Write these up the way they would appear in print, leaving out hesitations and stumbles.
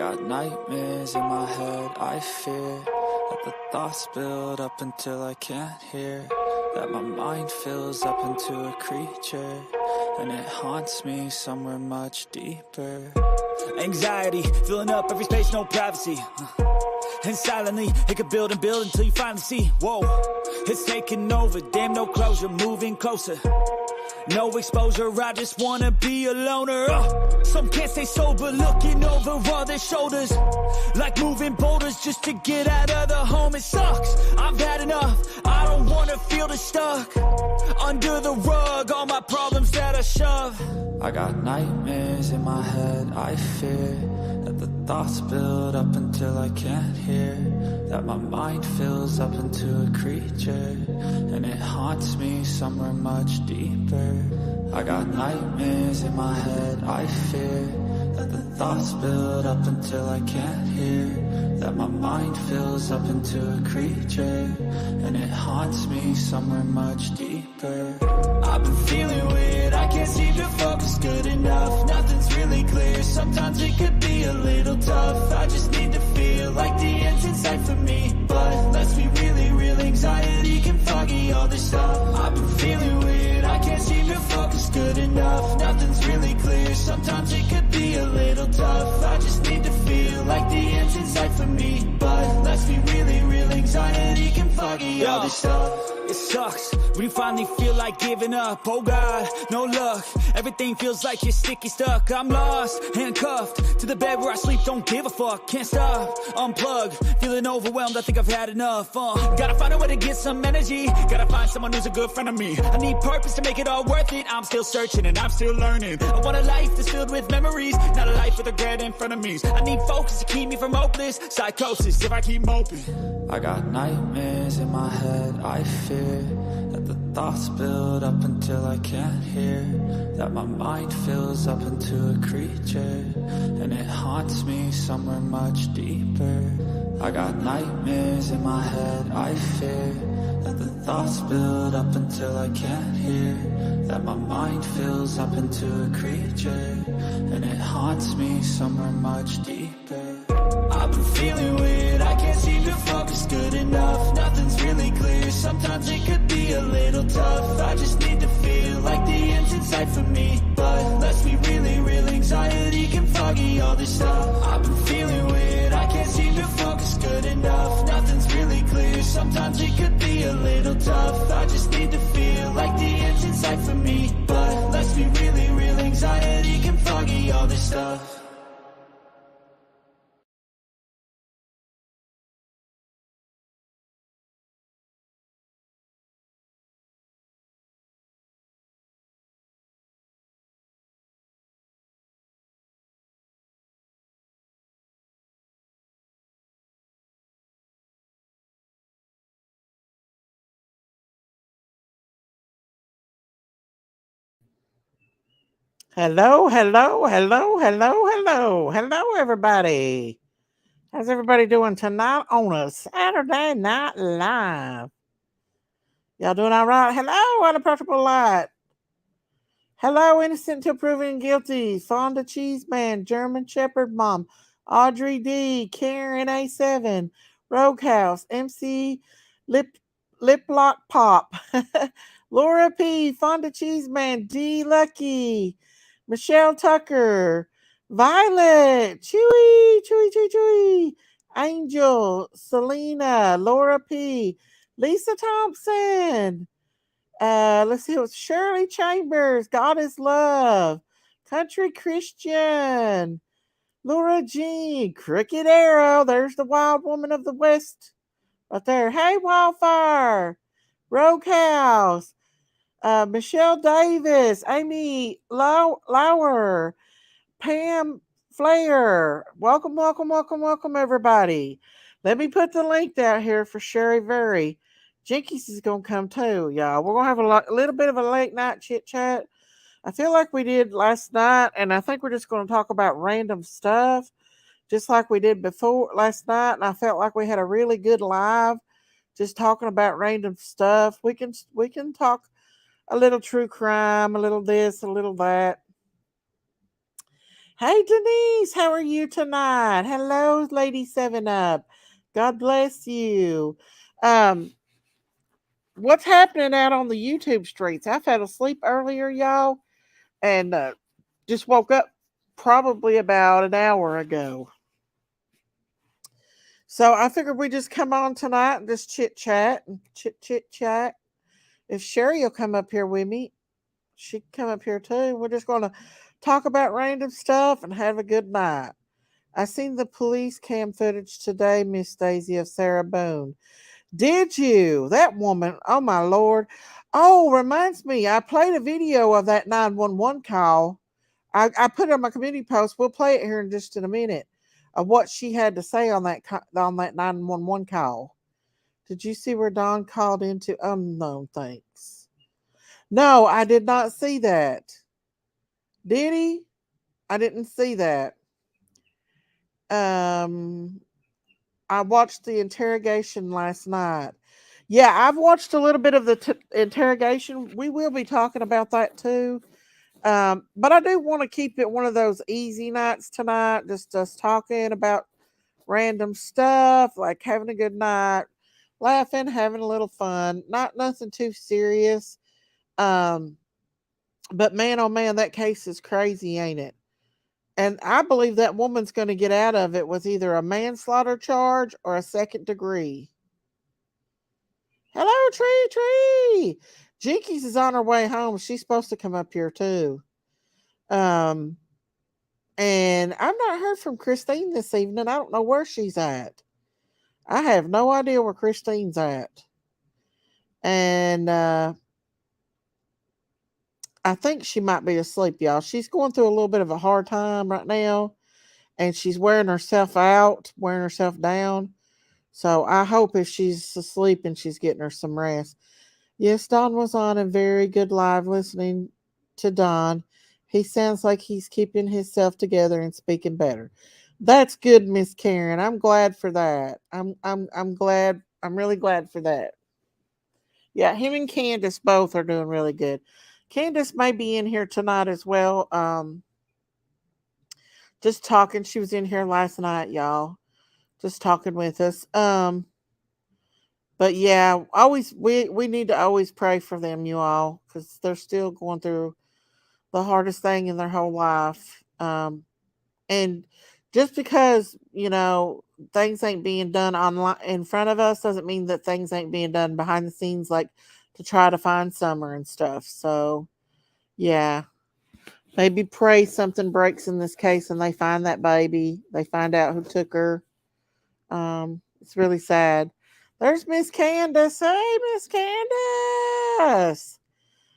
got nightmares in my head, I fear that the thoughts build up until I can't hear, that my mind fills up into a creature, and it haunts me somewhere much deeper. Anxiety, filling up every space, no privacy. And silently, it could build and build until you finally see, whoa, it's taking over, damn no closure, moving closer. No exposure, I just wanna be a loner. Some can't stay sober, looking over all their shoulders, like moving boulders just to get out of the home. It sucks, I've had enough, I don't wanna feel the stuck under the rug, all my problems that I shove. I got nightmares in my head, I fear that the thoughts build up until I can't hear, that my mind fills up into a creature, and it haunts me somewhere much deeper. I got nightmares in my head, I fear that the thoughts build up until I can't hear, that my mind fills up into a creature, and it haunts me somewhere much deeper. I've been feeling weird, I can't seem to focus good enough, nothing's really clear, sometimes it could be a little tough, I just need to feel like the end's in sight for me, but let's be really real, anxiety can foggy all this stuff. I've been feeling weird, I can't seem to focus good enough, nothing's really clear, sometimes it could be a little tough, I just need to feel like the end's in sight for me, but let's be really real, anxiety can foggy all this stuff. It sucks when you finally feel like giving up. Oh God, no luck. Everything feels like you're sticky stuck. I'm lost, handcuffed to the bed where I sleep. Don't give a fuck, can't stop. Unplug, feeling overwhelmed. I think I've had enough. Gotta find a way to get some energy. Gotta find someone who's a good friend of me. I need purpose to make it all worth it. I'm still searching and I'm still learning. I want a life that's filled with memories, not a life with regret in front of me. I need focus to keep me from hopeless psychosis if I keep moping. I got nightmares in my head, I fear that the thoughts build up until I can't hear, that my mind fills up into a creature, and it haunts me somewhere much deeper. I got nightmares in my head, I fear that the thoughts build up until I can't hear, that my mind fills up into a creature, and it haunts me somewhere much deeper. I've been feeling weird, I can't seem to focus good enough, nothing's really clear, sometimes it could be a little tough, I just need to feel like the end's in sight for me, but let's be really real, anxiety can foggy all this stuff. I've been feeling weird, I can't seem to focus good enough, nothing's really clear, sometimes it could be a little tough, I just need to feel like the end's in sight for me, but let's be really real, anxiety can foggy all this stuff. Hello, hello, hello, hello, hello, hello, everybody. How's everybody doing tonight on a Saturday Night Live? Y'all doing all right? Hello, unapproachable light. Hello, innocent until proven guilty. Fonda Cheeseman, German Shepherd Mom, Audrey D, Karen A7, Roguehouse, MC Lip Lock Pop, Laura P, Fonda Cheeseman, D Lucky, Michelle Tucker, Violet, Chewy, Angel, Selena, Laura P, Lisa Thompson. Let's see, it was Shirley Chambers, God is Love, Country Christian, Laura Jean, Crooked Arrow, there's the Wild Woman of the West right there. Hey, Wildfire, Rogue House, Michelle Davis, Amy Lauer, Pam Flair. Welcome, welcome, welcome, welcome, everybody. Let me put the link down here for Sherry Very. Jinkies is going to come too, y'all. We're going to have a little bit of a late night chit chat. I feel like we did last night, and I think we're just going to talk about random stuff, just like we did before last night. And I felt like we had a really good live, just talking about random stuff. We can talk a little true crime, a little this, a little that. Hey, Denise, how are you tonight? Hello, Lady Seven Up. God bless you. Um, what's happening out on the YouTube streets? I fell asleep earlier, y'all, and just woke up probably about an hour ago. So I figured we just come on tonight and just chit chat and chit chat. If Sherry will come up here with me, she can come up here too. We're just gonna talk about random stuff and have a good night. I seen the police cam footage today, Miss Daisy, of Sarah Boone. Did you? That woman, oh my lord. Oh, reminds me, I played a video of that 911 call. I put it on my community post. We'll play it here in just in a minute of what she had to say on that 911 call. Did you see where Don called into unknown things? No, I did not see that. Did he? I didn't see that. Um, I watched the interrogation last night. Yeah, I've watched a little bit of the interrogation. We will be talking about that too. But I do want to keep it one of those easy nights tonight, just us talking about random stuff, like having a good night, laughing, having a little fun, not nothing too serious. Um, but man, oh man, that case is crazy, ain't it? And I believe that woman's going to get out of it with either a manslaughter charge or a second degree. Hello, Tree Tree. Jinkies is on her way home. She's supposed to come up here too. Um, and I've not heard from Christine this evening. I don't know where she's at. I have no idea where Christine's at. And I think she might be asleep, y'all. She's going through a little bit of a hard time right now. And she's wearing herself out, wearing herself down. So I hope if she's asleep and she's getting her some rest. Yes, Don was on a very good live listening to Don. He sounds like he's keeping himself together and speaking better. That's good, Miss Karen. I'm glad for that. I'm glad. I'm really glad for that. Yeah, him and Candace both are doing really good. Candace may be in here tonight as well. Just talking. She was in here last night, y'all. Just talking with us. But yeah, always we need to always pray for them, you all, because they're still going through the hardest thing in their whole life. And just because things ain't being done online in front of us doesn't mean that things ain't being done behind the scenes, like to try to find Summer and stuff. So yeah, maybe pray something breaks in this case and they find that baby. They find out who took her. It's really sad. There's Miss Candace. Hey, Miss Candace.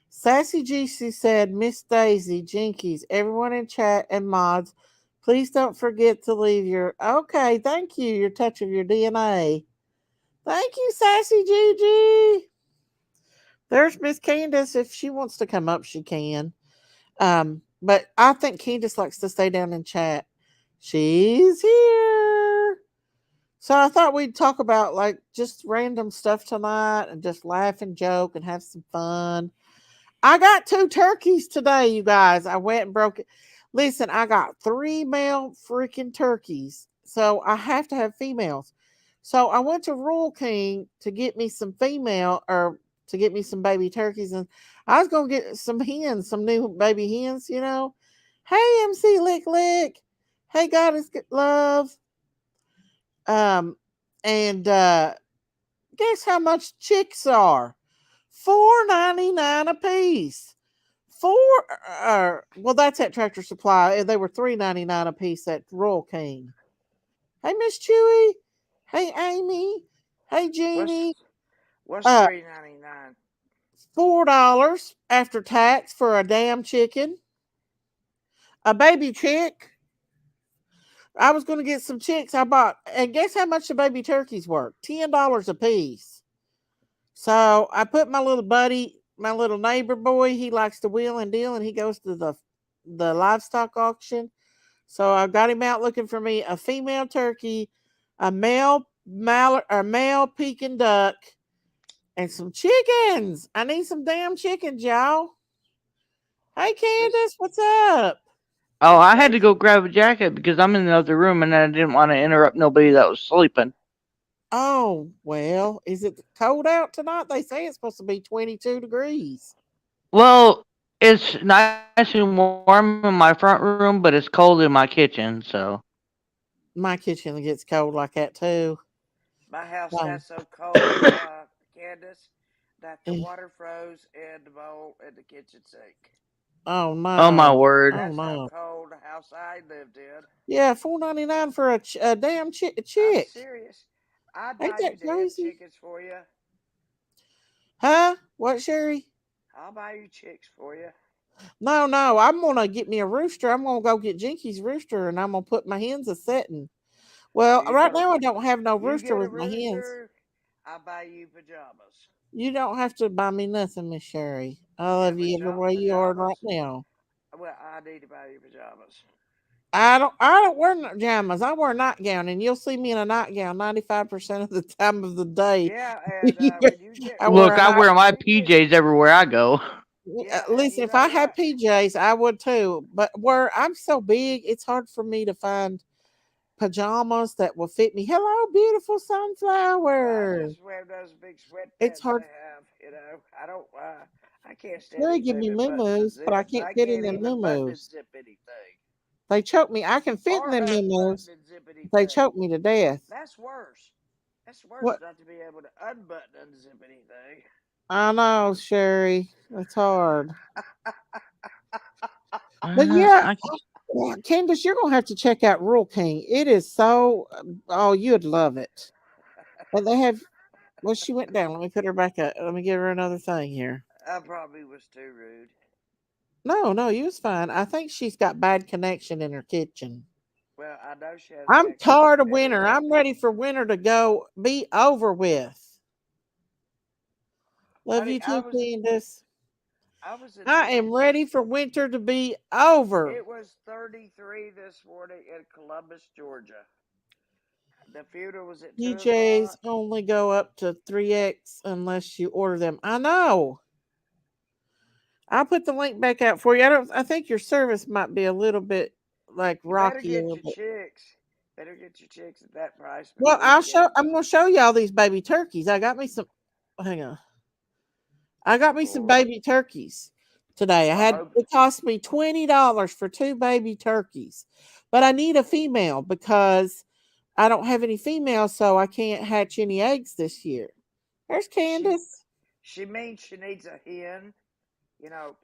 Sassy GC said, Miss Daisy, Jinkies, everyone in chat and mods, please don't forget to leave your okay, thank you, your touch of your DNA. Thank you, Sassy Gigi. There's Miss Candace. If she wants to come up, she can. But I think Candace likes to stay down and chat. She's here. So I thought we'd talk about like just random stuff tonight and just laugh and joke and have some fun. I got two turkeys today, you guys. I went and broke it. Listen, I got three male freaking turkeys. So I have to have females. So I went to Rural King to get me some female or to get me some baby turkeys. And I was going to get some hens, some new baby hens. Hey, MC Lick Lick. Hey, Goddess Love. Um, and guess how much chicks are? $4.99 a piece. Well, that's at Tractor Supply. They were $3.99 a piece at Royal King. Hey, Miss Chewy. Hey, Amy. Hey, What's Jeannie. what's Uh, $3.99? $4 after tax for a damn chicken. A baby chick. I was going to get some chicks. I bought, and guess how much the baby turkeys were? $10 a piece. So I put my little buddy, my little neighbor boy, he likes to wheel and deal and he goes to the livestock auction. So I got him out looking for me a female turkey, a male mallard or male Peking duck, and some chickens. I need some damn chickens, y'all. Hey This Candace, what's up? Oh, It's I had to crazy. go grab a jacket because I'm in the other room and I didn't want to interrupt nobody that was sleeping. Oh, well, is it cold out tonight? They say it's supposed to be 22 degrees. Well, it's nice and warm in my front room, but it's cold in my kitchen, so. My kitchen gets cold like that too. My house Um, got so cold, Candace, that the eh, water froze in the bowl in the kitchen sink. oh Oh my no. word. Oh That's how no. cold the house I lived in. Yeah, 4.99 for a damn I'm chick. serious. I'd Ain't buy you that damn crazy? chickens for you. Huh? What, Sherry? I'll buy you chicks for you. No, no. I'm gonna get me a rooster. I'm gonna go get Jinky's rooster, and I'm gonna put my hens a setting. Well, You right go. now I don't have no You rooster get a with my hens. rooster. I'll buy you pajamas. You don't have to buy me nothing, Miss Sherry. I Yeah, love you every way you are right pajamas. now. Well, I need to buy you pajamas. I don't wear pajamas. I wear a nightgown, and you'll see me in a nightgown 95% of the time of the day. Yeah, and when you get I wear Look, a I when night. wear my when you get PJs everywhere I go. yeah, and Listen, you if I know had what? PJs, I would too. But where I'm so big, it's hard for me to find pajamas that will fit me. Hello, beautiful Well, I sunflower. just wear those big It's sweatpants hard. they have. I don't. I can't stand They give anything me that buttons and moo but I zips. can't I fit in can't them even button and moo zip anything, They choke me. I can fit in or them unbutton moo and zip They anything. choke me to death. That's worse. That's worse What? not to be able to unbutton and unzip anything. I know, Sherry. It's hard. But Uh, yeah, I, Candace, you're gonna have to check out Rural King. It is so oh, you'd love it. And they have well, she went down. Let me put her back up. Let me give her another thing here. I probably was too rude. No, no, you was fine. I think she's got bad connection in her kitchen. Well, I know she has I'm bad tired connection of winter. everywhere. I'm ready for winter to go be over with. Love Honey, you too, Candace. I was in I am ready for winter to be over. it was 33 this morning in Columbus, Georgia. The funeral was at 2 o'clock. DJs only go up to 3X unless you order them. I know. I'll put the link back out for you. I think your service might be a little bit like You better rocky a get little your bit. chicks. Better get your chicks at that price Well, before you get them. I'm gonna show y'all these baby turkeys. I got me some hang on. I got me some Or baby turkeys today. well, hope It cost me $20 for two baby turkeys. But I need a female because I don't have any females, so I can't hatch any eggs this year. There's she Candace. she means she needs a hen. You know,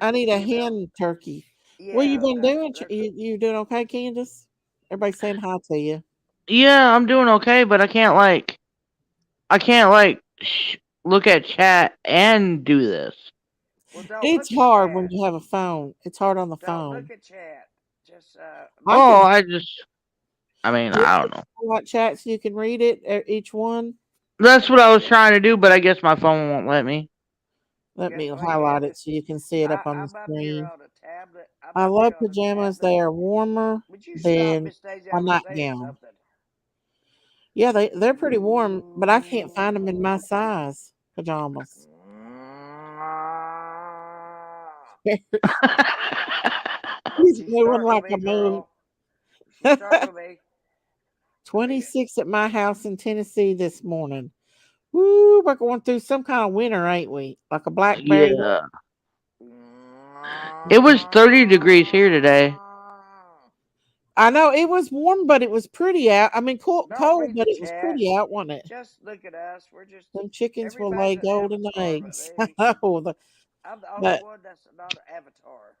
I turkey need a female. hen turkey. What you Yeah, been doing? that's You doing okay, Candace? Everybody saying hi to you. yeah, I'm doing okay, but I can't look at chat and do this. well. Don't It's look at hard when chat. you have a phone. It's hard on the Don't look phone. at chat. Just I Oh, can I mean, you I don't know. want chat so you can read it each one. That's what I was trying to do, but I guess my phone won't let me. Let yeah. me Well, yeah. highlight it so you can see it up on the I'm up here screen. on a tablet. I'm I up here love on a pajamas. tablet. They are warmer Would you stop, than Miss Daisy? I a was saying nightgown. something. Yeah, they're pretty warm, but I can't find them in my size pajamas. He's She's moving starting with like me, a moon. girl. She's starting with me. I, 26 at my house in Tennessee this morning. Woo, we're going through some kind of winter, ain't we? Like a blackberry. Yeah. It was 30 degrees here today. I know it was warm, but it was pretty out. I mean, don't cold, read but the it was chat. pretty out, wasn't it? Just look at us. We're just Them chickens will everybody's lay an golden avatar but eggs. I me. know. I'm the only But one that's not an avatar.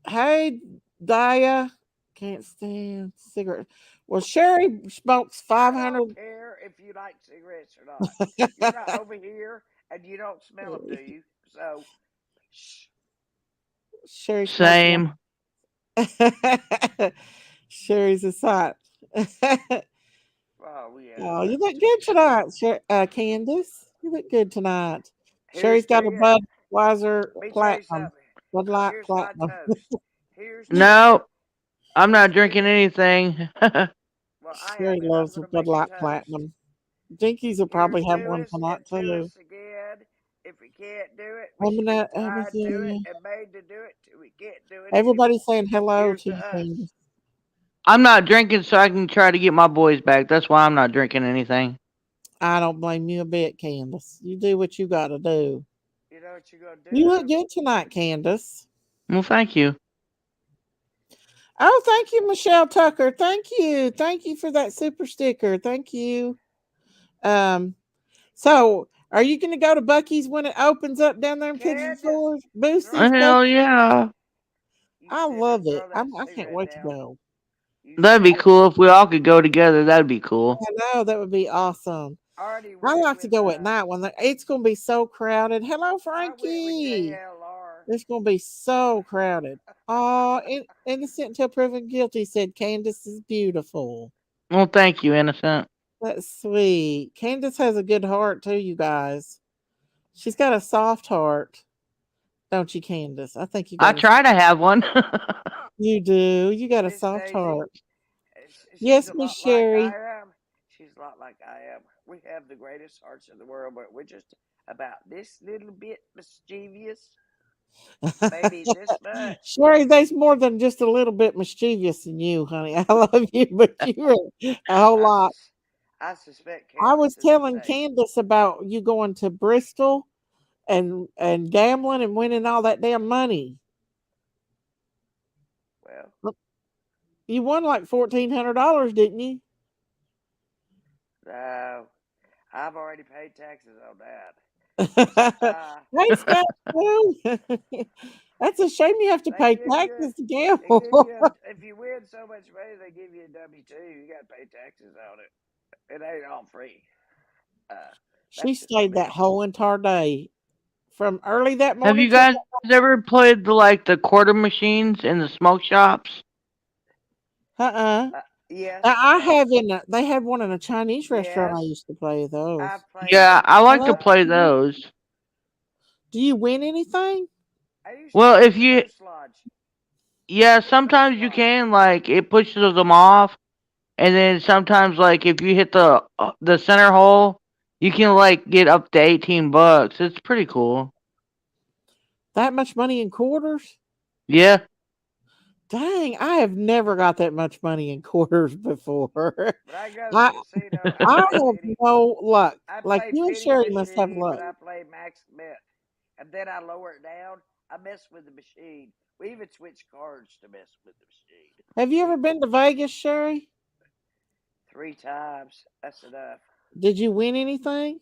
hey, Daya, can't stand cigarette. Well, Sherry smokes I don't 500. care if you like cigarettes or not. You're not over here and you don't smell them, do you? So, shh. Sherry smokes one. Same. Sherry's a sight. Oh yeah, Oh, you that's look too. good tonight, Candace. You look good tonight. Here's Sherry's got a to you. Budweiser Let me tell you Platinum. something. Bud Light Here's my Platinum. toast. Here's to you. No, I'm Here's not to drinking you. anything. Well, I Sherry am, and I'm loves going a to Bud make a Light toast. Platinum. Jinkies will Here's probably have to one us tonight and to too. us again If we can't do it, we should be Woman, tied to it and made to do it till we can't do it everybody's anymore. saying hello Here's to to you, us. Candace. I'm not drinking so I can try to get my boys back. That's why I'm not drinking anything. I don't blame you a bit, Candace. You do what you got to do. You know what you're gonna do You look though? good tonight, Candace. Well, thank you. Oh, thank you, Michelle Tucker. Thank you. Thank you for that super sticker. Thank you. Um, so are you going to go to Bucky's when it opens up down there in Pigeon Candace, Forge? throw Boostie's that. Hell Bucky. yeah. You I sit there, love it. throw that I can't cigarette wait to down. go. You That'd be sit there. cool if we all could go together. That'd be cool. I know that would be awesome. I already I went like to with go at night when it's going to be so crowded. Hello, I went with Frankie. JLR. It's going to be so crowded. Oh, innocent until proven guilty, said Candace is beautiful. Well, thank you, innocent. That's sweet. Candace has a good heart too, you guys. She's got a soft heart, don't you, Candace? I think you I got a. try to have one. You do. You got a Miss soft Daisy, heart. she's Yes, a Miss lot like Sherry. I am. She's a lot like I am. We have the greatest hearts in the world, but we're just about this little bit mischievous. Maybe this much. Sherry, there's more than just a little bit mischievous in you, honey. I love you, but you're a whole I, lot. sus- I suspect I was Candace is the telling same. Candace about you going to Bristol and gambling and winning all that damn money. Well, You won like $1,400, didn't you? no, I've already paid taxes on that. Hey, Scott. Boo. That's a shame you have to They pay give you taxes to they give gamble. you if you win so much money, they give you a W-2. You got to pay taxes on it. It ain't all free. Uh, She that's just the stayed that business. whole entire day from early that Have morning you till. guys ever played the quarter machines in the smoke shops? Uh-uh. Yes, I have they had one in a Chinese restaurant. I yes. used to play those. I've played Yeah, them. I like to Hello? play those. Do you win anything? I used to Well, win if the you, Moose Lodge. yeah, The Moose sometimes you Lodge. can it pushes them off, and then sometimes if you hit the center hole, you can get up to $18. It's pretty cool. That much money in quarters? Yeah. Dang, I have never got that much money in quarters before. When I go to the I casino, I I play have penny. no luck. I Like play you and penny Sherry must have machine, luck. but I play max bet, and then I lower it down. I mess with the machine. We even switch cards to mess with the machine. Have you ever been to Vegas, Sherry? 3 times. That's enough. Did you win anything?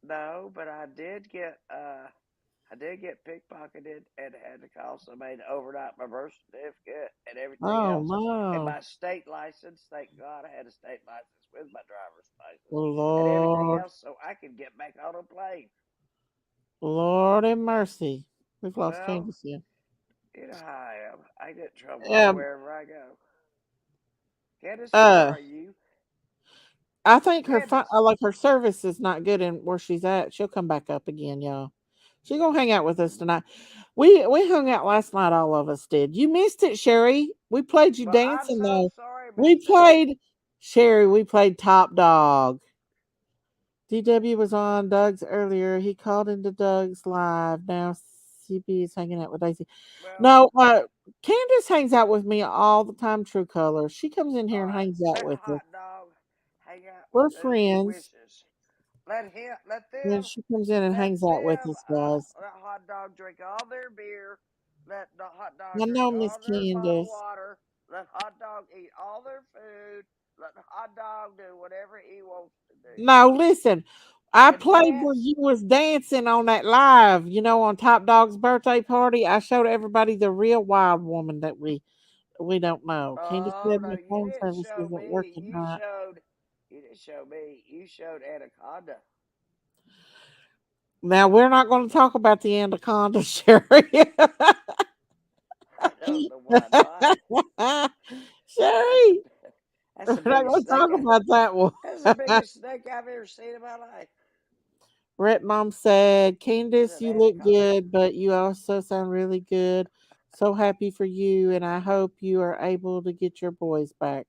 No, but I did get pickpocketed and had to call somebody to overnight my birth certificate and everything Oh else. And no. my state license, thank God I had a state license with my driver's license and everything Lord. else so I could get back on a plane. Lord have mercy. We've lost Well, Candace here. you know how I am. I get in trouble Um wherever I go. Candace, where uh are you? I think Candace. like her service is not good in where she's at. She'll come back up again, y'all. She's gonna hang out with us tonight. We hung out last night, all of us did. You missed it, Sherry. We played you Well, I'm dancing so though. sorry, Miss We Daisy. played Sherry, we played Top Dog. DW was on Doug's earlier. He called into Doug's live. Now CB is hanging out with Daisy. Well, No, Candace hangs out with me all the time, True Color. She comes in here all and right. hangs out Let with us. Hot Dog hang out with We're who he friends. wishes. Let him, let And them, she comes in and let hangs out with them, us, guys. let Hot Dog drink all their beer. Let the Hot I Dog drink know, Miss all their bottled Candace. water. Let Hot Dog eat all their food. Let the Hot Dog do whatever he wants to do. No, listen. I And played where dance. you was dancing on that live, on Top Dog's birthday party. I showed everybody the real wild woman that we don't know. Candace Oh said no, my you phone didn't service show isn't me. working right. You didn't show me. You showed Anaconda. Now we're not going to talk about the anaconda, Sherry. I don't know why not. That's the Sherry, that's we're the not biggest going to snake. talk about that one. That's the biggest snake I've ever seen in my life. Rhett Mom said, Is Candace, an you look anaconda. good, but you also sound really good. So happy for you, and I hope you are able to get your boys back.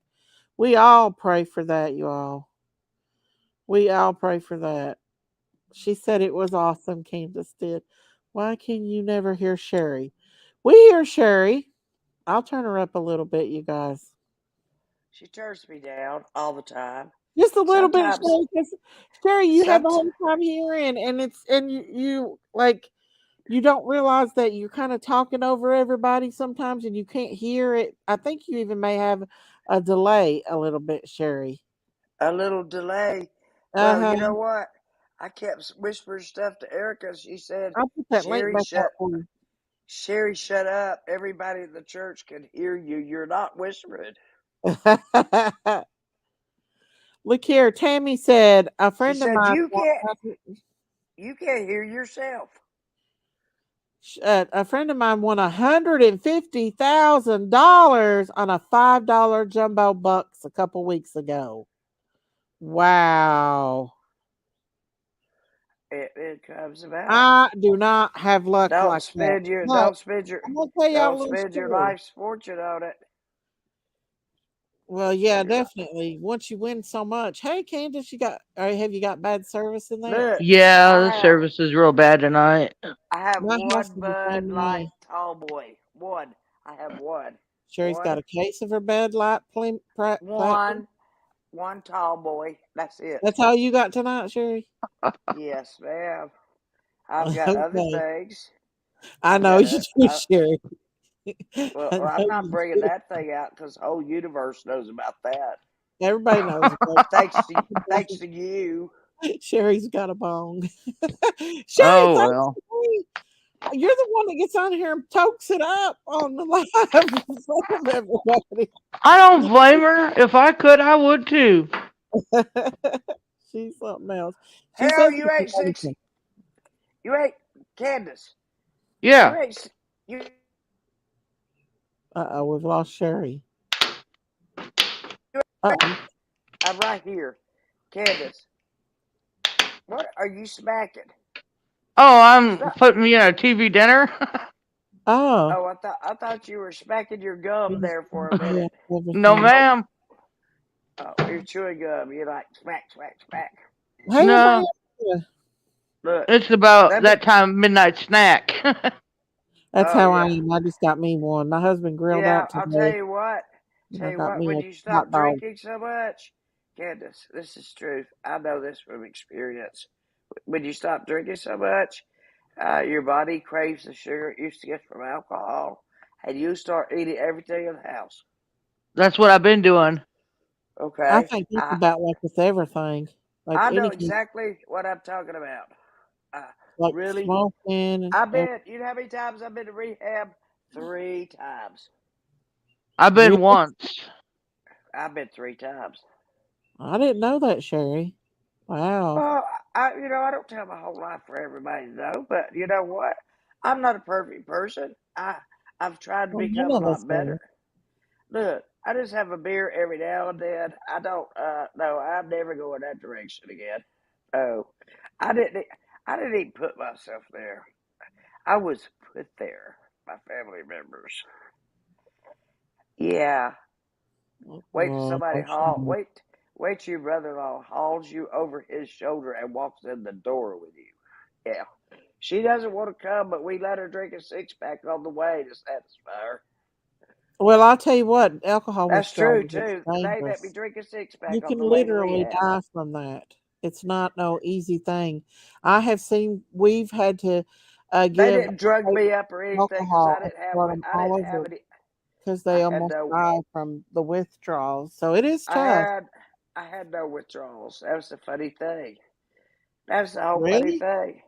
We all pray for that, you all. We all pray for that. She said it was awesome. Candace did. Why can you never hear Sherry? We hear Sherry. I'll turn her up a little bit, you guys. She turns me down all the time. Just a little bit, Sometimes, Sherry. 'Cause, Sherry, you have some the whole time hearing, and you like you don't realize that you're kind of talking over everybody sometimes, and you can't hear it. I think you even may have a delay a little bit, Sherry. a little delay. Uh Well, you huh. know what? I kept whispering stuff to Erica. She said, I'll put that link back out for you. Sherry, shut up. Everybody in the church can hear you. You're not whispering. Look here, Tammy said a She friend of said, mine. you can't hear yourself. A friend of mine won $150,000 on a $5 jumbo bucks a couple weeks ago. Wow. It comes about. I do not have luck Don't like that. spend your, But don't spend your, I'm gonna tell y'all a don't little spend your story. life's fortune on it. Well, yeah, Spend your life. definitely. Once you win so much, hey Candace, have you got bad service in there? Look, Yeah, the I have, service is real bad tonight. I have My house one is the Bud same Light way. tall boy. One. I have one. Sherry's got a case of her Bud Light platinum. One tall boy. That's it. That's all you got tonight, Sherry. Yes, ma'am. I've got other Okay, things. I I've know got you a, do, a Sherry. well, I I'm know not you bringing do. that thing out because the whole universe knows about that. Everybody knows Thanks to you. Sherry's got a bong. Sherry, Oh thanks well. to me. You're the one that gets on here and tokes it up on the live in front of everybody. I don't blame her. If I could, I would too. She's something else. She Hell, says you it's ain't amazing. 60. You ain't Candace. You Yeah. ain't you. Uh oh, we've lost Sherry. Uh oh. I'm right here, Candace. What are you smacking? Oh, I'm Stop. putting me in a TV dinner. Oh. Oh, I thought you were smacking your gum there for a Yeah, minute. No, everything. Oh, ma'am. you're chewing gum. You're like smack, smack, smack. Hey, everybody. No, Look, it's about let me. that time midnight snack. That's Oh how I yeah, am. I just got me one. My husband grilled yeah. out I'll tell today, you what. and Tell I you got what. me When a you hot stop dog. drinking so much, Candace, this is truth. I know this from experience. When you stop drinking so much, your body craves the sugar it used to get from alcohol, and you start eating everything in the house. That's what I've been doing. I Okay, think that's about like with everything, like I know anything, exactly what I'm talking about. Uh, like really, smoking and I've been. You know how many times I've been to rehab? 3 times. I've been really. once. I've been 3 times. I didn't know that, Sherry. Wow. Well, I don't tell my whole life for everybody to know, but you know what? I'm not a perfect person. I've tried to Well, become none a of us lot are. better. Look, I just have a beer every now and then. I don't. No, I'm never going that direction again. Oh, I didn't. I didn't even put myself there. I was put there by family members. Yeah. Wait till Oh, somebody no, haul. Sherry. Wait till your brother-in-law hauls you over his shoulder and walks in the door with you. Yeah. She doesn't want to come, but we let her drink a 6-pack on the way to satisfy her. Well, I'll tell you what, alcohol That's true withdrawal is too. They let me dangerous. drink a six You pack on can the way to literally rehab. die from that. It's not no easy thing. I have seen we've had to They give didn't drug away me up or anything because alcohol and squirt them I all didn't have over any. because I they had almost no die from the withdrawals. So it is I tough. had I had no withdrawals. That was the funny thing. That's the whole funny Really? thing.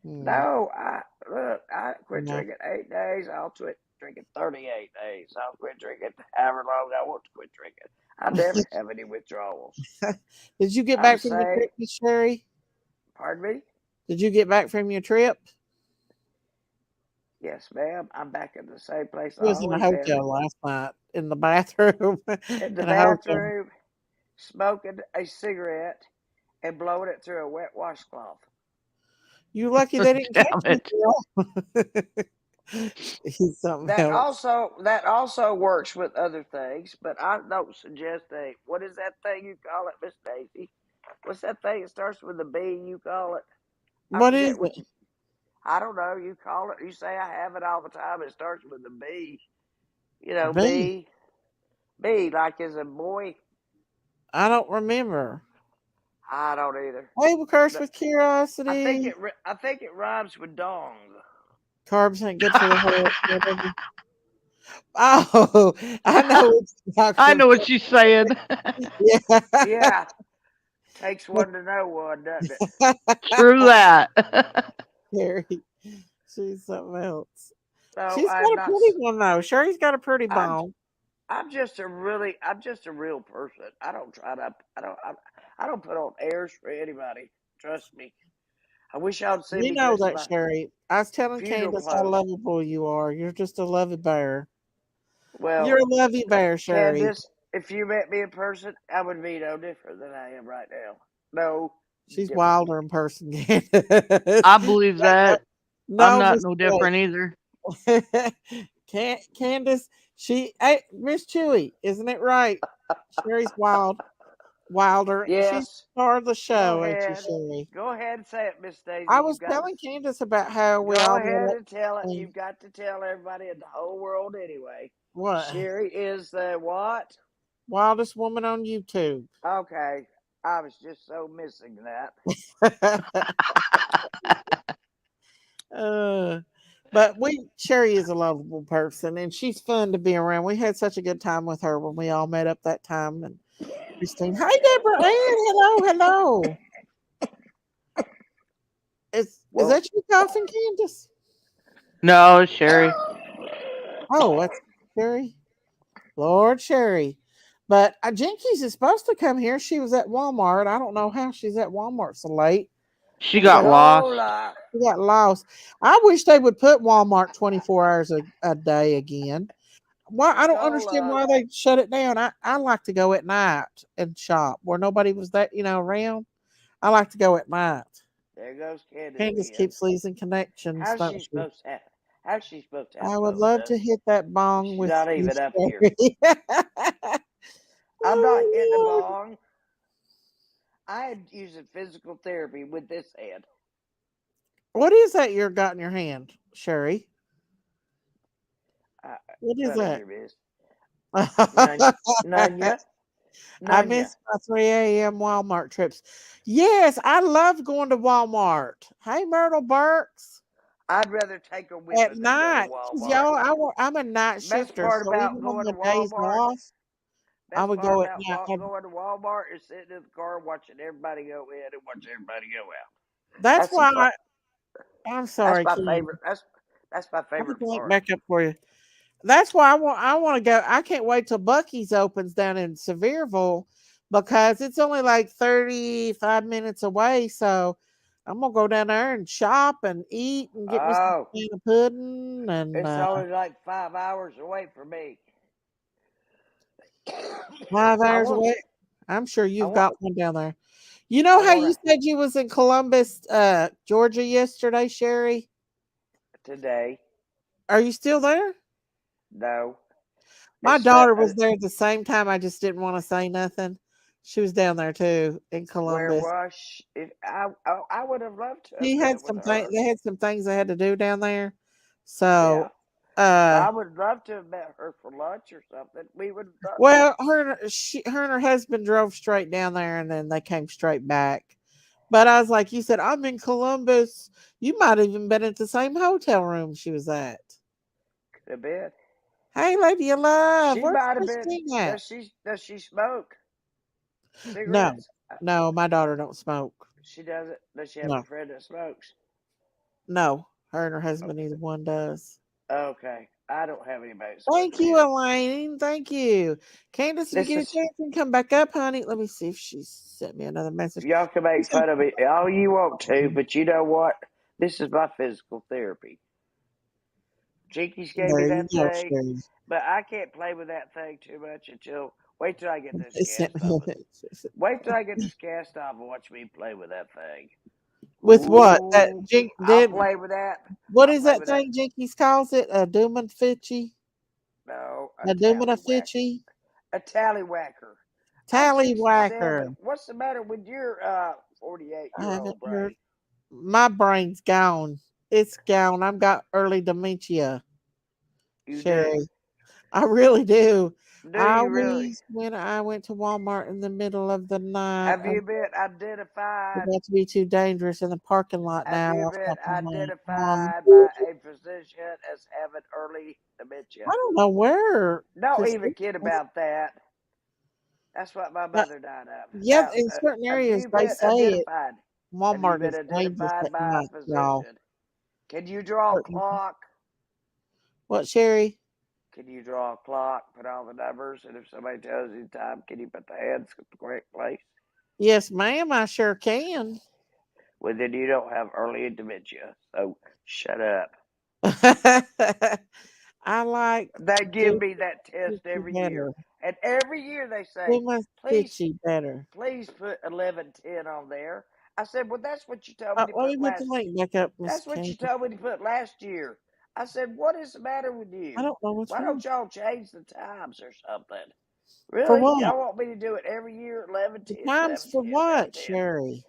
Hmm. No, I quit No. drinking 8 days. I'll quit drinking 38 days. I'll quit drinking however long I want to quit drinking. I never have any withdrawals. Did you get I'm back from your saying, trip, Miss Sherry? pardon me? Did you get back from your trip? Yes, ma'am. I'm back in the same place I I was in a always have hotel been. last night in the bathroom In the in a hotel. bathroom, smoking a cigarette and blowing it through a wet washcloth. You lucky they didn't Damn catch you, it. girl. He's something else. That also works with other things, but I don't suggest what is that thing you call it, Miss Stacy? What's that thing that starts with a B you call it? I What is forget it? what you. I don't know. You call it. You say I have it all the time. It starts with a B. You know, B. B. B like as a boy. I don't remember. I don't either. Able curse No, with curiosity. I think it rhymes with dong. Carbs ain't good for the heart. Whatever. Oh, I know what you're I talking know what she's saying. about. Yeah. Yeah, takes one to know one, doesn't it? True that. Carrie, she's something else. No, She's I'm got a not. pretty one though. Sherry's got a pretty I'm bone. I'm just a real person. I don't try to. I don't put on airs for anybody. Trust me. I wish y'all would see You me know dressed in that, my Sherry. I was telling funeral Candace how clothes. lovable you are. You're just a lovey bear. You're Well, a lovey bear, Sherry. Candace, if you met me in person, I would be no different than I am right now. No She's different. wilder in person, Candace. I believe that. I'm No not no mistake. different either. Candace, hey, Miss Chewy, isn't it right? Sherry's wilder. She's Yes. part of the Go show, ain't she, ahead. Sherry? Go ahead and say it, Miss Daisy. I You've was got to telling Candace about how we go all met ahead up. and tell it. And You've got to tell everybody in the whole world anyway. what? Sherry is the what? Wildest woman on YouTube. Okay. I was just so missing that. uh, but Sherry is a lovable person and she's fun to be around. We had such a good time with her when we all met up that time. And Christine, hi Deborah Ann, hello, hello. Is Well, that you coughing, Candace? No, Sherry. Oh, that's Sherry. Lord Sherry. But Jinkies is supposed to come here. She was at Walmart. I don't know how she's at Walmart so late. She She got got, lost. she got lost. I wish they would put Walmart 24 hours a day again. Why I don't understand Nicola. why they shut it down. I like to go at night and shop where nobody was that around. I like to go at night. There goes Candace Candace again. keeps losing connections, How's don't she she? supposed to have? How's she supposed to have I would phone, love to Dusty? hit that bong She's with not you, even up here. Sherry. I'm not hitting a Oh, Lord. bong. I am using physical therapy with this hand. What is that you've got in your hand, Sherry? What is None of that? your business. None, none ya. I None ya. miss my 3 a.m. Walmart trips. Yes, I love going to Walmart. Hey, Myrtle Burks. I'd rather take a At whipping than go to night, 'cause Walmart. y'all, I'm a night Best shifter, part so about even on going to my days Walmart, off, I best would part go at about night. going to Walmart is sitting in the car watching everybody go in and watch everybody go out. That's That's the why fun. I'm That's sorry, my Ken. favorite. That's my Let me favorite bring it part. back up for you. That's why I want to go. I can't wait till Bucky's opens down in Sevierville because it's only like 35 minutes away. So I'm gonna go down there and shop and eat and get me some Oh, banana pudding and it's only like 5 hours away from me. I5 hours want. away. I'm sure I you've want. got one down there. You know I how want you to said you was in Columbus, Georgia yesterday, Sherry? today. Are you still there? No, My it's daughter was there at the same time. I just didn't want to say nothing. She was down there too in where Columbus. was she? I would have loved to have She had went with some things. her. They had some things they had to do down there. Yeah, So, I would love to have met her for lunch or something. We would have done that. well, her and her husband drove straight down there, and then they came straight back. But I was like, you said I'm in Columbus. You might have even been at the same hotel room she was at. Could have been. Hey, lady of love, She where's might have been. Christine at? Does she smoke No, cigarettes? no, my daughter don't smoke. She doesn't. Does she have a No, friend that smokes? no, her and her husband, Okay. neither one does. Okay. I don't have anybody that Thank smokes you, either. Elaine. Thank you. Candace, if you This get a is chance and come back up, honey. Let me see if she sent me another message. y'all can make fun of me all you want to, but you know what? This is my physical therapy. Jinkies gave me There you that go, thing, Sherry. but I can't play with that thing too much until wait till I get this They sent cast me off. Wait till I get this cast off and watch me play with that thing. with what? That Ooh, Jink I'll did. play with that. What I'll is play that with that. thing Jinkies calls it? A Doomanfitchy? No, A Doomanafitchy? a tallywhacker. I'm 67. Tallywhacker. What's the matter with your 48 I year haven't old heard. brain? my brain's gone. It's gone. I've got early dementia, You do? Sherry. I really do. Do I you really? always, when I went to Walmart in the middle of the night, Have you been identified? about to be too dangerous in the parking lot Have now. you I'll been stop and wait. identified by a physician as having early I dementia? don't know where Don't to even see kid this. about that. That's what my But mother died of. yeah, Now, in certain have areas you they been say it. identified? Have you Walmart been is dangerous identified at by a night, y'all. physician? Can you draw a Certain- clock? What, Sherry? Can you draw a clock, put all the numbers, and if somebody tells you time, can you put the hands at the correct place? Yes, ma'am. I sure can. Well, then you don't have early dementia, so shut up. I like They to give do me that test Stitchy every year. better. And every year they Do say, my please, Stitchy better. please put 1110 on there. I said, well, that's what you told me to Let put me put the last. link back up, Miss That's what you Candy. told me to put last year. I said, what is the matter with I you? don't know what's Why don't wrong. y'all change the times or something? For Really? what? Y'all want me to do it every year, 11 The 10, times 11 for 10, 11 what, 10. Sherry?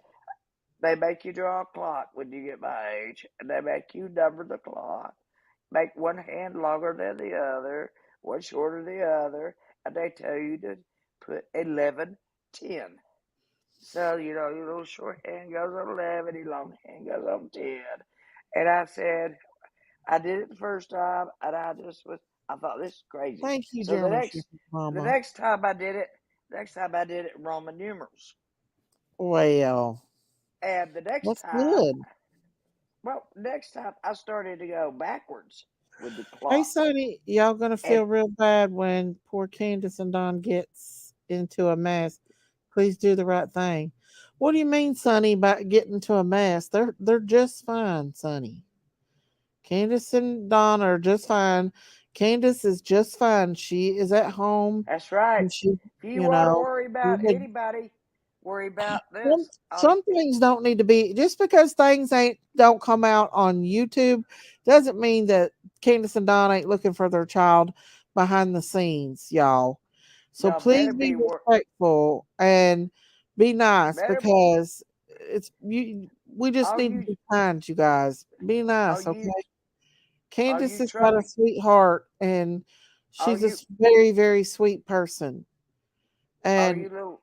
They make you draw a clock when you get my age, and they make you number the clock. Make one hand longer than the other, one shorter than the other, and they tell you to put 11 10. So, your little short hand goes on 11, your long hand goes on 10. And I said, I did it the first time, and I thought this is crazy. Thank you, So the German next, Shepherd the Mama. next time I did it Roman numerals. Well, And the next that's time, good. I started to go backwards with the Hey, clock. Sonny, y'all gonna And feel real bad when poor Candace and Don gets into a mess. Please do the right thing. What do you mean, Sonny, about getting into a mess? They're just fine, Sonny. Candace and Don are just fine. Candace is just fine. She is at home that's right. and she, If you you want to know, worry she's about a anybody, worry about some this. some things don't need to be just because things ain't don't come out on YouTube doesn't mean that Candace and Don ain't looking for their child behind the scenes, y'all. So Y'all please better be be respectful and be nice better because it's you we just all need to you be kind, you guys. Be all nice, okay? you all Candace you has got a trouble sweetheart and all she's a you very, very sweet person. all And you little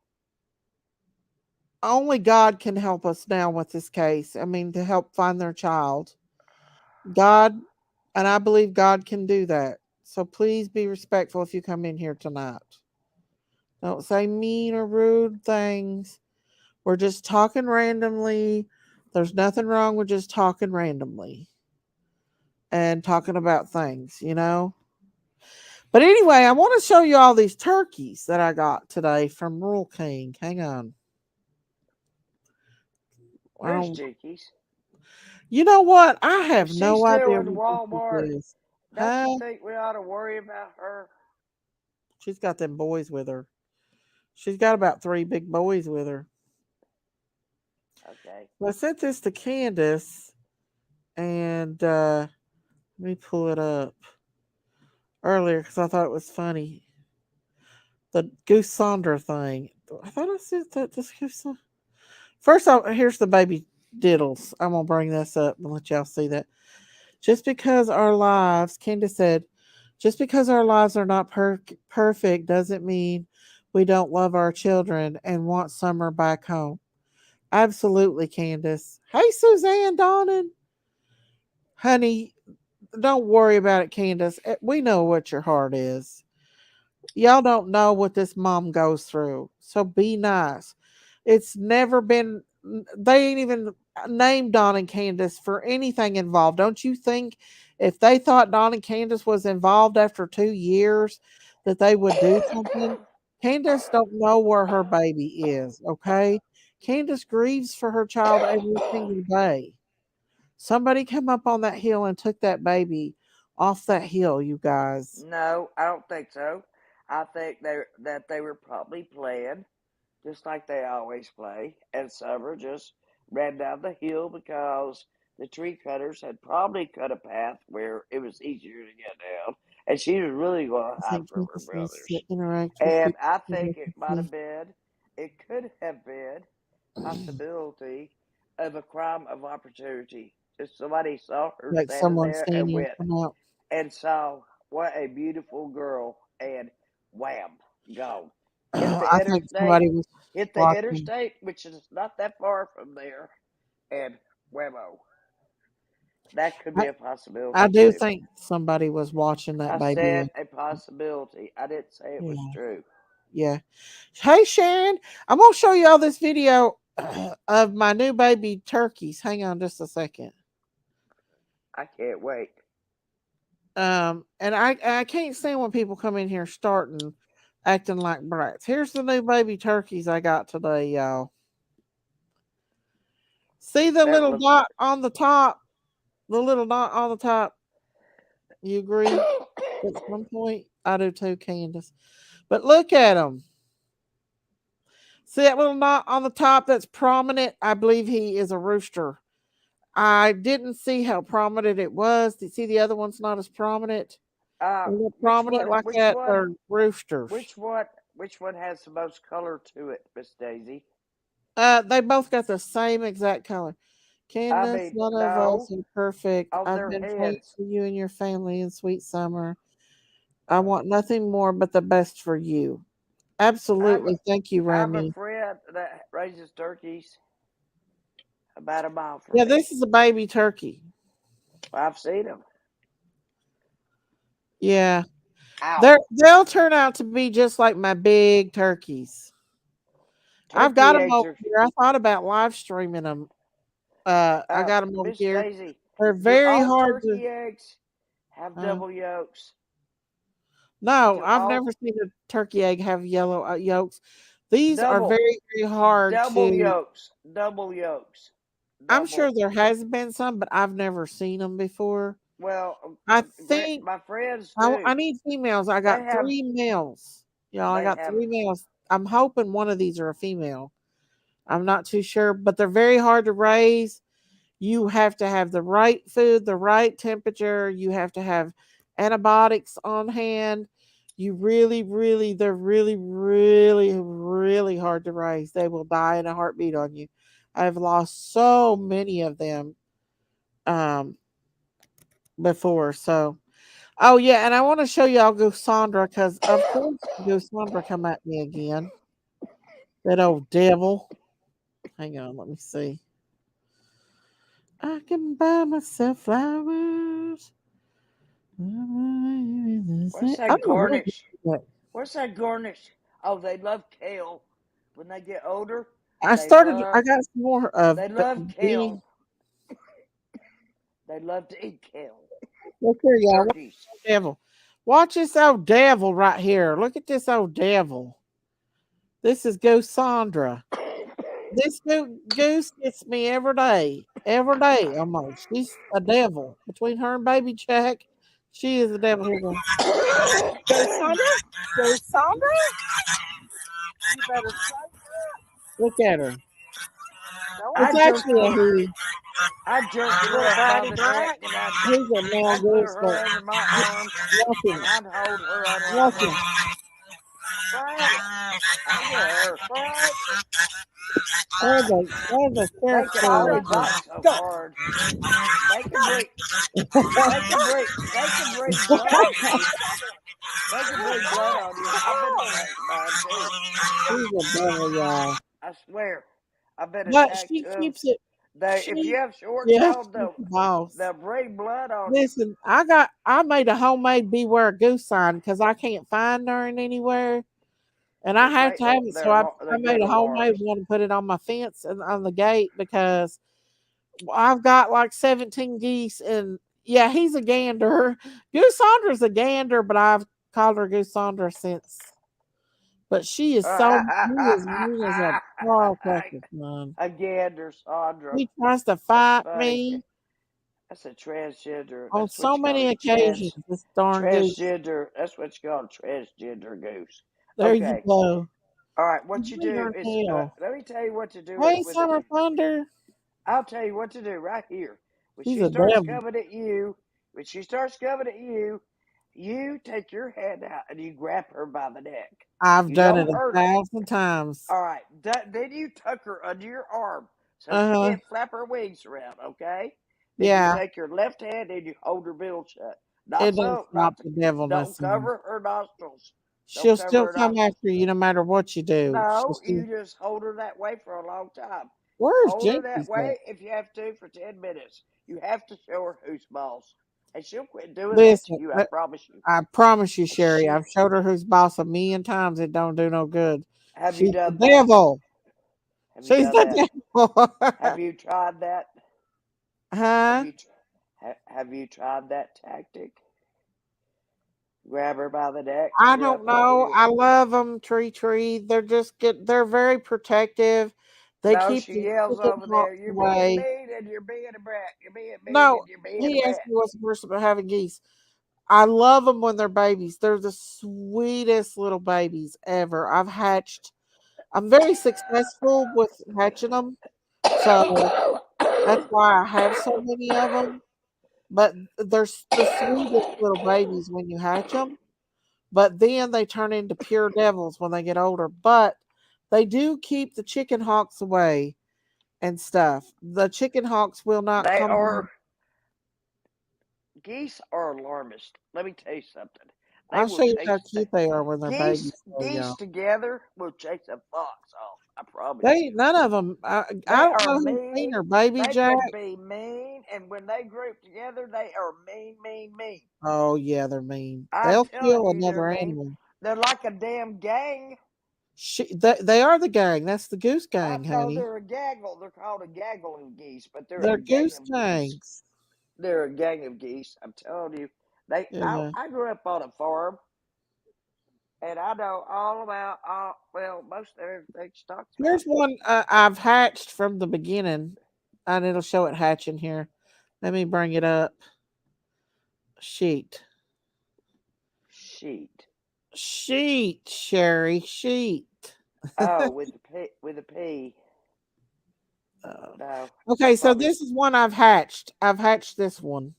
only God can help us now with this case. I mean, to help find their child. God, and I believe God can do that. So please be respectful if you come in here tonight. Don't say mean or rude things. We're just talking randomly. There's nothing wrong with just talking randomly and talking about things, you know? But anyway, I want to show you all these turkeys that I got today from Rural King. Hang on. there's Um, chickies. you know what? I If have she's no still idea in what this Walmart, is. don't you Huh? think we ought to worry about her? She's got them boys with her. She's got about 3 big boys with her. Okay. Well, I sent this to Candace, and let me pull it up earlier because I thought it was funny. The Goose Sonder thing. I thought I sent that to Goose Sonder. First, here's the baby diddles. I'm gonna bring this up and let y'all see that. Just because our lives, Candace said, just because our lives are not perfect doesn't mean we don't love our children and want summer back home. Absolutely, Candace. Hey, Suzanne Donnan. Honey, don't worry about it, Candace. We know what your heart is. Y'all don't know what this mom goes through. So be nice. It's never been, they ain't even named Don and Candace for anything involved. Don't you think if they thought Don and Candace was involved after 2 years that they would do something? Candace don't know where her baby is, okay? Candace grieves for her child every single day. Somebody come up on that hill and took that baby off that hill, you guys. No, I don't think so. I think they were probably playing just like they always play, and Summer just ran down the hill because the tree cutters had probably cut a path where it was easier to get down, and she was really going to I hide think from her Candace needs to brothers. interact with And people. I So they think can it might see. have been, it could have been possibility of a crime of opportunity. Just somebody saw her Like standing someone there and seen you went come out. and saw what a beautiful girl, and wham, gone. Hit the I think interstate, somebody was hit the watching. interstate, which is not that far from there, and whammo. That could be I, a I possibility do too. think somebody was watching that I baby. said a possibility. I didn't say it was Yeah, true. yeah. Hey Sharon, I'm gonna show you all this video of my new baby turkeys. Hang on just a second. I can't wait. And I can't stand when people come in here starting acting like brats. Here's the new baby turkeys I got today, y'all. See the That little looks. dot on the top? The little dot on the top. You agree? At some point, I do too, Candace. But look at them. See that little knot on the top that's prominent? I believe he is a rooster. I didn't see how prominent it was. You see the other one's not as prominent? They're Which prominent one? like Which that. one? They're roosters. Which one? Which one has the most color to it, Miss Daisy? They both got the same exact color. I Candace, mean, none of us no, are perfect. on I've their been praying heads. for you and your family in sweet summer. I Uh, want nothing more but the best for you. I'm Absolutely. Thank you, I have a Remy. friend that raises turkeys about a mile from Yeah, me. this is a baby turkey. I've seen them. Yeah. Ow! They'll turn out to be just like my big turkeys. I've got Turkey them eggs over are. here. I thought about live streaming them. I got them over Miss here. Daisy, They're do very all hard to. turkey eggs have Uh, double yolks? no, Do I've all never seen a turkey egg have yellow yolks. These are double very, very hard double to. yolks? Double yolks. I'm sure Double. there has been some, but I've never seen them before. Well, I think my friends I do. need females. I They got have. 3 males. Y'all, I They got have. 3 males. I'm hoping one of these are a female. I'm not too sure, but they're very hard to raise. You have to have the right food, the right temperature. You have to have antibiotics on hand. You really, really, they're really, really, really hard to raise. They will die in a heartbeat on you. I've lost so many of them um, before. So, oh yeah, and I want to show y'all Gusandra because of course Gusandra come at me again. That old devil. Hang on, let me see. I can buy myself flowers. What's I that don't know what garnish? that. What's that garnish? Oh, they love kale. When they get older, I they started. I love got some more of they love beanie. kale. They love to eat kale. Look here, y'all. Watch Turkeys. this devil. Watch this old devil right here. Look at this old devil. This is Ghost Sandra. This goose gets me every day almost. She's a devil. Between her and Baby Jack, she is a devil. Here we go. Ghost Sandra, Ghost Sandra, you better look at her. I It's jerked actually a her. he. I jerked her Little up by batty the neck, brat. and He's a male I'd put goose, but her under my arm, watch him. and I'd hold her unlike Watch him. her. Yeah, I get her. There's a They sheriff can boy only right there. bite so hard. They can bring. They can bring. They can bring blood on you. They can bring blood on you. I've been attacked by them too. He's a devil, y'all. I swear, I've been But attacked she to them. keeps it. They, if you She, have shorts yeah, on, she's the boss. they'll bring blood on you. Listen, I made a homemade beware goose sign because I can't find her anywhere, and I Just have wait to have till it. So I they're good made a homemade alarms. one and put it on my fence and on the gate because I've got like 17 geese, and yeah, he's a gander. Goose Sandra's a gander, but I've called her Goose Sandra since. But she is mean as a firecracker, man. A gander, Sandra. He tries to That's fight funny. me That's a transgender. on That's what so you call many a occasions. This darn goose. transgender. That's what you call a transgender goose. There you Okay. go. All right. Give What you me do her is tail. let me tell you what to do Hey, with it. Summer Thunder. I'll tell you what to do right here. When She's she a starts devil. coming at you, you take your hand out and you grab her by the neck. I've You done it don't a hurt her. thousand times. All right. Then you tuck her under your arm so she Uh-huh. can't flap her wings around. Okay. Then you Yeah. take your left hand and you hold her bill shut. Not It don't so, stop not the don't devilness. And cover her nostrils. Don't she'll cover still her come nostrils. after you no matter what you do. She'll No, still. you just hold her that way for a long time. Where's Hold her that Jinkies at? way if you have to for 10 minutes. You have to show her who's boss. And she'll quit doing that to Listen, you, I promise you. I promise you, And Sherry, she, I've showed her who's boss a million times. It don't do no good. have you She's the done that? devil. Have you She's done that? the devil. Have you tried that? Have Huh? you have you tried that tactic? Grab her by the neck, I put her don't up over know. you. I love them, Tree. They're very protective. They No, keep she the yells chicken over there. hawks You're being away. mean and you're being a brat. You're being mean No, and you're being a he asked brat. me what's the worst about having geese. I love them when they're babies. They're the sweetest little babies ever. I'm very successful with hatching them. So that's why I have so many of them. But they're the sweetest little babies when you hatch them. But then they turn into pure devils when they get older. But they do keep the chicken hawks away and stuff. The chicken hawks will not They come. are geese are alarmist. Let me tell you something. They I'll will show you how chase cute they are when they're geese. babies, though, Geese y'all. together will chase a fox off. I promise They you. none of them. I They don't are know who's seen mean. her, Baby They Jack. can be mean, and when they group together, they are mean, mean, mean. Oh yeah, they're mean. I'm They'll telling kill you, they're another mean. animal. They're like a damn gang. They are the gang. That's the goose I gang, know honey. they're a gaggle. They're called a gaggle of geese, but they're a They're gang goose of geese. gangs. They're a gang of geese. I'm telling you. They. Yeah. I grew up on a farm, and I know all about well most everything she talks about. Here's one I've hatched from the beginning, and it'll show it hatching here. Let me bring it up. Sheet, Sheet. Sherry, sheet. Oh, with the P. With the P. Uh, No, okay, so probably this is one I've hatched. I've hatched this one.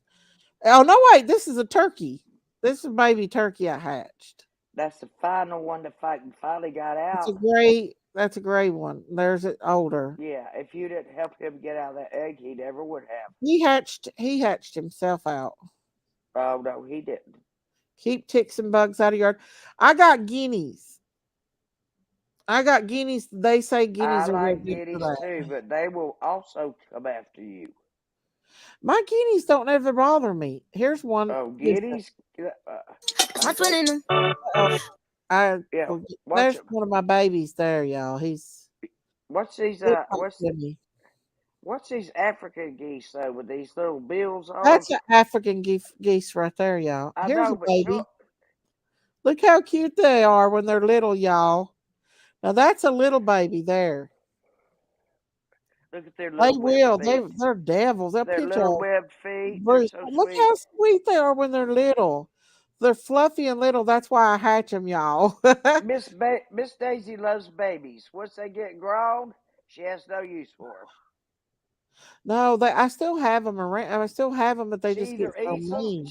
Oh no, wait, this is a turkey. This is a baby turkey I hatched. that's the final one that finally got It's a out. gray. That's a gray one. There's it older. Yeah, if you didn't help him get out of that egg, he never would have. He hatched himself out. Oh no, he didn't. Keep ticks and bugs out of your yard. I got guineas. I got guineas. They say I guineas are real like good for guineas that. too, but they will also come after you. My guineas don't ever bother me. Here's one. Oh, Listen, guineas. What's winning them? oh, I Yeah, watch there's them. one of my babies there, y'all. He's What's these? looks like Jimmy. What's these African geese though with these little bills on them? That's an African geese right there, y'all. I Here's know, a but baby. Look how cute they are when they're little, y'all. Now that's a little baby there. look at their They little webbed will. feet. They're devils. They'll Their pinch little a webbed feet. They're bruise. so Look sweet. how sweet they are when they're little. They're fluffy and little. That's why I hatch them, y'all. Miss Daisy loves babies. Once they get grown, she has no use for them. No, I still have them around. I still have them, but they She just get either so eats them, mean.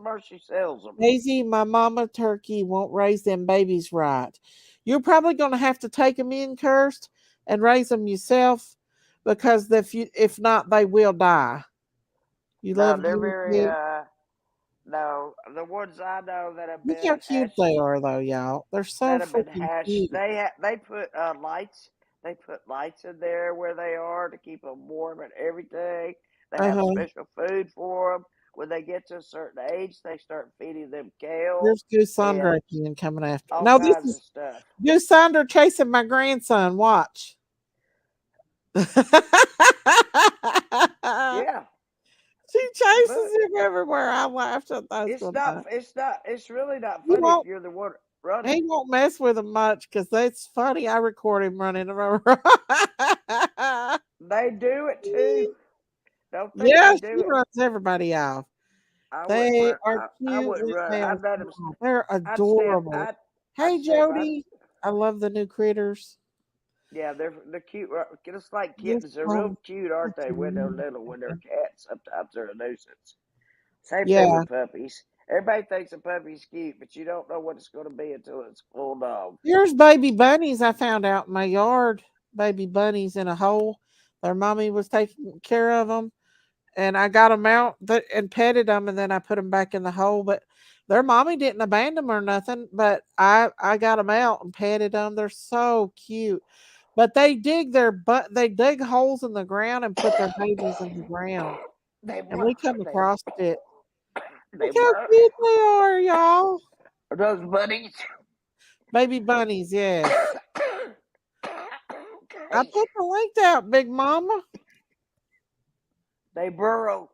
or she sells them. Daisy, my mama turkey won't raise them babies right. You're probably going to have to take them in cursed and raise them yourself because if not, they will die. You No, love they're guinea very pig? no. The ones I know that have Look how been cute hatched, they are, though, y'all. They're so freaking cute. they put lights. They put lights in there where they are to keep them warm and everything. They Uh have huh. special food for them. When they get to a certain age, they start feeding them kale There's Goose and Sandra again coming after. all No, this kinds of is stuff. Goose Sandra chasing my grandson. Watch. Yeah, She chases look, him everywhere. I laughed at that's it's one not. time. It's not. It's really not He funny if won't. you're the one running. He won't mess with him much because that's funny. I record him running around. They do it too. Don't think Yeah, they she do it. runs everybody off. I wouldn't They run. are I cute wouldn't and run. they are I'd let them. small. They're I'd stay. adorable. I'd Hey, stay by. Jody. I love the new critters. Yeah, they're cute. Just like You're kittens. They're real so cute, aren't they? When they're pretty. little. When they're cats, sometimes they're a nuisance. Same thing Yeah. with puppies. Everybody thinks a puppy's cute, but you don't know what it's going to be until it's full dog. Here's baby bunnies I found out in my yard. Baby bunnies in a hole. Their mommy was taking care of them, and I got them out and petted them, and then I put them back in the hole. But their mommy didn't abandon them or nothing. But I got them out and petted them. They're so cute. But they dig they dig holes in the ground and put their babies in the ground. They And we come they across it. they Look how burn cute they are, y'all. those bunnies. Baby bunnies, yes. I Okay. put the link out, Big Mama. They burrow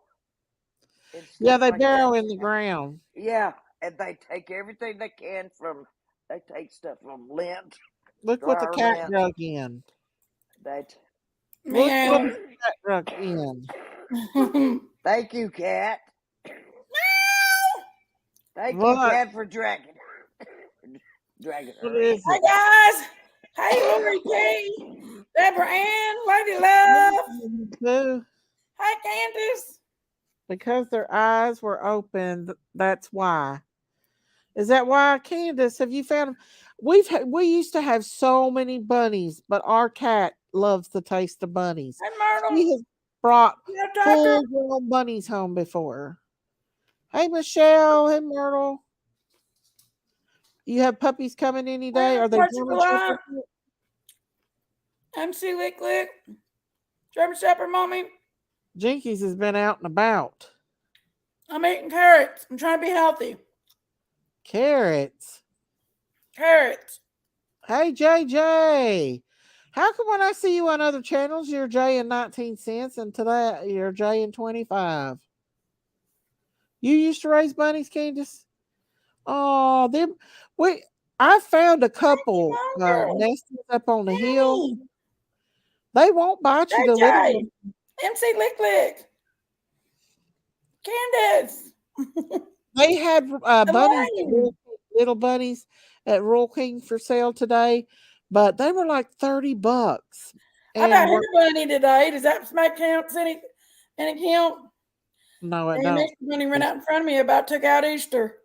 and Yeah, stuff they like that. burrow in the ground. Yeah, and they take everything they can from. They take stuff from lint, Look what the dryer cat lint. dug in. They. Look what Meow. the cat dug in. Thank you, cat. Thank you, What? cat, for dragging What her in. is Hi it? guys. Hey Lori K. Deborah Ann. Lady Love. Boo. Hi Candace. Because their eyes were open. That's why. Is that why, Candace? Have you found them? We used to have so many bunnies, but our cat loves the taste of bunnies. Hey Myrtle. She has brought You a tractor? full grown bunnies home before. Hey Michelle, hey Myrtle. You have puppies coming any day? Well, Are they what you German alive? Shepherds? MC Lick Lick. German Shepherd Mommy. Jinkies has been out and about. I'm eating carrots. I'm trying to be healthy. Carrots. Carrots. Hey JJ. How come when I see you on other channels, you're J in 19 cents and today you're J in 25? You used to raise bunnies, Candace? Oh, them we I found a couple Girl. nesters up on the hill. Hey. They won't bite you, the little JJ. ones. MC Lick Lick. Candace. They had Good bunnies, morning. little bunnies at Royal King for sale today, but they were like $30. I got And hit a bunny today. Does that make counts any count? no, it Damn, don't. Easter bunny ran out in front of me, about took out Easter.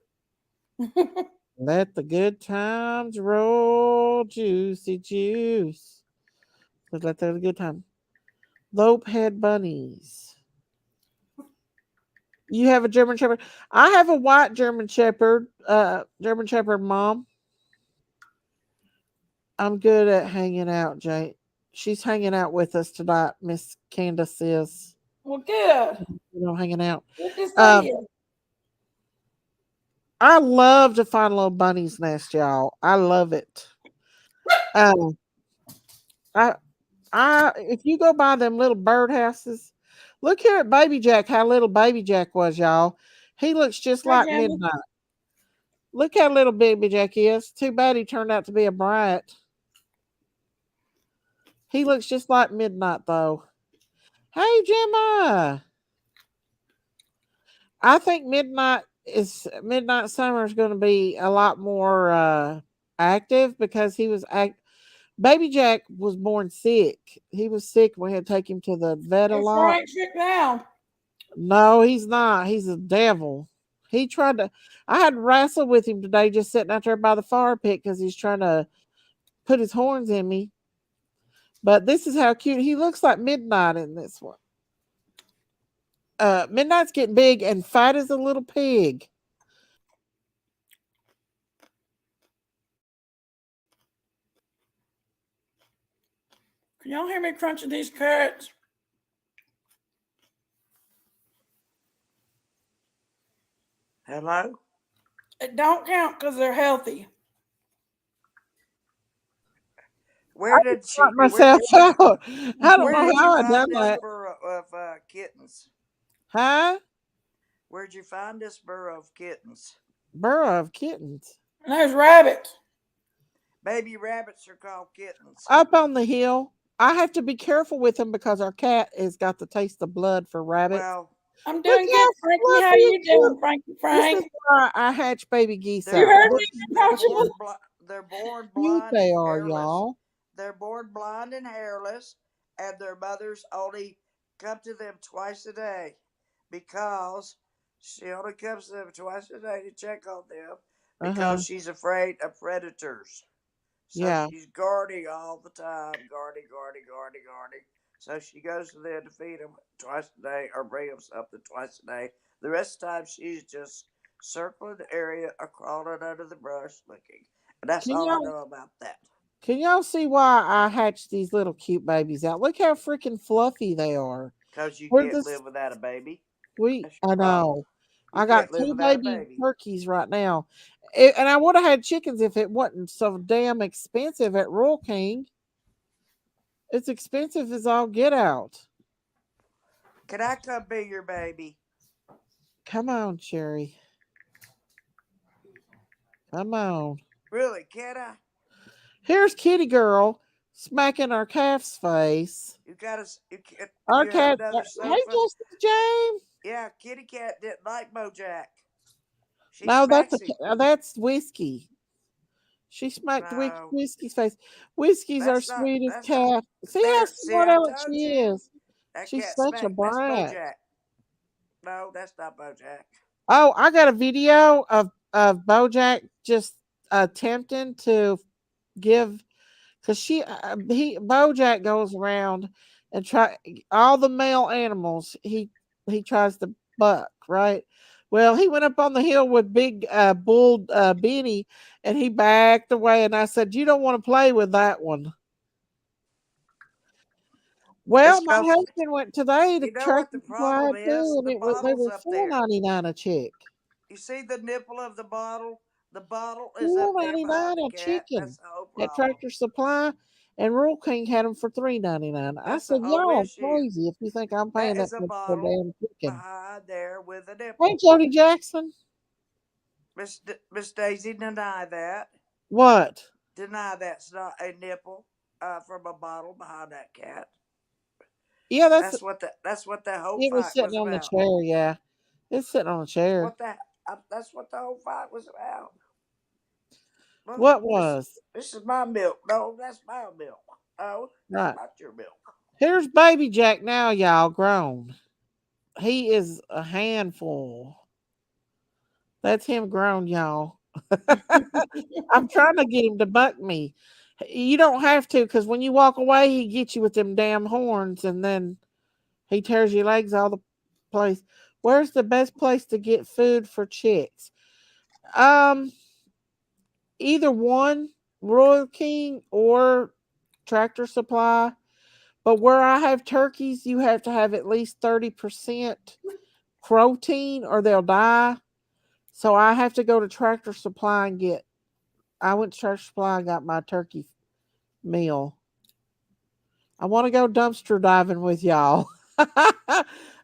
Let the good times roll, juicy juice. Let the good time. Lope head bunnies. You have a German Shepherd. I have a white German Shepherd. German Shepherd mom. I'm good at hanging out, Jay. She's hanging out with us tonight. Miss Candace is. Well, good. Hanging out. Good to see Um, you. I love to find little bunnies nest, y'all. I love it. Um, if you go by them little bird houses, look here at Baby Jack. How little Baby Jack was, y'all. He looks just Hi, like Jamie. Midnight. Look how little Baby Jack is. Too bad he turned out to be a brat. He looks just like Midnight, though. Hey, Gemma. I think Midnight Summer is going to be a lot more active because Baby Jack was born sick. He was sick. We had to take him to the vet a It's lot. Frank sick now. No, he's not. He's a devil. He tried to. I had to wrestle with him today, just sitting out there by the fire pit because he's trying to put his horns in me. But this is how cute he looks like Midnight in this one. Midnight's getting big and fat as a little pig. Can y'all hear me crunching these carrots? Hello? It don't count because they're healthy. Where did she? Knock myself out. I don't Where know did how you I find done this that. burrow of kittens? Huh? Where'd you find this burrow of kittens? Burrow of kittens. And there's rabbits. Baby rabbits are called kittens. Up on the hill. I have to be careful with them because our cat has got the taste of blood for rabbits. Well, I'm Look doing how good, Frankie. How fluffy you and cute. doing, Frankie This Frank? is why I hatch baby geese they're You out. heard born, me, they're don't you? born, they're born Cute blind they and are, hairless. y'all. They're born blind and hairless, and their mothers only come to them twice a day because she only comes to them twice a day to check on them because she's afraid of predators. So Yeah. she's guarding all the time, guarding. So she goes to them to feed them twice a day or bring them something twice a day. The rest of the time, she's just circling the area or crawling under the brush looking. And that's Can all I y'all know about that. can y'all see why I hatched these little cute babies out? Look how freaking fluffy they are. Because you We're can't this live without a baby. sweet. That's your I problem. know. You I got can't live two without a baby baby. turkeys right now. And I would have had chickens if it wasn't so damn expensive at Rural King. It's expensive as all get out. Can I come be your baby? Come on, Cherry. Come on. Really, can I? Here's Kitty Girl smacking our calf's face. You gotta. You can't. Our You have cat. another Hey, sofa. Justice James. Yeah, Kitty Cat didn't like Bojack. She No, smacks him. that's Whiskey. She smacked No, Whiskey's face. Whiskey's our that's not. sweetest That's not. cat. See how There. See, smart I aleck told she you. is. That She's cat such a smacked. That's brat. Bojack. No, that's not Bojack. Oh, I got a video of Bojack just attempting to give because he Bojack goes around and try all the male animals he tries to buck, right. Well, he went up on the hill with big bull Benny, and he backed away, and I said, you don't want to play with that one. Well, It's my cause husband went today to you know what Tractor the Supply problem is. too, and The they bottle's were up there. $4.99 a chick. You see the nipple of the bottle? The bottle is Four up there ninety behind nine the a cat. That's chicken the whole at problem. Tractor Supply, and Rural King had them for $3.99. I That's the said, whole y'all issue. crazy if you think I'm paying That that is a much for a bottle damn chicken. behind there with a Hey, nipple. Jody Jackson, Miss Daisy, deny that. what? Deny that's not a nipple from a bottle behind that cat. Yeah, That's what the whole it was fight sitting was on the about. chair. Yeah, it's sitting on a That's chair. what that. That's what the whole fight was about. Look, What this was this is my milk. No, that's my milk. Oh, that's right? not your milk. Here's Baby Jack now, y'all grown. He is a handful. That's him grown, y'all. I'm trying to get him to buck me. You don't have to, because when you walk away, he gets you with them damn horns, and then he tears your legs all the place. Where's the best place to get food for chicks? Um, Either one, Royal King or Tractor Supply. But where I have turkeys, you have to have at least 30% protein, or they'll die. So I have to go to Tractor Supply and get. I went to Tractor Supply and got my turkey meal. I want to go dumpster diving with y'all.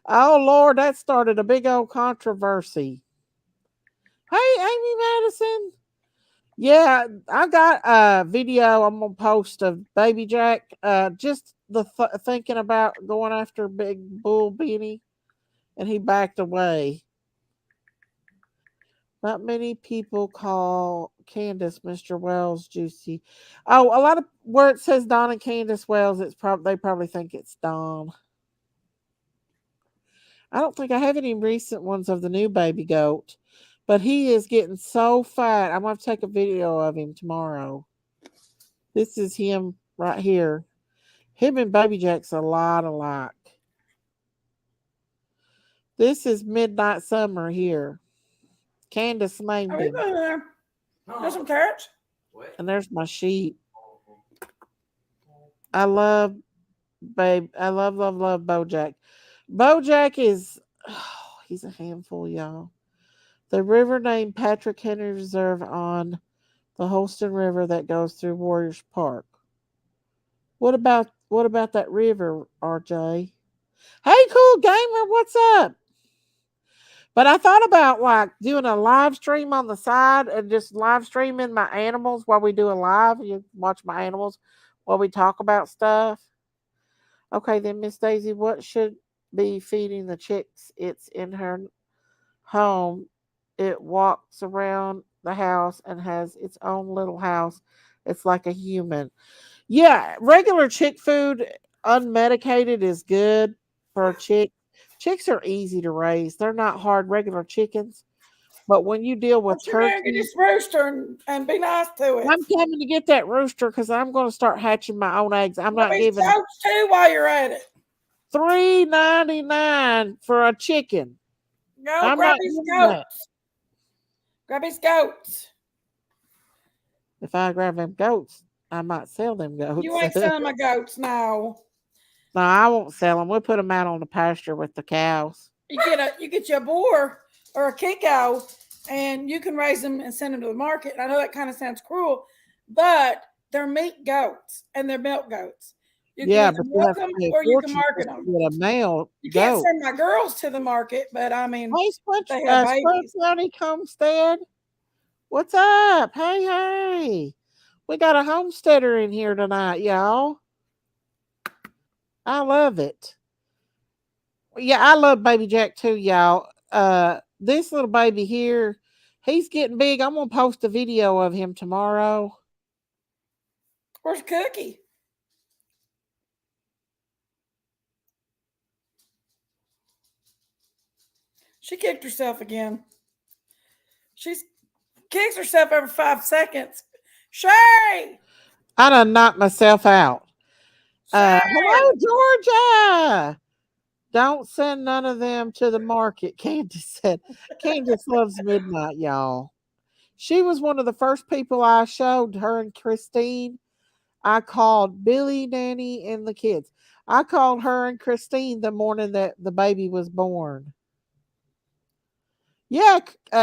Oh Lord, that started a big old controversy. Hey, Amy Madison. Yeah, I got a video I'm gonna post of Baby Jack. Just thinking about going after Big Bull Beanie, and he backed away. Not many people call Candace Mr. Wells juicy. Oh, a lot of where it says Don and Candace Wells, they probably think it's Don. I don't think I have any recent ones of the new baby goat, but he is getting so fat. I'm going to take a video of him tomorrow. This is him right here. Him and Baby Jack's a lot alike. This is Midnight Summer here. Candace named How are you him. doing there? There's some carrots. And there's my sheep. I love, I love Bojack. Bojack is, oh, he's a handful, y'all. The river named Patrick Henry Reserve on the Holston River that goes through Warriors Park. What about that river, RJ? Hey, cool gamer, what's up? But I thought about like doing a live stream on the side and just live streaming my animals while we do a live. You watch my animals while we talk about stuff. Okay, then Miss Daisy, what should be feeding the chicks? It's in her home. It walks around the house and has its own little house. It's like a human. Yeah, regular chick food, unmedicated, is good for a chick. Chicks are easy to raise. They're not hard regular chickens, But when you deal with Come here and get turkey, this rooster and be nice to it. I'm coming to get that rooster because I'm going to start hatching my own eggs. I'm not giving goats too while you're at it. $3.99 for a chicken. No, I'm grab not his giving that. goats. Grab his goats. If I grab them goats, I might sell them goats. You ain't selling my goats now. No, I won't sell them. We'll put them out on the pasture with the cows. You get your boar or a kiko, and you can raise them and send them to the market. I know that kind of sounds cruel, but they're meat goats and they're milk goats. You can but milk them or you can market them. Get a male You goat. can't send my girls to the market, but I mean, hey, they have babies. Homestead. What's up? Hey. We got a homesteader in here tonight, y'all. I love it. Yeah, I love Baby Jack too, y'all. This little baby here, he's getting big. I'm gonna post a video of him tomorrow. Where's Cookie? She kicked herself again. She kicks herself every 5 seconds. Shay! I done knocked myself out. Hello, Georgia. Don't send none of them to the market, Candace said. Candace loves midnight, y'all. She was one of the first people I showed, her and Christine. I called Billy, Nanny, and the kids. I called her and Christine the morning that the baby was born. Yeah,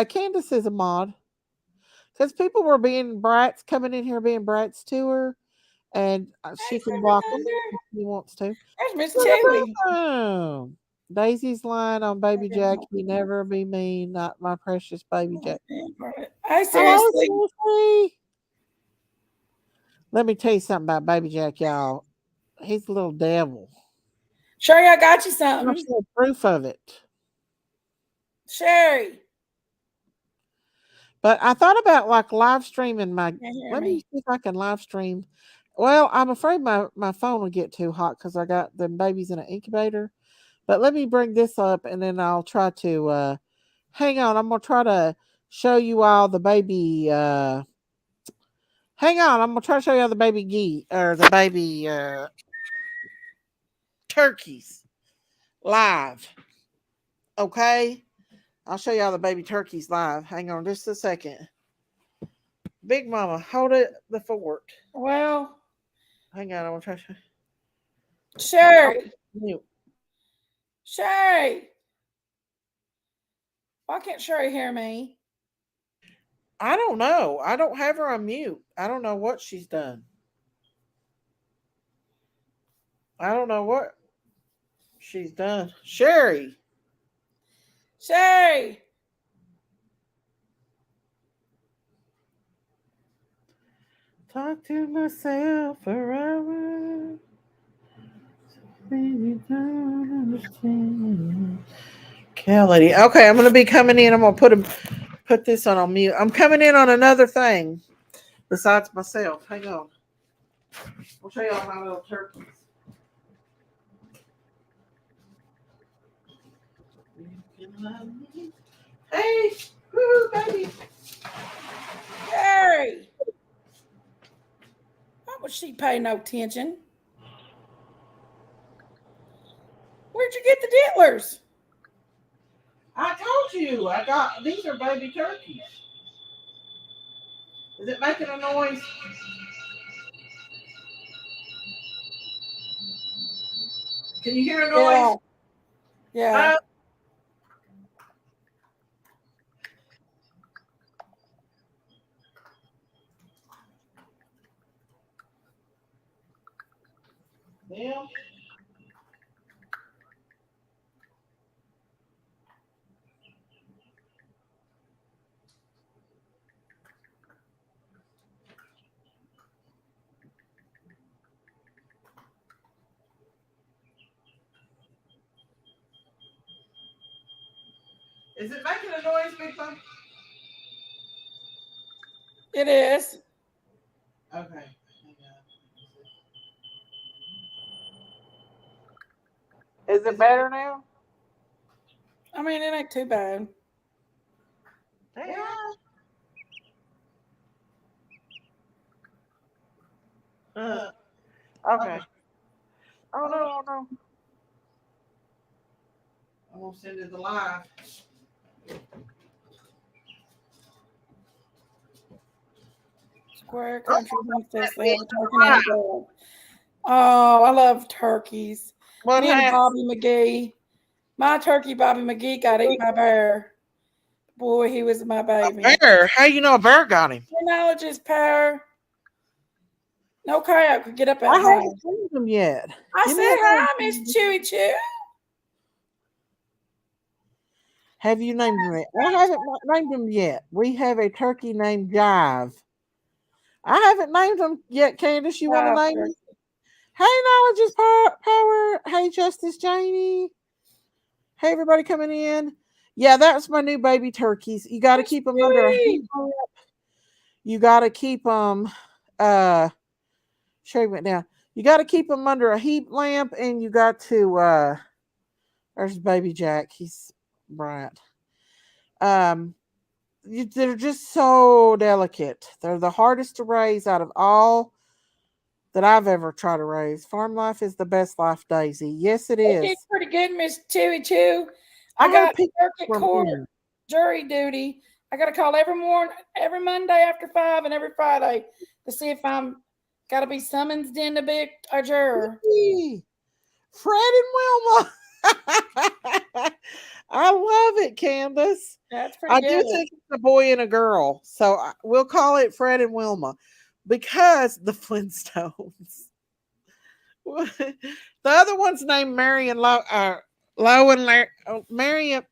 Candace is a mod. Because people were being brats, coming in here being brats to her. And she can block them if she wants to. There's Miss Chewy. Daisy's line on Baby Jack, he never be mean, not my precious Baby Jack. I seriously. Let me tell you something about Baby Jack, y'all. He's a little devil. Sherry, I got you something. I'll show proof of it. Sherry. But I thought about like live streaming my. Let me see if I can live stream. Well, I'm afraid my phone will get too hot because I got the babies in an incubator. But let me bring this up and then I'll try to hang on. I'm gonna try to show you all the baby. Hang on, I'm gonna try to show you all the baby geese or the baby turkeys live. Okay, I'll show you all the baby turkeys live. Hang on just a second. Big Mama, hold it the fort. Well, hang on, I'm gonna try to. Sherry. Sherry. Why can't Sherry hear me? I don't know. I don't have her on mute. I don't know what she's done. I don't know what she's done. Sherry. Sherry. Talk to myself forever. Baby, don't understand. Kelly. Okay, I'm gonna be coming in. I'm gonna put this on mute. I'm coming in on another thing besides myself. Hang on. I'll show you all my little turkeys. Hey, woo, baby. Sherry. Why would she pay no attention? Where'd you get the dittlers? I told you. I got these are baby turkeys. Is it making a noise? Can you hear a noise? Yeah. Yeah. Is it making a noise, Big Bug? It is. Okay. Is it better now? I mean, it ain't too bad. Okay. Oh no, oh no. I'm gonna send it the live. Square Country Homestead. They have a turkey and a dog. Oh, I love turkeys. What Me and happened? Bobby McGee. My turkey, Bobby McGee, got eaten by a bear. Boy, he was my baby. A bear? How you know a bear got him? Your knowledge is power. No coyote could get up that I high. haven't seen him yet. I Give me said a hi, name. Miss Chewy Chew. Have you named him yet? I haven't named him yet. We have a turkey named Jive. I haven't named him yet, Candace. You want to name him? Hey, Knowledge is Power. Hey, Justice Janie. Hey, everybody coming in. Yeah, that's my new baby turkeys. You got to keep them under a heat lamp. You got to keep them. Sherry went down. You got to keep them under a heat lamp, and you got to. There's baby Jack. He's bright. They're just so delicate. They're the hardest to raise out of all that I've ever tried to raise. Farm life is the best life, Daisy. Yes, it is. It's pretty good, Miss Chewy Chew. I I got have people circuit from court here. jury duty. I got to call every morning, every Monday after 5 and every Friday to see if I'm got to be summoned in to be a juror. Hey, Fred and Wilma. I love it, Candace. That's pretty I good. do think it's a boy and a girl. So we'll call it Fred and Wilma because the Flintstones. The other one's named Mary and Lo and Larry, Mary and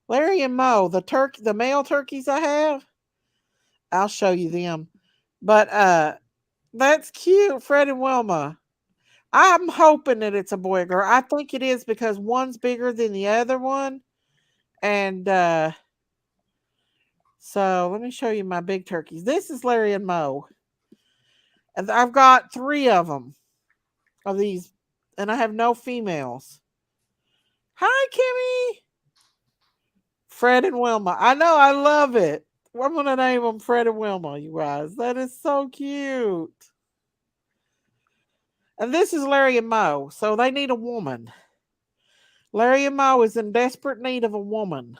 Larry and Mo. The male turkeys I have. I'll show you them. But that's cute, Fred and Wilma. I'm hoping that it's a boy or girl. I think it is because one's bigger than the other one. And so let me show you my big turkeys. This is Larry and Mo. And I've got 3 of them. Of these. And I have no females. Hi, Kimmy. Fred and Wilma. I know, I love it. I'm going to name them Fred and Wilma, you guys. That is so cute. And this is Larry and Mo. So they need a woman. Larry and Mo is in desperate need of a woman.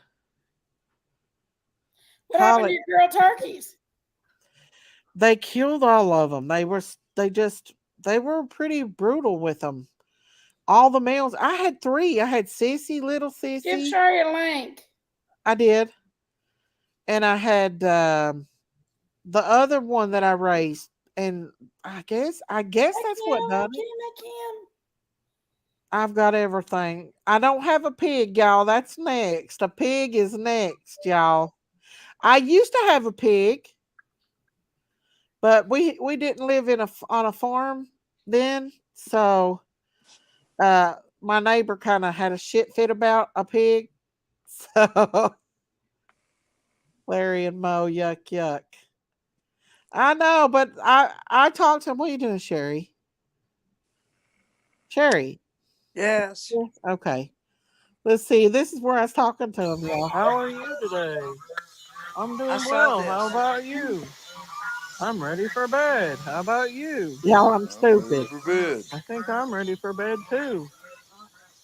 What happened to your girl turkeys? They killed all of them. They were pretty brutal with them. All the males. I had 3. I had Sissy, little Sissy. Give Sherry a link. I did. And I had the other one that I raised. And I guess that's what done it. I've got everything. I don't have a pig, y'all. That's next. A pig is next, y'all. I used to have a pig, but we didn't live on a farm then. So my neighbor kind of had a shit fit about a pig. So Larry and Mo, yuck, yuck. I know, but I talked to him. What are you doing, Sherry? Sherry. Yes. Okay. Let's see. This is where I was talking to him, y'all. How are you today? I'm doing I saw well. this. How about you? I'm ready for bed. How about you? Y'all, I'm stupid. I think I'm ready for bed too.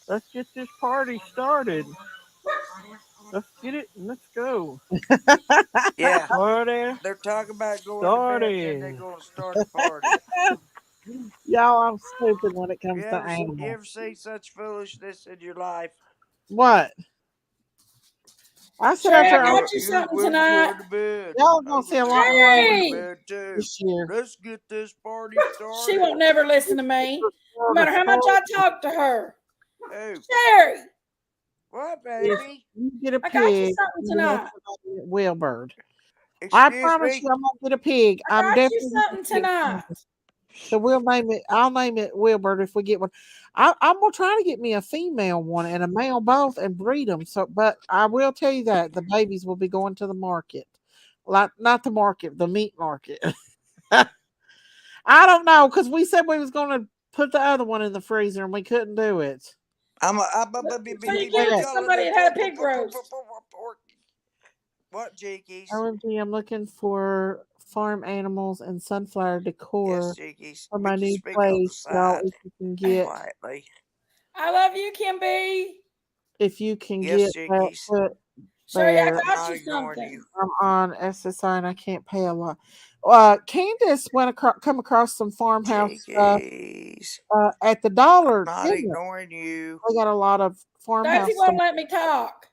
Let's get this party started. Let's get it and let's go. Yeah. Party They're talking about going to bed and they're started. going to start the party. Y'all, I'm stupid when it comes You to ever animals. seen such foolishness in your life? What? I said Sherry, after I I got you something We're tonight. going to bed. y'all gonna see a lot more of Sherry! Bed too. this year. Let's get this party started. She won't never listen to me. No matter how much I talk to her. Hey, Sherry, what, baby? You get a I got you pig. something tonight. Wilbird. I Excuse promise me? you, I'm gonna get a pig. I I'm got you definitely something tonight. So we'll name it. I'll name it Wilbird if we get one. I'm gonna try to get me a female one and a male both and breed them. So, but I will tell you that the babies will be going to the market, like not the market, the meat market. I don't know because we said we was gonna put the other one in the freezer and we couldn't do it. So you give it to somebody that had a pig roast. What, Jinkies? OMG, I'm looking for farm animals and sunflower decor Yes, Jinkies. for We my can new speak on the place. Y'all, side if you can get quietly. I love you, Kimby. Yes, that Jinkies. put Sherry, I there. I'm got not you ignoring something. you. I'm on SSI and I can't pay a lot. Candace come across some farmhouse stuff Jinkies. at the I'm dollar. not Didn't it? ignoring you. They got a lot of farmhouse Daisy stuff. won't let me talk.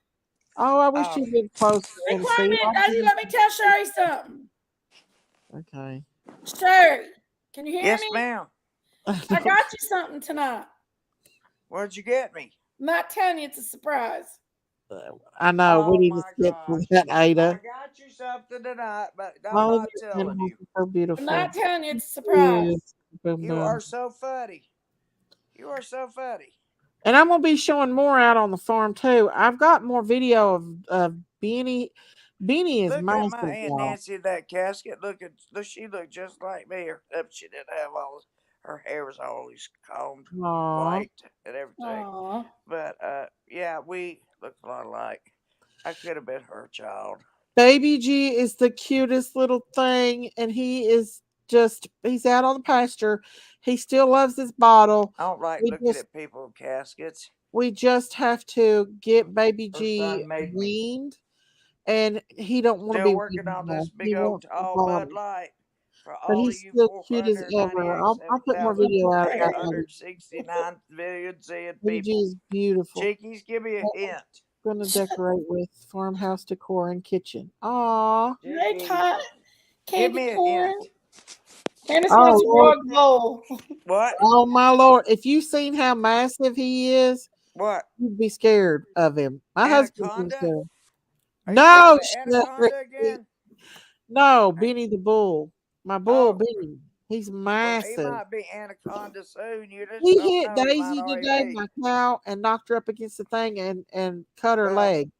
Oh, I wish Oh, you'd been closer Be and quiet a see. minute, Daisy. Let me tell Sherry something. Okay. Sherry, can you hear yes, me? ma'am. I got you something tonight. What'd you get me? I'm not telling you, it's a surprise. I know we Oh need to my skip to gosh. that, I Ada. got you something tonight, but I'm All of not your telling animals you. are so I'm beautiful. not telling you, it's a surprise. Yes. Boom, You boom. are so funny. You are so funny. And I'm gonna be showing more out on the farm too. I've got more video of Beanie. Beanie is Look at massive, my Aunt y'all. Nancy in that casket. Look, she looked just like me. Except she didn't have her hair was always combed Aw. white and everything. Aw. But yeah, we look a lot alike. I could have been her child. Baby G is the cutest little thing, and he's out on the pasture. He still loves his bottle. I don't like We looking just at people in caskets. we just have to get Baby Her G son made me. weaned, and he don't want to Still be working weaned on now. this He big old wants the tall Bud bottle, Light for but all of he's you still cute as ever. 498, I'll put more 7,000, video out about it. 869 million zillion Baby G people. is beautiful. Chickies, give me a hint. Gonna decorate with farmhouse decor and kitchen. Aw. Hey, Chickies, give candy me a corn. hint. Candace Oh wants a Lord. rug bowl. What? Oh my Lord. If you've seen how massive he is, What? you'd be scared of him. My husband's been Anaconda? scared. Are you talking No, about Anaconda again? no, Benny the bull. My bull, Oh, Benny. He's well, he massive. might be Anaconda soon. You just He don't hit know. He might Daisy already today, be. my cow, and knocked her up against the thing and cut her Well, leg.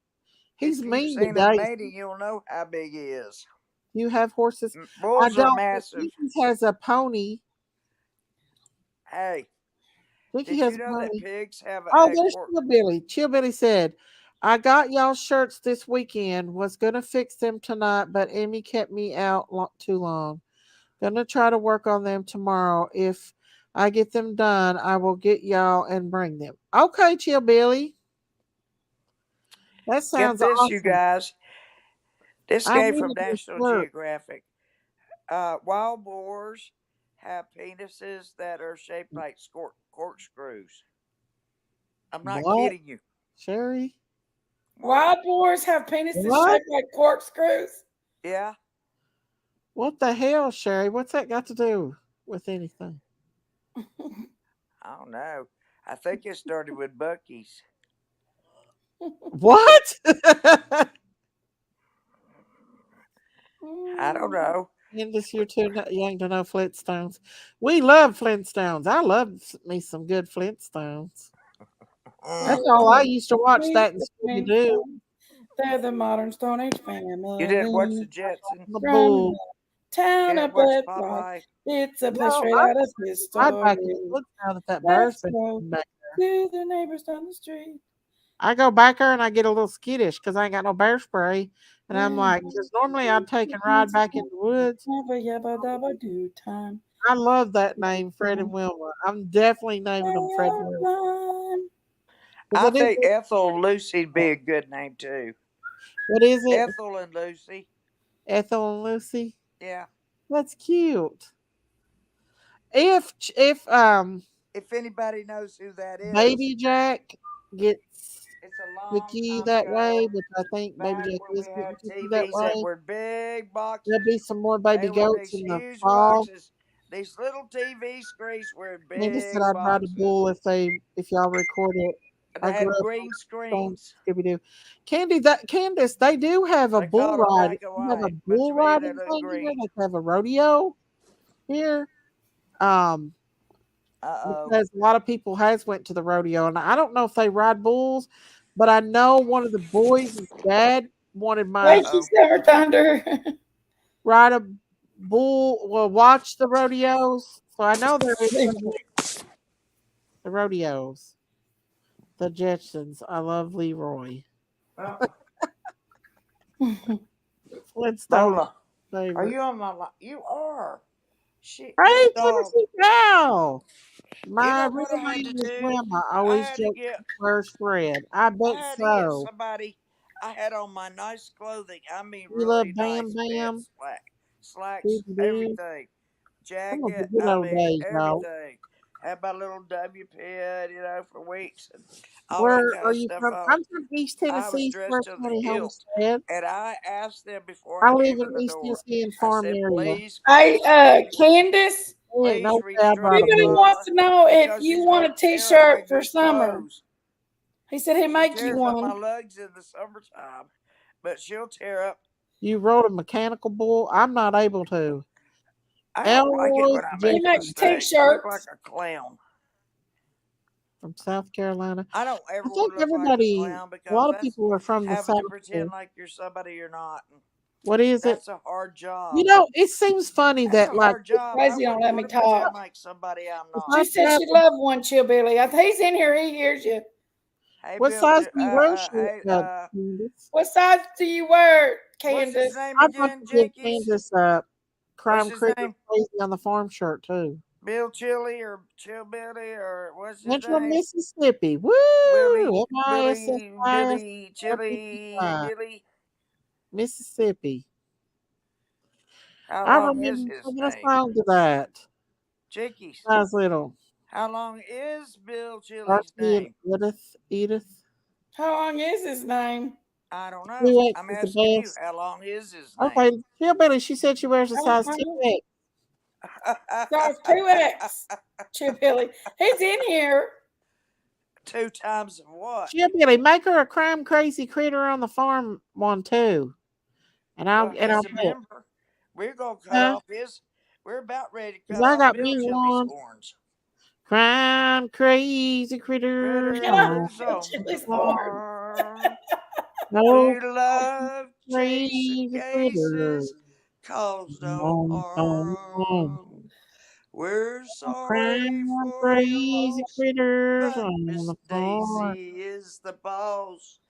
He's if you've mean to seen him Daisy. mating, you'll know how big he is. You have horses? I Bulls are don't. massive. He has a pony. Hey, He did has you a know that pony. pigs have Oh, a there's quirk? Chillbilly. Chillbilly said, I got y'all shirts this weekend. Was going to fix them tonight, but Emmy kept me out too long. Gonna try to work on them tomorrow. If I get them done, I will get y'all and bring them. Okay, Chillbilly. That Get sounds this, you awesome. guys. This I came need from a new National shirt. Geographic. Wild boars have penises that are shaped like corkscrews. I'm not What? kidding you. Sherry? Wild boars have penises What? shaped like corkscrews. Yeah. What the hell, Sherry? What's that got to do with anything? I don't know. I think it started with Bucky's. What? I don't know. Candace, you're too young to know Flintstones. We love Flintstones. I love me some good Flintstones. That's Mm. all I used to watch that in Scooby Doo. They're the modern Stone Age You didn't watch the family. Jetsons? The From bull. the town You of didn't watch Bedrock. Popeye? It's a place No, straight out of his I'd back in story. the woods now that bear's Let's been go back. to the neighbors down the street. I go back there and I get a little skittish because I ain't got no bear spray. And I'm like, because normally I'd take and ride back in the woods. Never yabba dabba do time. I love that name, Fred and Wilma. I'm definitely naming them Fred and Wilma. Run. Because I I do. think Ethel and Lucy'd be a good name too. What is it? Ethel and Lucy. Ethel and Lucy. Yeah. That's cute. If If anybody knows who that is, Baby Jack gets it's a long Quickie time that way, ago. which I think Baby Back Jack when is we getting had Quickie that TVs that way. were big There'll boxes. be some more baby They were goats these in the huge fall. boxes. These little TV screens were in Candy said big I'd ride a boxes. bull if y'all record it. And I they grew had up green on screens. Scooby Doo. Candace, they do have a They bull called them ride. black and You have a white, but bull to me they riding look thing here. green. They have a rodeo here. Um, Uh-oh. because a lot of people has went to the rodeo, and I don't know if they ride bulls, but I know one of the boys' dad wanted my Thank you, Uh-oh. Silver Thunder. ride a bull. Well, watch the rodeos, so I know there is the rodeos. The Jetsons. I love Leroy. Well, Flintstones Lola, are favorite. you on my line? You are. Shit, this Hey, dog. Tennessee Cow. You My know real what I had name to is do? Wilma. I I always had to joke get. first Fred. I I bet had to get so. somebody. I had on my nice clothing. I mean, You love really Bam nice Bam? pants, slacks, Doo-doo-doo. everything, Come on, the jacket. good I old mean, days, y'all. everything. Had my little W pin, for weeks and all that Where kind are of you stuff from? on. I'm from East I was Tennessee, dressed First to the County hilt, Homestead. and I asked them before I I live came in in the East door. Tennessee in I farm said, area. "Please, Hey, please, Candace, There ain't please no way I restrict brought the a Billy book. wants collar to know if because you she's want gonna a tear up my T-shirt for good summer. clothes. He said he'd She make you tears up my one. lugs in the summertime, but she'll tear up. You rode a mechanical bull? I'm not able to. I don't like it Elroy when I He make Jeffrey makes mistakes. I look like T-shirts. a clown. from South Carolina. I don't I ever want think to look like a everybody, clown a because lot of that's people are from the having South to pretend here. like you're somebody you're not. What is it? That's a hard You job. know, it seems funny That's that a like hard job. I Rosie don't wouldn't let want me to pretend talk. like somebody I'm if not. I She put said up she loved one, Chill Billy. He's in here. He hears you. Hey, what Bill. size do you wear shirt, Hey, Candace? What size do you wear, what's his Candace? name I'm about again? to give Jinkies? Candace What's Crime his Critter name? Crazy on the farm shirt too. Bill Chili or Chill Billy or what's his Central name? Mississippi. Woo! Willie, MISSIS Billy, Chili, Billy. Mississippi. How I long is remember his singing a name? song to that. Jinkies. I was little. How long is Bill Chili's Darcy and name? Edith. How long is his name? I don't know. 2X I'm is the asking you, best. how long is his name? Okay, Hillbilly, she said she wears a I don't size know. 2X. Size 2X. Chill Billy. He's in here. Two times of what? Hillbilly, make her a crime crazy critter on the farm one too. And Well, I'll he's a put, member. We're gonna cut huh? off his. We're about ready to 'Cause cut I off got Bill me Chili's one. horns. Crime crazy critters Get off on Critters Bill on the Chili's the horn. farm. no We love chasing crazy critters cases, cause no on the farm. harm. We're sorry Crime for your crazy loss, critters but on Miss the farm. Daisy is the boss.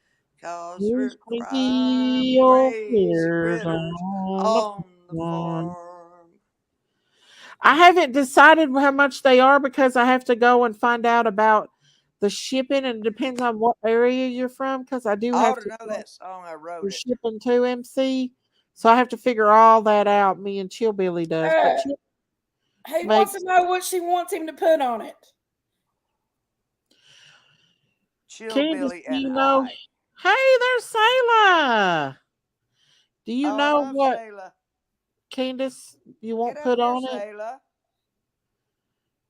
Cause Those we're crime crazy old crazy critters critters on the on the farm. farm. I haven't decided how much they are because I have to go and find out about the shipping, and it depends on what area you're from. Because I do I ought have to to know go that song. I for wrote it. shipping to MC, so I have to figure all that out. Me and Chillbilly does, but Chip He wants to makes know what she wants him to put on it. Candace. Chillbilly Do and you know? I. Hey, there's Sayla. Do you Oh, I know love what Sayla. Candace you Get won't up put here, on it? Sayla.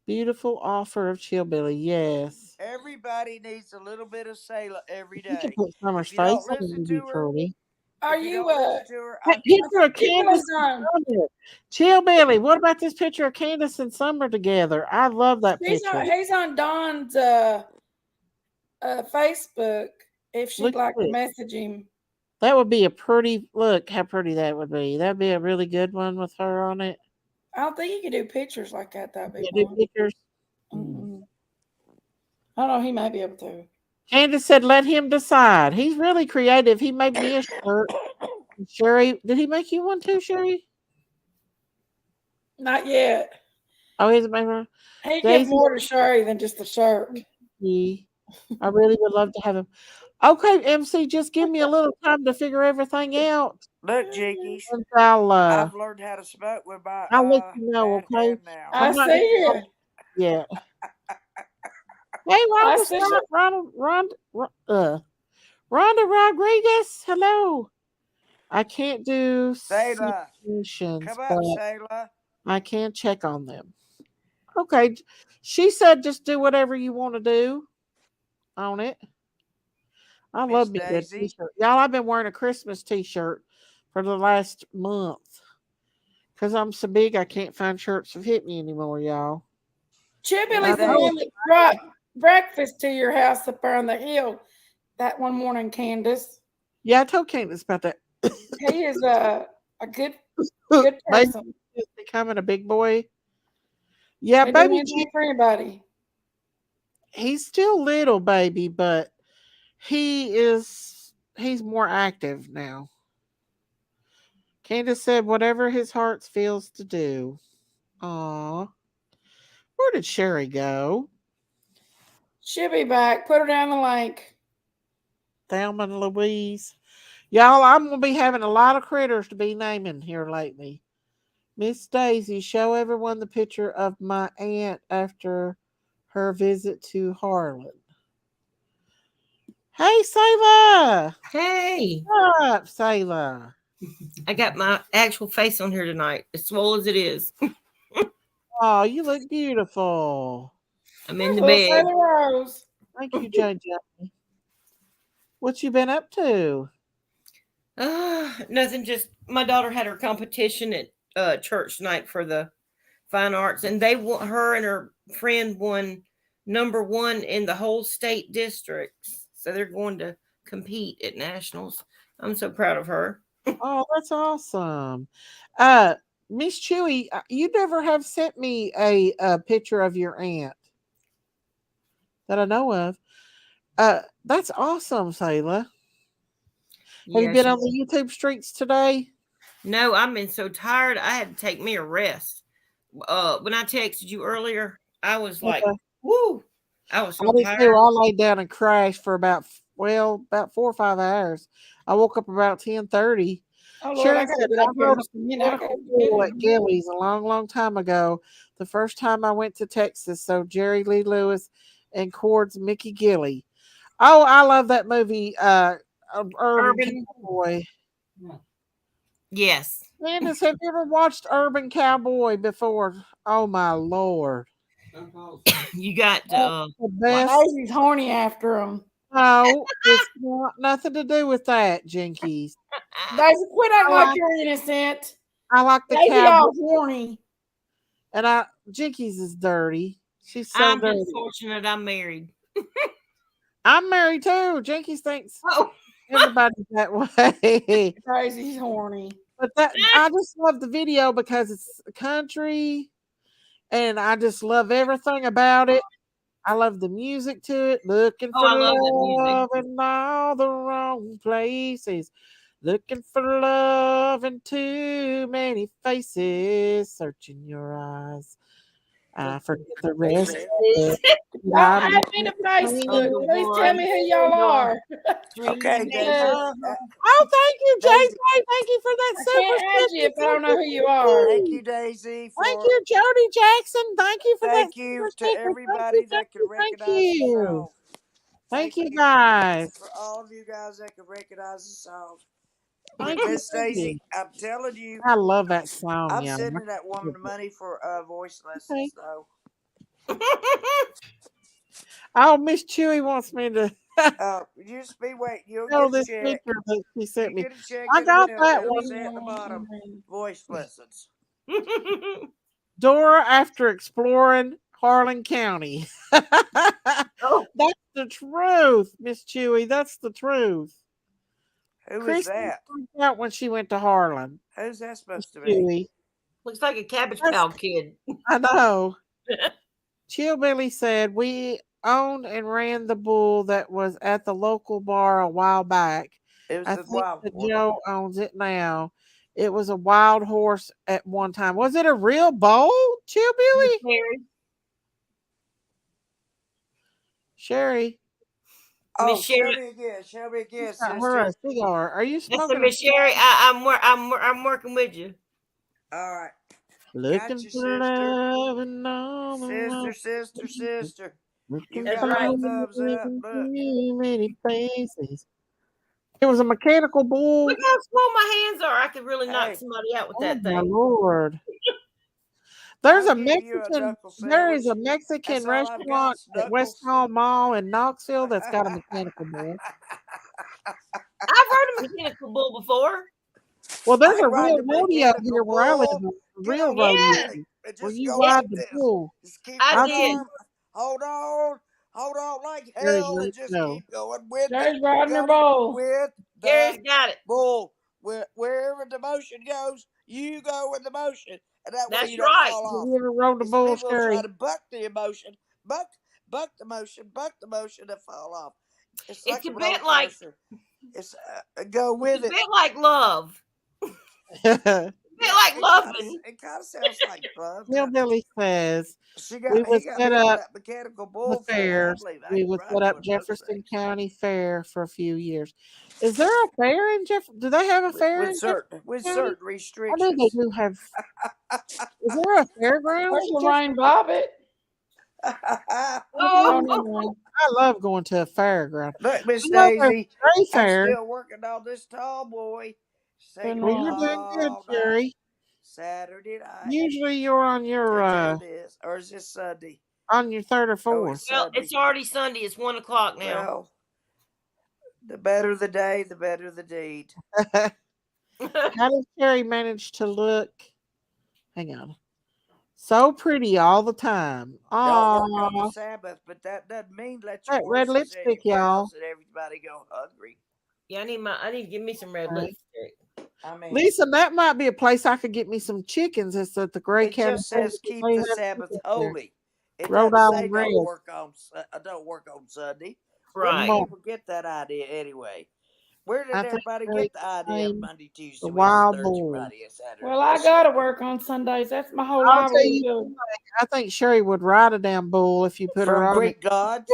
Beautiful offer of Chillbilly. Yes. Everybody needs a little bit of Sayla every You can day. put Summer's If you don't face on it listen would to be her, pretty. Are if you you don't listen to her, That I I picture of think Candace Billy's and on. Summer. Chillbilly, what about this picture of Candace and Summer together? I love that picture. He's on Don's Facebook if she'd Look like at to this. message him. That would be a pretty look. How pretty that would be. That'd be a really good one with her on it. I don't think you can do pictures like that. That'd be Yeah, do fun. pictures. I don't know. He may be able to. Candace said, "Let him decide." He's really creative. He made me a shirt. Sherry, did he make you one too, Sherry? Not yet. Oh, he's made one. He'd give Daisy, more to Sherry than just a shirt. I really would love to have him. Okay, MC, just give me a little time to figure everything out, look, Jinkies. and I've learned how to smoke with my I'll let you know. bad Okay, hand now. I I'm see not Ain't gonna it. that yeah. Hey, I Rhonda see Scott, it. Rhonda Rodriguez. Hello. I can't do Sayla? submissions, Come up, but Sayla. I can check on them. Okay. She said just do whatever you want to do on it. I Miss love me a good Daisy. t-shirt. Y'all, I've been wearing a Christmas t-shirt for the last month because I'm so big I can't find shirts that fit me anymore, y'all. Miss I Chillbilly's the know. one Daisy. that brought breakfast to your house up there on the hill that one morning, Candace. Yeah, I told Candace about that. He is a good Baby person. is becoming a big boy. Yeah, He'd do baby anything for anybody. he's still little, baby, but he's more active now. Candace said, whatever his heart feels to do. Aw. Where did Sherry go? She'll be back. Put her down the link. Thelma and Louise. Y'all, I'm going to be having a lot of critters to be naming here lately. Miss Daisy, show everyone the picture of my aunt after her visit to Harlan. Hey, Sayla. Hey, What's up, Sayla? I got my actual face on here tonight, as swole as it is. Oh, you look beautiful. I'm in the Little bed. Sailor Rose. Thank you, JJ. What you been up to? Nothing. Just my daughter had her competition at church tonight for the fine arts, and her and her friend won #1 in the whole state districts. So they're going to compete at nationals. I'm so proud of her. Oh, that's awesome. Miss Chewy, you never have sent me a picture of your aunt that I know of. That's awesome, Sayla. Have you been on the YouTube streets today? No, I've been so tired. I had to take me a rest. When I texted you earlier, I was like, woo. I was so tired. I laid down and crashed for about 4 or 5 hours. I woke up about 10:30. Oh, Lord, Sharon said, I wrote a mechanical bull at Gillies a long, long time ago. The first time I went to Texas. So Jerry Lee Lewis and Cord's Mickey Gilly. Oh, I love that movie, Urban Cowboy. Yes. Candace, have you ever watched Urban Cowboy before? Oh, my Lord. You got the best. Daisy's horny after him. No, it's not nothing to do with that, Jinkies. Daisy, quit acting like you're innocent. I like the Daisy cowboy. all horny. And Jinkies is dirty. She's so I'm dirty. just fortunate I'm married. I'm married too. Jinkies thinks everybody's that way. Daisy's horny. But I just love the video because it's country and I just love everything about it. I love the music to it. Looking for love in all the wrong places. Looking for love in too many faces. Searching your eyes. I forget the rest. Y'all add me to Facebook. Please tell me who y'all are. Okay, Daisy. Oh, thank you, Daisy. Thank you for that super. I can't add you if I don't know who you are. Thank you, Daisy. Thank you, Jody Jackson. Thank you for that. Thank you to everybody that can recognize the song. Thank you, guys. For all of you guys that can recognize the song. Thank Miss Daisy, I'm telling you. I love that song. I'm sending that woman the money for voice lessons, though. Oh, Miss Chewy wants me to. Just be waiting. You'll get this picture that she sent me. Get a check I got that one. one. At the bottom. Voice lessons. Dora after exploring Harlan County. That's the truth, Miss Chewy. That's the truth. Who is that? Out when she went to Harlan. Who's that supposed to be? Looks like a Cabbage Patch kid. I know. Chillbilly said, we owned and ran the bull that was at the local bar a while back. I think that Joe owns it now. It was a wild horse at one time. Was it a real bull, Chillbilly? Sherry. Oh, Shelby again. We're a cigar. Are you smoking? Miss Sherry, I'm working with you. All right. Looking for love and all sister. You got right. Thumbs up. Too many faces. It was a mechanical bull. Look how small my hands are. I could really knock somebody out with that thing. My Lord. There's a Mexican. There is a Mexican restaurant at West Palm Mall in Knoxville that's got a mechanical bull. I've heard of mechanical bull before. Well, there's a real rodeo here where I live. A real rodeo where you ride the bull. I did. Hold on, like hell, and just keep going with Gary's riding her bull. Gary's got it. Bull. Wherever the motion goes, you go with the motion. And that way you don't fall off. You ever rode the bull, people Sherry? try to buck the emotion, buck the motion, and fall off. It's like a bit like it's go with it. It's a bit like love. bit like loving. It kind of sounds like love. Hillbilly says He we would got set me on up that mechanical the bull thing. I fairs. believe I We can would ride set up one of those Jefferson things. County Fair for a few years. Is there a fair in Jeff? Do they have a fair in Jefferson With County? certain I know they restrictions. do have. Is there a fairground? Where's in Lorraine Bobbitt? Oh, never mind. I love going to a fairground. Look, Miss I know there's Daisy, a trade I'm fair. still working on this tall boy. Singing Good Well, night. you're doing good, all night. Sherry. Saturday night. Usually you're on There it is. Or is this Sunday? third or Oh, fourth. it's well, Sunday. it's already Sunday. It's 1 o'clock now. Well, the better the day, the better the deed. How does Sherry manage to look? Hang on. So pretty all the time. Don't work on the Aww. Sabbath, but that doesn't mean let That your red horses and lipstick, your y'all. cows and everybody go hungry. Yeah, I need to give me some red Right. lipstick. I mean, Lisa, that might be a place I could get me some chickens. It's at the Gray it County. just says keep They the have Sabbath chickens there. holy. It Rhode doesn't say Island Red. don't work on Sunday. Where Right. did people get that idea anyway? Where did I think everybody they get the idea of claim Monday, Tuesday, the Wednesday, wild Thursday, bull. Friday, and Saturday? Well, I gotta work on Sundays. That's my whole I'll tell you, livelihood. I think Sherry would ride a damn bull if you put her From on Greek it. gods.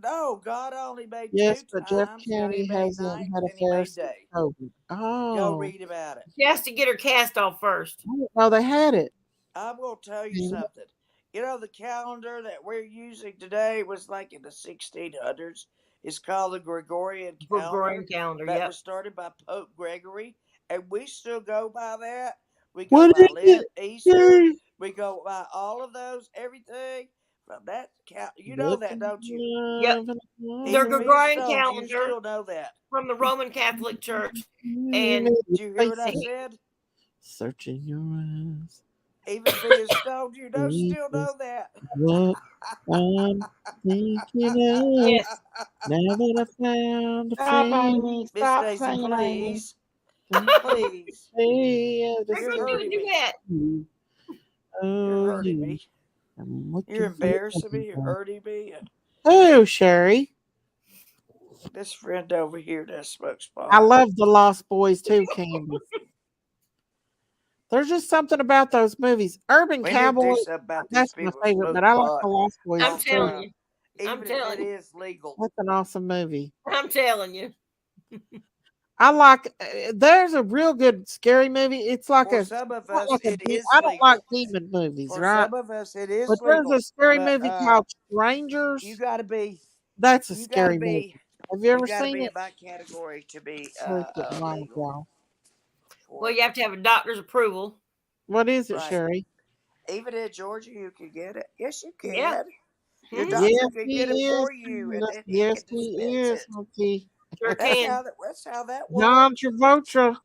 No, God only made Yes, two but Jeff times. County He made hasn't night had a and he fair made since day. COVID. Go Oh, read about it. She has to get her cast off first. I didn't know they had it. I'm going to tell you Mhm. something. You know, the calendar that we're using today was like in the 1600s. It's called the Gregorian Gregorian calendar calendar. that Yep. was started by Pope Gregory, and we still go by that. We go What by is Lent, it, Easter. Sherry? We go by all of those, everything from that. You know that, don't you? Yep. Looking Their Even being Gregorian stoned, you calendar still know that. from the Roman Catholic Church. And Did you hear what I said? Searching your eyes. Even being stoned, you still know that. What I'm thinking of yes, now that I found a Stop, friend. Amy. Miss Stop Daisy, singing, Amy. please. we're Please. Hey, You're gonna do a hurting me. duet. you. You're Oh, hurting you. me. I'm looking You're for your embarrassing me. You're phone. hurting me. Oh, Sherry. This friend over here that smokes pot. I love the Lost Boys too, Candace. There's just something about those movies. Urban We need to Cowboy, do something about these that's my people favorite, smoke but I like pot. the Lost Boys I'm too. telling you. Even I'm if telling it you. is legal. That's an awesome movie. I'm telling you. I like. There's a real good scary movie. It's like For a. some of Not us, like a it de- is I don't like legal. demon movies, For right? some of us, it is But there's legal. a scary But, movie called Strangers. You gotta be. That's a You gotta scary movie. be. Have you You ever gotta seen be it? in my category to be Freaking wild, legal. y'all. Well, you have to have a doctor's approval. What is it, Right. Sherry? Even in Georgia, you can get it. Yes, you can. Yeah. Your Mhm. doctor Yes, can he get it is. for you, and then he Yes, can he dispense is. it. Monkey. Sure That's can. how that John works. Travolta.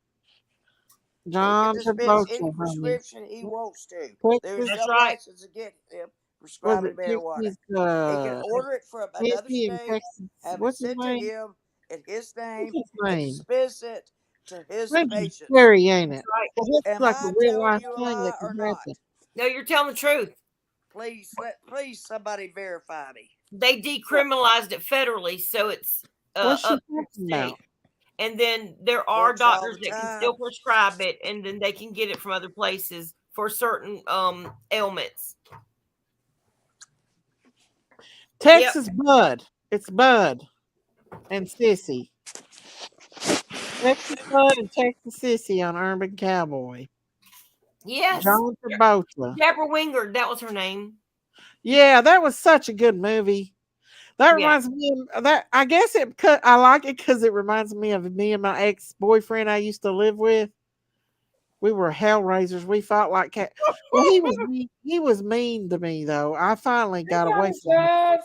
He John can dispense any Travolta, honey. prescription he wants to. There's Texas, That's no right. license against him was prescribing it marijuana. Texas? He can order it from another Tennessee and state, Texas. have it What's his sent to name? him in his name, What's his and name? dispense it to his Name's patients. Scary, ain't it? That's right. Well, it's Am like a I real telling life you a thing lie that or can not? happen. No, you're telling the truth. Please, somebody verify me. They decriminalized it federally, so it's What's she up to the talking about? state. And then there are Works all doctors the that can time. still prescribe it, and then they can get it from other places for certain ailments. Texas Bud. It's Bud and Sissy. Texas Bud and Texas Sissy on Urban Cowboy. Yes. John Travolta. Deborah Wingard, that was her name. Yeah, that was such a good movie. That Yeah. reminds me of that. I guess I like it because it reminds me of me and my ex-boyfriend I used to live with. We were hellraisers. We fought like cat. Well, he was mean to me though. I finally got away from him. Jeff.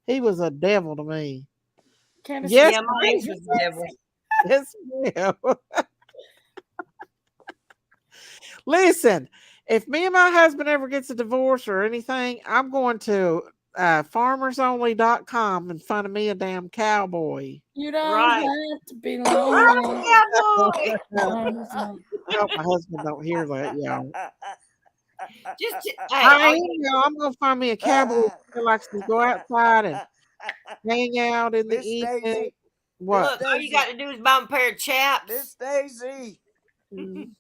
He was a devil to me. Candace, Yes, Yeah, my ex was the devil. yes, ma'am. Listen, if me and my husband ever gets a divorce or anything, I'm going to farmersonly.com and find me a damn cowboy. you don't Right. have to be I'm lonely. a cowboy. I hope my husband don't hear that, y'all. Hey, I'm gonna find me a cowboy who likes to go outside and hang out in the Miss evening. Daisy. What? look, all you got to do is buy a pair of chaps. Miss Daisy. Mm.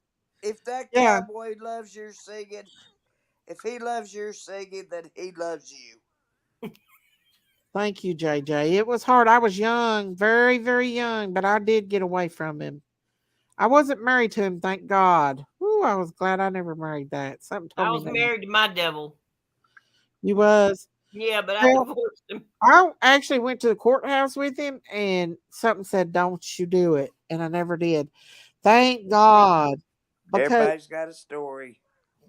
If that Yeah. cowboy loves your singing, if he loves your singing, then he loves you. Thank you, JJ. It was hard. I was young, very, very young, but I did get away from him. I wasn't married to him, thank God. Ooh, I was glad I never married that. Something I told me was that. married to my devil. You was. Yeah, but I Well, divorced him. I actually went to the courthouse with him, and something said, "Don't you do it," and I never did. Thank God, because Everybody's got a story.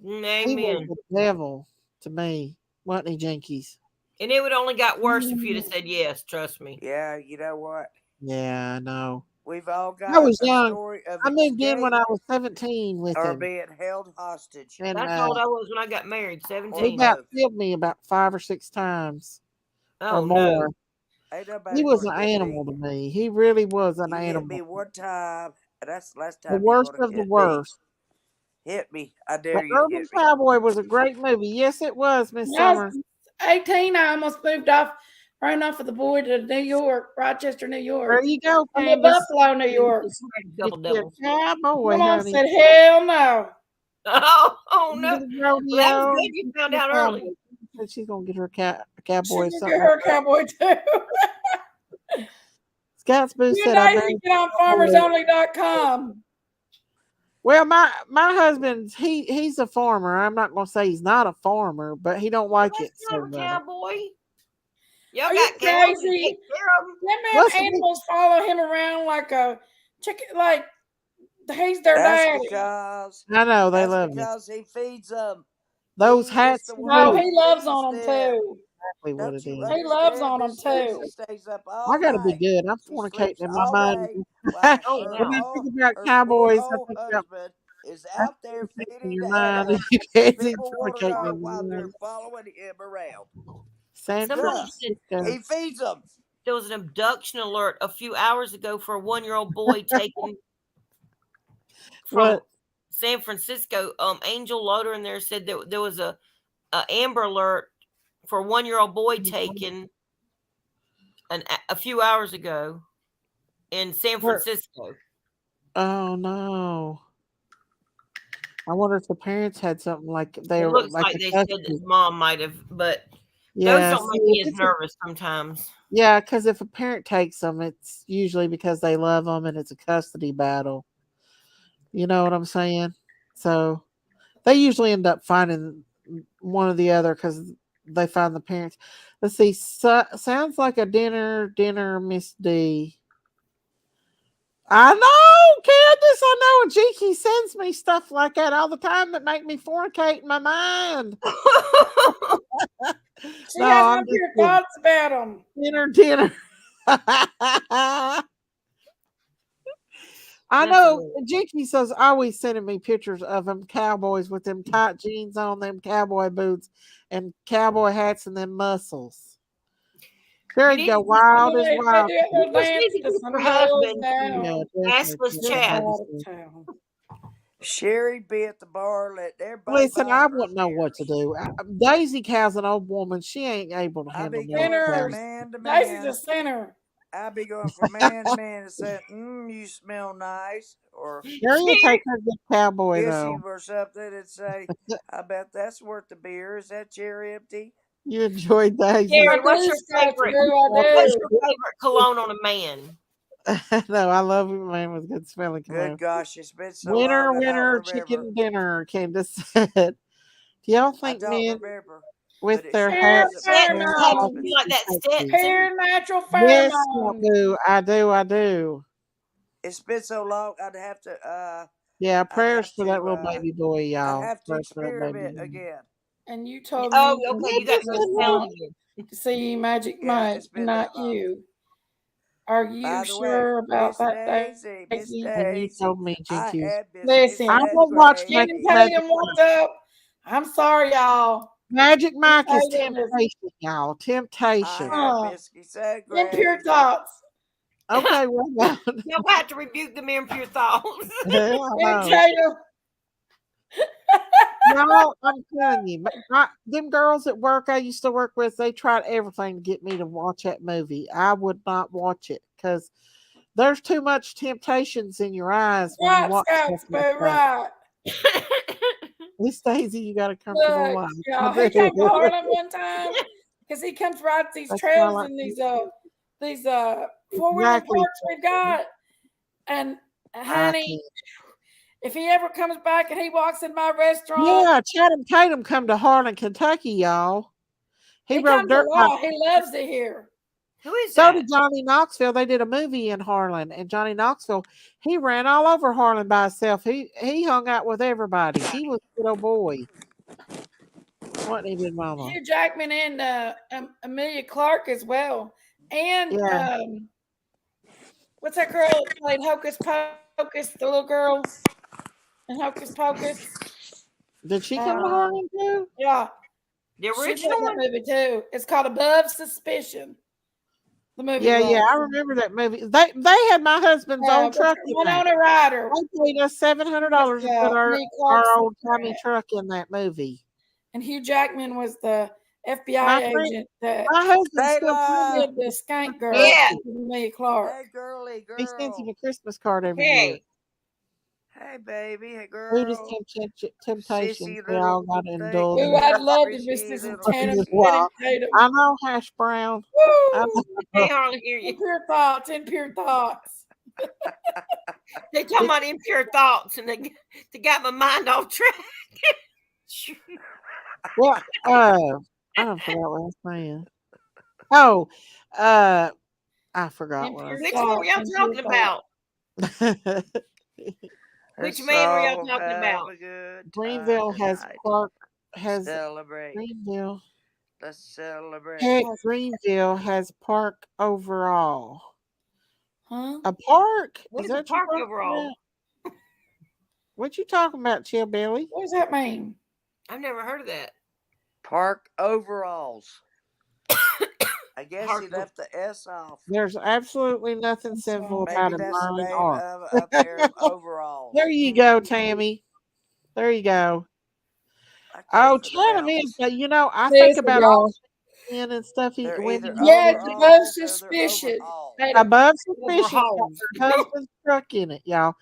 he was Amen. the devil to me, wasn't he, Jinkies? And it would only got worse if you'd have said yes. Trust me. Yeah, you know what? Yeah, I know. We've all I got was a young. story of I moved in when escape I was 17 with or him, being held hostage. and That's how old I was when I got married. he Or 17. about both. killed me about 5 or 6 times or Oh more. no. Ain't He nobody was gonna an hit animal me. to me. He really was an You hit me animal. one time, and that's the last The time you're worst gonna of the hit me. worst. Hit me. I But dare you to Urban hit me. Cowboy was a great movie. Yes, it was, Miss When I Summers. was 18, I almost moved off, ran off with the boy to New York, Rochester, New There York. you go, I'm in Candace. Buffalo, New York. Just married a Get couple you devils. a cowboy, My mom honey. said, hell no. Oh You no. get a Well, that was rodeo. good. You found Get a out cowboy. early. She said she's gonna get her a She cowboy or can something get like her a that. cowboy too. Scott's Boo You said know, I you married can get on a cowboy. farmersonly.com. Well, my husband's he's a farmer. I'm not gonna say he's not a farmer, but he don't like it Let's so have a well. cowboy. Y'all Are you got cows and crazy? take care of them. That What's man the big, animals follow him around like a chicken, like he's their That's daddy. because I know they that's love it. because he feeds them. Those He is hats the and one No, boots. that he loves feeds on them them. too. Exactly what Don't it you is. He loves understand? on them Miss Daisy too. stays up I all gotta be night. good. I'm She fornicating sleeps in my all mind. day while Oh her When I wow. think old, about her poor cowboys, I old think about husband is that's out there in feeding your the mind. animals. You And can't see people want to fornicating know in why your they're mind. following him around. San Somebody Duh. said Francisco. He feeds them. there was an abduction alert a few hours ago for a 1-year-old boy taken from What? San Francisco. Angel Loader in there said that there was a Amber Alert for a 1-year-old boy taken a few hours ago in San Where? Francisco. Oh no! I wonder if the parents had something like they It were looks like like a they said that custody. his mom might have, but those Yeah. don't See, make if me as it's nervous sometimes. yeah, because if a parent takes them, it's usually because they love them and it's a custody battle. You know what I'm saying? So they usually end up finding one or the other because they find the parents. Let's see. Sounds like a dinner, Miss D. I know, Candace. I know. And Cheeky sends me stuff like that all the time that make me fornicate in my mind. She No, has I'm no just pure kidding. thoughts about him. Dinner. I That's know hilarious. Jinky says always sending me pictures of them cowboys with them tight jeans on, them cowboy boots, and cowboy hats and them muscles. There You you need go, to just, And wild then as they wild. do that you little just dance need to to get some your hills husband Yeah, down. definitely. assless Get chat. out Definitely. of town. Sherry be at the bar, let everybody Listen, buy I her wouldn't know what to beers. do. Daisy Cow's an old woman. She ain't able to I handle be no going from Sinners. crowd. man to Daisy's a man. sinner. I be going from man to man and saying, you smell nice, or Gary will take her good cowboy kiss though. him or something and say, I bet that's worth the beer. Is that cherry empty? You enjoyed Daisy. I Gary, what's do, your Scott, favorite? Drew, I What's do. your favorite cologne on a man? No, I love a man with good smelling Good cologne. gosh, it's been so Winner, long I don't winner, remember. chicken dinner, Candace said. Do y'all I think don't men remember, with but it their sure Pure hats wasn't my and ex Stetson had to pheromone. be husband. like that sexy? Stetson. Pure natural Yes, I pheromone. do. I do. I do. It's been so long Yeah, I'd prayers have for that to little baby boy, I'd y'all. have to Prayers for that baby experiment boy. again. And you told Oh, me okay. Yeah, You got to just go a smell little. it again. to see Magic Yeah, Mike it's and been not that long. you. Are By you the way, sure about Miss that, Miss Daisy? And you Daisy, told me, I Jinky. had biscuits I Listen, and won't watch Shannon gravy. Magic Tatum Mike. what's up. I'm sorry, y'all. Magic Shannon Mike is Tatum is temptation, y'all. I Temptation. had uh, biscuits and impure gravy. thoughts. Okay, well, You'll have to rebuke them impure thoughts. I Shannon know. Tatum. Y'all, I'm telling you, them girls at work I used to work with, they tried everything to get me to watch that movie. I would not watch it because there's too much temptations in your eyes when you Right, watch Scouts, stuff like boo, that. right. Miss Daisy, you got a comfortable Look, life. y'all, he came to Harlem one time because he comes right these That's why I trails like and these 4-wheeler Exactly. parks we've got. And I honey, can't. if he ever comes back and he walks in my restaurant, Yeah, Chatham Tatum come to Harlan, Kentucky, y'all. He he rode comes a dirt bike. lot. He loves it here. Who is So that? did Johnny Knoxville. They did a movie in Harlan, and Johnny Knoxville, he ran all over Harlan by himself. He hung out with everybody. He was a little boy. Wasn't he, Big Mama? Hugh Jackman and Amelia Clark as well. And Yeah. what's that girl that played Hocus Pocus, the little girl in Hocus Pocus? Did she come to Harlan too? Yeah. The She original played that one? movie too. It's called Above Suspicion. The movie. Yeah, was. yeah, I remember that movie. They had my husband's old truck in that. Winona Ryder. They paid us $700 to put our Clarkson old timey in it. truck in that movie. And Hugh Jackman was the FBI My friend- agent that My husband still Layla. did the skank girl. Yeah. Amelia Clark. Hey, girly girl. he sends him a Christmas card every year. Hey, Hey, baby. Hey, girl. Sweetest temptations Sissy we all little got to thing. indulge Ooh, in. I'd love to be Squishy some little Channing Wow. Tatum. I know, Hash Brown. I Woo! know. can't hardly hear In you. pure thoughts, in pure thoughts. They talking about impure thoughts, and they got my mind off track. Well, I don't forget what I was saying. Oh, I forgot what I Which one were y'all talking about? was Which man were y'all So talking have about? a good Greenville time has tonight. park Celebrate. Greenville. Let's celebrate. Heck, Greenville has park overall. Huh? A park? What is that a what park you're talking overall? about? What you talking about, Chill Billy? What does that mean? I've never heard of that. Park overalls. I guess Park he left the S off. There's absolutely nothing sinful about Maybe a that's the mine name art. of a pair of overalls. There you go, Tammy. There you go. I Oh, care for the Chatham is, mountains. but I Yes, think about y'all. all men and stuff. They're Women either Yeah, it's above overalls or they're suspicion. overalls. above suspicion got Overhauls. their husband's truck in it, y'all.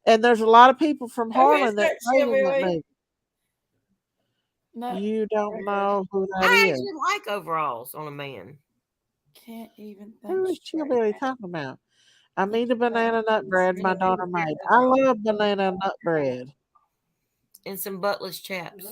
And there's a lot of people from Who is Harlan that that, played in that Billy? movie. No, You don't know who that I is. actually like overalls on a man. can't even think. Who is straight. Chillbilly talking about? I made a banana nut bread my daughter made. I love banana nut bread. And some buttless chaps.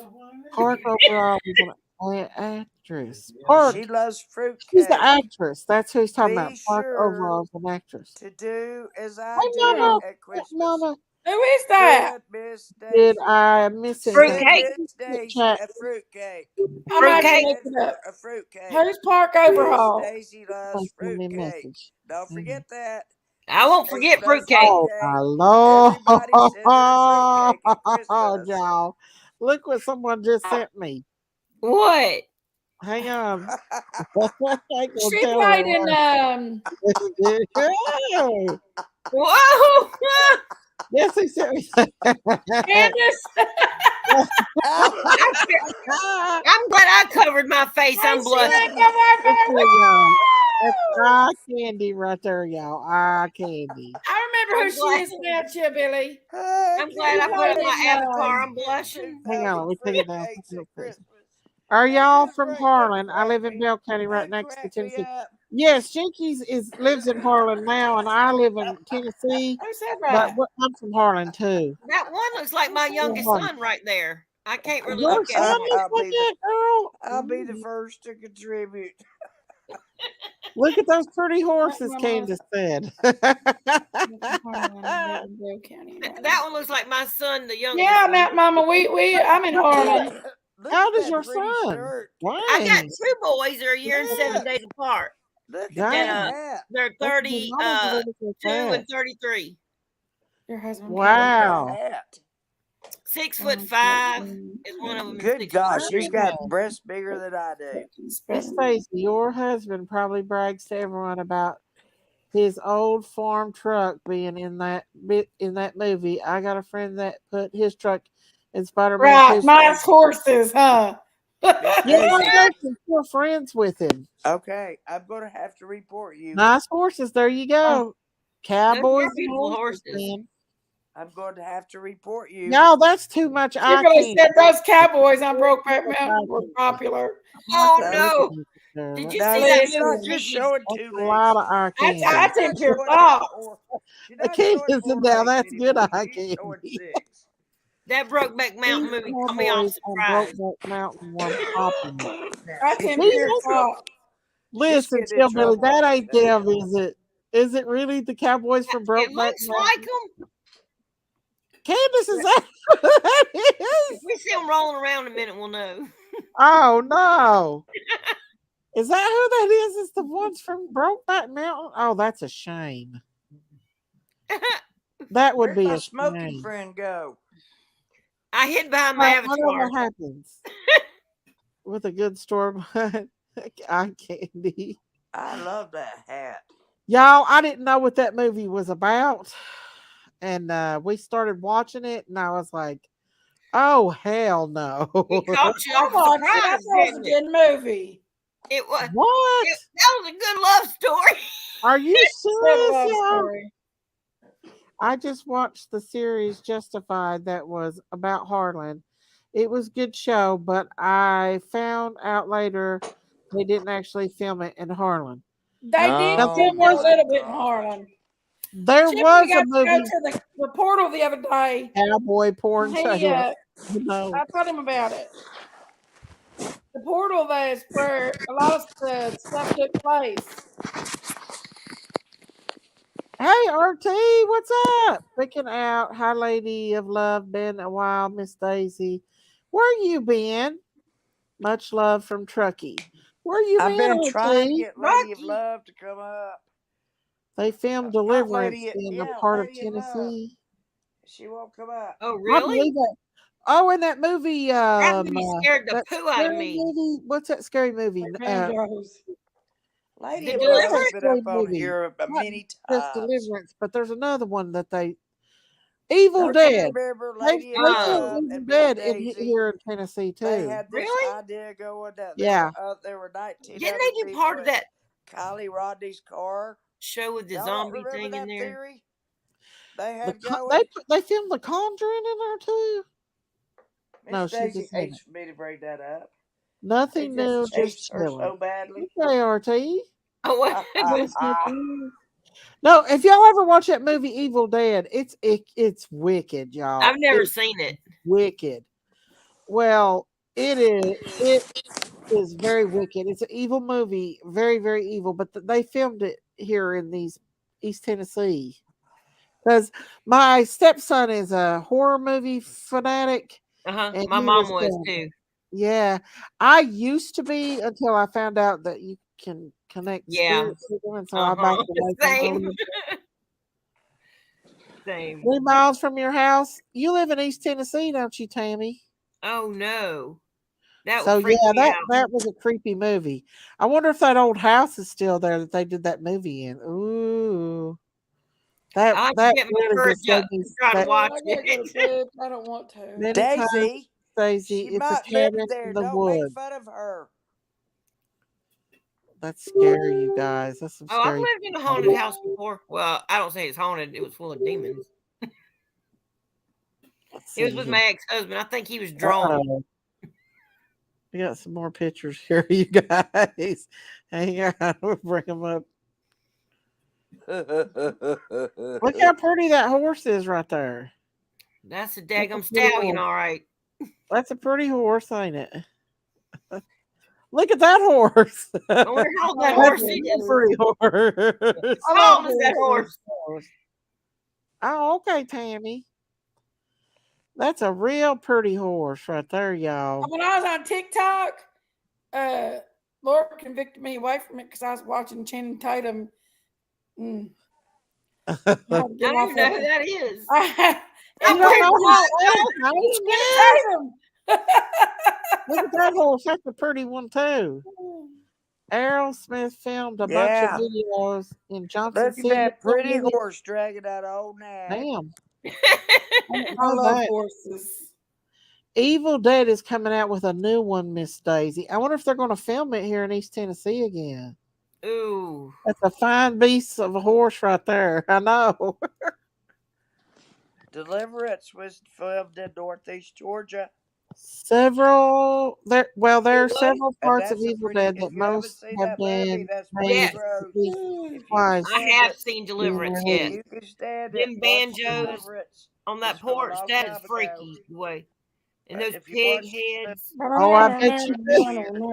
Park overall is an actress. Park, She loves fruitcake. she's the actress. That's who he's talking Be about. Park sure overall is an actress. to do as I Hey, do Mama. at Christmas. Mama, Who is that? Good Miss did Daisy. I miss it? Fruitcake. Good Miss Daisy. Chat. A fruitcake. I'm not gonna Fruitcake. look it up. A fruitcake. Who's Park Miss Overhaul? Daisy loves Send me a fruitcake. message. Don't forget that. I won't Daisy forget loves fruitcake. Oh my Lord! Everybody sends her fruitcake at Christmas. Y'all, look what someone just sent me. What? Hang on. I ain't gonna She tell played her in what. Whoa! Yes, he sent me. Candace. I'm glad I covered my face. I'm blushing. That's eye candy right there, y'all. Eye candy. I remember who she is now, Billy. I'm glad I put up my Hey, avatar. I'm blushing. Hang on, let me take it down. Fruitcakes at Christmas. Are y'all This is from great. Harlan? I live in Bell County, right That next to cracked me Tennessee. up. Yes, Jinkies lives in Harlan now, and I live in Tennessee. Who said But that? I'm from Harlan too. That one looks like my youngest son right there. I can't really Your look at son him. looks like that, girl. I'll be the first to contribute. Look at those pretty horses, Mama. Candace said. That one looks like my son, the youngest. Yeah, I'm at Mama. I'm in Harlan. Look How at old is that your pretty son? shirt. I got Dang. 2 boys. They're a year and 7 Look. days apart. Look Dang. at that hat. They're That's 32 and 33. Your husband. Wow. Look at that hat. 6'5" is one of them. Good gosh, she's got breasts bigger than I do. Miss Stacy, your husband probably brags to everyone about his old farm truck being in that movie. I got a friend that put his truck in Spider-Man Right, 2. nice horses, huh? Yeah, we're friends with him. Okay, I'm gonna have to report you. Nice horses. There you go. Cowboys and beautiful horses, horses. man. I'm going to have to report you. No, that's too much You eye really candy. said those cowboys on Brokeback Mountain were popular. Oh No. no! Did you No, see that she's not movie? just showing That's two a lot legs. of eye That's candy. I She's think not your showing thoughts. She's I not can't showing listen 4 now. legs That's good anymore. eye She's showing candy. 6. That Brokeback Mountain These movie caught me off cowboys on surprise. Brokeback Mountain were popular. That's She's impure These- thought. Listen, getting in Hillbilly, trouble that for ain't saying them, is it? Is it really the Cowboys from It Brokeback looks Mountain? like them. Candace, is that who that If is? we see them rolling around in a minute, we'll know. Oh no. Is that who that is? It's the ones from Brokeback Mountain? Oh, that's a shame. That would Where'd be my a smoking shame. friend go? I hid behind my I know avatar. what happens with a good store eye candy. I love that hat. Y'all, I didn't know what that movie was about. And we started watching it, and I was like, oh, hell no. It caught you I off watched it. I surprise, thought it was a didn't it? good movie. It was. What? That was a good love story. Are you It's a serious, love y'all? story. I just watched the series Justified that was about Harlan. It was a good show, but I found out later they didn't actually film it in Harlan. They did Now, film it a little bit in Harlan. there Chip, was we a got to go movie, to the portal the other day. Cowboy Porn He, Taylor. You know. I told him about it. The portal is where a lot of the stuff took place. Hey, RT, what's up? Picking out Hi Lady of Love, been a while, Miss Daisy. Where you been? Much love from Truckee. Where you I've been, been trying to RT? get Lady of Rocky. Love to come up. They filmed Not Deliverance Lady, in a yeah, part of Lady of Love. Tennessee. She won't come up. Oh, I really? believe that. Oh, and that movie, That movie scared the that poo out of scary me. movie. What's that scary movie? Banjos. Lady The of Love has Deliverance? been Scary up on movie. here Not many just times. Deliverance, but there's another one that they Evil Don't Dead. you remember They Lady of filmed Love Evil and Miss Dead Daisy? here in Tennessee They too. had this Really? idea going that Yeah. there were 19 Didn't other they do people part of in that Kylie Rodney's car. show with the Y'all don't zombie remember thing in that there? theory they The had Con- going? they filmed The Conjuring in there too. No, Miss she Daisy just had hates for me to bring that up. They nothing new, just hates just her chilling. so badly. Okay, RT. Oh, what? No, if y'all ever watch that movie Evil Dead, it's wicked, y'all. I've never It's seen it. wicked. Well, it is very wicked. It's an evil movie, very very evil. But they filmed it here in these East Tennessee because my stepson is a horror movie fanatic, and My he mom was was filming it. too. Yeah, I used to be until I found out that you can connect Yeah. spirits with them, and so I backed away from Same. them. Same. 3 miles from your house. You live in East Tennessee, don't you, Tammy? Oh no. That So would freak yeah, me out. that was a creepy movie. I wonder if that old house is still there that they did that movie in. Ooh, I'll have to that get my really courage just gave up me to try to that watch I gotta go it. to bed. I don't want to. many times, Daisy, Daisy. she It's a might live cabin there. in the Don't make woods. fun of her. That's scary, you guys. That's some Oh, I've scary. lived in a haunted house before. Well, I don't say it's haunted. It was full of demons. Let's It was see with here. my ex-husband. I think he was drawn. Uh-oh. We got some more pictures here, you guys. Hang on, we'll bring them up. Look how pretty that horse is right there. That's a That's a daggum pretty stallion, horse. all right. That's a pretty horse, ain't it? Look at that horse. I wonder how old that Oh, horse That's a is. pretty horse. How old is that horse? Oh, okay, Tammy. That's a real pretty horse right there, y'all. When I was on TikTok, Laura convicted me away from it because I was watching Channing Tatum. I don't even know who that is. You don't know Tatum. Look at that horse. That's a pretty one, too. Aerosmith filmed a bunch of videos in Johnson Look at City. that pretty horse dragging that old nag. Damn. I love horses. Evil Dead is coming out with a new one, Miss Daisy. I wonder if they're going to film it here in East Tennessee again. Ooh. That's a fine beast of a horse right there. I know. Deliverance was filmed in Northeast Georgia. Several there. Well, there are It was? several And parts of that's a Evil pretty, Dead that if you haven't most seen have that movie, been that's pretty made Yes. gross. to If you can twice. I stand have it, seen being Deliverance, if yes. released. you can stand Them it, watch banjos Deliverance. on It's that from a porch, long that time is ago. freaky, boy. And those If you pig watch heads. Oh, I bet you pretty did. weird.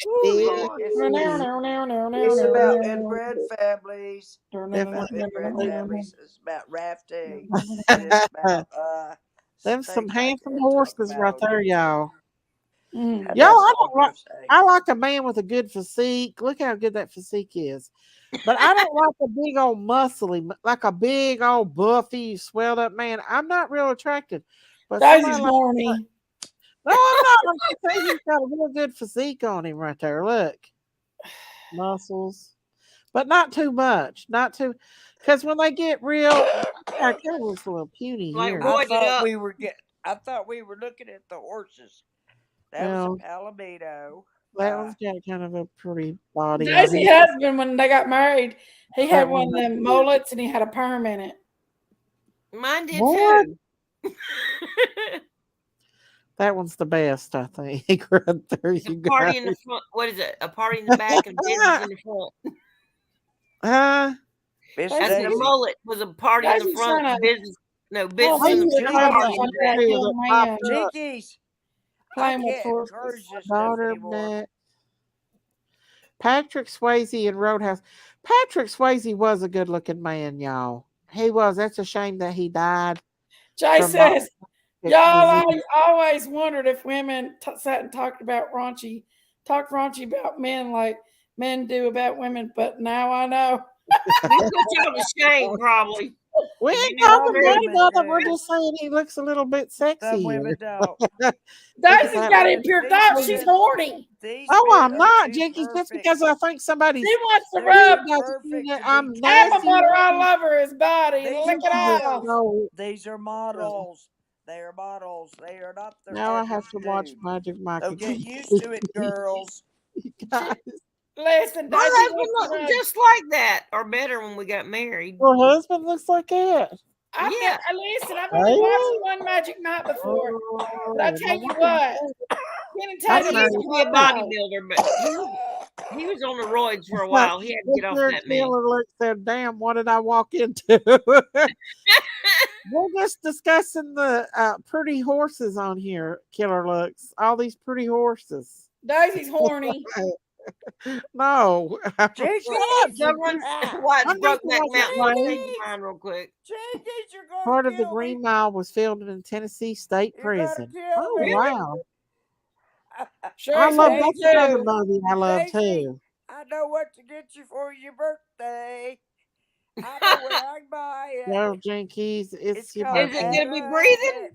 Ooh, Did. Lord. It's about inbred families. Them About inbred some, families. It's about rafting. And it's about them some things I handsome can't talk horses about right on there, here. y'all. Mm. And Y'all, that's I all don't I'm like. gonna say. I like a man with a good physique. Look how good that physique is. But I don't like a big old muscly, like a big old buffy, swelled up man. I'm not real attracted. But Daisy's somebody like, horny. no, I'm not. I'm just saying he's got a real good physique on him right there. Look, muscles, but not too much. Not too, because when they get real, I kind of looks a little puny Like here. roided up. I thought we were looking at the horses. That Well, was a Palomino. that one's got kind of a pretty body on Daisy's it. husband, when they got married, he had That one one, of them mullets and he had a perm in it. Mine did what? too. That one's the best, I think. Right there, It's a you party guys. in the front. What is it? A party in the back and business in the front. Miss That's I said a Daisy. mullet was a party in the Daisy's front. trying to Business, no pull business in the things front. out of Party in like the back. that young man Jinkies, I playing with can't horses. encourage this stuff Daughter anymore. met Patrick Swayze in Roadhouse. Patrick Swayze was a good looking man, y'all. He was. That's a shame that he died Jay from says, bronchitis y'all, disease. I always wondered if women sat and talked raunchy about men like men do about women, but now I know. We put y'all to shame, probably. We If ain't you knew talking better. bad women about him. We're do. just saying he looks a little bit sexy Some here. women don't. Daisy's that got one. impure These thoughts. She's men, horny. these Oh, men I'm are not, too Jinkies. Just perfect. because I think somebody's She wants to They're rub too doesn't mean perfect that to I'm be apple nasty. butter true. all over his body and These lick are it off. models. No, These are models. They are models. They are not their now I have average to watch dude. Magic Mike So again. get used to it, girls. Guys, Listen, My Daisy husband wants to looked rub. just like that, or better when we got married. your husband looks like that. Yeah. Listen, I've only watched one Magic Night before, but I Oh, tell no you wonder. what, Kenny I He Tatum used is married to be a a that. model. bodybuilder, but he was on the roids for a while. He had to get off Mr. that mess. Killer Luke said, damn, what did I walk into? We're just discussing the pretty horses on here, Killer Looks. All these pretty horses. Daisy's horny. No. Jinkies! Shut up, Juggling. Watch I'm not Brokeback watching Mountain. I'll play. change your mind real quick. Jinkies, you're gonna Part of the kill Green me. Mile was filmed in Tennessee State You're gonna Prison. kill Oh, me. wow. Sure, I he's love horny that's another too. movie I love Daisy, too. I know what to get you for your birthday. I know what I can buy you. Yo, Jinkies, It's it's your called Is it birthday. going to be breathing?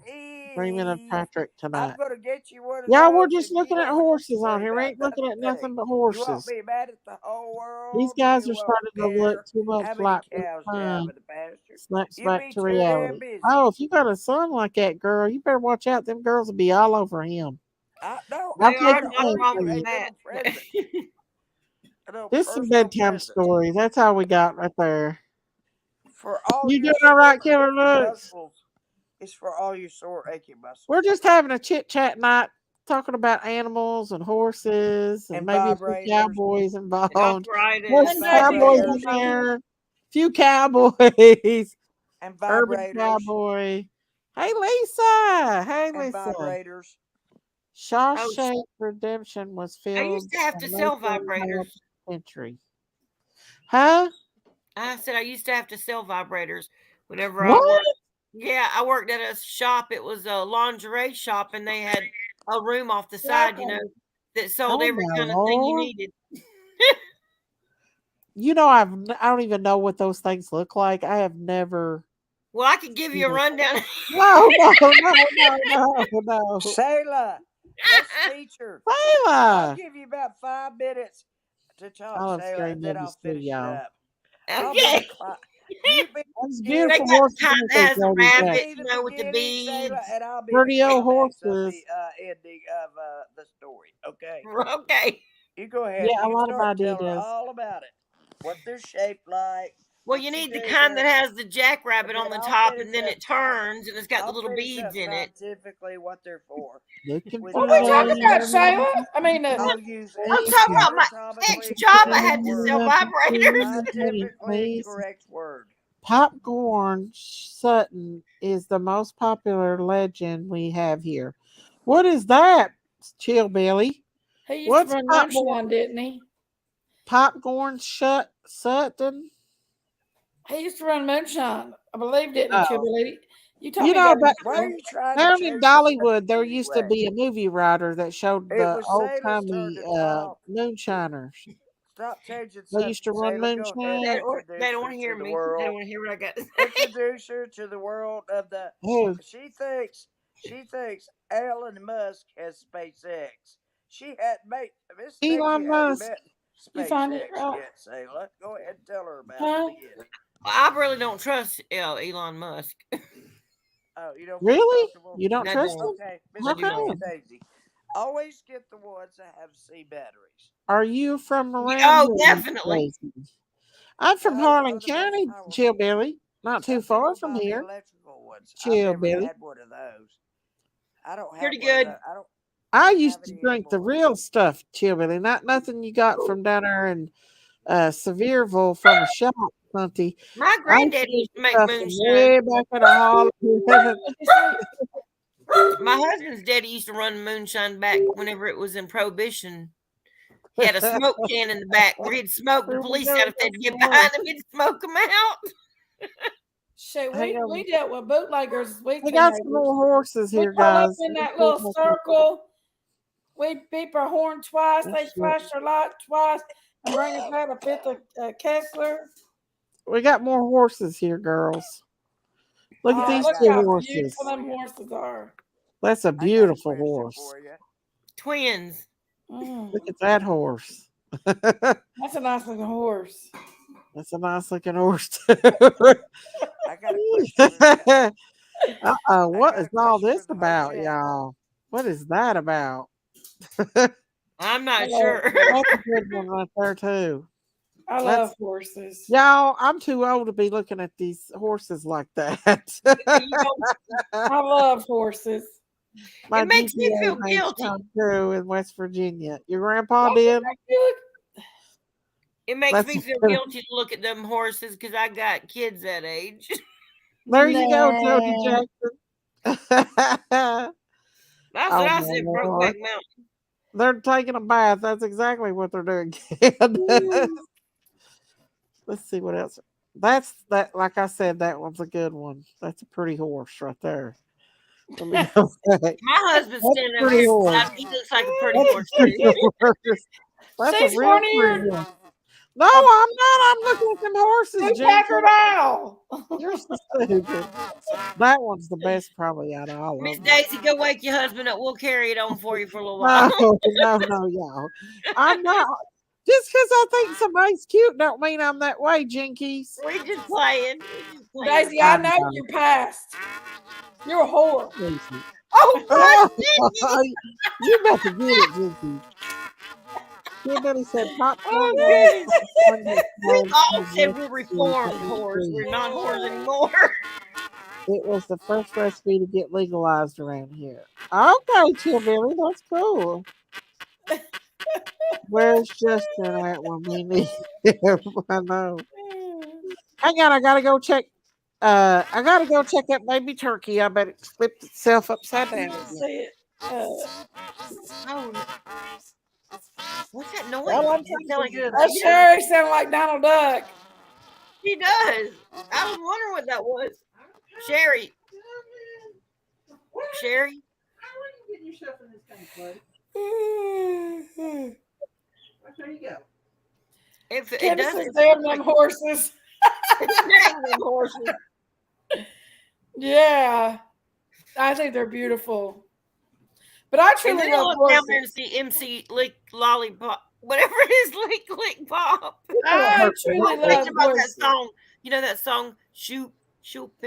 Dreaming of Eve. Patrick I'm tonight. gonna get you one of Y'all, we're those, just and you looking at don't have to horses on worry here. We about ain't looking at nothing. nothing but You won't horses. be mad at the whole These world. guys You are won't starting to look care too much how many like this cows you have sun in the pasture. snaps You back be to too damn reality. busy. Oh, if you got a son like that, girl, you better watch out. Them girls will be all over him. No, I'll They I'm take are gonna it nothing home order wrong for you with you. a little that. present, a little Just some personal bedtime present stories. That's all we got right there. for all You your doing all sore right, Killer aching Looks? muscles. It's for all your sore aching muscles We're just having a chit chat night, talking about animals and horses and and maybe a few vibrators cowboys involved. There's Arthritis. And some Daisy's cowboys vibrators in horny. there. Few cowboys. and Urban vibrators cowboy. Hey Lisa. Hey and Lisa. vibrators. Oh, Shawshank Redemption was I used filmed to have in to North sell vibrators. Century. Huh? I said I used to have to sell vibrators whenever I What? worked. Yeah, I worked at a shop. It was a lingerie shop, and they had a room off the side, that sold Oh every my kind of thing you Lord. needed. You know, I don't even know what those things look like. I have never. Well, I could give you a rundown. No. Sayla, let's feature. I'll Layla. give you about 5 minutes to I talk, love Sayla, scary and then I'll movies too, finish it y'all. up. I'll be Okay. the client. You be That's They beautiful got the horses. kind aren't that they, has the Jody Jack? rabbit, be the with the beginning, Sayla, beads. and I'll be Pretty the old climax of horses. the ending of the story. Okay. Okay. You go ahead. Yeah, a You lot of start telling her ideas. all about it. What they're shaped like. Well, what you need the do, kind but- that has the jackrabbit but on the I'll top, finish and then up- it turns, and it's got I'll the little finish beads up in it. scientifically what they're for. Looking With for What are we talking about, love. Shayla? I mean, I'll use I'm talking about my anatomically ex-job. I had correct to word. sell vibrators. Scientifically correct word. Popcorn Sutton is the most popular legend we have here. What is that, Chillbilly? he used What's to run popcorn? Moonshine, didn't he? Popcorn Sutton? He used to run Moonshine, I believe, didn't he, Oh. Chillbilly? You told You me know, that but Why are before. you trying to down change in the Dollywood, there subject used to anyway? be a movie writer that showed It the was old Sayla's turn timey to talk. moonshiners. Stop changing They used to subject, run Sayla. Go ahead. moonshine. They don't want to hear The me. They world. don't want to hear what I got to say. Introduce her to the world of the. Oh, She thinks Elon Musk has SpaceX. She hadn't met Miss Stacy Elon hadn't Musk. met You find it SpaceX right? yet, Sayla. Go ahead and tell her about Huh? the beginning. I really don't trust Elon Musk. Oh, you don't feel Really? comfortable? You don't I trust don't. them? Okay, How Miss come? Daisy. Always get the ones that have C batteries. Are you from around Oh, here, definitely. Tracy? I'm from Those Harlan are the most County, powerful. Chillbilly. Not Some too far people from buy the here. electrical ones. I've never Chillbilly. had one of those. I don't have Pretty one of good. those. I don't I have used to any drink the anymore. real stuff, Chillbilly, not nothing you got from down there in Sevierville from a shop, Hunty. My I used to granddaddy drink used to make stuff from moonshine. way back in the hall. My husband's daddy used to run moonshine back whenever it was in Prohibition. He had a smoke can in the back where he'd smoke the police out if they'd get behind him. He'd smoke them out. Shit, Hang on. we dealt with bootleggers. We I got some more horses we here, pull up guys. in that little circle. We'd beep our horn twice. That's They it. flash their light twice and bring us back a fifth of Kessler. We got more horses here, girls. Look at Oh, these look two how horses. beautiful them horses are. That's a I got a beautiful question horse. for you. Twins. Look at that horse. That's a nice looking horse. That's a nice looking horse, too. I got a question for you. What got is a all question this for the about, hotel. y'all? What is that about? I'm not Hello. sure. That's a good one right there, too. I love horses. Y'all, I'm too old to be looking at these horses like that. I love horses. My It makes me GTA feel dreams guilty. come true in West Virginia. Your grandpa did? It makes That's me feel good. guilty to look at them horses because I got kids that age. There you go, Jody Nah. Jackson. That's Oh, what I my said, Lord. Brokeback Mountain. They're taking a bath. That's exactly what they're doing, kid. Let's see what else. That's that. Like I said, that one's a good one. That's a pretty horse right there. Let me go back. My husband's That's standing a over pretty here. horse. He looks like a pretty That's horse a pretty too. horse. That's She's a real one-eared. pretty horse. No, I'm not. I'm looking at them horses, Two Jinky. Packard owl. You're so stupid. That one's the best, probably out of all Miss of them. Daisy, go wake your husband up. We'll carry it on for you for a little while. No, y'all. I'm not. Just because I think somebody's cute don't mean I'm that way, Jinkies. We're just playing. Daisy, I know your past. You're a whore. Oh, You better get it, Jinky. Somebody said popcorn. we all said we're reformed whores. We're not whores anymore. It was the first recipe to get legalized around here. Okay, Chillbilly, that's cool. Where's Justin at when we need him? I know. Hang on, I gotta go check. I gotta go check that baby turkey. I bet it flipped itself upside down. See it. What's that noise? Well, It sound like a- that Sherry sounded like Donald Duck. She does. I was wondering what that was. Sherry. Sherry? How are you getting yourself in this kind of place? There you go. If it Candace does, is damn them horses. Dang them horses. Yeah. I think they're beautiful. But I And truly then love look down there horses. and see MC Lick Lollipop, whatever it is, Lick Pop. I truly Think love about that horses. song. You know that song, Shoot, Doop,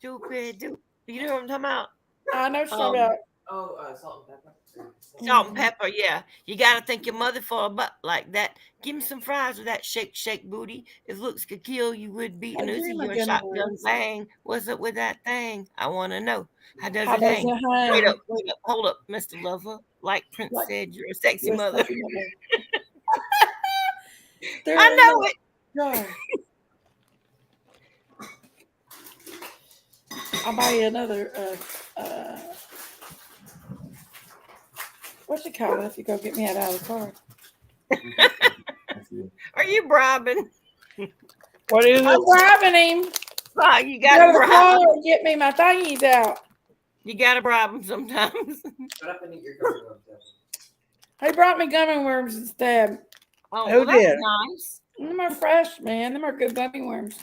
Doop. You know what I'm talking about? I know what you're talking about. Oh, salt and pepper. Salt and pepper, yeah. You gotta thank your mother for a butt like that. Give me some fries with that shake, shake booty. If looks could kill, you would be an I Uzi, dream you're a again. shotgun bang. What's up with that thing? I wanna know. How does How it does hang? it hang? Wait up, hold up, Mr. Lover. Like Prince Like said, you're a sexy you're a mother. sexy mother. There I ain't know no it. go. I'll buy you another what you call it if you go get me out of the car. Are you bribing? What is I'm it? bribing him. Oh, you Go gotta to the bribe. car and get me my thingies out. You gotta bribe them sometimes. He brought me gummy worms instead. Oh, Who well, that's did? nice. Them are fresh, man. Them are good gummy worms.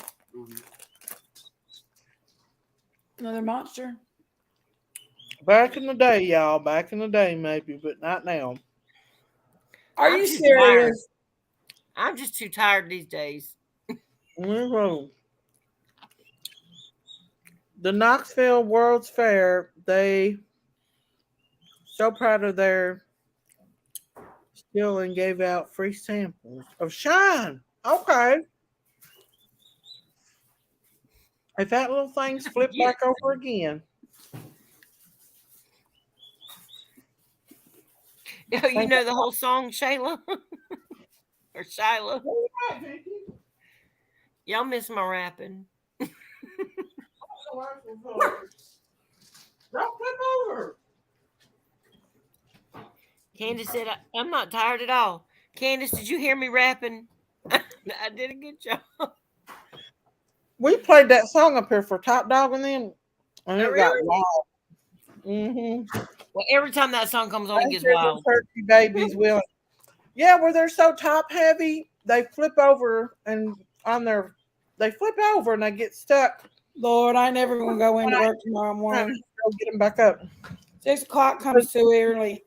Another monster. Back in the day, y'all. Back in the day, maybe, but not now. Are I'm you too serious? I'm just too tired these days. Mhm. The Knoxville World's Fair, they so proud of their skill and gave out free samples of Shine. Okay. If that little thing's flipped Yeah. back over again. You know the whole song, Shayla? Or Shyla? Y'all miss my rapping. Don't flip over. Candace said, I'm not tired at all. Candace, did you hear me rapping? I did a good job. We played that song up here for Top Dog and then and Oh, it got really? wild. Mm-hmm. Well, every time that song comes on, it gets wild. Turkey babies will. Yeah, where they're so top heavy, they flip over and they flip over and they get stuck. Lord, I never gonna go into work tomorrow morning. Go get them back up. 6 o'clock comes too early.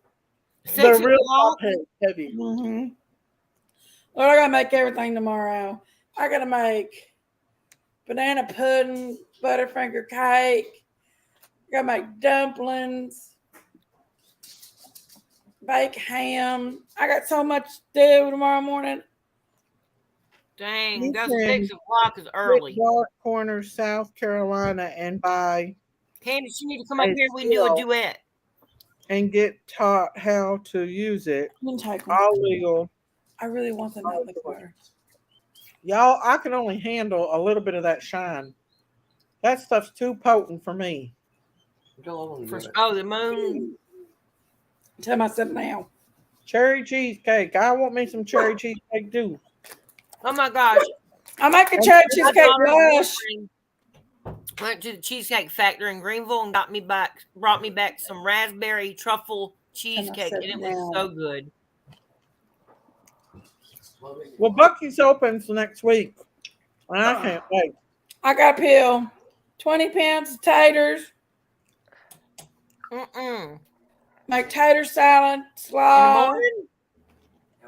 They're 6 real o'clock? top heavy. Mm-hmm. Lord, I gotta make everything tomorrow. I gotta make banana pudding, butterfinger cake. I gotta make dumplings, bake ham. I got so much to do tomorrow morning. Dang, You that's can 6 o'clock is early. Dark Corners, South Carolina, and buy Candace, you need to come up a here. We can do a skill duet. and get taught how to use it. I'm gonna take one. All legal. I really want them out in the car. Y'all, I can only handle a little bit of that Shine. That stuff's too potent for me. The moon. Tell myself now. Cherry cheesecake. I want me some cherry cheesecake too. Oh my gosh. I make a cherry My cheesecake daughter's lush. boyfriend went to the Cheesecake Factory in Greenville and brought me back some raspberry truffle cheesecake, and it was so good. Well, Bucky's opens next week. And I can't wait. I got to peel 20 pounds of taters. Make tater salad, slaw,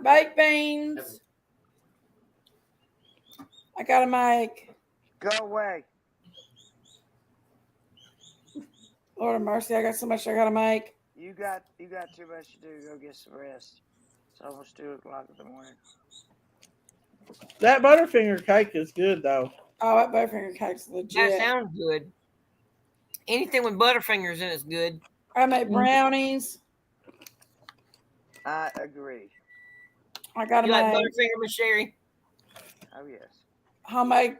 baked beans. I gotta make. Go away. Lord of mercy, I got so much I gotta make. You got too much to do. Go get some rest. It's almost 2 o'clock in the morning. That Butterfinger cake is good though. Oh, that butterfinger cake's legit. That sounds good. Anything with Butterfingers in it's good. I make brownies. I agree. I gotta You like make Butterfinger, Miss Sherry? Oh yes. homemade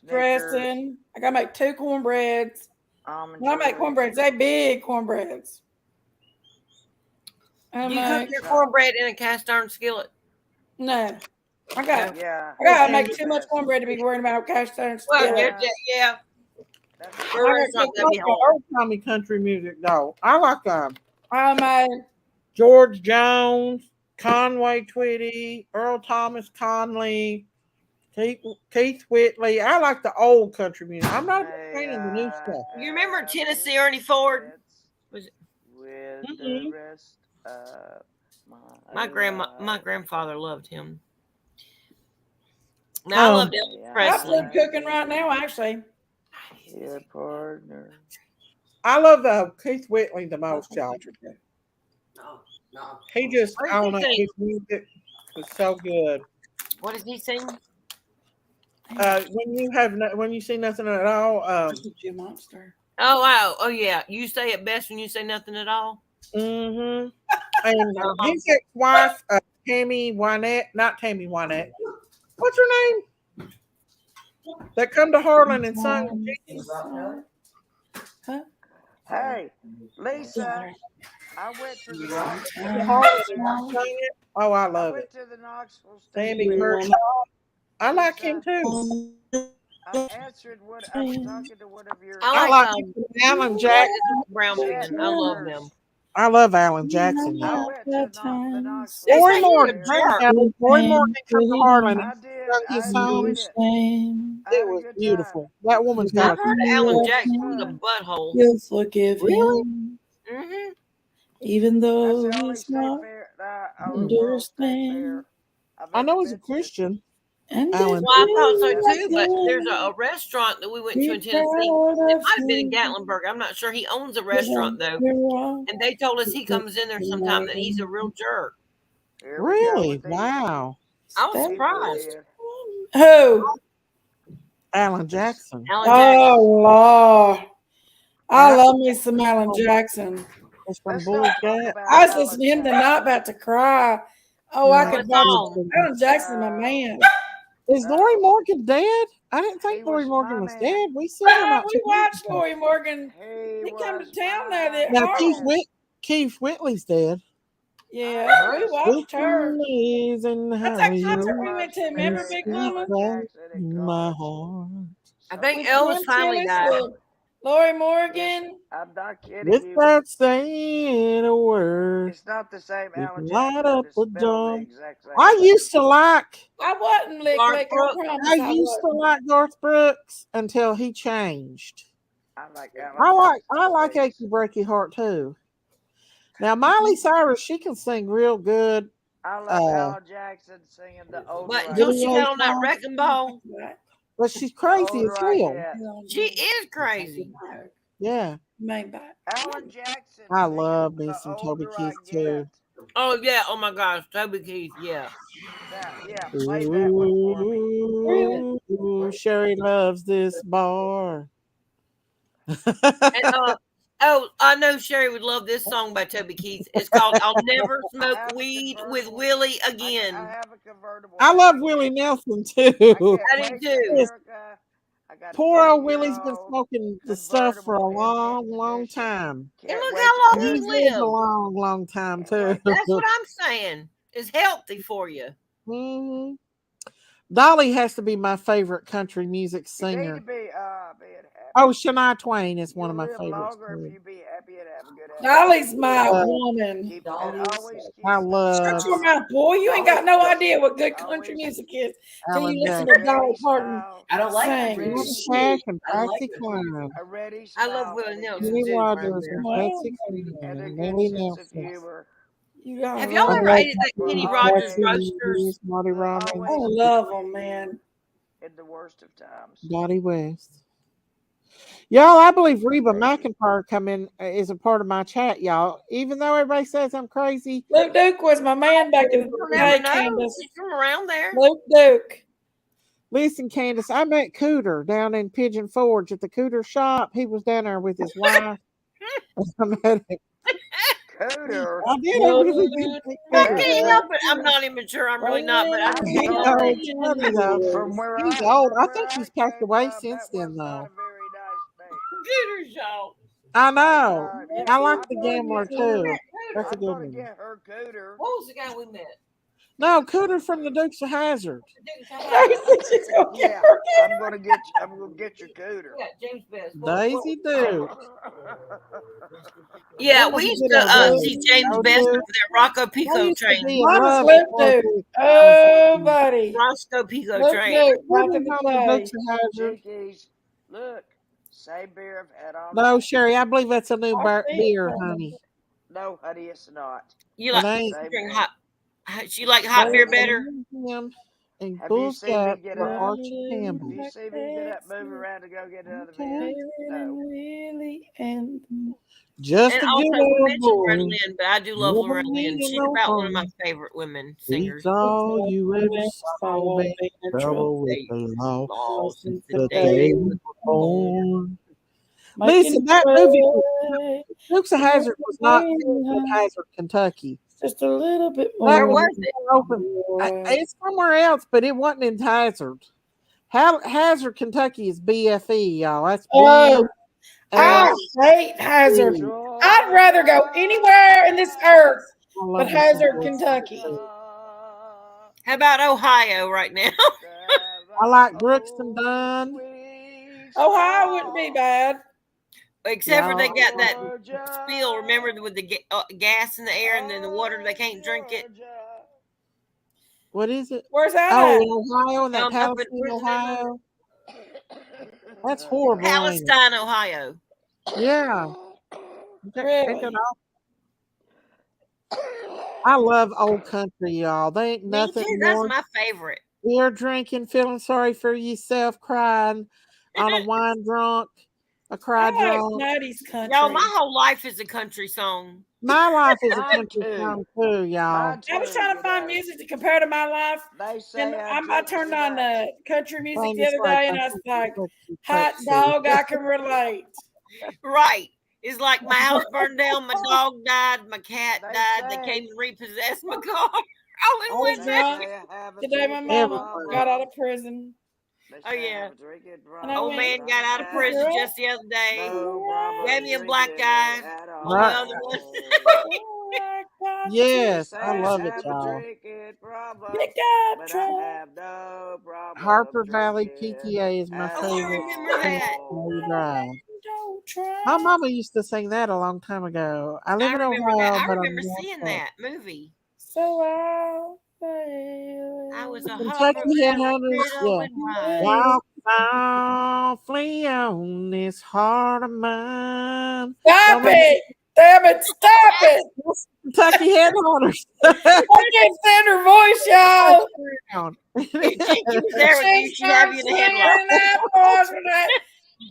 dressing. I gotta make 2 cornbreads. When I make cornbreads, they big cornbreads. Do you cook your cornbread in a cast iron skillet? No. I gotta Yeah. make too much cornbread to be worried about cast iron Well, skillet. yeah. Old timey country music though. I like I made George Jones, Conway Twitty, Earl Thomas Conley, Keith Whitley. I like the old country music. I'm not a fan of the new stuff. You remember Tennessee Ernie Ford? Was it? With the rest of my grandfather loved him. Now I love Elvis Presley. I'm cooking right now, actually. Yeah, partner. I love Keith Whitley the most, y'all. He just, What I does don't know, he his music was so good. What does he sing? When you see nothing at all, Jim Monster. Oh wow! Oh yeah, you say it best when you say nothing at all. and his ex-wife, Tammy Wynette, not Tammy Wynette. What's her name? That come to Harlan and sung. Hey, Lisa, I went to the Knoxville. Harlan and sung it. Oh, I I love went it. to the Knoxville State Tammy Fair. Kershaw. I like him too. I answered what I was talking to one of your. I like Alan Jackson. Brown man. I love them. I love Alan Jackson. I Yeah. went to the Knoxville They Roy say State you're a Morgan. Fair. jerk. Roy Morgan come to Harlan I and did. sung I his enjoyed songs. it. I It had a was good beautiful. time. That woman's got I've a heard of Alan It Jackson. was He's a fun. butthole. You'll forgive really. him, Mm-hmm. even That's though the only he's state not fair, only world state fair understand. I've I know ever he's a been to. Christian. And Alan. Well, I thought so That's too, the but only there's state. a restaurant that we went to be in Tennessee. proud It of might have been in him. Gatlinburg. I'm not sure. He owns a But restaurant though, you're wrong. and they told us he comes in there sometime that he's a real jerk. Here we go Really? with these Wow. I was Step people surprised. again. Who? Alan Jackson. Alan Jackson. Oh Lord. I Yeah. love me some Alan Jackson. It's from Let's Bull not talk Gap. about I was Alan listening to him Jackson. tonight about to cry. Oh, I No, could What's watch on? Alan Jackson, my man. Is Lori No, Morgan dead? I didn't he think Lori was Morgan my was man. dead. We seen her not We too long watched ago. Lori Morgan. He He come to was town there my that Now Harlan. Keith Whitley's dead. Yeah, we Yes. watched her. Whitley's in That's that concert Hollywood. we went to. Watched Remember, Mary Big Alan Mama? Jackson in My concert. heart. I So think With Elvis Jim finally Tillis, died. Lori yes, Morgan. I'm not kidding you. Without saying a word, It's not the same you Alan can light Jackson. up It's a spelled the dawn. exact same I way. used to like I wasn't lick. Garth I Brooks. promise I I used to wasn't. like Garth Brooks until he changed. I like Alan I Jackson. like Please. Achy Breaky Heart too. Now Miley Cyrus, she can sing real good. I love Alan Jackson singing The Older But I until she Video got on that songs, wrecking ball, but she's The crazy as Older I hell. Get. she is crazy. Yeah, Maybach. Alan Jackson I singing love me The some Toby Older I Keith Get. too. Oh yeah. Oh my gosh, Toby Keith. Yeah. Yeah, play that one for me. Ooh, Sherry loves this bar. And oh, I know Sherry would love this song by Toby Keith. It's called "I'll Never I Smoke have a Weed with convertible. Willie I Again." have a convertible. I and love I Willie can't- Nelson I too. can't I do wait to too. America. I got a Poor old 30-year-old Willie's been smoking the stuff for a convertible in mint long condition. time. And Can't look wait how to long He's he's lived a lived. long time Can't too. wait. That's what I'm saying. It's healthy for you. Mhm. Dolly has to be my favorite country music You need singer. to be being happy. Oh, Shania Twain is one You'll of my live favorites longer if too. you be happy and have a good attitude. Dolly's my Uh, woman. Keep and always keep I Shut love your mouth, boy. You ain't got no idea what good country always music is till Alan you listen Jackson. to Dolly ready Parton smile. I don't like sing. Ready. Johnny Shit. Cash and Patsy Cline. A ready I smile love Willie and a Nelson Kenny good too, right Rogers and there. Well, Patsy Cline and a and good Millie sense of Nelson. humor. you gotta Have y'all love ever them. ate at the Will Kenny always Rogers Patsy Roasters? Marty will Robbins, I always be love with them, man. you in the worst of times. Dottie West. Y'all, I believe Reba Crazy. McEntire come in is a part of my chat, y'all. Even though everybody says I'm crazy, Luke Duke was my man back in the You day. never Hey, know. Candace. He's from around there. Luke Duke. listen, Candace, I met Cooter down in Pigeon Forge at the Cooter shop. He was down there with his wife. I met him. Cooter. I did. I really did meet I Cooter. can't help it. I'm not immature. I'm really not, but I I just you can't No, help know, it. it's funny though. from where He's I old. from I where think I he's passed came away from, since that was then, not though. a very nice name. Computer show. I know. You I know, like I'm the gonna Gambler get too. That's a I'm good gonna one. get her Cooter. What was the guy we met? No, Cooter from the Dukes of Hazzard. She's gonna get Yeah, her. I'm gonna get your Cooter. Yeah, James Best. Daisy Duke. Yeah, What we was used it to on see James Oh, Best dude. over there, Rocco I Pico used to train. be in Mine was love Luke with Duke. Oh, buddy. Roscoe Pico Luke train. Duke. What Back was in the on the day. Dukes of Hazzard? Jinkies, look, same beer I've had all No, night. Sherry, I believe that's a new I think beer, so. honey. No, honey, it's not. You It like ain't. Same drink beer. hot? She like hot beer better. Him. and Have you Bull's seen me Gap get for up? Archie Have Campbell. you seen me get up, move around, to go get another Okay. beer? And No. really, and Just And a also, good we old mentioned boy. Lynn, but I do love Never Lynn. needed She's no about one of my fun. favorite women It's singers. all you ever saw, baby. Trouble with They the law. law since the The day day we we were were born. born. Listen, that movie, Dukes of Hazzard, was not filmed in way. Hazzard, Kentucky. Just a little bit more. That Where was it? It's somewhere else, but it wasn't in Hazzard. Hazzard, Kentucky is BFE, y'all. That's Oh, I BFE. hate Hazzard. I'd rather go anywhere in this earth but Hazzard, Kentucky. How about Ohio right now? I like Brooks and Dunn. Ohio wouldn't be bad. Except for they Y'all- got that spill, remember, with the gas in the air and then the water, they can't drink it. What is it? Where's that Oh, at? in Ohio, that Up in Palestine, Ohio. That's horrible. ain't it? Palestine, Ohio. Yeah. Really? Take it off. I love old country, y'all. They ain't Me nothing too. That's more. my favorite. Beer drinking, feeling sorry for yourself, crying on a wine drunk, a cry I like drunk. 90s country. Y'all, my whole life is a country song. My life is a Mine country too. song too, y'all. Mine I was too, trying to you find know. music to compare to my life, They say and I drink turned too on much. country music the Famous other like day, and I was like, "Hot Pepsi. dog, I can relate." Right. It's like my house burned down, my dog died, my cat They died, they say- came and repossessed my car. All in I one was day. drunk today. My mama Everybody. got out of prison. Oh, yeah. And I Old went, man got out of prison "Girl, just the other day. no Gave me a black eye on the Right. other one. oh, I got Yes, Say I love it, have a y'all. drinking problem, pick up but I truck." have no problem Harper Valley drinking PTA is my at Oh, I favorite. remember that. Drive. Don't try. My mama used to sing that a long time ago. I live I in remember Ohio, that. I but remember I'm seeing North that movie. So I'll fail. I was a Kentucky Harper Valley Headhunters, widow yeah. and wife. Walk softly on this heart of mine. Stop Don't it! Damn it! Stop it! Kentucky Headhunters. I can't stand her voice, y'all. If Jinky was there with you, she'd have you in a headlock.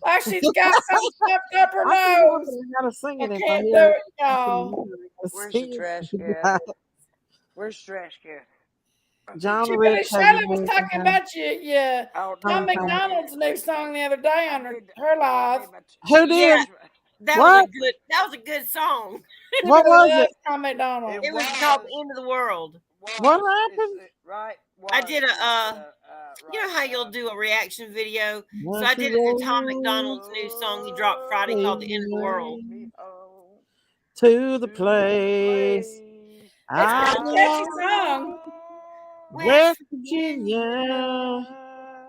Like she's got something stuffed up her I can nose. remember how to sing I it if I can't do hear it, y'all. Where's the trash can? Where's the trash can? John She Rick really, has Shirley a was movie talking about- about you. Yeah, Oh, Tom no. McDonald's new song the other day on her live. Who did? Yeah. That What? was a good song. She What really was loves it? Tom McDonald. It was called The End of the World. What happened? Right. I did you know how you'll do a reaction video? So I did it to Tom McDonald's new song he dropped Friday called The End of the World. To the place It's I a catchy belong, song. West Virginia,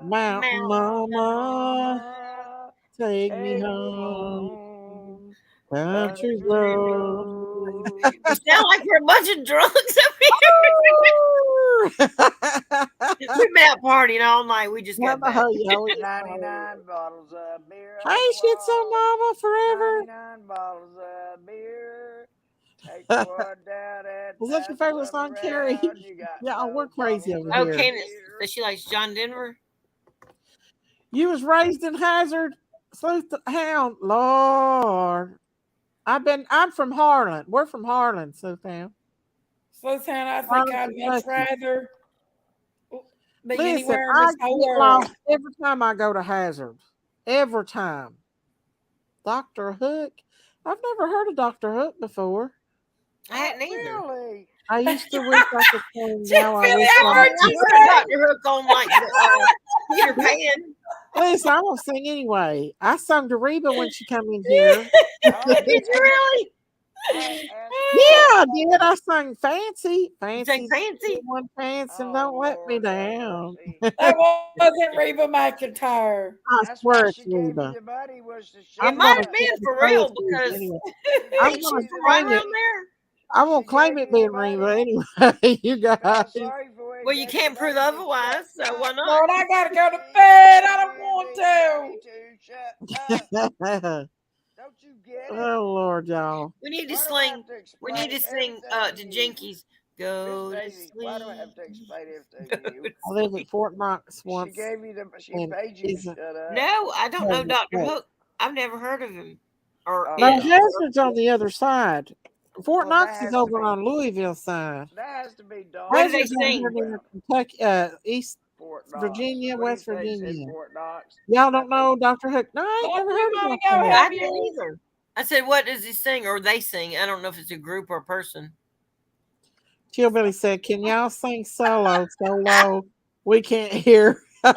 Mountain Mama, take me home, country road. We sound like we're a bunch of drunks up here. We've been out partying all night. We just got back. 99 bottles of beer. Hey, shit, so mama forever. 99 bottles of beer. Take one down and Is that your pass favorite some song, Carrie? around. You got Yeah, no we're crazy bottles over of here. Okay, beer. that she likes John Denver. You was raised in Hazzard, Sleuth Hound, Lord. I'm from Harlan. We're from Harlan, Sleuthhound. Slowtown, I think Harlan, I'd much Kentucky. rather be Listen, anywhere in I this get whole world. lost every time I go to Hazzard. Every time. Dr. Hook. I've never heard of Dr. Hook before. I hadn't either. Really? I used to wish I could sing. Now I Philly, wish I've I heard could. I heard Dr. Hook on like Peter Pan. Listen, I'm gonna sing anyway. I sung to Reba when she come in here. Did you really? Yeah, I did. I sung Fancy. You say Fancy. fancy? One pants and don't let me down. That wasn't Reba McEntire. I That's swear why it's she gave Reba. you the money was to show I'm It might gonna have been sing for the real poetry because anyway. I'm I'm gonna right sing it. around there. I won't She claim gave it you being the money. Reba anyway. You Felt guys. sorry for it, Well, you gave can't the prove money to otherwise, shut so why up. not? Lord, I gotta go to bed. I don't want to. Shut up. Don't you get it? Oh Lord, y'all. We need to Why do I sing. have to We need to explain sing everything to you? Jinkies. Go to Daisy, why do I have sleep. to explain everything to you? I lived at Fort Knox She once, gave me the. She and paid you to he's a shut up. No, I don't know Hazard. Dr. Hook. I've never heard of him. Or Oh, No, it. God. Hazard's on the other side. Fort Well, that Knox is has to over be. on Louisville side. That has to be Dawn. Where do they Hazard's over here sing? near Well, Kentucky, East Fort Knox. Virginia, What do you West think? Said Virginia. Fort Knox. Y'all I don't think. know Dr. Hook? No, I ain't Well, never we heard of wanna Dr. go Hook. have I didn't either. I said, what does he sing? Or they sing. I don't know if it's a group or a person. Chillbilly said, "Can y'all sing solo? Solo, we can't hear." Solo,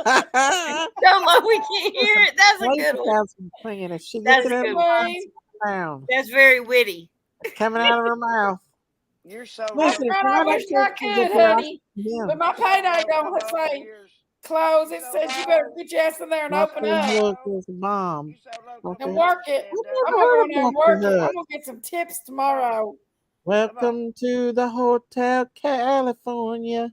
we can't hear it. That's a Lacey good one. has some singing. If she That's gets a it in good the one. line, down. That's very witty. It's coming out of her mouth. You're so Listen, if I y'all wish don't I get could, up there, I'll honey. sing But him. my payday don't say Years. close. You It so says you low. better get your ass in there and open Dr. up Hook is a bomb. You so low. Dr. and Come on, Hook. work it. stand I've up. I'm never gonna go heard in of there and Dr. work it. I'm Hook. gonna get some tips tomorrow. Welcome to the Hotel California.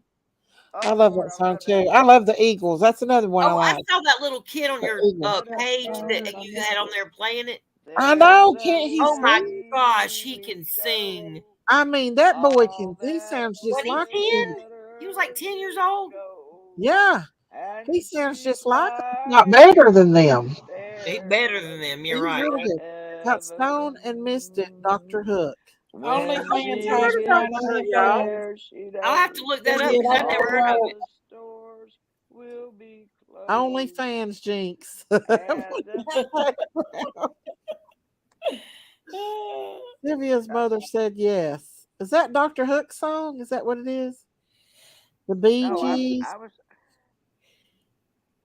I Oh, love Lord, that I song love too. that. I love the Eagles. That's another one I Oh, I like. saw that little kid on The your Eagles. page that I you missed had on it. there playing it. I know. There's Can't he a Oh my sing? gosh, he way can we sing. go. I mean, that boy All can. He that sounds What, just he like 10? him. He was like 10 years years old. ago. Yeah, And he sounds keep just like him. Not my better than them. He's there better than them. You're He's right. really good. Got stoned and missed it, Dr. Hook. Only When fans Never has heard me of down Dr. on Hook, them y'all. girls. she I'll have to knows look that He up did. because I I've know never heard of right. it. the stores will be closed. Only fans, Jinx. Sylvia's mother said yes. Is that Dr. Hook's song? Is that what it is? The Bee No, Gees? I was.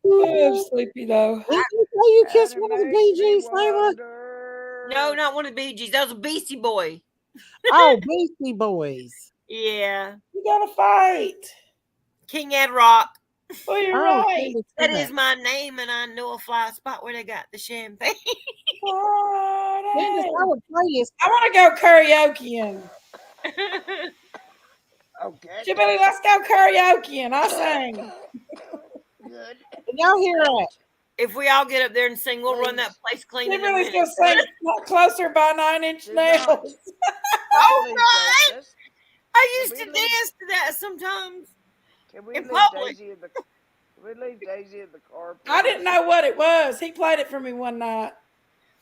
Oh, I'm sleepy though. Is this how you kiss And it one of the makes Bee me Gees, Layla? No, wonder. not one of the Bee Gees. That was a Beastie Boy. Oh, Beastie Boys. Yeah. You gotta fight. King Ed Rock. Well, you're Oh, right. Cindy That said is my name, and I know a fly spot where they got the champagne. Candace, I would play this. I want to go karaokeing. Okay. Jimmy, let's go karaokeing. I sing. Good. Can y'all hear that? If we all get up there and sing, we'll run that place clean in a Jimmy's minute. gonna sing Closer by 9 Inch Do not. Nails. Oh, Please, God. Daisy. I used Can to we leave- dance to that sometimes. Can we in leave public. Daisy in the? Can we leave Daisy in the car? I please? didn't know what it was. He played it for me one night.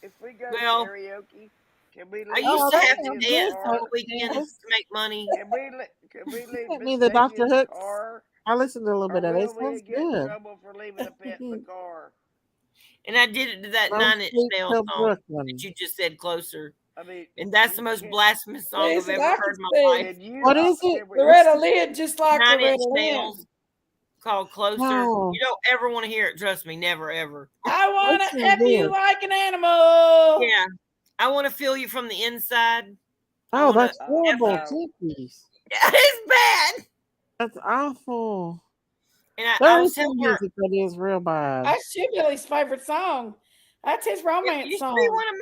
If we go Well, karaoke, can we leave I Oh, used to that have to sounds dance good, on Coach the weekends Candace. to make money. Can we leave Sent Miss me the Daisy Dr. in the Hook's. car? I listened to a little Or bit of it. It will we sounds get in good. trouble for leaving a pet in the car? And I did it to that From 9 Inch Street Nail to song Brooklyn. that you just said closer. I mean, And that's the you most can't- blasphemous song I've Listen, ever I heard can in my sing. life. Can you? What is it? Can we, Loretta Lynn, just like 9 Inch Loretta Lynn. Nails called Closer. No. You don't ever want to hear it. Trust me, never ever. I want That to sounds F you good. like an animal. Yeah. I want to feel you from the inside. I Oh, wanna that's horrible. F Jinkies. Yeah, it's bad. That's awful. And I Don't was listen telling to her, music that is real bad. That's Billy's favorite song. That's his it romance used to song. be one of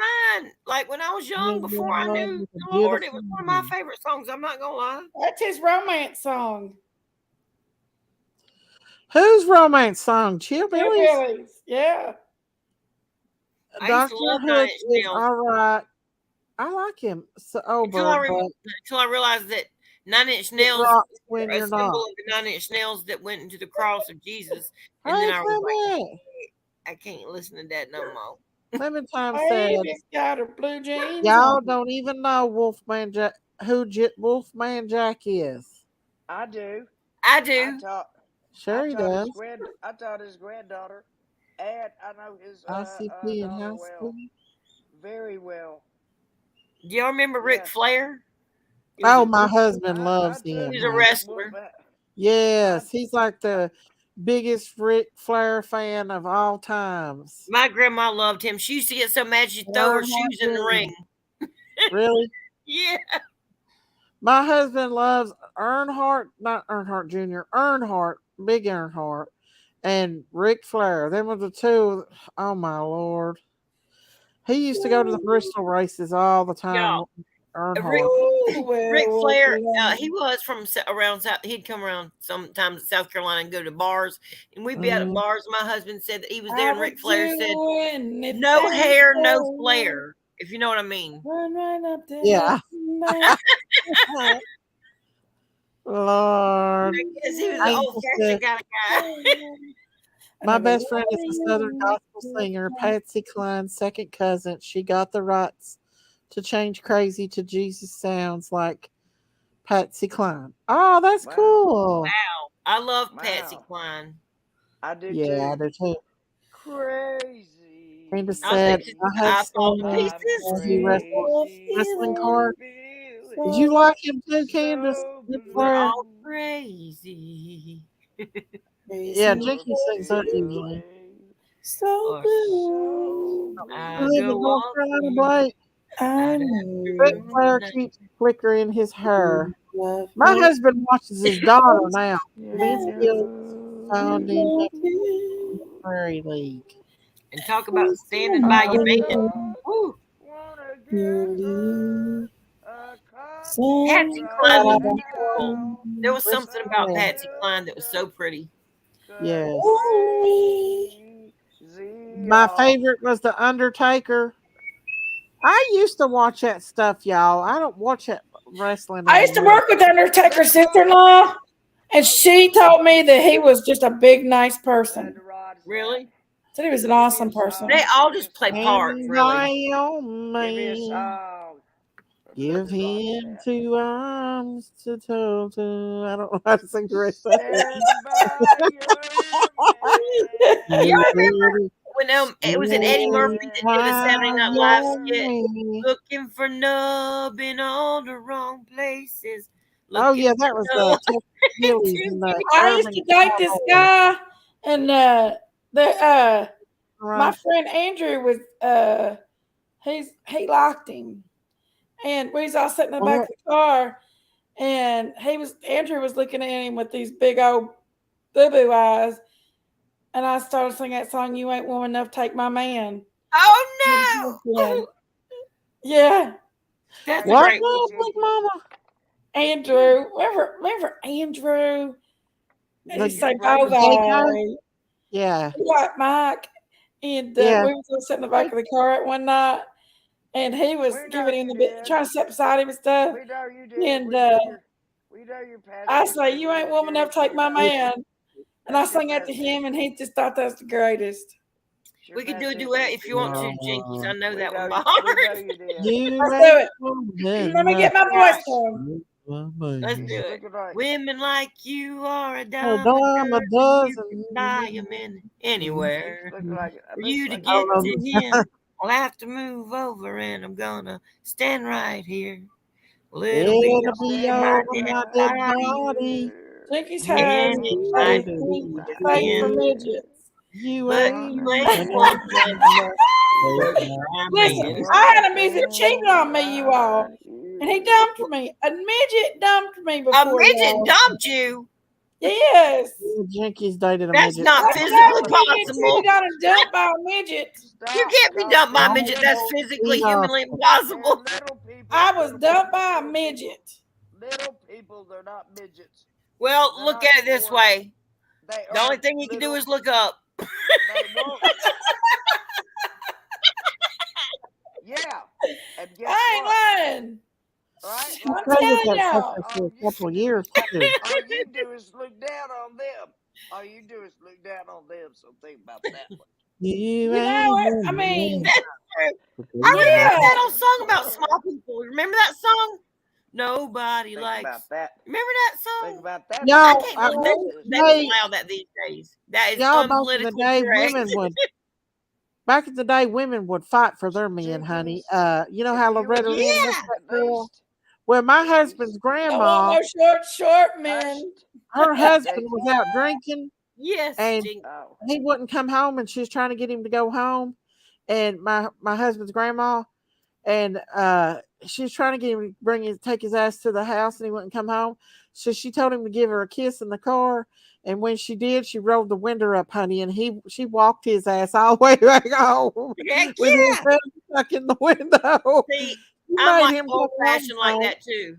mine. Like when I was young, You're before I in love knew with a the Lord, it beautiful was one of my woman. favorite songs. I'm not gonna lie. That's his romance song. Whose romance song? Chillbillies? Billy's. Yeah. I used to Dr. love 9 Hook Inch is Nails all right. I like him. until I Sober, but until I realized that 9 Inch it Nails rocks were when a you're symbol not. of the 9 Inch Nails that went into the cross of Jesus. And Hey, then I was like, Clement. I can't listen to that no more. Clementine said, Baby's got her blue jeans y'all on. don't even know Wolfman Jack, Wolfman Jack is. I do. I I do. taught. Sure he does. I taught his granddaughter, and I know his ICP and daughter house well, very well. Do y'all remember Ric Yes. Flair? He was Oh, a- my husband I loves took him. He's a honey. wrestler. Yes, he's like the biggest Ric Flair fan of all times. My grandma loved him. She used to get so mad she'd throw her Earnhardt shoes in the Jr. ring. Really? Yeah. My husband loves Earnhardt, not Earnhardt Jr., Earnhardt, Big Earnhardt, and Ric Flair. Them were the two. Oh, my Lord. He used to go to the Bristol races all the time. Y'all, Earnhardt. Ric Flair, he was from around South. He'd come around sometimes to South Carolina and go to bars, and we'd be out at bars. My husband said that he was there, and Ric Flair said, "No hair, no flair." If you know what I mean. Run right up there. Yeah. Lord. Because he was an Angel old-fashioned said, kind of guy. my best friend is a Southern gospel singer, Patsy Cline's second cousin. She got the rights to change crazy to Jesus sounds like Patsy Cline. Oh, that's Wow. cool. Wow. I love Patsy Wow. Cline. I do Yeah, I too. do too. Crazy. Brenda I said, think I have I fall seen to him pieces. when he wrestling Crazy. card. Did you like him too, Candace? So Good We're player. all crazy. Yeah, Jinky sings that usually. So Or blue. I Who lives in go North walking Carolina, Blake? I Ric know. Flair keeps flickering his hair. Love My me. husband watches his daughter now. Yeah, Mansfield founding Love the you. Prairie League. and talk about standing by your man. Woo. wanna give Really. a Patsy Some Cline was Bada beautiful. boom. There was Ric something about Flair. Patsy Cline that was so pretty. Yes. Only. My favorite was The Undertaker. I used to watch that stuff, y'all. I don't watch that wrestling I used to anymore. work with Undertaker's sister-in-law, and she told me that he was just a big, nice person. Really? Said he was an awesome person. They all just play parts, Hang really. by on Give me a me. song. Give him 2 arms to toe to. I don't know how to sing the rest of it. Stand by your Y'all man. remember when it was an Eddie Murphy that did a Saturday Night Live skit? Looking for nubbing all the wrong places. Oh yeah, Looking that for was nub. Ted Gillies in the I used to date this guy, and my Right. friend Andrew was he liked him, and we was all sitting in the back of the car, and Andrew was looking at him with these big old boo boo eyes, and I started singing that song, "You Ain't Woman Enough to Take My Man." Oh no! Yeah, That's a What great one. now, Big Mama? Andrew. Remember Andrew? He The say gay guy? bye. Yeah. He liked Mike, and Yeah. we was all sitting in the back of the car at one night, and he was giving him the bit, trying to sit beside him and stuff. We know you did. And we know your past. I say, "You ain't woman enough to take my man," and I That's your sang that to past him, and he just thought that was the greatest. We could do a duet if you want to, Jinkies. I know that one by We know heart. you did. You Let's do it. ain't Let me get my voice on. Let's do it. Women like you are a A dime dime a a dozen. You dozen. can buy 'em in anywhere. For you to like get love to it. him, I'll have to move over, and I'm gonna stand right here. Little It'll be be over my over dead my dead body, body. Jinkies and has it a might pink be thing for again. midgets. You But ain't you ain't one enough. Listen, I had a midget cheating on me, you all, and he dumped me. A midget dumped me A before. midget y'all. dumped you. Yes. Jinkies dated a That's midget. not That's physically how you possible. got a dump by a midget. You can't be dumped by a midget. That's physically, humanly impossible. I was dumped by a midget. Little people, they're not midgets. Well, They're look not at it this dwarfs. way. They The are only thing you can do little- is look up. They won't. Yeah. And guess I ain't what? lying. Right? I'm Played with telling that y'all. sucker for a couple of years too. All you do is look down on them. All you do is look down on them. So think about that one. You You know ain't it. I mean, That's true. I remember that old song about small people. Remember that song? Nobody Think likes. about that. Remember that Think song? about that. Y'all, I can't believe they hey, don't allow that these days. That is y'all, back in the unpolitically day, correct. women would. Back in the day, women would fight for their men, honey. You know how Loretta Lynn was that girl? Well, my husband's I want grandma, no short men. her husband was out drinking, Yes, and Jink. he wouldn't come home, and she was trying to get him to go home. And my husband's grandma, and she was trying to get him to take his ass to the house, and he wouldn't come home. So she told him to give her a kiss in the car. And when she did, she rolled the window up, honey, and she walked his ass all the way back home Heck with his yeah. head stuck in the window. See, She I'm made like him old come fashioned like home. that too.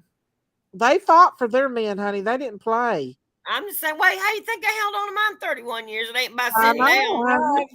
They fought for their men, honey. They didn't play. I'm just saying, wait, how you think I held on to mine 31 years? It ain't by I sitting down. know.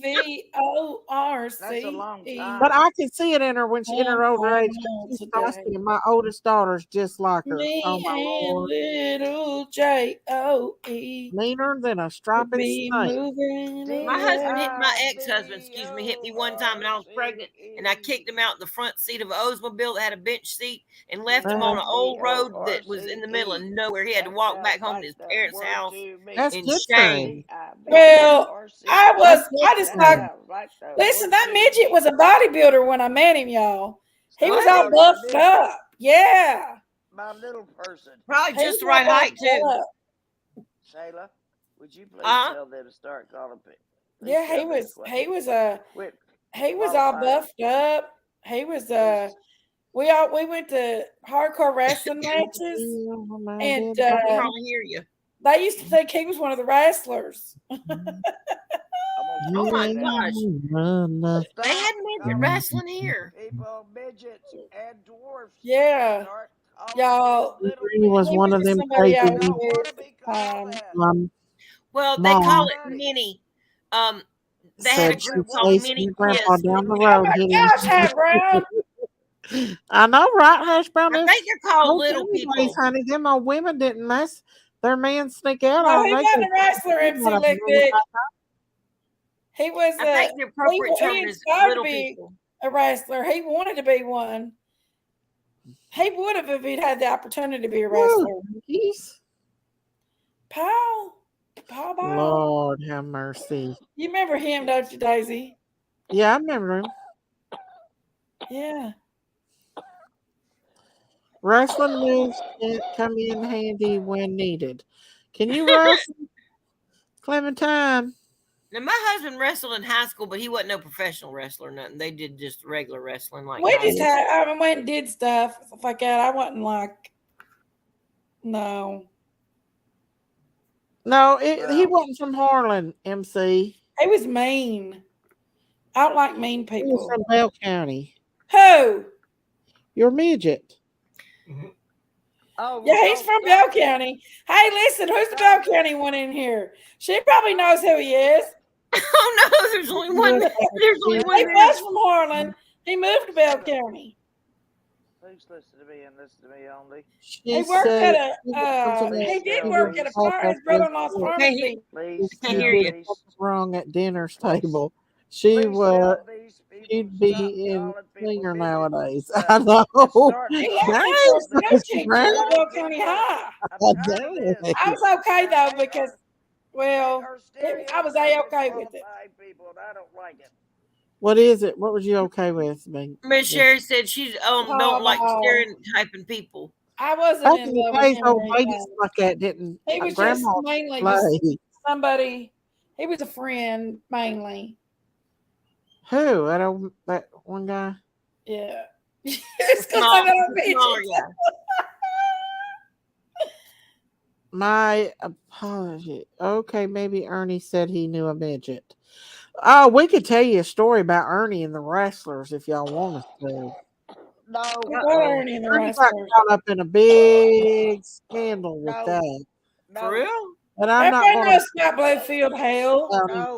IVORC. That's a long time. But I can see it in her when she in her older age. She's today. feisty, and my oldest daughter's just like her. Me Oh my and Lord. little cool Joe. Meaner than a striped Be snake. moving. My husband hit my away. ex-husband, hit me one time, and I was pregnant, and I kicked him out the front seat of an Oldsmobile that had a bench seat, and left him on an old road that was in the middle of nowhere. He had to walk back home to his parents' house That's in good for shame. him. Well, I just That's thought, listen, that midget was a bodybuilder when I met him, y'all. He was all buffed up. Yeah. My little person. Probably He just the was right all height buffed too. up. Shayla, would you please Uh-huh. tell them to start calling people? Yeah, he was all buffed up. He was we went to hardcore wrestling matches, and I can hardly hear you. they used to think he was one of the wrestlers. Oh my gosh. They They had midget wrestling here. People, midgets, and dwarfs. Yeah. Y'all, He was he one of was them somebody I crazy was with. Well, they Mom call it mini. They had a said she group called chased Mini your grandpa Kiss. down the Oh road. my hitting gosh, Hash Brown. I know, right, Hash Brown? I think they're called Don't little tell me, people. please, honey. Them old women didn't let their men sneak out No, on he them. wasn't a wrestler, MC Lick Bitch. He was I think the appropriate term he is inspired little to be people. a wrestler. He wanted to be one. He would have if he'd had the opportunity to be a wrestler. Paul Ball. Lord have mercy. You remember him, don't you, Daisy? Yeah, I remember him. Yeah. Wrestling moves can come in handy when needed. Can you wrestle, Clementine? Now, my husband wrestled in high school, but he wasn't no professional wrestler or nothing. They did just regular wrestling like We I just did. went and did stuff like that. I wasn't like, no. No, he wasn't from Harlan, MC. He was mean. I don't like mean He was people. from Bell County. Who? Your midget. Oh, Yeah, he's from Bell County. Hey, listen, who's the Bell County one in here? She probably knows who he is. Oh no, there's only one. There's only He one. was from Harlan. He moved to Bell County. Please listen to me and listen to me only. He worked at he did work at his brother-in-law's pharmacy. Please, I can't hear you. Wrong at dinner's table. She'd be in singer nowadays. I know. He actually Bell County High. I was okay though because, well, I was okay with it. I don't like it. What is it? What was you okay with? Miss Sherry said she don't like stereotyping people. I wasn't in love with him. Old ladies like that didn't. He was just mainly just somebody. He was a friend mainly. Who? That one guy? Yeah. It's because I don't bitch. My apology. Okay, maybe Ernie said he knew a midget. Oh, we could tell you a story about Ernie and the wrestlers if y'all want us to. No, Ernie and the Ernie got wrestlers. caught up in a big scandal with that. For real? But I'm Everybody not knows about Bluefield Hale.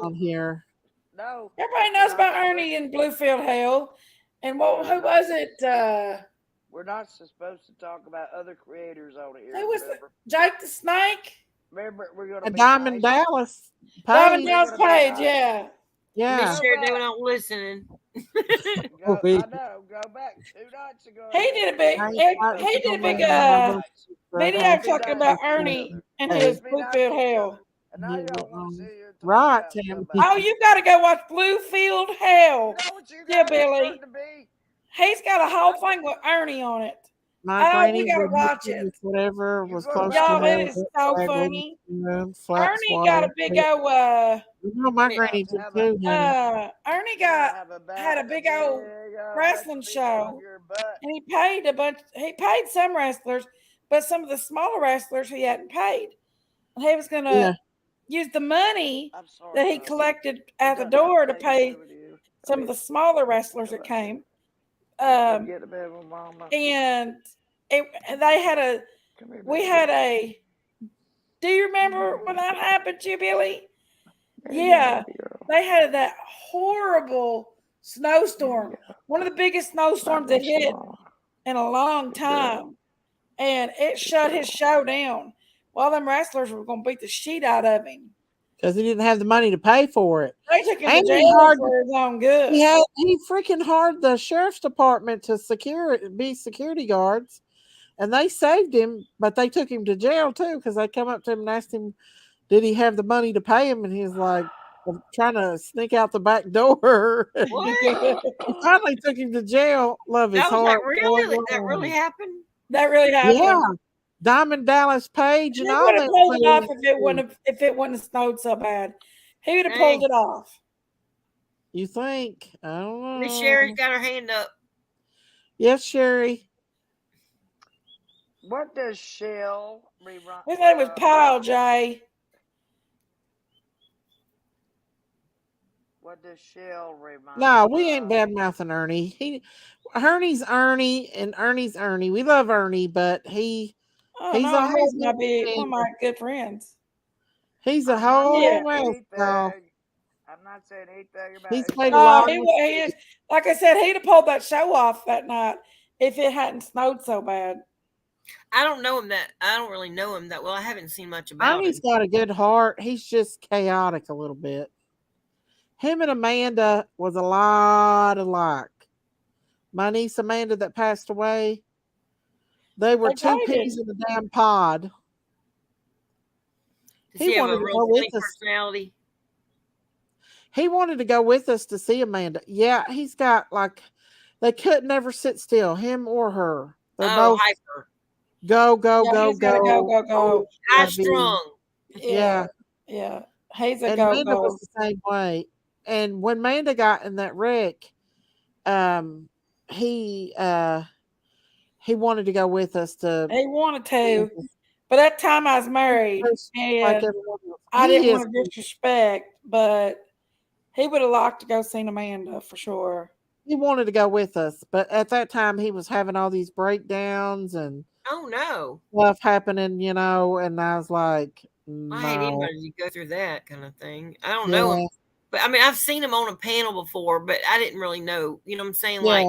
on here. No. Everybody knows about Ernie and Bluefield Hale. And who was it? We're not supposed to talk about other creators on here. Who was Jake the Snake? Remember, we're gonna be Diamond nice. Dallas. Diamond Dallas Page, yeah. Yeah. Miss Sherry, they were not listening. I know. Go back 2 nights ago. He did a big video talking about Ernie and his Bluefield Hale. Right, Tammy. Oh, you got to go watch Bluefield Hale. Yeah, Billy. He's got a whole thing with Ernie on it. We gotta watch it. Whatever was close Y'all, to it is so funny. Ernie got a big old my granny did too. Ernie had a big old wrestling show, and he paid some wrestlers, but some of the smaller wrestlers he hadn't paid. And he was gonna use the money that he collected at the door to pay some of the smaller wrestlers that came. And we had a. Do you remember when that happened to you, Billy? Yeah, they had that horrible snowstorm, one of the biggest snowstorms that hit in a long time, and it shut his show down Well, them wrestlers were going to beat the shit out of him. Because he didn't have the money to pay for it. They took him And to he jail hired- for his own good. He freaking hired the sheriff's department to be security guards, and they saved him, but they took him to jail too because they come up to him and asked him, did he have the money to pay him? And he's like, I'm trying to sneak out the back door. What? He finally took him to jail. Love his I was heart. like, really? That really happened? That really happened. Yeah. Diamond Dallas Page He and all would that. have pulled it off things. if it wouldn't have snowed so bad. He would have Dang. pulled it off. You think? I don't know. Miss Sherry's got her hand up. Yes, Sherry. What does Shell remind? His name was Paul, Jay. What does Shell remind? No, we ain't bad mouthing Ernie. Ernie's Ernie and Ernie's Ernie. We love Ernie, but he's He's a whole one of my good friends. He's a I'm not whole saying mess, anything. y'all. I'm not saying anything about He's it. played a lot. He is. Like I said, he'd have pulled that show off that night if it hadn't snowed so bad. I don't know him I don't really know him that well. I haven't seen much about Ernie's him. got a good heart. He's just chaotic a little bit. Him and Amanda was a lot alike. My niece Amanda that passed away, they were two peas in the damn pod. Does he have wanted a to real go with funny us. personality? He wanted to go with us to see Amanda. Yeah, he's got they couldn't never sit still, him or her. They're both hyper. go. Go. High strung. Yeah. Yeah. He's a And go. Amanda was the same way. And when Amanda got in that wreck, he wanted to go with us to. He wanted to, but at the time I was married, and I didn't want to disrespect, but he would have liked to go see Amanda for sure. He wanted to go with us, but at that time he was having all these breakdowns and stuff happening, and I was like, no. I hate anybody to go through that kind of thing. I don't know him. But I mean, I've seen him on a panel before, but I didn't really know. You know what I'm saying? Yeah. Like,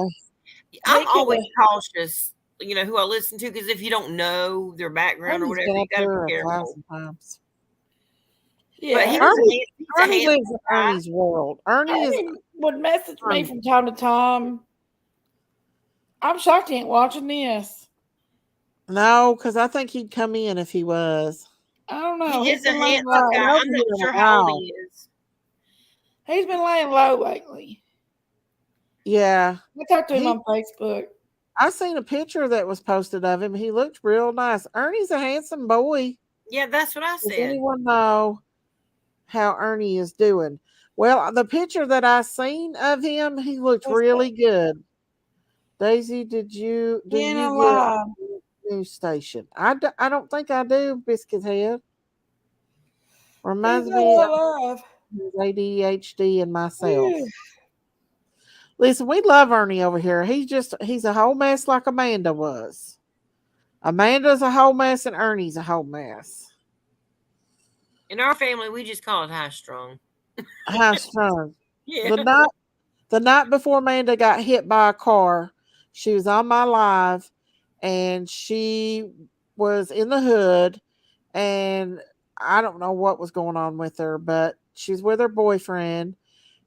I'm always cautious, who I listen to, because if you don't know their background or whatever, you got to be careful. Yeah, but Ernie lives in Ernie's world. Ernie would message me from time to time. I'm shocked he ain't watching this. No, because I think he'd come in if he was. I don't know. He is a handsome guy. I'm not sure how old he is. He's been laying low lately. Yeah. I talked to him on Facebook. I seen a picture that was posted of him. He looked real nice. Ernie's a handsome boy. Yeah, that's what I said. Does anyone know how Ernie is doing? Well, the picture that I seen of him, he looked really good. Daisy, do you get a news station? I don't think I do, Biscuit Head. Reminds me of ADHD and myself. Listen, we love Ernie over here. He's a whole mess like Amanda was. Amanda's a whole mess and Ernie's a whole mess. In our family, we just call it high strung. High strung. Yeah. The night before Amanda got hit by a car, she was on my live and she was in the hood, and I don't know what was going on with her, but she's with her boyfriend,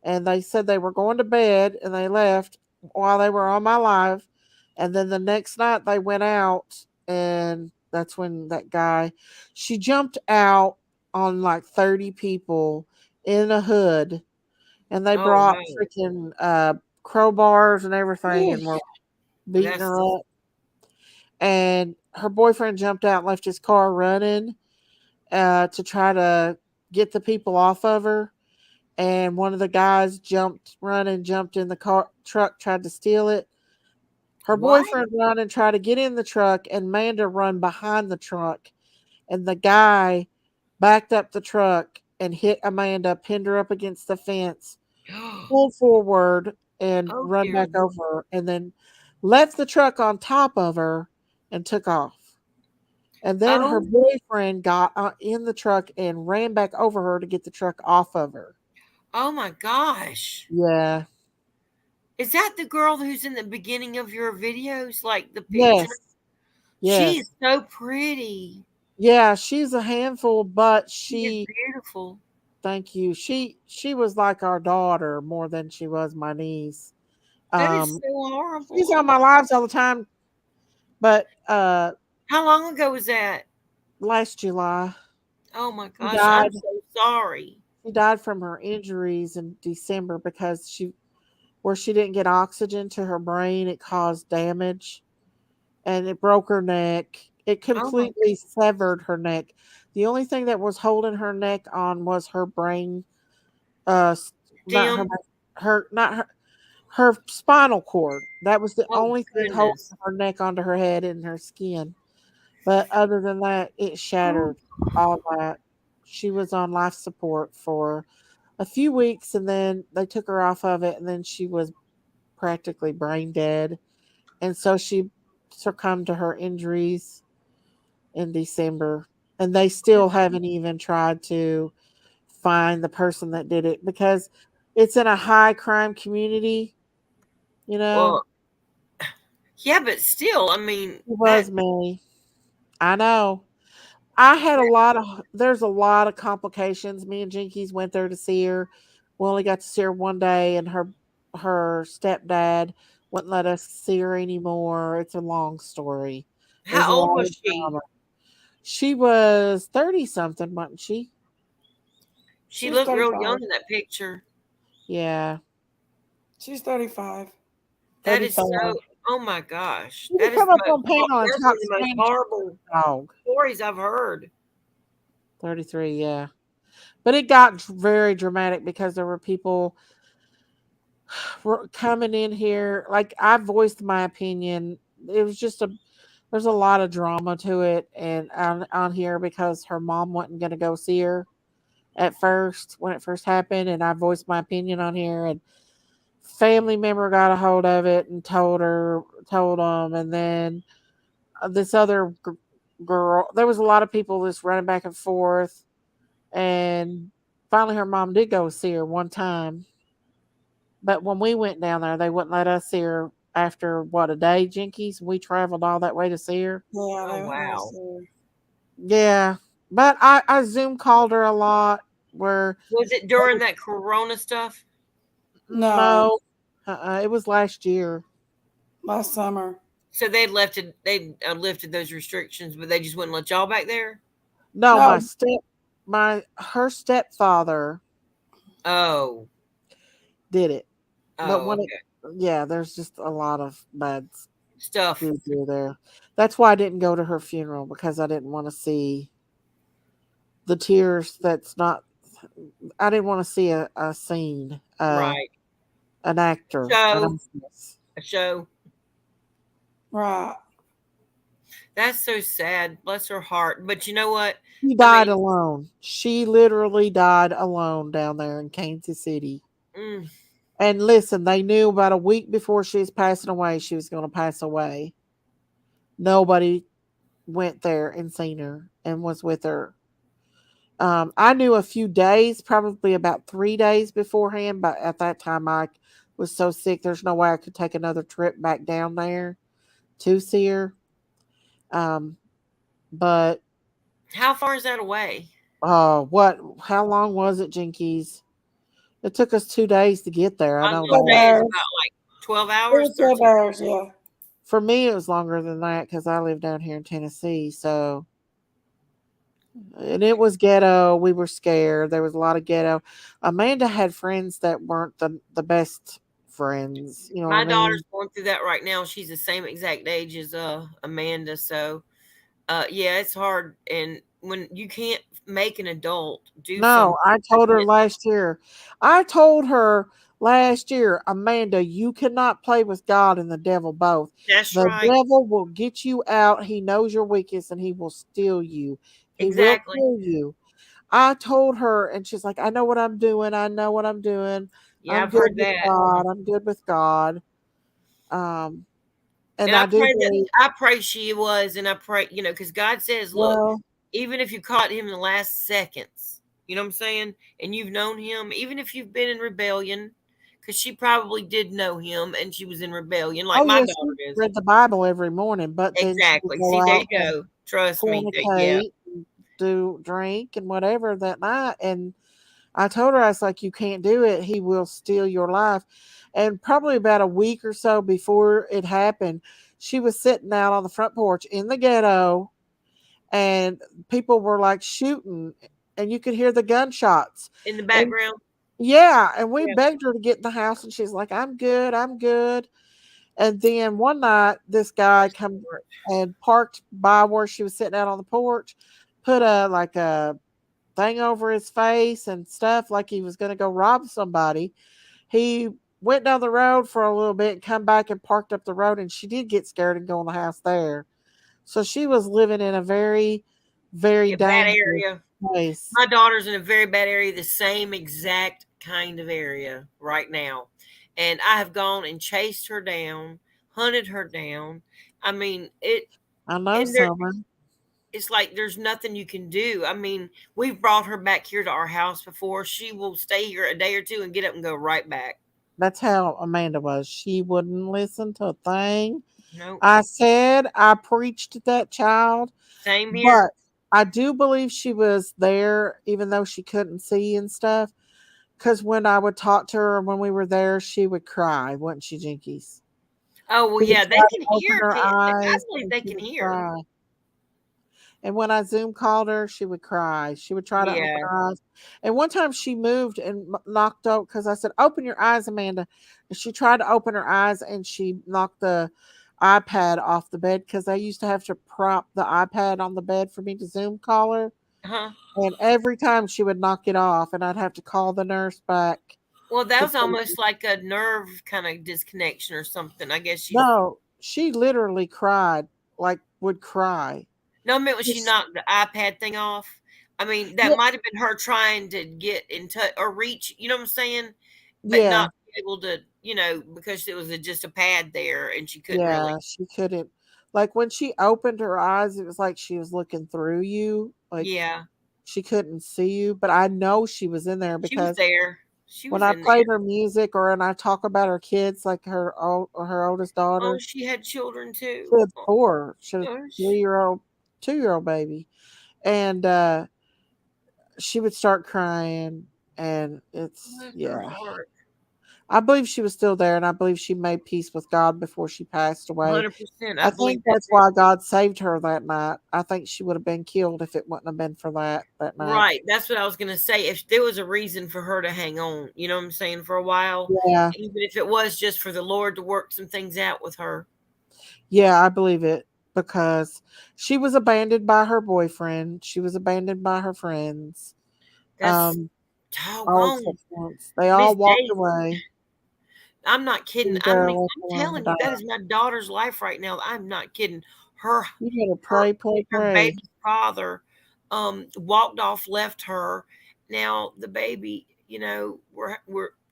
and they said they were going to bed and they left while they were on my live. And then the next night they went out, and that's when she jumped out on like 30 people in a hood, and they brought freaking crowbars and everything and were beating her up. And her boyfriend jumped out and left his car running to try to get the people off of her. And one of the guys jumped in the truck, tried to steal it. Her boyfriend run and tried to get in the truck, and Amanda run behind the truck. And the guy backed up the truck and hit Amanda, pinned her up against the fence, pulled forward and run back over her, and then left the truck on top of her and took off. And then her boyfriend got in the truck and ran back over her to get the truck off of her. Oh my gosh. Yeah. Is that the girl who's in the beginning of your videos? Like the picture? Yes. She is so pretty. Yeah, she's a handful, but She is she beautiful. thank you. She was like our daughter more than she was my niece. That is Um so horrible. she's on my lives all the time, but How long ago was that? last July Oh my she gosh, I'm died. so sorry. She died from her injuries in December because where she didn't get oxygen to her brain, it caused damage and it broke her neck. It Oh my completely severed her neck. The only thing that was holding her neck on was her brain, not her, damn. not her spinal cord. That was the Oh only thing holding goodness. her neck onto her head and her skin. But other than that, it shattered all that. She was on life support for a few weeks and then they took her off of it and then she was practically brain dead. And so she succumbed to her injuries in December. And they still haven't even tried to find the person that did it because it's in a high crime community, you know. Well, yeah, but still, I mean It that. was me. I know. I had a lot of there's a lot of complications. Me and Jinkies went there to see her. We only got to see her one day and her stepdad wouldn't let us see her anymore. It's a long story. There's a How old lot was of she? drama. She was 30 something, wasn't she? She She's looked real 35. young in that picture. Yeah, She's 35. That is 35. so. Oh my gosh, You that could is come up on panel and that's talk one of the most Spanish to horrible the dog. stories I've heard. 33, yeah. But it got very dramatic because there were people were coming in here. Like I voiced my opinion. It was just there's a lot of drama to it and on here because her mom wasn't going to go see her at first when it first happened and I voiced my opinion on here and family member got a hold of it and told them and then this other girl there was a lot of people just running back and forth and finally her mom did go see her one time. But when we went down there, they wouldn't let us see her after what a day, Jinkies. We traveled all that way to see her. Yeah, Oh they went there to wow. see her. Yeah, but I Zoom called her a lot. Where Was it during that Corona stuff? No, no, it was last year. last summer. So they lifted those restrictions, but they just wouldn't let y'all back there. No, No, her stepfather Oh, did it. But oh, when it, okay. yeah, there's just a lot of bad Stuff. juju there. That's why I didn't go to her funeral because I didn't want to see the tears. I didn't want to see a scene. Right. An actor, an Show. actress. A show. right. That's so sad. Bless her heart. But you know what? She I died mean, alone. She literally died alone down there in Kansas City. mm, And listen, they knew about a week before she was passing away, she was going to pass away. Nobody went there and seen her and was with her. I knew a few days, probably about 3 days beforehand, but at that time I was so sick, there's no way I could take another trip back down there to see her. Um, but how far is that away? how long was it, Jinkies? It took us 2 days to get there. I I was know gonna 12 say that. it's hours. about like 12 It hours, was 12 13. hours, yeah. For me, it was longer than that because I live down here in Tennessee. So, and it was ghetto. We were scared. There was a lot of ghetto. Amanda had friends that weren't the best friends. You know what I My daughter's mean? going through that right now. She's the same exact age as Amanda. So yeah, it's hard. And when you can't make an adult do No, something I like told her this, last year. I told her last year, Amanda, you cannot play with God and the devil both. that's The right. devil will get you out. He knows your weakness and he will steal you. He will Exactly. kill you. I told her, and she's like, I know what I'm doing. I know what I'm doing. Yeah, I'm I've good heard with that. God. I'm good with God. Um, and And I do believe, I pray she was, and I pray, because God says, look, well, even if you caught him in the last seconds, you know what I'm saying? And you've known him, even if you've been in rebellion, because she probably did know him and she was in rebellion, like oh, my yes, she daughter is. read the Bible every morning, but then she would Exactly. go See, there out you and go. Trust me. Yeah. fornicate. do drink and whatever that night. And I told her, I was like, you can't do it. He will steal your life. And probably about a week or so before it happened, she was sitting out on the front porch in the ghetto, and people were like shooting, and you could hear the gunshots in the and background. yeah, and we Yeah. begged her to get in the house, and she's like, I'm good, I'm good. And then one night this guy come and parked by where she was sitting out on the porch, put a thing over his face and stuff like he was going to go rob somebody. He went down the road for a little bit and come back and parked up the road, and she did get scared and go in the house there. So she was living in a very, very Bad dangerous area. place. My daughter's in a very bad area, the same exact kind of area right now. And I have gone and chased her down, hunted her down. I mean, I know, and there, Summer. it's like there's nothing you can do. I mean, we've brought her back here to our house before. She will stay here a day or two and get up and go right back. That's how Amanda was. She wouldn't listen to a thing No, I said. I preached to that child, same here. but I do believe she was there, even though she couldn't see and stuff. Because when I would talk to her when we were there, she would cry, wouldn't she, Jinkies? Oh, well, She would yeah, they try can to open hear. her I eyes, believe and they she can would hear. cry. And when I Zoom called her, she would cry. She would try to open Yeah. her eyes. And one time she moved and knocked out, because I said, open your eyes, Amanda. And she tried to open her eyes, and she knocked the iPad off the bed, because I used to have to prop the iPad on the bed for me to Zoom call her. Uh-huh. And every time she would knock it off, and I'd have to call the nurse back. Well, that to was put it almost like a nerve kind of disconnection or something. I guess she's. No, she literally cried, like would cry. No, I meant when she Just- knocked the iPad thing off. I mean, that Yeah, might have been her trying to get in touch or reach, you know what I'm saying? But yeah, not able to, because it was just a pad there and she couldn't really. she couldn't. Like when she opened her eyes, it was like she was looking through you. Like Yeah, she couldn't see you, but I know she was in there she was because there. She when was I in played there. her music or and I talk about her kids, like her oldest Oh, daughter, she had children she too. had Oh, four. She had a gosh. 3-year-old, 2-year-old baby, and she would start crying, and Bless her heart. I believe she was still there, and I believe she made peace with God before she passed away. 100%. I I believe think that that's too. why God saved her that night. I think she would have been killed if it wouldn't have been for that night. Right. That's what I was going to say. If there was a reason for her to hang on, you know what I'm saying, for a while, Yeah, even if it was just for the Lord to work some things out with her. yeah, I believe it, because she was abandoned by her boyfriend. She was abandoned by her friends. That's All doggone. except once. They Miss all walked Daisy. away. I'm not kidding. Leave her left I'm alone to telling you, that die. is my daughter's life right now. I'm not kidding. Her You gotta her pray, pray, her pray. baby's father walked off, left her. Now the baby,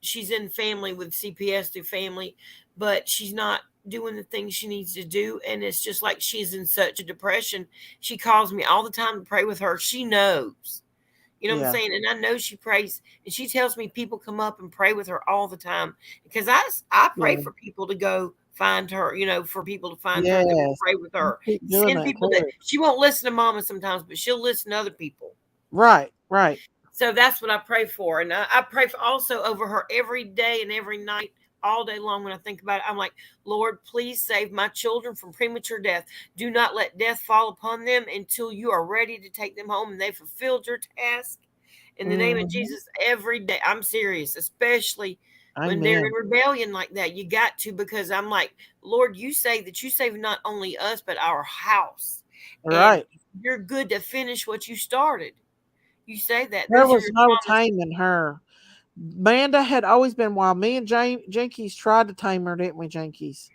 she's in family with CPS through family, but she's not doing the things she needs to do, and it's just like she's in such a depression. She calls me all the time to pray with her. She knows. You know what I'm Yeah, saying? And I know she prays, and she tells me people come up and pray with her all the time, because I pray yeah, for people to go find her, for people to find her that will yes. pray with You her. keep doing Send that, people that courage. she won't listen to mama sometimes, but she'll listen to other people. Right, right. So that's what I pray for. And I pray for also over her every day and every night, all day long. When I think about it, I'm like, Lord, please save my children from premature death. Do not let death fall upon them until you are ready to take them home and they fulfilled your task. In the name of Mhm. Jesus, every day. I'm serious, especially when they're in Amen. rebellion like that. You got to, because I'm like, Lord, you say that you save not only us, but our house. And Right. you're good to finish what you started. You say that. There Those are was your no promises. taming her. Amanda had always been wild. Me and Jinkies tried to tame her, didn't we, Jinkies?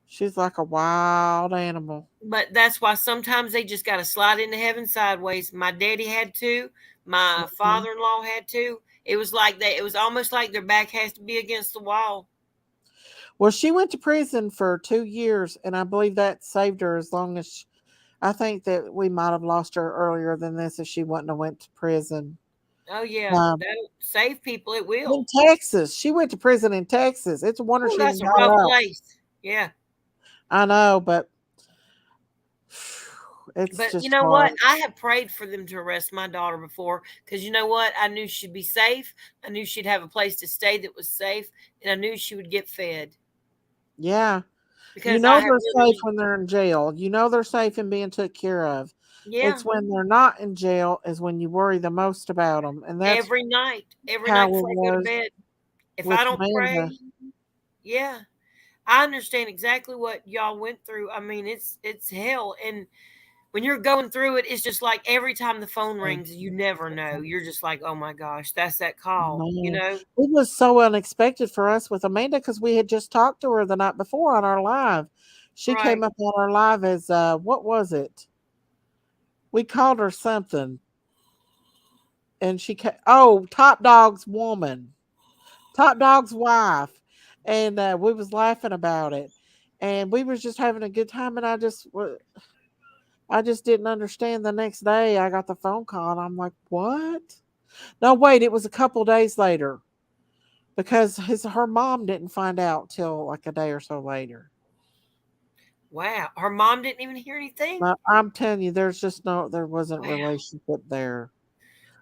She's like a wild animal. But that's why sometimes they just got to slide into heaven sideways. My daddy had to. My Mhm. father-in-law had to. It was like that. It was almost like their back has to be against the wall. Well, she went to prison for 2 years, and I believe that saved her as long as I think that we might have lost her earlier than this if she wouldn't have went to prison. Oh yeah, Um, that'll save people. It in will. Texas, she went to prison in Texas. It's a wonder Oh, she that's even a got rough out. place. Yeah. I know, but It's But just you know hard. what? I have prayed for them to arrest my daughter before because you know what? I knew she'd be safe. I knew she'd have a place to stay that was safe, and I knew she would get fed Yeah. You because I know have they're safe literally, when they're in jail. You know they're safe and being took care of. yeah, It's when they're not in jail is when you worry the most about them. And that's every how night it before I go to was bed. If I with don't Amanda. pray, yeah, I understand exactly what y'all went through. I mean, it's hell, and when you're going through it, it's just like every time the phone rings, you never know. You're just like, oh my gosh, that's that call, you Man, know? it was so unexpected for us with Amanda because we had just talked to her the night before on our live. She Right. came up on our live as what was it? We called her something, and she came. Oh, Top Dog's woman, Top Dog's wife, and we was laughing about it, and we was just having a good time. And I just didn't understand. The next day, I got the phone call, and I'm like, what? No, wait, it was a couple days later. Because her mom didn't find out till like a day or so later. Wow. Her mom didn't even hear anything? I'm telling you, there wasn't Wow. relationship there.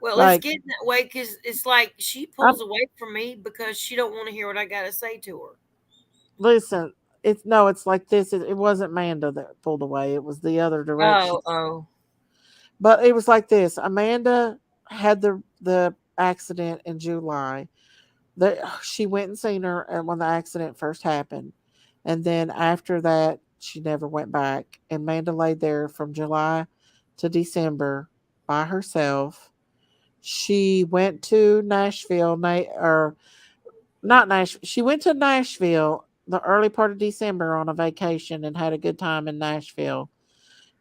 Well, it's Like, getting that way because it's like she I'm, pulls away from me because she don't want to hear what I got to say to her. listen, it's like this. It wasn't Amanda that pulled away. It was the other direction. Oh. But it was like this. Amanda had the accident in July. She went and seen her when the accident first happened. And then after that, she never went back. And Amanda laid there from July to December by herself. She went to Nashville, or not Nashville. She went to Nashville the early part of December on a vacation and had a good time in Nashville.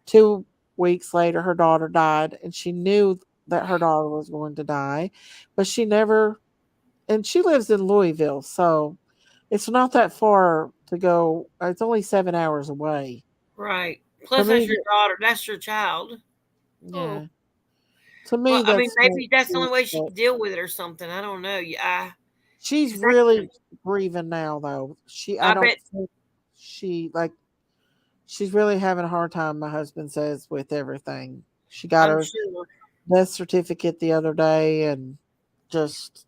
2 weeks later, her daughter died, and she knew that her daughter was going to die, but she never. And she lives in Louisville, so it's not that far to go. It's only 7 hours away. Right. To Plus, that's me, your daughter. That's your child. Oh. yeah. To Well, me, I mean, that's maybe that's the only way she but could deal with it or something. I don't know. Yeah. she's 'Cause really grieving now, though. I I don't bet think she's really having a hard time. My husband says with everything. She got I'm her sure. death certificate the other day, and just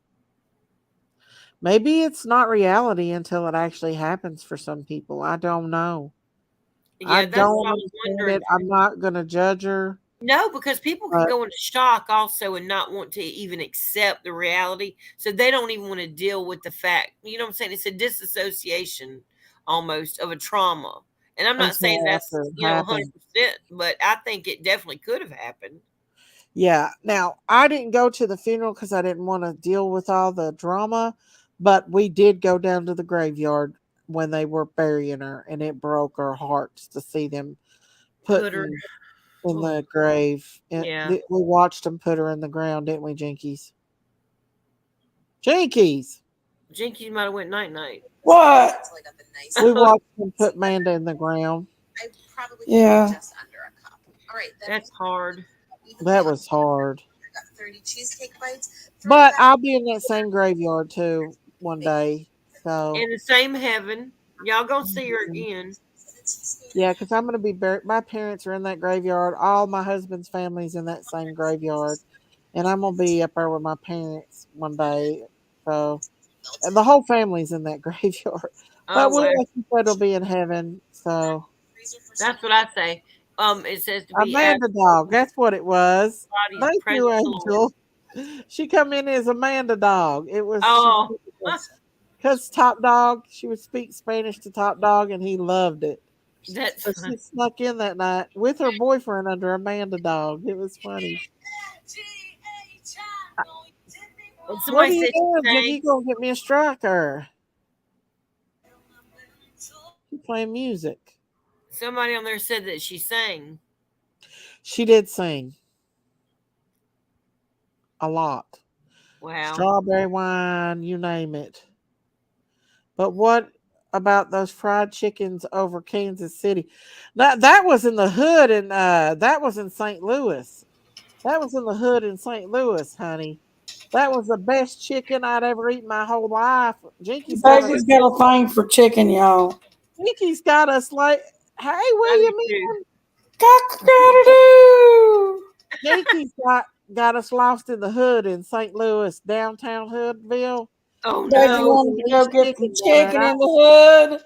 maybe it's not reality until it actually happens for some people. I don't know. I Yeah, that's don't what I was understand it. wondering. I'm not going to judge her, No, because people can but go into shock also and not want to even accept the reality. So they don't even want to deal with the fact. You know what I'm saying? It's a disassociation almost of a trauma. And I'm not saying until that's, after it 100%, happened. but I think it definitely could have happened. Yeah. Now, I didn't go to the funeral because I didn't want to deal with all the drama, but we did go down to the graveyard when they were burying her, and it broke our hearts to see them Put her, putting in oh, the grave. yeah. We watched them put her in the ground, didn't we, Jinkies? Jinkies! Jinkies might have went night night. What? We watched them put Manda in the ground. Yeah. That's hard. That was hard. But I'll be in that same graveyard too one day. So In the same heaven. Y'all gonna see her again. yeah, because I'm gonna be buried. My parents are in that graveyard. All my husband's family's in that same graveyard, and I'm gonna be up there with my parents one day. So and the whole family's in that graveyard. Oh But we, wow. like you said, will be in heaven. So That's what I say. It says to be as Amanda Dog, that's what it was. bodies Thank present you, the Lord. Angel. She come in as Amanda Dog. It was Oh, because Top Dog, she would speak Spanish to Top Dog, and he loved it. that's So she snuck in that night with her boyfriend under Amanda Dog. It was funny. and What are somebody you said doing, she Jiggy? sang. You gonna get me a striker? She playing music. Somebody on there said that she sang. She did sing a lot. Wow. Strawberry wine, you name it. But what about those fried chickens over Kansas City? That was in the hood, and that was in St. Louis. That was in the hood in St. Louis, honey. That was the best chicken I'd ever eaten my whole life. Becky's got a thing for chicken, y'all. Jinky's got us like, hey, I do William, too. Cock-a-doodle-doo. Nikki's got us lost in the hood in St. Louis, downtown Hoodville. Oh Baby There no. was a wanted to mean go get the chicken down chicken there. in the hood.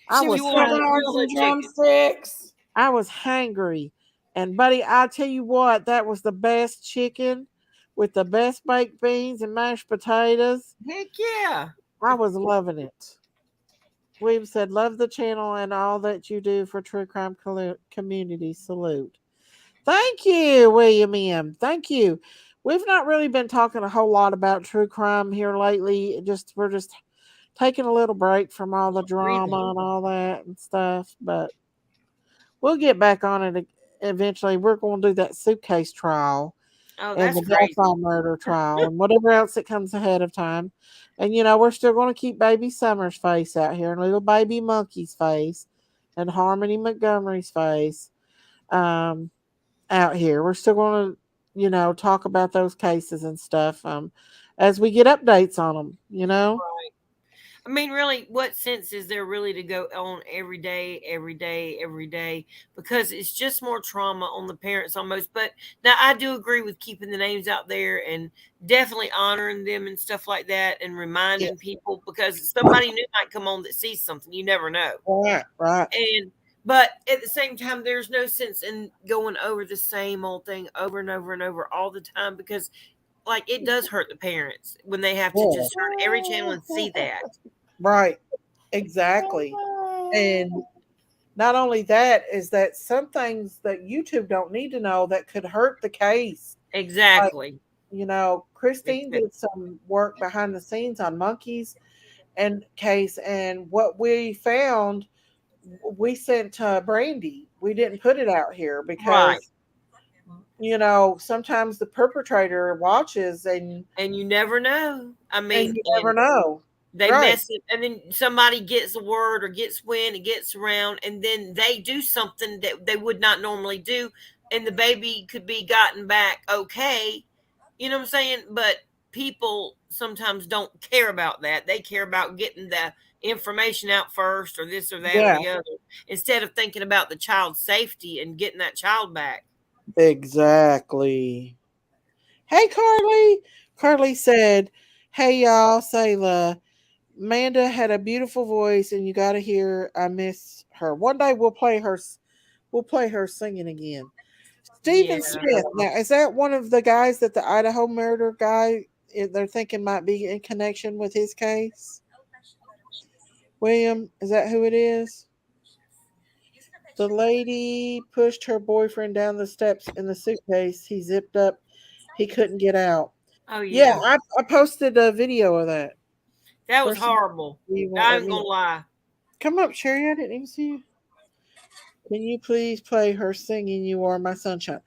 I She was was You wanted sucking to hungry. on grill some that chicken. drumsticks. I was hangry. And buddy, I tell you what, that was the best chicken with the best baked beans and mashed potatoes. Heck yeah. I was loving it. William said, love the channel and all that you do for true crime community. Salute. Thank you, William M. Thank you. We've not really been talking a whole lot about true crime here lately. We're just taking a little break from all the drama and all that and stuff. But we'll get back on it eventually. We're going to do that suitcase trial Oh, and that's the crazy. Delphi murder trial and whatever else that comes ahead of time. And we're still going to keep baby Summer's face out here and little baby Monkey's face and Harmony Montgomery's face out here. We're still going to, talk about those cases and stuff as we get updates on them, Right. I mean, really, what sense is there really to go on every day, every day, every day? Because it's just more trauma on the parents almost. But now I do agree with keeping the names out there and definitely honoring them and stuff like that and reminding people because somebody new might come on that sees something. You never know. Right. But at the same time, there's no sense in going over the same old thing over and over and over all the time because like it does hurt the parents when they have to just turn every channel and see that. Right. Exactly. And not only that, is that some things that YouTube don't need to know that could hurt the case. Exactly. Christine did some work behind the scenes on monkeys and case, and what we found, we sent to Brandy. We didn't put it out here because sometimes the perpetrator watches and you never know. I mean, you never know. They Right. mess it, and then somebody gets a word or gets wind, and gets around, and then they do something that they would not normally do, and the baby could be gotten back okay. You know what I'm saying? But people sometimes don't care about that. They care about getting the information out first, or this or that or the other, instead of thinking about the child's safety and getting that child back. Exactly. Hey, Carly. Carly said, hey, y'all, Sayla. Amanda had a beautiful voice, and you got to hear. I miss her. One day we'll play her. We'll play her singing again. Stephen Smith. Now, is that one of the guys that the Idaho murder guy they're thinking might be in connection with his case? William, is that who it is? The lady pushed her boyfriend down the steps in the suitcase. He zipped up. He couldn't get out. Oh yeah. I posted a video of that. That was horrible. I ain't gonna lie. Come up, Sherry. I didn't even see you. Can you please play her singing You Are My Sunshine?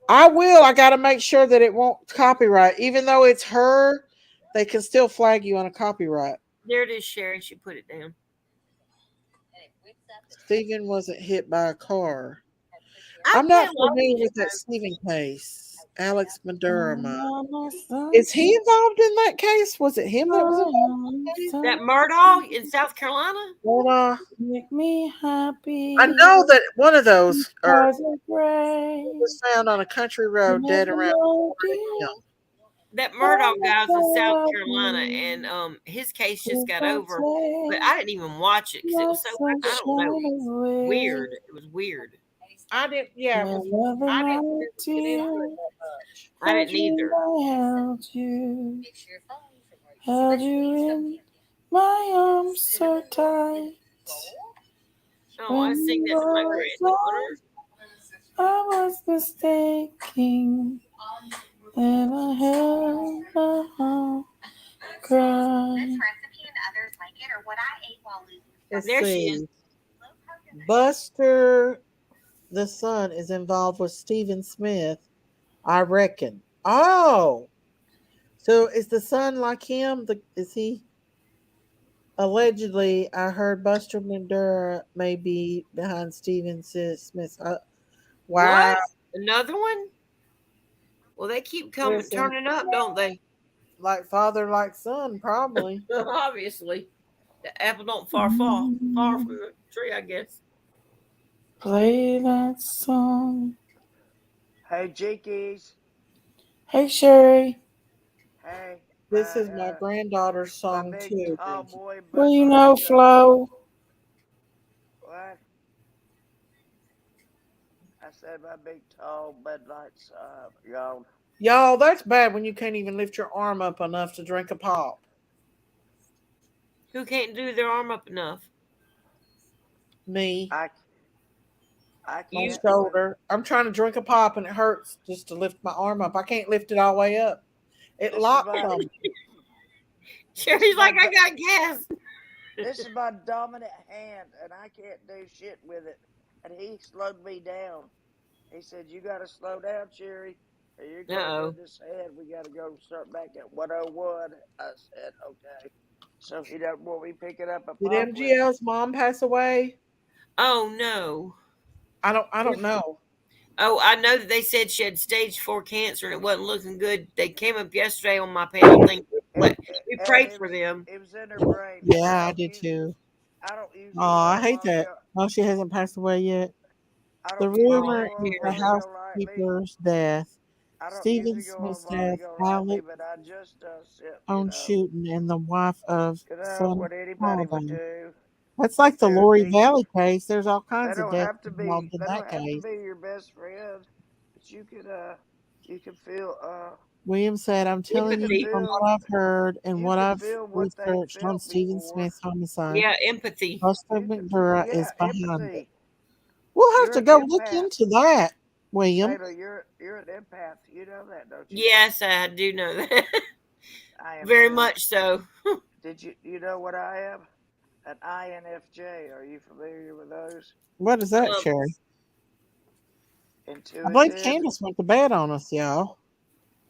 I will. I got to make sure that it won't copyright. Even though it's her, they can still flag you on a copyright. There it is, Sherry. She put it down. Stephen wasn't hit by a car. I'm not familiar with that Stephen case. Alex Madura. Is he involved in that case? Was it him that was involved in that case? That Murdaugh in South Carolina? Make me happy. I know that one of those was found on a country road dead around. That Murdaugh guy's in South Carolina, and his case just got over. But I didn't even watch it because it was so, I don't know, weird. It was weird. I didn't, I didn't I didn't either. Held you in my arms so tight. Oh, I sing that to my granddaughter. I was mistaken, and I held my heart cry. There she is. Buster, the son, is involved with Stephen Smith, I reckon. Oh, so is the son like him? Is he? Allegedly, I heard Buster Madura may be behind Stephen Smith. Wow. What? Another one? Well, they keep turning up, don't they? Like father, like son, probably. Obviously. The apple don't far from the tree, I guess. Play that song. Hey, Jinkies. Hey, Sherry. Hey, This is my granddaughter's my song big too. tall boy Well, Bud you Light know, Show. Flo. What? I said my big tall Bud Lights gone. Y'all, that's bad when you can't even lift your arm up enough to drink a pop. Who can't do their arm up enough? Me, I my can't. shoulder. I'm trying to drink a pop and it hurts just to lift my arm up. I can't lift it all the way up. It This is locks my on me. Sherry's like, I got gas. this is my dominant hand, and I can't do shit with it. And he slowed me down. He said, "You got to slow down, Sherry. Or you're going to Uh-oh. bend this hand. We got to go start back at 101." I said, "Okay." So he doesn't want me picking up a Did pop with. MGL's mom pass away? Oh no. I don't know. Oh, I know that they said she had stage 4 cancer and it wasn't looking good. They came up yesterday on my panel thing. We And prayed for them. It was in her brain. Yeah, I did too. I don't usually Oh, I go hate along. that. Oh, she hasn't passed away yet. I The don't usually rumor go is on the while they go lightly. housekeeper's death, I don't Stephen usually go on Smith's while they death, go lightly, Alex but I just sit, on shooting, and the wife of son what anybody would Holiday. do That's if like the they were Lori me. Valley case. There's all They kinds of don't deaths have to be. involved in They that don't have to case. be your best friend, but you can feel William said, I'm telling you Empathy. from what I've heard and you what can I've feel what they researched on felt Stephen before. Smith's homicide. Yeah, empathy. Buster You can feel, McDura yeah, is behind it. empathy. We'll have You're to an go look empath. into that, William. Taylor, you're an empath. You know that, don't you? Yes, I do know that. I am Very too. much so. Did you know what I am? An INFJ. Are you familiar with those? What is that, Um, Sherry? I believe Intuitive. Candace went to bed on us, y'all.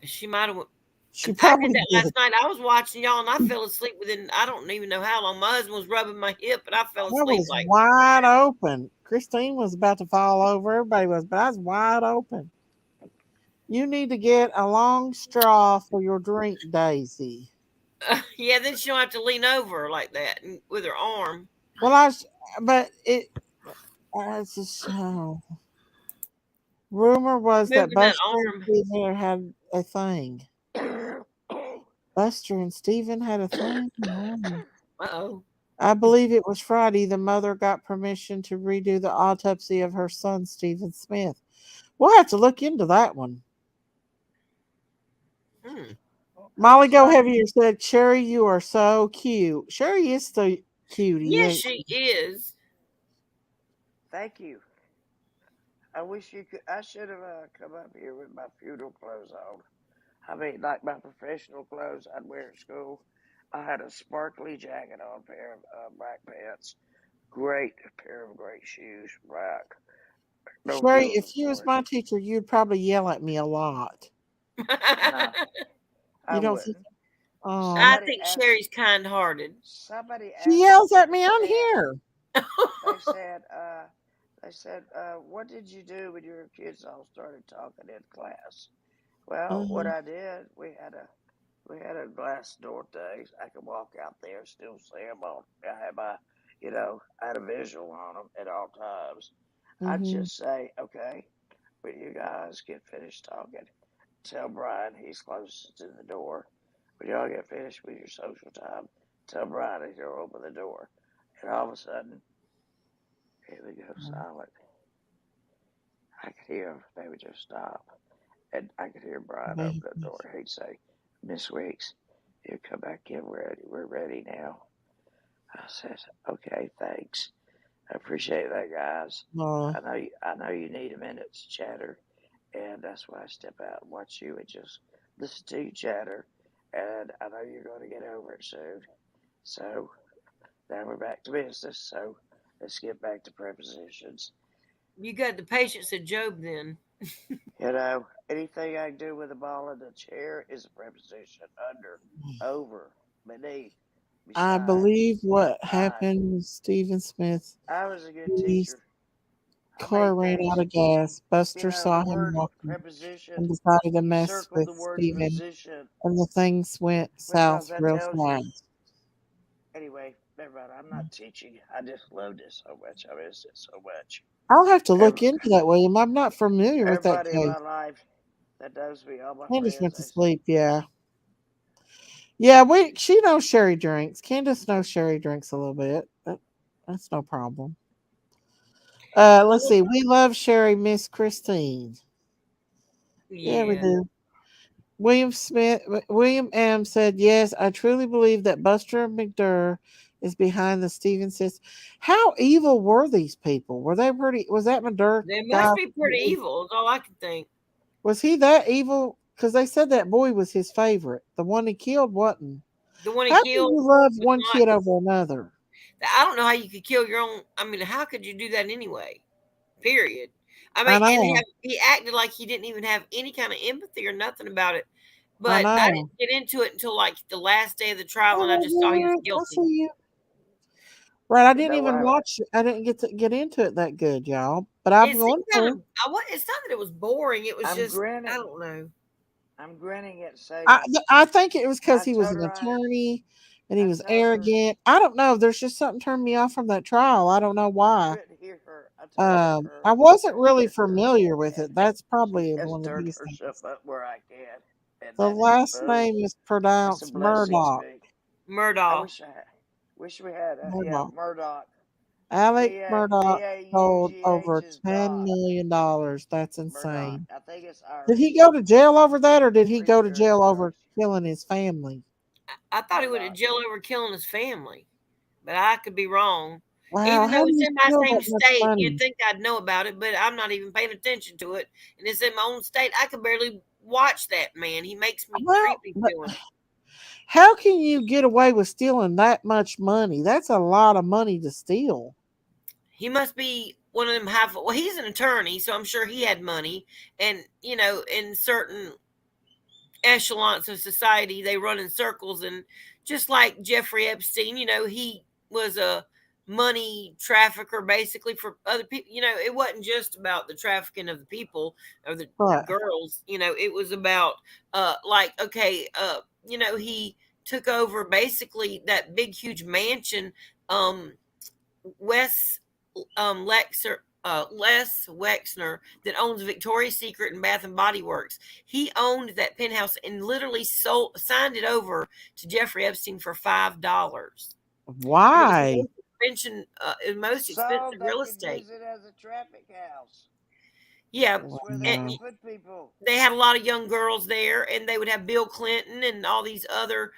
she might have. She I did probably that did. last night. I was watching y'all and I fell asleep within, I don't even know how long. My husband was rubbing my hip and I fell I asleep was like, wide open. Christine was about to fall over. Everybody was, but I was wide open. You need to get a long straw for your drink, Daisy. yeah, then she don't have to lean over like that with her arm. Well, but it's just, rumor was that Moving that Buster and arm. Steven had a thing. Buster and Steven had a thing? Wow. Uh-oh. I believe it was Friday. The mother got permission to redo the autopsy of her son, Stephen Smith. We'll have to look into that one. Hmm. Molly Go Heavier said, Sherry, you are so cute. Sherry is so cutie. Yes, Ain't she is. Thank you. I wish you could. I should have come up here with my funeral clothes on. I mean, like my professional clothes I'd wear at school. I had a sparkly jacket on, pair of black pants, great pair of great shoes, black. No Sherry, heels, of if you was course. my teacher, you'd probably yell at me a lot. No, I You don't think? wouldn't. Oh, I Somebody think asked. Sherry's kind-hearted. Somebody she asked. yells at me on Said. here. They said. They said. What did you do when your kids all started talking in class? Well, what Uh-huh. I did, we had a glass door thing. I could walk out there, still see them on. I had my, I had a visual on them at all times. I'd Mm-hmm. just say, okay, when you guys get finished talking, tell Brian he's closest to the door. When y'all get finished with your social time, tell Brian he'll open the door. And all of a sudden, it would go silent. I could hear them. They would just stop. And I could hear Brian open the door. He'd say, Miss Weeks, you come back in. We're ready now. I said, okay, thanks. I appreciate that, guys. Uh, I know you need a minute to chatter, and that's why I step out and watch you and just listen to you chatter. And I know you're going to get over it soon. So now we're back to business. So let's get back to prepositions. You got the patience of Job then. Anything I can do with a ball in the chair is a preposition. Under, over, beneath, I beside, believe what on. happened with Stephen Smith. I was a good His teacher. I car made ran out things. of gas. Buster The saw him word walking preposition, and decided to you mess circled with the word Stephen, position and the things went because south that real tells you. fast. Anyway, never mind. I'm not teaching. I just love this so much. I miss it so much. I'll have to look Every, into that, William. I'm not familiar with that everybody in case. my life that knows me, all my Candace friends, went to sleep. Yeah. Yeah, she knows Sherry drinks. Candace knows Sherry drinks a little bit. That's no problem. Let's see. We love Sherry, Miss Christine. Yeah, we Yeah. do. William M. said, yes, I truly believe that Buster McDurr is behind the Stevensons. How evil were these people? Were they pretty? Was that McDurr They guy? must be pretty evil, is all I can think. Was he that evil? Because they said that boy was his favorite. The one he killed wasn't. The one he How can killed you love was one not. kid over another? I don't know how you could kill your own. I mean, how could you do that anyway? Period. I I mean, and know. he acted like he didn't even have any kind of empathy or nothing about it. I But I know. didn't get into it until like the last day of the trial, All and I right, just saw he was Garrett. I guilty. see you. Right, I you didn't know even what? watch it. I didn't get into it that good, y'all. But I'm It going seemed kind to. of. It's not that it was boring. It was I'm just I grinning. don't know. I'm grinning at I Salem. I think it was because I he was told an her attorney and he I was told her arrogant. I don't know. There's just something turned me off from that trial. I don't know I why. couldn't hear her. I told her I wasn't has really stirred her familiar with it. That's she probably has one of the stirred biggest herself things. up where I can, and The that is last boom. name is That's a pronounced blessing Murdoch. speak. I Murdoch. wish we had yeah, Murdoch. Murdoch. Alec D Murdoch A U sold G H over is $10 Doc. million. That's Murdoch. insane. I think it's Did he Irish. go to jail over that, or did he Pretty go to sure it's jail over Irish. killing his family? I thought he went to Murdoch. jail over killing his family, but I could be wrong. Wow, Even though how do it's you in my steal same that much state, you'd money? think I'd know about it, but I'm not even paying attention to it. And it's in my own state. I could barely watch that man. He makes me Well, creepy but to him. how can you get away with stealing that much money? That's a lot of money to steal. He must be one of them well, he's an attorney, so I'm sure he had money. And, in certain echelons of society, they run in circles. And just like Jeffrey Epstein, he was a money trafficker basically for other people. It wasn't just about the trafficking of the people or the Right. girls. It was about like, okay, he took over basically that big huge mansion, Wes Les Wexner, that owns Victoria's Secret and Bath and Body Works. He owned that penthouse and literally signed it over to Jeffrey Epstein for $5. And it was Why? the most So expensive they real could estate. use it as a traffic house. Yeah, That's where they and Wow. would put people. they had a lot of young girls there, and they would have Bill Clinton and all these other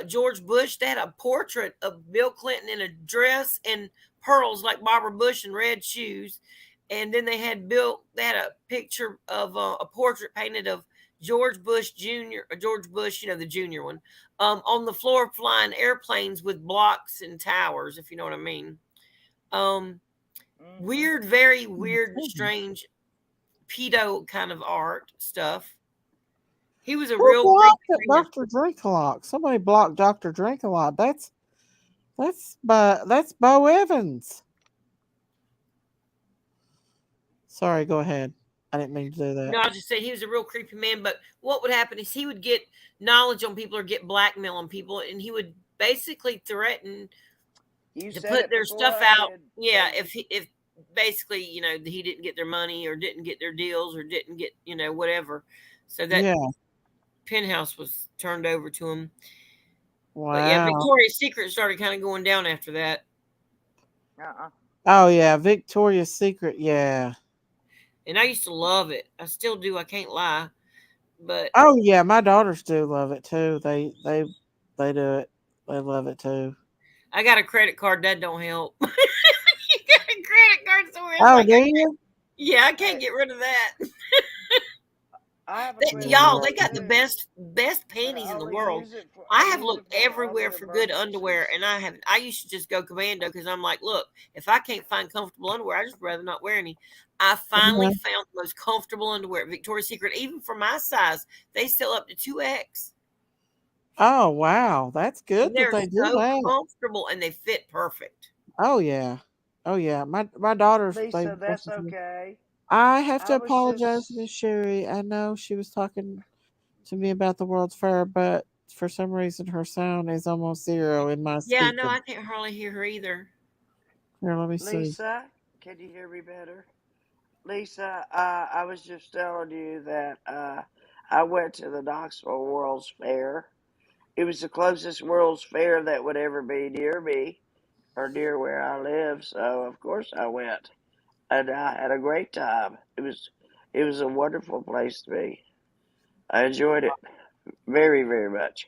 George Bush. They had a portrait of Bill Clinton in a dress and pearls like Barbara Bush and red shoes. And then they had a picture of a portrait painted of George Bush Jr. George Bush, the junior one, on the floor flying airplanes with blocks and towers, if you know what I mean. Weird, very weird, strange pedo kind of art stuff. He was a Who real creepy blocked it, man. Dr. Drinkalot? Somebody blocked Dr. Drinkalot. That's Bo Evans. Sorry, go ahead. I didn't mean to do that. No, I was just saying he was a real creepy man. But what would happen is he would get knowledge on people or get blackmail on people, and he would basically threaten You to said put it their before stuff I out. did. Yeah, Baby. if basically he didn't get their money or didn't get their deals or didn't get whatever, so that Yeah. penthouse was turned over to him. But yeah, Wow. Victoria's Secret started kind of going down after that. Oh yeah, Victoria's Secret. Yeah. And I used to love it. I still do. I can't lie. But Oh yeah, my daughters do love it too. They do it. They love it too. I got a credit card. That don't help. You got a credit card somewhere. It's Oh, like, do you? yeah, I can't get rid of that. I have a credit Y'all, they card got the too, best but panties I in the only world. use it for I have looked everywhere only for good underwear, emergencies. and I used to just go commando because I'm like, look, if I can't find comfortable underwear, I just rather not wear any. I finally Uh-huh. found the most comfortable underwear at Victoria's Secret, even for my size. They sell up to 2X, Oh wow, that's good and that they're they do so that. comfortable and they fit perfect. Oh yeah. Oh yeah. My daughters they Lisa, that's okay. I have to I was apologize, Miss just Sherry. I know she was talking to me about the World's Fair, but for some reason her sound is almost zero in my Yeah, I know. speaker. I can't hardly hear her either. Here, let me see. Lisa. Can you hear me better? Lisa, I was just telling you that I went to the Knoxville World's Fair. It was the closest World's Fair that would ever be near me or near where I live. So of course I went, and I had a great time. It was a wonderful place to be. I enjoyed it very, very much.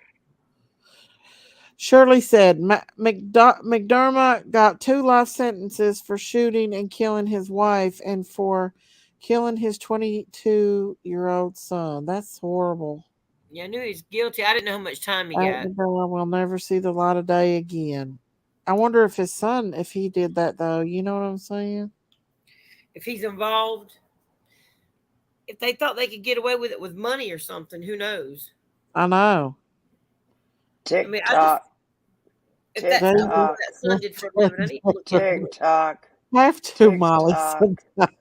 Shirley said McDermott got 2 life sentences for shooting and killing his wife and for killing his 22-year-old son. That's horrible. Yeah, I knew he was guilty. I didn't know how much time he That got. girl will never see the light of day again. I wonder if his son, if he did that though. You know what I'm saying? If he's involved, if they thought they could get away with it with money or something, who knows? I know. I mean, TikTok, if that's They not what TikTok, that son did for a living, I need to look into it. TikTok, have to, Molly. TikTok, Sometimes.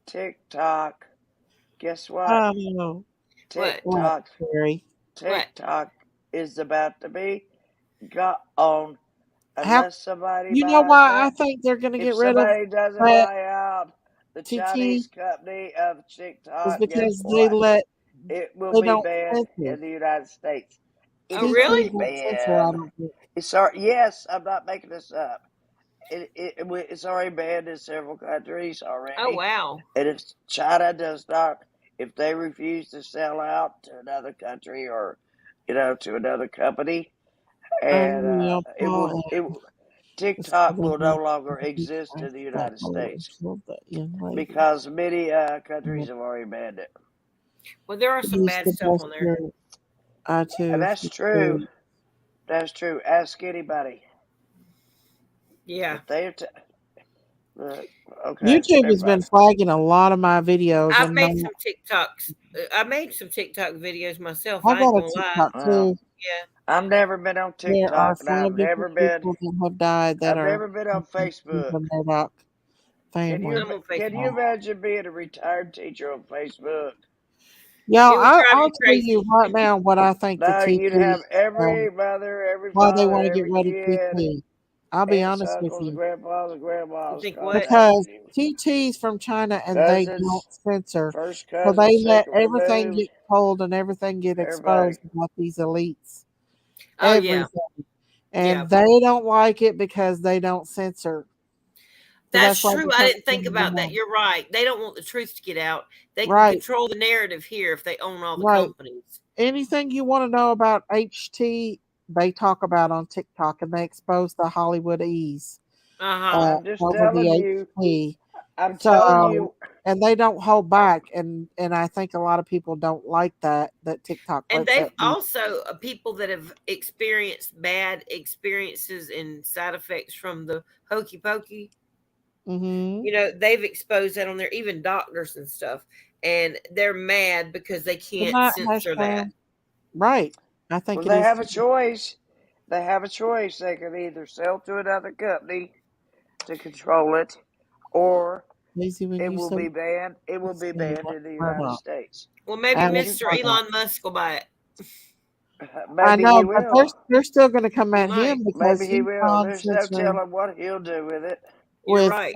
TikTok. Guess what? I know. What? TikTok, Terry? TikTok is about to be gone How unless somebody you know buys why I out. think they're going to If get rid of somebody doesn't that buy out the TT Chinese company of is TikTok, guess because what? It will they be don't banned censor. in the United States. It Oh, is TT really? already don't censor. I banned. don't think. It's already, yes, I'm not making this up. It's already banned in several countries Oh, already. wow. And if China does not, if they refuse to sell out to another country or, to another company, and Yeah, Paul TikTok will no longer exist in the United States that young lady. because many countries have already banned it. Well, there are some He's bad the stuff best on there. girl. I too. And that's true. That's true. Ask anybody. Yeah. If they okay. YouTube has Never been mind. flagging a lot of my videos, I've and made some TikToks. I made some TikTok videos myself. I I ain't got a gonna lie. TikTok Well, too. Yeah. I've never been on There are TikTok, and 5 different people that have died that I've are never been on Facebook. the Murdoch family. I'm on Can you Facebook. imagine being a retired teacher on Facebook? Y'all, It would drive I'll you tell you crazy. right now what I think the No, you'd have TT, every mother, every why they father, want to get every rid of kid, TT. I'll be aunts, honest with uncles, you. grandpas, and You grandmas think what? Because contacting you. TT's from China and they don't Cousins, censor. first So they cousins, let second everything removed, get told and everything get everybody. exposed about these elites. Oh, yeah. Everything. And Yeah. they don't like it because they don't censor. So That's why true. they I can't didn't think send about them that. out. You're right. They don't want the truth to get out. They can Right. control the narrative here if they own all the Right. companies. Anything you want to know about HT, they talk about on TikTok and they expose the Hollywood ease Uh-huh. I'm just over telling the you. HT. I'm telling So, you. and they don't hold back, and I think a lot of people don't like that TikTok And lets they've that be. also people that have experienced bad experiences and side effects from the hokey pokey. Mm-hmm. They've exposed that on there, even doctors and stuff. And they're mad because they Good can't night, censor that. Right. I think Well, it they is. have a choice. They have a choice. They can either sell to another company to control it, or Easy when it you will say be banned. It will be banned in the United Murdoch. States. Well, maybe Alex Mr. Murdoch. Elon Musk will buy it. I Maybe know, he but will. they're still going to come He at might. him because Maybe he he's will. There's no non-censoring telling what he'll do with it. You're with right.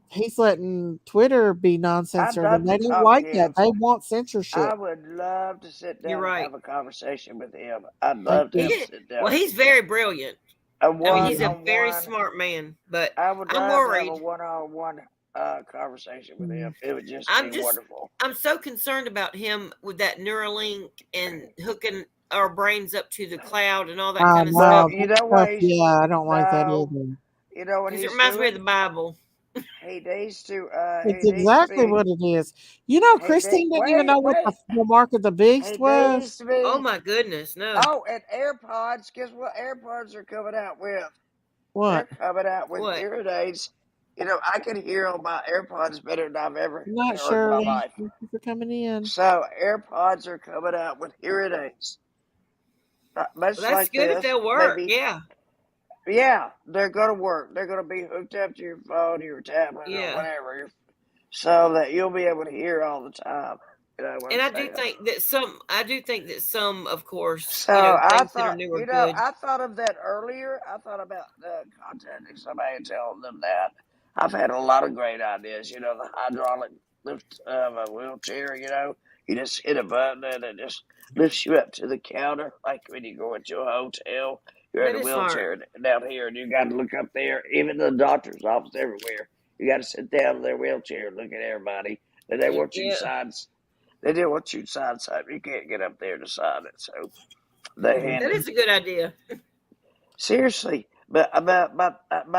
he's letting Twitter be I'd non-censored, love and to they don't talk to like that. him. They want I censorship. would love to sit You're down and right. have a conversation with him. I'd They love to have a can't. sit down. Well, he's very brilliant. A I mean, one he's a on very one. smart man, but I would I'm love to have a worried. one-on-one conversation with him. It would just be I'm just, wonderful. I'm so concerned about him with that Neuralink and hooking our brains up to the cloud and all that I kind of know. Well, stuff. you That know what stuff, he's yeah, I don't like that no. either. You know what Because it he's reminds me of doing? the Bible. He needs to. It's He needs to exactly be. what it is. You know, Christine didn't even Wait, know what wait. the mark of the beast He was. needs to Oh be. my goodness, no. Oh, and AirPods. Guess what? AirPods are coming out with. They're What? coming out with What? hearing aids. I can hear on my AirPods better than I've ever Not heard in my Shirley. life. Thank you for coming in. So AirPods are coming out with hearing aids, Well, much that's like good if this. they'll work. Maybe, Yeah. yeah, they're gonna work. They're gonna be hooked up to your phone, your tablet, or Yeah. whatever, so that you'll be able to hear all the time. You know what I'm And I saying? do think that some, of course, So I things that are thought, new are good. I thought of that earlier. I thought about contacting somebody and telling them that. I've had a lot of great ideas. You know, the hydraulic lift of a wheelchair. You know, you just hit a button and it just lifts you up to the counter, like when you go into a hotel. You're in That a is smart. wheelchair down here, and you got to look up there. Even the doctor's office, everywhere, you got to sit down in their wheelchair and look at everybody. And they want you to Yeah. sign. They didn't want you to sign something. You can't get up there to sign it, so they hand That it. is a good idea. Seriously, but by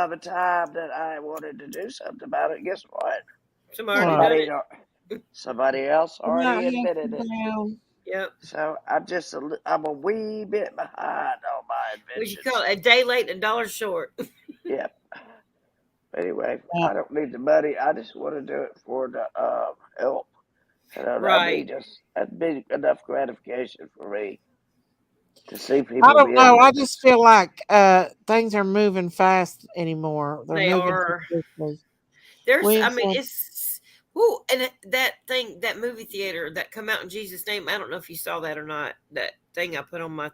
the time that I wanted to do something about it, guess what? Somebody done it. Somebody else Not already admitted it. down. Yep. So I'm a wee bit behind on my We should inventions. call it a day late and $1 short. Yep. Anyway, Yeah. I don't need the money. I just want to do it for the help. You know, Right. that'd be enough gratification for me to see I people don't being. know. I just feel like things are moving fast anymore. They're They moving are. too quickly. There's, I William mean, said, it's, whoo, and that thing, that movie theater that come out in Jesus' name. I don't know if you saw that or not. That thing I put on my,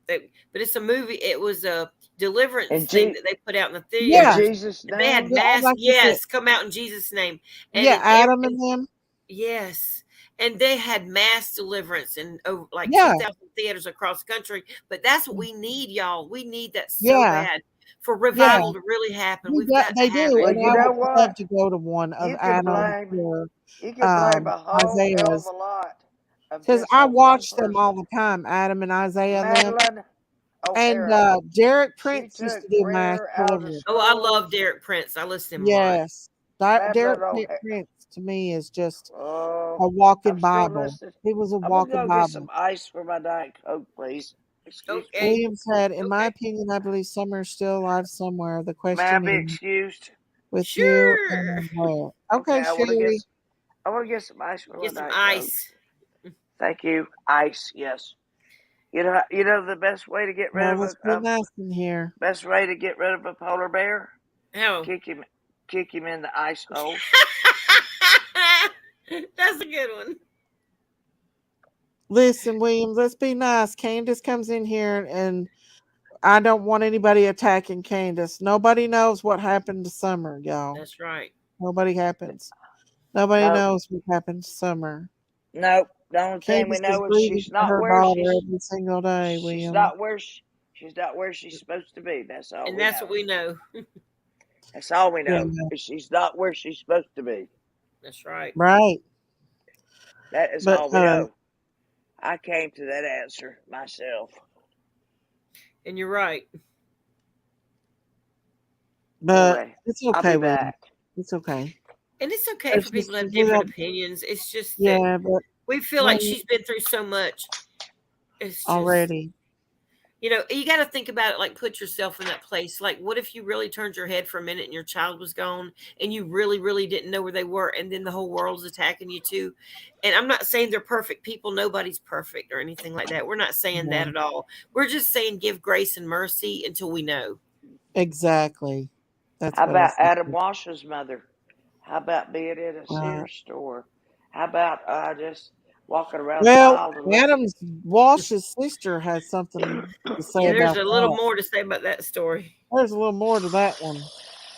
but it's a movie. It was a deliverance In thing that they put out in the In Yeah. theaters. Jesus' And they had name. yeah, I'd mass, like to see it. yes, come out in Jesus' name. And Yeah, in Adam and them. yes. And they had mass deliverance in over like Yeah. 2,000 theaters across the country. But that's what we need, y'all. We need that so Yeah. bad for Yeah. revival to really happen. We've got They to have do. it. Well, And you I know would love what? to go to one of You can Adam blame or you can blame a whole hell of Isaiah's. a lot of Because just I on one watch them all person. the time, Adam and Isaiah and them. Madeline And O'Hara. Derek She Prince used took to do mass prayer out of the deliverance. Oh, I love schools. Derek Prince. I listen to him a lot. Yes. Derek Madeline O'Hara. Prince to me is just Oh, a walking I'm still Bible. listening. He was a I'm gonna walking go get some Bible. ice for my Diet Coke, please. Excuse me. Okay. William said, in my Okay. opinion, I believe Summer is still alive somewhere. The May I question be is excused? with you Sure. and where. Okay, Okay, Sherry. I want to get some ice for my Get some Diet Coke. ice. Thank you. Ice, yes. You know the best way to get rid Well, of let's be nice in here. best way to get rid of a polar bear? How? Kick him in the ice hole. That's a good one. Listen, William, let's be nice. Candace comes in here and I don't want anybody attacking Candace. Nobody knows what happened to Summer, y'all. That's right. Nobody Nobody Nope. knows what happened to Summer. Nope. The only thing we Candace is know is grieving she's for not her where daughter every single day, she's William. not where she's supposed to be. That's all And we that's know. what we know. That's all we know. Yeah. Is she's not where she's supposed to be. That's right. Right. That is But all we know. I came to that answer myself. And you're right. but Anyway, it's I'll okay, be William. back. It's okay. And it's okay It's for people to just have different we opinions. It's just that Yeah, but we feel like when- she's been through so much. It's just, already. you know, you got to think about it, like put yourself in that place. Like, what if you really turned your head for a minute and your child was gone and you really, really didn't know where they were, and then the whole world's attacking you too? And I'm not saying they're perfect people. Nobody's perfect or anything like that. We're not saying that No. at all. We're just saying give grace and mercy until we know. Exactly. That's How what I about said. Adam Walsh's mother? How about being in a Sears store? How about just walking around the Well, aisle and Adam's Walsh's sister has something to say Yeah, there's about a little that. more to say about that story. There's a little more to that one.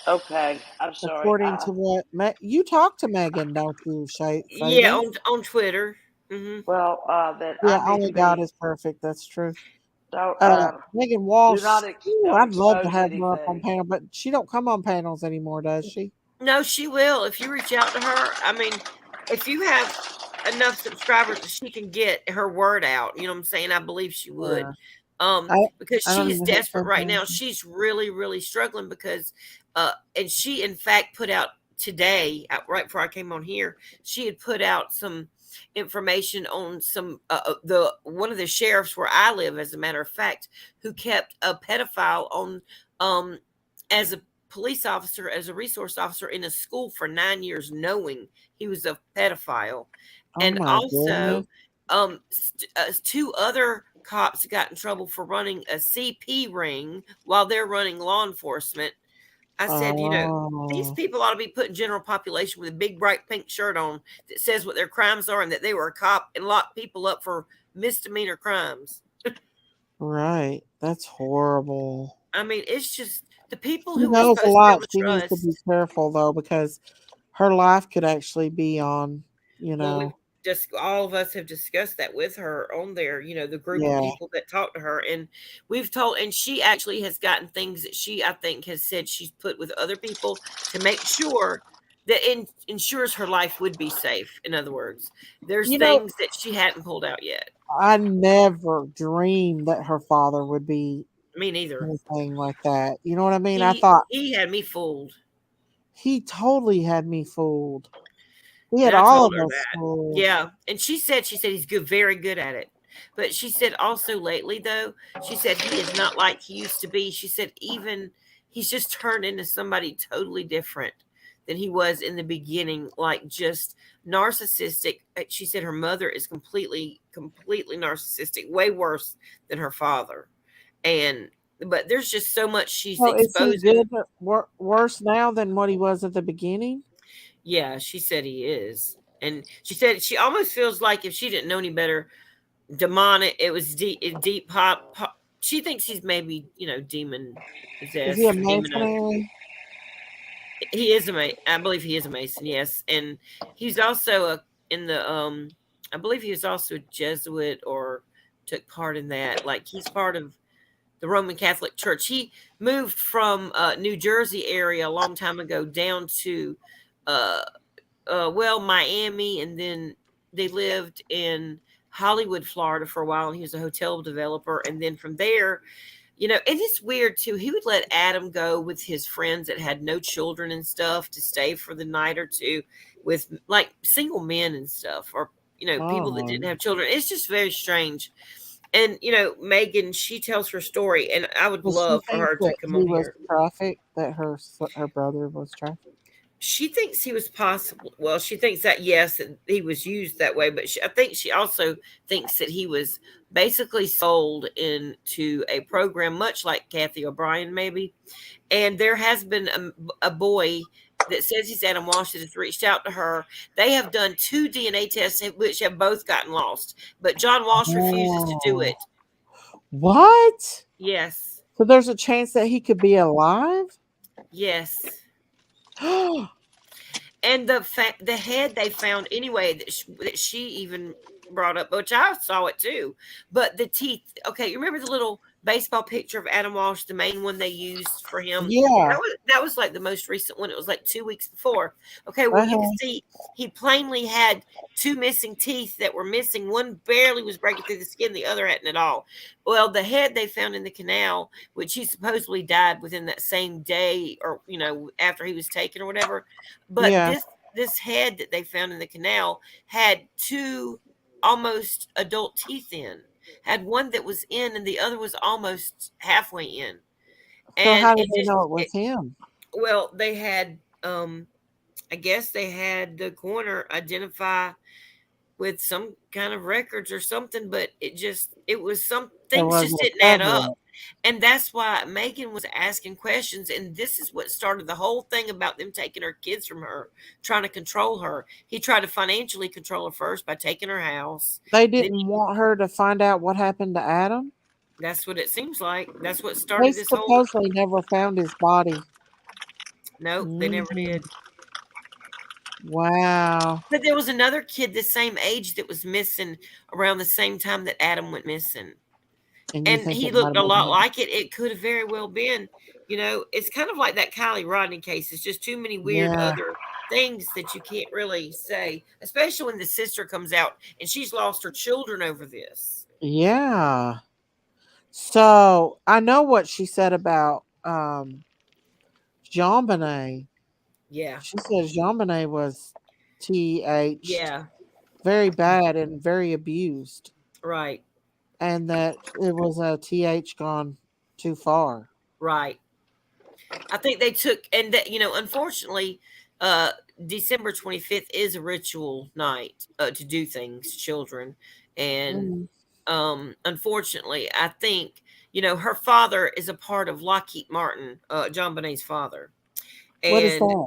Okay, I'm sorry. According to what you talk to Megan, don't you, Yeah, Sadie? on Twitter. Mm-hmm. Well, then Yeah, I need only to God be. is perfect. That's true. Don't Megan Walsh. don't I'd love to expose have her up on anything. panel, but she don't come on panels anymore, does she? No, she will. If you reach out to her, I mean, if you have enough subscribers that she can get her word out, you know what I'm saying? I believe she would. Because I don't she's even have desperate right now. something. She's really, really struggling because, and she in fact put out today, right before I came on here, she had put out some information on some one of the sheriffs where I live, as a matter of fact, who kept a pedophile on as a police officer, as a resource officer in a school for 9 years, knowing he was a pedophile. And my also goodness. 2 other cops got in trouble for running a CP ring while they're running law enforcement. I said, these people ought to be put in general population with a big bright pink shirt on that says what their crimes are and that they were a cop and lock people up for misdemeanor crimes. Right. That's horrible. I mean, it's just the people She who we're knows a supposed to be lot. able to She needs to be trust. careful though, because her life could actually be on, you Well, we've know. just all of us have discussed that with her on there, the group of Yeah. people that talk to her. And we've told, and she actually has gotten things that she, I think, has said she's put with other people to make sure that ensures her life would be safe. In other words, there's You know, things that she hadn't pulled out yet. I never dreamed that her father would be Me neither. anything like that. You know what I mean? I He thought he had me fooled. he totally had me fooled. He And had I all told of her us that. fooled. Yeah. And she said he's good, very good at it. But she said also lately, though, she said he is not like he used to be. She said even he's just turned into somebody totally different than he was in the beginning, like just narcissistic. She said her mother is completely, completely narcissistic, way worse than her father. And but there's just so much she's So is he exposing. good, worse now than what he was at the beginning? Yeah, she said he is. And she said she almost feels like if she didn't know any better, demonic, it was deep pop. She thinks he's maybe, demon Is he a possessed or demonized. masonry? He is I believe he is a Mason, yes. And he's also in the I believe he was also a Jesuit or took part in that. Like he's part of the Roman Catholic Church. He moved from New Jersey area a long time ago down to uh Miami, and then they lived in Hollywood, Florida for a while, and he was a hotel developer. And then from there, and it's weird too. He would let Adam go with his friends that had no children and stuff to stay for the night or two with like single men and stuff, or people that Oh. didn't have children. It's just very strange. And Megan, she tells her story, and I would Does she love for think her to that come he on was here. trafficked? That her brother was trafficked? She thinks he was possible. Well, she thinks that yes, that he was used that way, but I think she also thinks that he was basically sold into a program, much like Kathy O'Brien, maybe. And there has been a boy that says he's Adam Walsh that has reached out to her. They have done 2 DNA tests, which have both gotten lost, but John Walsh refuses to do Oh. it. What? Yes, So there's a chance that he could be alive? yes. Oh, And the head they found anyway that she even brought up, which I saw it too. But the teeth, okay, you remember the little baseball picture of Adam Walsh, the main one they used for him? yeah. That was like the most recent one. It was like 2 weeks before. Okay, well you can Uh-huh. see he plainly had 2 missing teeth that were missing. One barely was breaking through the skin, the other hadn't at all. Well, the head they found in the canal, which he supposedly died within that same day, or after he was taken or whatever. But Yeah. this head that they found in the canal had 2 almost adult teeth in. Had one that was in, and the other was almost halfway in. So And how did they know it was him? well, they had I guess they had the coroner identify with some kind of records or something, but it was some There things just wasn't didn't a add cover up. up. And that's why Megan was asking questions. And this is what started the whole thing about them taking her kids from her, trying to control her. He tried to financially control her first by taking her house. They Then didn't want her to find out what happened to Adam. that's what it seems like. That's what They started this whole. supposedly never found his body. Nope, they never did. Wow. But there was another kid the same age that was missing around the same time that Adam went missing. And you And think he it might looked have a been lot him? like it. It could have very well been. It's kind of like that Kylie Rodney case. It's just too many weird Yeah. other things that you can't really say, especially when the sister comes out and she's lost her children over this. Yeah. So I know what she said about JonBenet. Yeah. She says JonBenet was TH Yeah. very bad and very abused, Right. and that it was a TH gone too far. Right. I think they took, and that, unfortunately, December 25th is a ritual night to do things to children. And unfortunately, I think, her father is a part of Lockheed Martin, JonBenet's father. What is And that?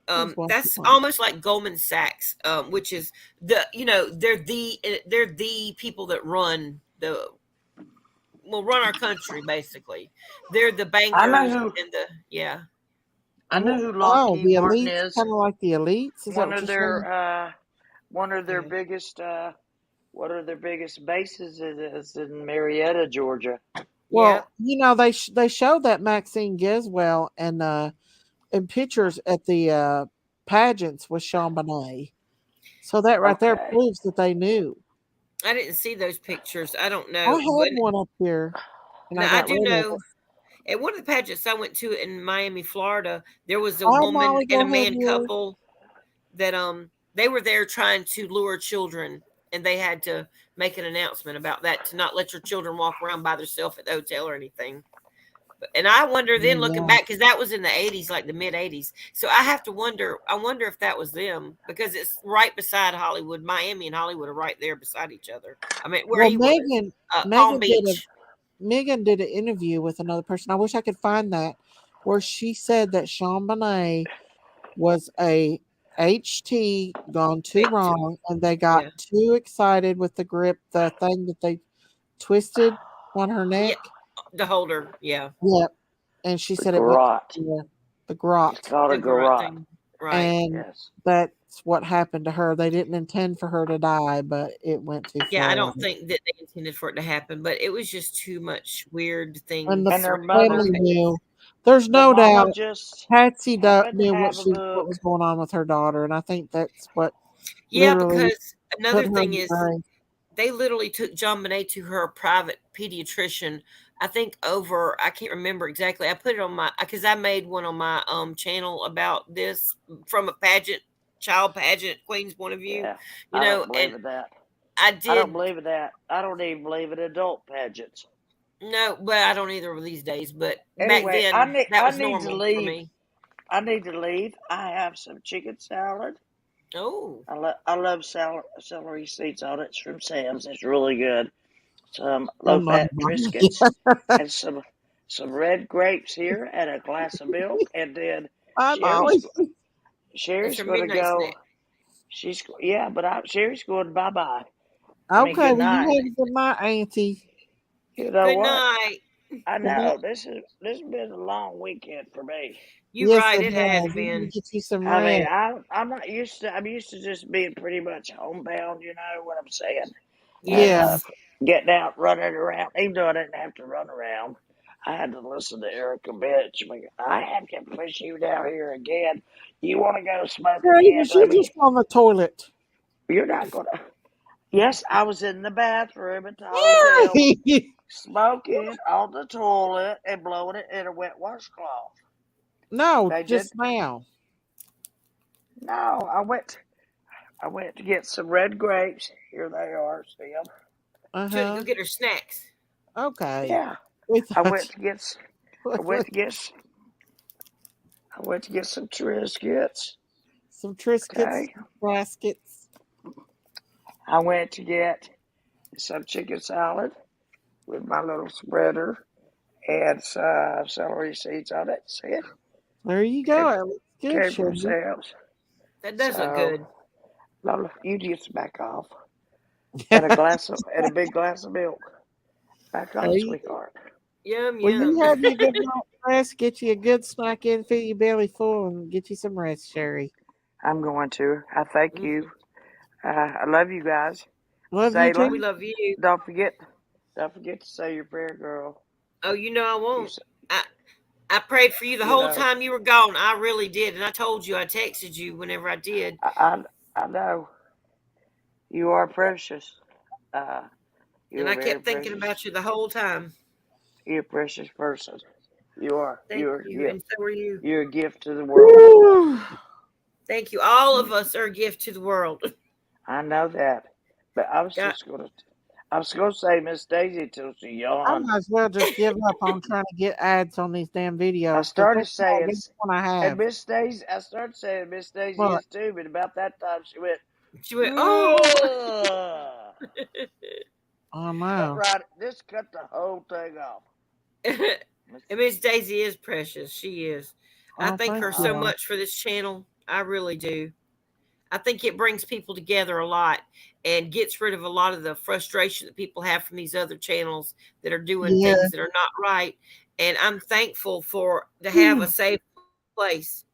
What is Lockheed that's Martin? almost like Goldman Sachs, which is they're the people that run run our country basically. They're the I know bankers who and the I know who Oh, Lockheed the Martin elites, is. kind of like the elites. Is that One what of you're saying? their one of their Yeah. biggest one of their biggest bases is in Marietta, Georgia. Yeah. Well, they showed that Maxine Giswell and in pictures at the pageants with JonBenet. So that right there Okay. proves that they knew. I didn't see those pictures. I don't I know. had But one up here, and I now I got do rid of know it. at one of the pageants I went to in Miami, Florida, there was a All right, woman Molly, and a go ahead, man dear. couple that they were there trying to lure children, and they had to make an announcement about that, to not let your children walk around by themselves at the hotel or anything. And I wonder then, looking Yeah. back, because that was in the 80s, like the mid 80s. So I have to wonder, I wonder if that was them, because it's right beside Hollywood. Miami and Hollywood are right there beside each other. I mean, where Well, he was, Palm Beach. Megan did an interview with another person. I wish I could find that, where she said that JonBenet was a HT gone too Big too. wrong, and they got Yeah. too excited with the grip, the thing that they twisted on her Yeah. neck. The holder. Yeah. Yep. And she The said it went garrote. to the It's grot. called a The garage garrote. thing. Right. And Yes. that's what happened to her. They didn't intend for her to die, but it went too Yeah, I far. don't think that they intended for it to happen, but it was just too much weird And the And things her around her mother, family face. knew. There's the no mama doubt just Patsy happened to knew have a what book. was going on with her daughter, and I think that's what Yeah, literally because put another her thing in the is grave. they literally took JonBenet to her private pediatrician. I think over, I can't remember exactly. I put it on my, because I made one on my channel about this from a child pageant queen's point of view, Yeah, I don't believe and in that. I I don't did. believe in that. I don't even believe in adult pageants. No, but I don't either these days. But back Anyway, then, that I was need to normal for leave. me. I need to leave. I have some chicken salad. Oh, I love celery seeds on it. It's from Sam's. It's really good. Some Oh low my fat Triscuits God. and some red grapes here and a glass of milk. And then I'm Sherry's always it's Sherry's her going to midnight go. snack. Sherry's going bye bye. I mean, okay. good Well, you night. have a good night, Auntie. You know Good what? night. I Good night. know this has been a long weekend for me. You Yes, right. it It has has. You need been. to get you some I mean, rest. I'm not used to. I'm used to just being pretty much homebound. You know what I'm saying? And Yeah. Yes. getting out, running around. Even though I didn't have to run around, I had to listen to Erica bitch. I have to push you down here again. You want to go smoke Hey, again? was you Let me. just on the toilet? You're not gonna. Yes, I was in the bathroom at the hotel, smoking on the toilet and blowing it in a wet washcloth. No, They did. just now. No, I went to get some red grapes. Here they are, see them? She went to go Uh-huh. get her snacks. Okay. Yeah. We I thought went to get. I went to get. I went to get some Triscuits. some Triscuits, Okay. baskets. I went to get some chicken salad with my little spreader and some celery seeds on it. See it? There you Came, go. It looks good, came from Sugar. Sam's. That does look So, good. Lola, you just back off. And a big glass of milk. Back There off, you, sweetheart. Yum well, you yum. have your good night's rest. Get you a good snack in, fill your belly full, and get you some rest, Sherry. I'm going to. I thank you. I love you guys. Love you Zayla, We too. love you. don't forget to say your prayer, girl. Oh, I You won't. I I prayed for you the you whole know, time you were gone. I really did, and I told you. I texted you whenever I did. I know you are precious. Uh, And you're a I very kept thinking precious. about you the whole time. You're a precious person. You are. Thank you, and so are you. You're a gift to the world. Woo. Thank you. All of us are a gift to the world. I know that. But God, I was gonna say Miss Daisy till she I yawned. might as well just give up on trying to get ads on these damn I videos because started that's about saying the one I and have. Miss Daisy I started saying Miss Daisy But is too, but about that time she went, she went, oh. ugh. I know. Just cut the whole thing off. And Miss Daisy is precious. She is. I Oh, thank thank her so Uh, you. much for this channel. I really do. I think it brings people together a lot and gets rid of a lot of the frustration that people have from these other channels that are doing Yeah. things that are not right. And I'm thankful to have a safe place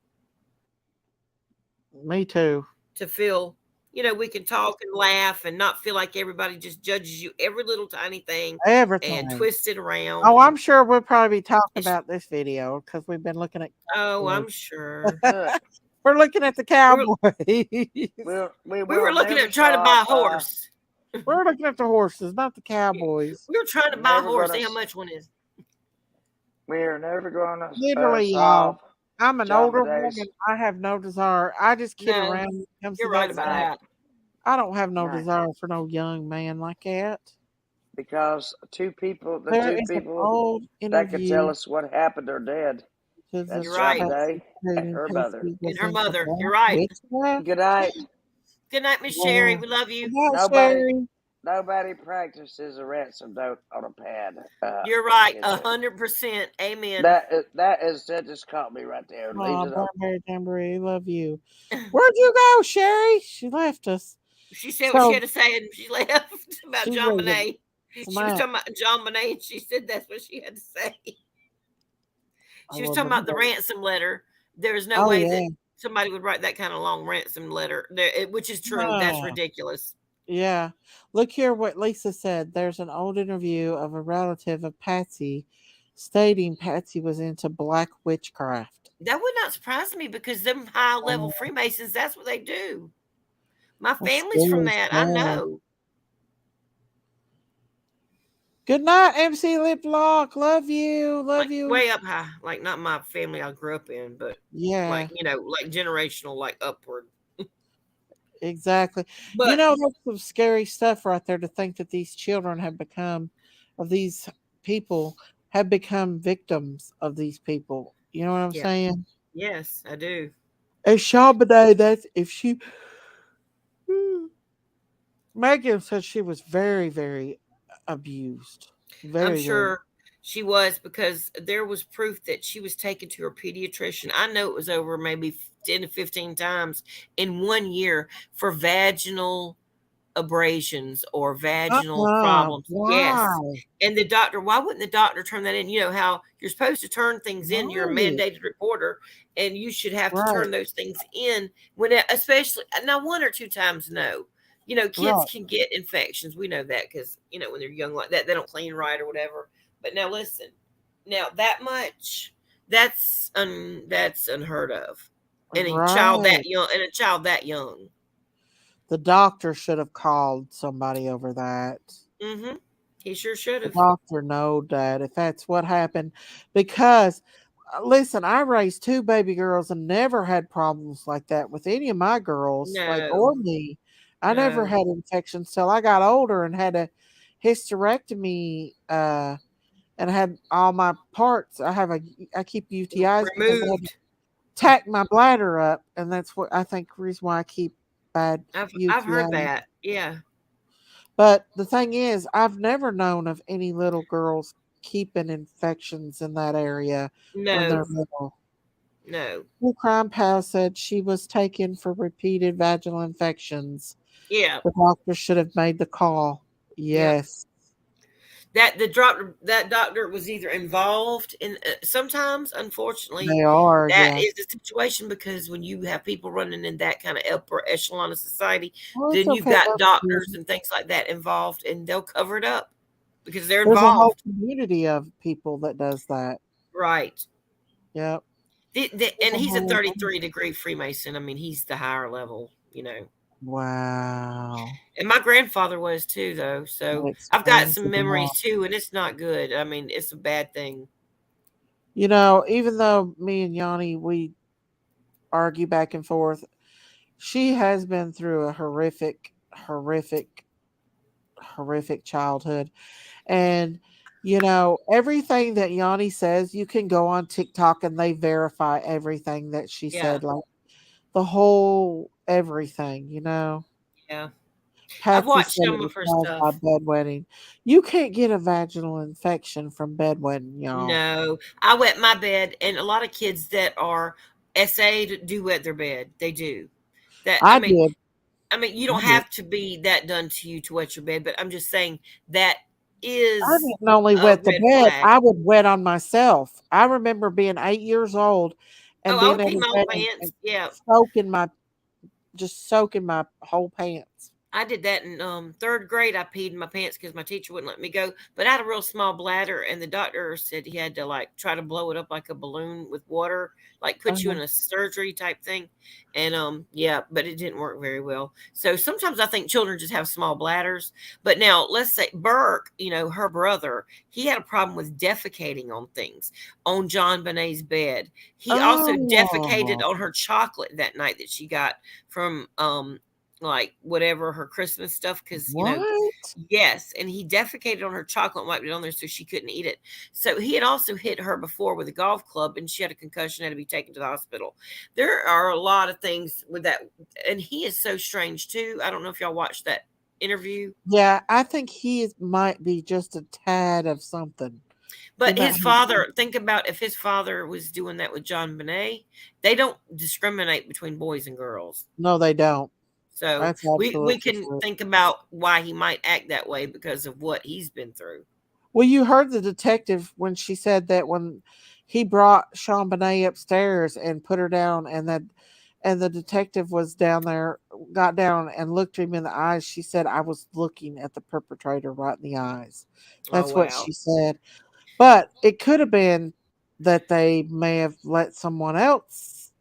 Me too. to feel, we can talk and laugh and not feel like everybody just judges you every little tiny thing and Everything. twist it around. Oh, I'm sure we'll probably be talking about this video because we've been looking at. Oh, I'm sure. Look, We're looking at the cowboys. we We were looking at trying to buy a horse. We're looking at the horses, not the cowboys. We were trying to buy a Never horse, gonna see how much one is. We're never going to Literally, solve. I'm an older JonBenet's. woman. I have no desire. I just kid No, around when it comes You're to right that about stuff. that. I don't have no Right. desire for no young man like that. Because the There two is an people old that could interview. tell us what happened are dead. Because That's You're right. JonBenet and her mother. And her mother. You're right. Good night. Good night, Miss Sherry. We love you. Nobody practices a ransom note on a pad. You're right. 100%. Amen. That just caught me right there. Leaves it open. Blackberry Jamboree, love you. Where'd you go, Sherry? She left us. She said what she had to say and she left about She JonBenet. She was Smart. talking about JonBenet and she said that's what she had to say. I She was love talking her. about the ransom letter. There is no Oh, way yeah. that somebody would write that kind of long ransom letter, which is true. That's No. ridiculous. Yeah. Look here what Lisa said. There's an old interview of a relative of Patsy stating Patsy was into black witchcraft. That would not surprise me because them high level Freemasons, that's what they do. My family's from that. I know. Good night, MC Lip Lock. Love you. Love you. Way up high. Like not my family I grew up in, but yeah. like, like generational, like upward. Exactly. But that's some scary stuff right there to think that these children these people have become victims of these people. You know what I'm saying? Yes, I do. As JonBenet, that's if she Megan said she was very, very abused. I'm sure she was because there was proof that she was taken to her pediatrician. I know it was over maybe 10 to 15 times in 1 year for vaginal abrasions or vaginal problems. Wow. Yes. And the doctor, why wouldn't the doctor turn that in? You know how you're supposed to turn things in. You're a mandated reporter and you should have to turn those things in especially now 1 or 2 times. No. Kids can get infections. We know that because, when they're young like that, they don't clean right or whatever. But now listen, that much, that's unheard of. And a child that young. The doctor should have called somebody over that. Mm-hmm. He sure should have. The doctor knowed that if that's what happened. Because, listen, I raised 2 baby girls and never had problems like that with any of my girls, or me. I never had infections till I got older and had a hysterectomy and had all my parts. I keep UTIs because I had to tack my bladder up, and that's what I think reason why I keep bad UTIs. I've heard that. Yeah. But the thing is, I've never known of any little girls keeping infections in that area when they're little. No. Blue Crime Pal said she was taken for repeated vaginal infections. Yeah. The doctor should have made the call. Yes. That doctor was either involved in sometimes, unfortunately, They are. That is the situation because when you have people running in that kind of upper echelon of society, then you've got doctors and things like that involved, and they'll cover it up because they're involved. There's a whole community of people that does that. Right. Yep. And he's a 33-degree Freemason. I mean, he's the higher level, Wow. And my grandfather was too, though. So I've got some memories too, and it's not good. I mean, it's a bad thing. Even though me and Yanni, we argue back and forth, she has been through a horrific childhood. And, everything that Yanni says, you can go on TikTok and they verify everything that she said, like the whole everything, Yeah. Patsy I've watched said some of her stuff. Bedwetting. You can't get a vaginal infection from bedwetting, y'all. No, I wet my bed, and a lot of kids that are SA'd do wet their bed. They do. That I did. I mean, you don't I did. have to be that done to you to wet your bed, but I'm just saying that is I didn't only a wet the red bed, flag. I would wet on myself. I remember being 8 years old and Oh, I being would pee able my to own wet and pants. Yeah. soaking my whole pants. I did that in third grade. I peed in my pants because my teacher wouldn't let me go. But I had a real small bladder, and the doctor said he had to like try to blow it up like a balloon with water, like put you in a surgery type thing. And yeah, but it didn't work very well. So sometimes I think children just have small bladders. But now let's say Burke, her brother, he had a problem with defecating on things on JonBenet's bed. He also defecated Oh, on her chocolate that night that she got from like whatever her Christmas stuff, because what? yes, and he defecated on her chocolate and wiped it on there so she couldn't eat it. So he had also hit her before with a golf club, and she had a concussion, had to be taken to the hospital. There are a lot of things with that, and he is so strange too. I don't know if y'all watched that interview, Yeah, I think might be just a tad of something. but his father. Think about if his father was doing that with JonBenet. They don't discriminate between boys and girls. No, they don't. So That's we absolutely can true. think about why he might act that way because of what he's been through. Well, you heard the detective when she said that when he brought JonBenet upstairs and put her down, and the detective was down there, got down and looked him in the eyes. She said, "I was looking at the perpetrator right in the eyes." Oh That's what wow. she said. But it could have been that they may have let someone else.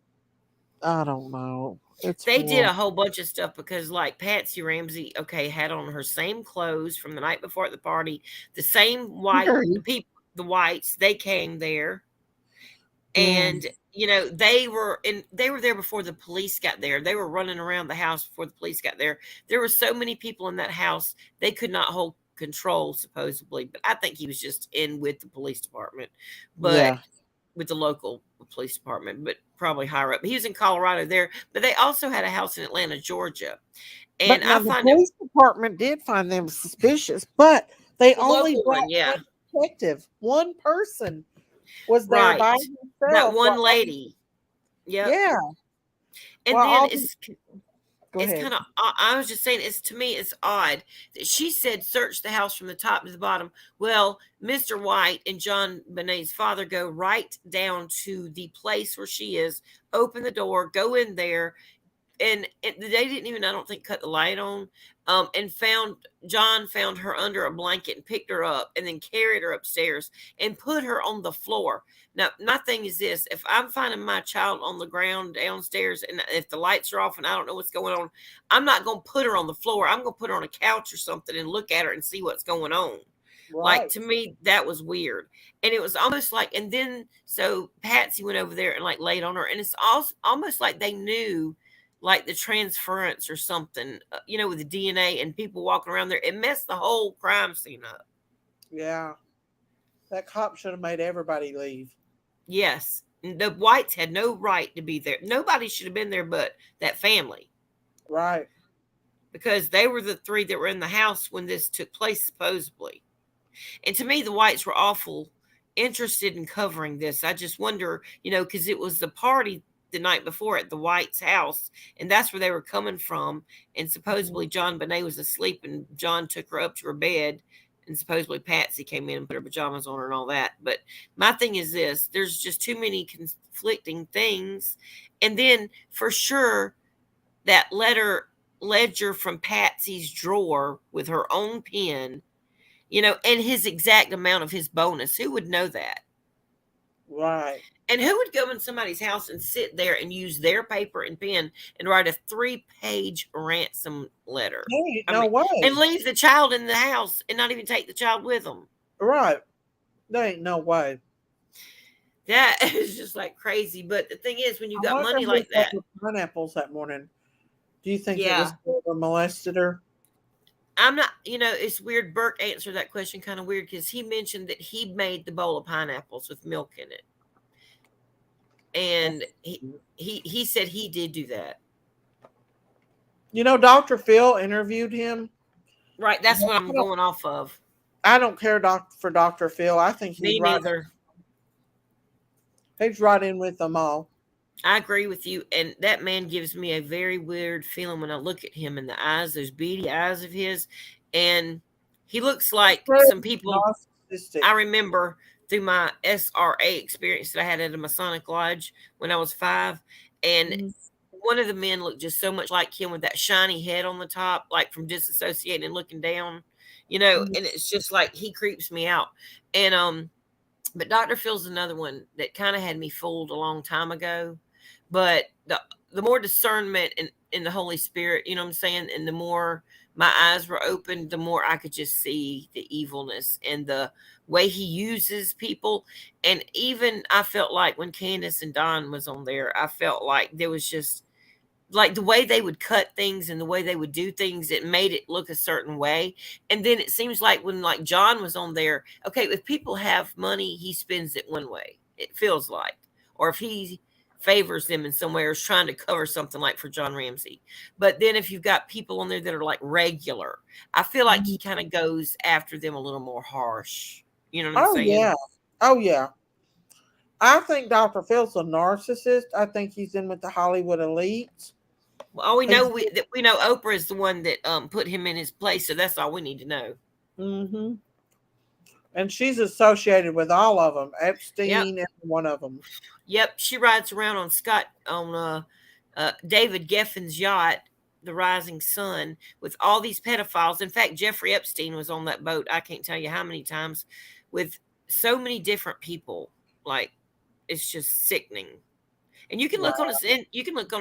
I don't know. It's They did horrible. a whole bunch of stuff because, like, Patsy Ramsey, okay, had on her same clothes from the night before at the party, the same the whites, they came there, Yeah. and they were there before the police got there. They were running around the house before the police got there. There were so many people in that house, they could not hold control supposedly, but I think he was just in with the police department, but Yeah. with the local police department, but probably higher up. He was in Colorado there, but they also had a house in Atlanta, Georgia. But And now I the find it police department did find them suspicious, but they the only local brought one, yeah. one detective. One person was there Right. by That himself. one lady. Yep. Yeah. And Well, then go it's ahead. kind of, I was just saying, to me it's odd that she said search the house from the top to the bottom. Well, Mr. White and JonBenet's father go right down to the place where she is, open the door, go in there, and they didn't even, I don't think, cut the light on. And John found her under a blanket and picked her up and then carried her upstairs and put her on the floor. Now, my thing is this: if I'm finding my child on the ground downstairs and if the lights are off and I don't know what's going on, I'm not going to put her on the floor. I'm going to put her on a couch or something and look at her and see what's going on. Like, Right. to me, that was weird. And it was almost like, and then so Patsy went over there and like laid on her, and it's almost like they knew, like, the transference or something, with the DNA and people walking around there. It messed the whole crime scene up. Yeah. That cop should have made everybody leave. Yes. The whites had no right to be there. Nobody should have been there but that family. Right. Because they were the three that were in the house when this took place, supposedly. And to me, the whites were awful interested in covering this. I just wonder, because it was the party the night before at the white's house, and that's where they were coming from. And supposedly JonBenet was asleep, and John took her up to her bed, and supposedly Patsy came in and put her pajamas on her and all that. But my thing is this: there's just too many conflicting things. And then for sure, that ledger from Patsy's drawer with her own pen, and his exact amount of his bonus. Who would know that? Right. And who would go in somebody's house and sit there and use their paper and pen and write a 3-page ransom letter? No way. And leave the child in the house and not even take the child with them. Right. There ain't no way. That is just like crazy. But the thing is, when you got money like that. Pineapples that morning. Do you think Yeah. it was whoever molested her? I'm not, it's weird. Burke answered that question kind of weird because he mentioned that he made the bowl of pineapples with milk in it. And he said he did do that. Dr. Phil interviewed him. Right, that's what I'm going off of. I don't care for Dr. Phil. I think Me neither. He's right in with them all. I agree with you. And that man gives me a very weird feeling when I look at him in the eyes, those beady eyes of his. And he looks like Very some people narcissistic. I remember through my SRA experience that I had at a Masonic Lodge when I was 5. And Mhm. one of the men looked just so much like him with that shiny head on the top, like from disassociating and looking down, Mhm. and it's just like he creeps me out. And but Dr. Phil's another one that kind of had me fooled a long time ago. But the more discernment in the Holy Spirit, you know what I'm saying, and the more my eyes were open, the more I could just see the evilness and the way he uses people. And even I felt like when Candace and Don was on there, I felt like there was just like the way they would cut things and the way they would do things, it made it look a certain way. And then it seems like when like John was on there, okay, if people have money, he spends it one way, it feels like. Or if he favors them in some way or is trying to cover something like for John Ramsey. But then if you've got people on there that are like regular, I feel like he kind of goes after them a little more harsh. You know what I'm Oh saying? yeah. Oh yeah. I think Dr. Phil's a narcissist. I think he's in with the Hollywood elite. Well, all we He's, know that we know Oprah is the one that put him in his place, so that's all we need to know. mm-hmm. And she's associated with all of them. Yep. Epstein and one of them. Yep, she rides around on David Geffen's yacht, the Rising Sun, with all these pedophiles. In fact, Jeffrey Epstein was on that boat. I can't tell you how many times, with so many different people. Like, it's just sickening. And you can Wow. look on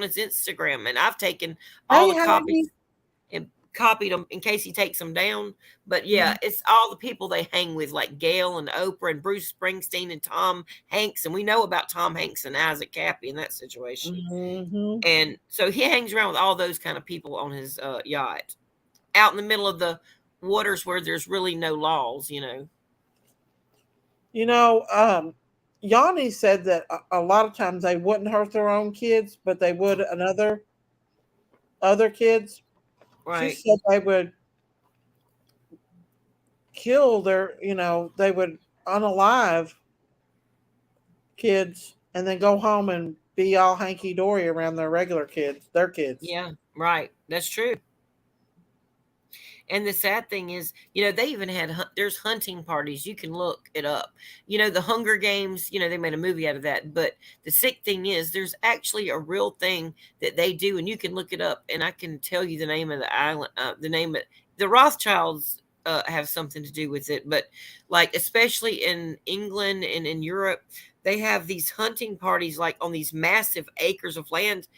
his Instagram, and I've taken all Hey, the copies honey. and copied them in case he takes them down. But yeah, it's all the people they hang with, like Gail and Oprah and Bruce Springsteen and Tom Hanks. And we know about Tom Hanks and Isaac Cappy in that situation. Mm-hmm. And so he hangs around with all those kind of people on his yacht out in the middle of the waters where there's really no laws, Yanni said that a lot of times they wouldn't hurt their own kids, but they would other kids. She Right. said they would kill they would unalive kids and then go home and be all hanky dory around their kids. Yeah, right. That's true. And the sad thing is, they even there's hunting parties. You can look it up. The Hunger Games, they made a movie out of that. But the sick thing is, there's actually a real thing that they do, and you can look it up. And I can tell you the name of the island, the Rothschilds have something to do with it. But like, especially in England and in Europe, they have these hunting parties like on these massive acres of land.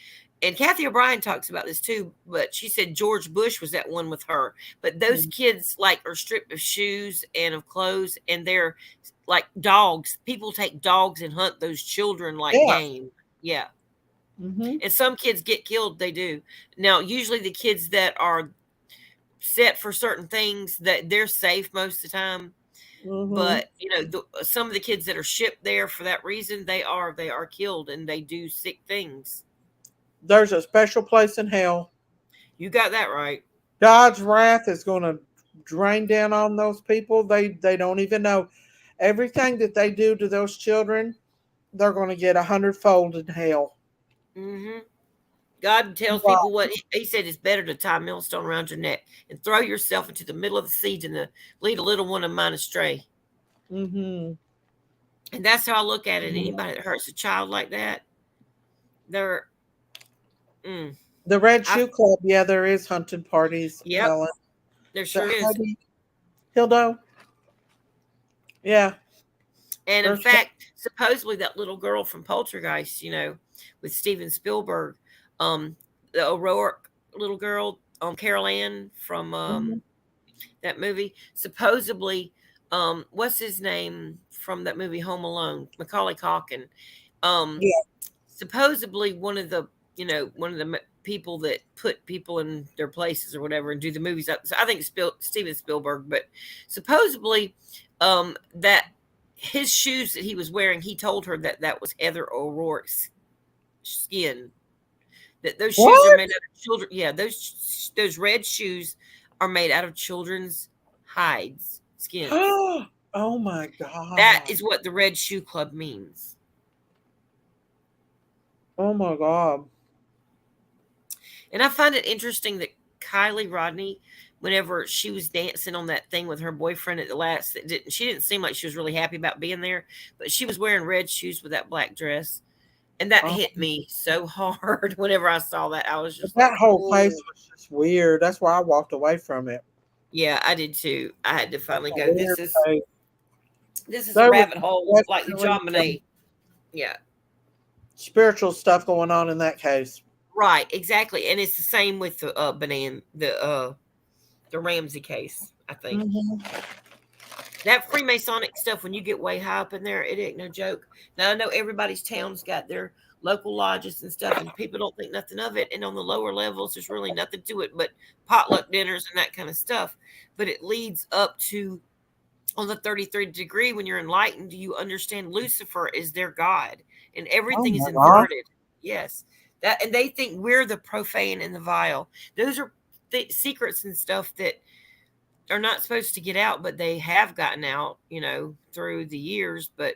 And Kathy O'Brien talks about this too, but she said George Bush was at one with her. But those kids like are stripped of shoes and of clothes, and they're like dogs. People take dogs and hunt those children like Yeah. game. Yeah. Mm-hmm. And some kids get killed. They do. Now, usually the kids that are set for certain things, that they're safe most of the time. Mm-hmm. But some of the kids that are shipped there for that reason, they are killed, and they do sick things. There's a special place in hell. You got that right. God's wrath is going to drain down on those people. They don't even know. Everything that they do to those children, they're going to get 100-fold in hell. Mm-hmm. God tells people what he said is better to tie a millstone around your neck and throw yourself into the middle of the sea than to lead a little one of mine astray. Mm-hmm. And that's how I look at it. Anybody that hurts a child like that, they're the Red Shoe Club. Yeah, there is hunting parties. Yep, there sure is. Hildo. Yeah. And in fact, supposedly that little girl from Poltergeist, with Steven Spielberg, the O'Rourke little girl, Carol Ann from that movie, supposedly, what's his name from that movie Home Alone? Macaulay Culkin. Supposedly one of the people that put people in their places or whatever and do the movies. I think Steven Spielberg, but supposedly that his shoes that he was wearing, he told her that was Heather O'Rourke's skin. That those shoes are made out of children. Yeah, those red shoes are made out of children's hides, skins. Oh my God. That is what the Red Shoe Club means. Oh my God. And I find it interesting that Kylie Rodney, whenever she was dancing on that thing with her boyfriend at the last, she didn't seem like she was really happy about being there, but she was wearing red shoes with that black dress. And that Oh, hit me so hard whenever I saw that. I was but just like, that whole place oh, was just weird. That's why I walked away from it. yeah, I did too. I had to finally A go. weird place. This is a There was rabbit hole like the definitely some JonBenet. Yeah, spiritual stuff going on in that case. right, exactly. And it's the same with the Ramsey case, I think. Mhm. That Freemasonic stuff, when you get way high up in there, it ain't no joke. Now I know everybody's town's got their local lodges and stuff, and people don't think nothing of it. And on the lower levels, there's really nothing to it but potluck dinners and that kind of stuff. But it leads up to on the 33rd degree when you're enlightened, you understand Lucifer is their God and Oh everything is my God. inverted. Yes. That and they think we're the profane and the vile. Those are secrets and stuff that are not supposed to get out, but they have gotten out, through the years. But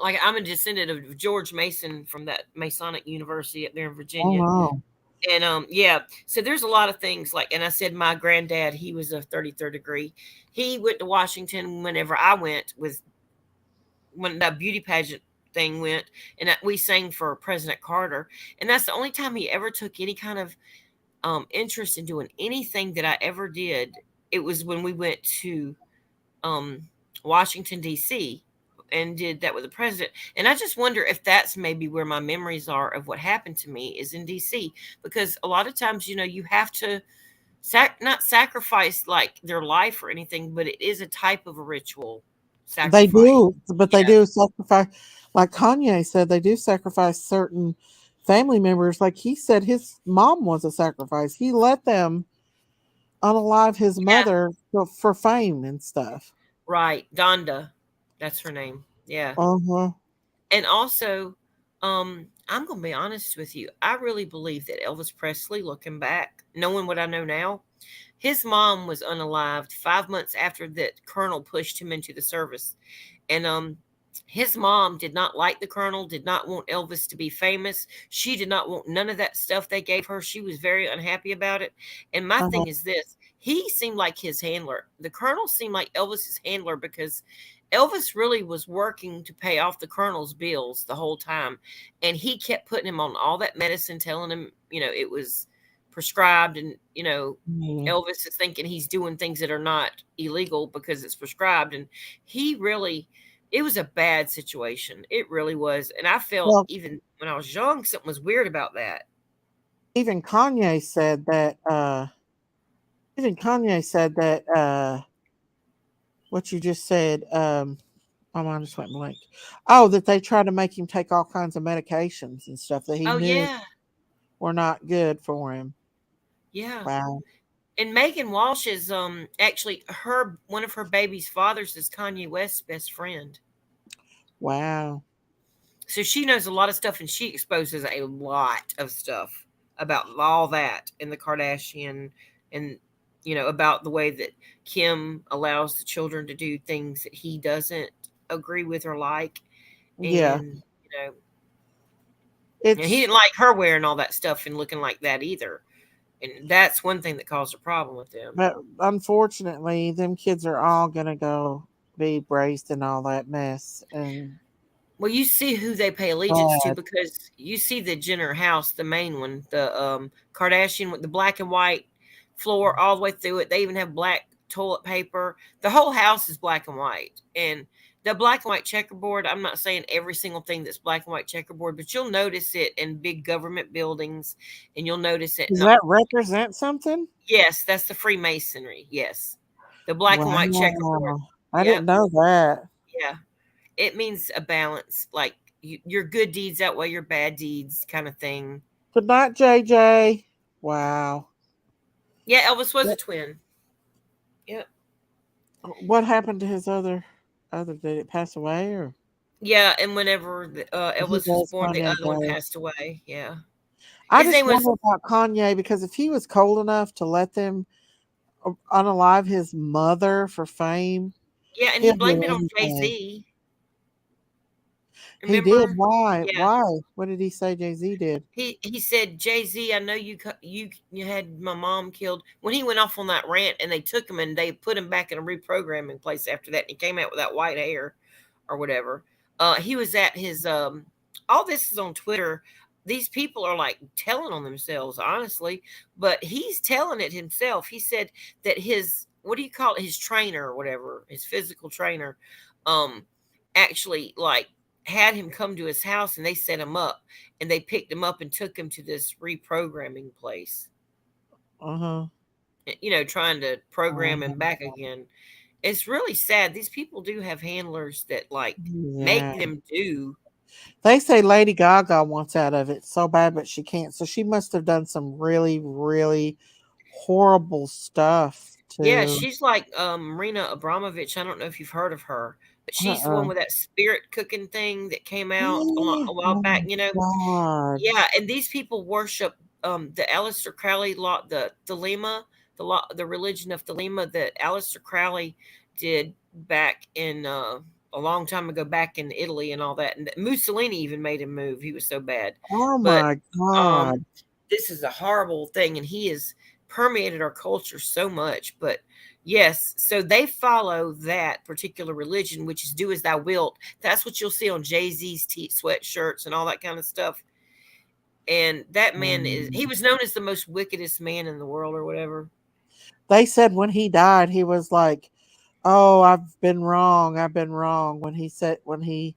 like I'm a descendant of George Mason from that Masonic University up there in Oh Virginia. no. And yeah, so there's a lot of things like, and I said my granddad, he was a 33rd degree. He went to Washington whenever I went when that beauty pageant thing went, and we sang for President Carter. And that's the only time he ever took any kind of interest in doing anything that I ever did. It was when we went to Washington, D.C. and did that with the president. And I just wonder if that's maybe where my memories are of what happened to me is in D.C. Because a lot of times, you have to not sacrifice like their life or anything, but it is a type of a ritual They sacrifice. do, but they Yeah. do sacrifice. Like Kanye said, they do sacrifice certain family members. Like he said, his mom was a sacrifice. He let them unalive his Yeah. mother for fame and stuff. Right. Donda. That's her name. Yeah. Uh huh. And also, I'm going to be honest with you. I really believe that Elvis Presley, looking back, knowing what I know now, his mom was unalived 5 months after that colonel pushed him into the service. And his mom did not like the colonel, did not want Elvis to be famous. She did not want none of that stuff they gave her. She was very unhappy about it. And my Uh-huh. thing is this, he seemed like his handler. The colonel seemed like Elvis's handler because Elvis really was working to pay off the colonel's bills the whole time. And he kept putting him on all that medicine, telling him, it was prescribed. And, Mhm. Elvis is thinking he's doing things that are not illegal because it's prescribed. And it was a bad situation. It really was. And I felt Well, even when I was young, something was weird about that. even Kanye said that. Even Kanye said that. What you just said. My mind just went blank. Oh, that they try to make him take all kinds of medications and stuff that he Oh, knew yeah. were not good for him. Yeah. Wow. And Megan Walsh is actually one of her baby's fathers is Kanye West's best friend. Wow. So she knows a lot of stuff, and she exposes a lot of stuff about all that and the Kardashian and, about the way that Kim allows the children to do things that he doesn't agree with or like. Yeah. And, and he It's didn't like her wearing all that stuff and looking like that either. And that's one thing that caused a problem with them. but unfortunately, them kids are all gonna go be braced in all that mess. And Well, you see who they pay allegiance to bad. because you see the Jenner house, the main one, the Kardashian with the black and white floor all the way through it. They even have black toilet paper. The whole house is black and white. And the black and white checkerboard, I'm not saying every single thing that's black and white checkerboard, but you'll notice it in big government buildings and you'll notice it. Does that represent something? Yes, that's the Freemasonry. Yes. The black and white checkerboard. Wow. I Yep. didn't know that. Yeah. It means a balance, like your good deeds outweigh your bad deeds kind of thing. Good night, JJ. Wow. Yeah, Elvis was a twin. Yep. What happened to his other did it pass away or? Yeah, and whenever Elvis was does born, the Kanye other one died. passed away. Yeah. I His just name was wonder about Kanye because if he was cold enough to let them unalive his mother for fame, yeah, and he he'll blamed do it on anything. Jay-Z. He Remember? did. Why? Yeah. Why? What did he say Jay-Z did? He said, Jay-Z, I know you had my mom killed. When he went off on that rant, and they took him and they put him back in a reprogramming place after that, and he came out with that white hair or whatever. He was at his all this is on Twitter. These people are like telling on themselves, honestly, but he's telling it himself. He said that his, what do you call it, his trainer or whatever, his physical trainer, actually like had him come to his house, and they set him up, and they picked him up and took him to this reprogramming place. Uh-huh. You know, trying to program him back again. It's really sad. These people do have handlers that like make them do. They say Lady Gaga wants out of it so bad, but she can't. So she must have done some really, really horrible stuff too. Yeah, she's like Marina Abramovich. I don't know if you've heard of her, but she's the one with that spirit cooking thing that came out a while back. You know, God. yeah. And these people worship the Aleister Crowley law, the Thelema, the religion of Thelema that Aleister Crowley did back in a long time ago, back in Italy and all that. And Mussolini even made him move. He was so bad. Oh my God. This is a horrible thing, and he has permeated our culture so much. But yes, so they follow that particular religion, which is do as thou wilt. That's what you'll see on Jay-Z's sweatshirts and all that kind of stuff. And that man he was known as the most wickedest man in the world or whatever. They said when he died, he was like, "Oh, I've been wrong. I've been wrong." When he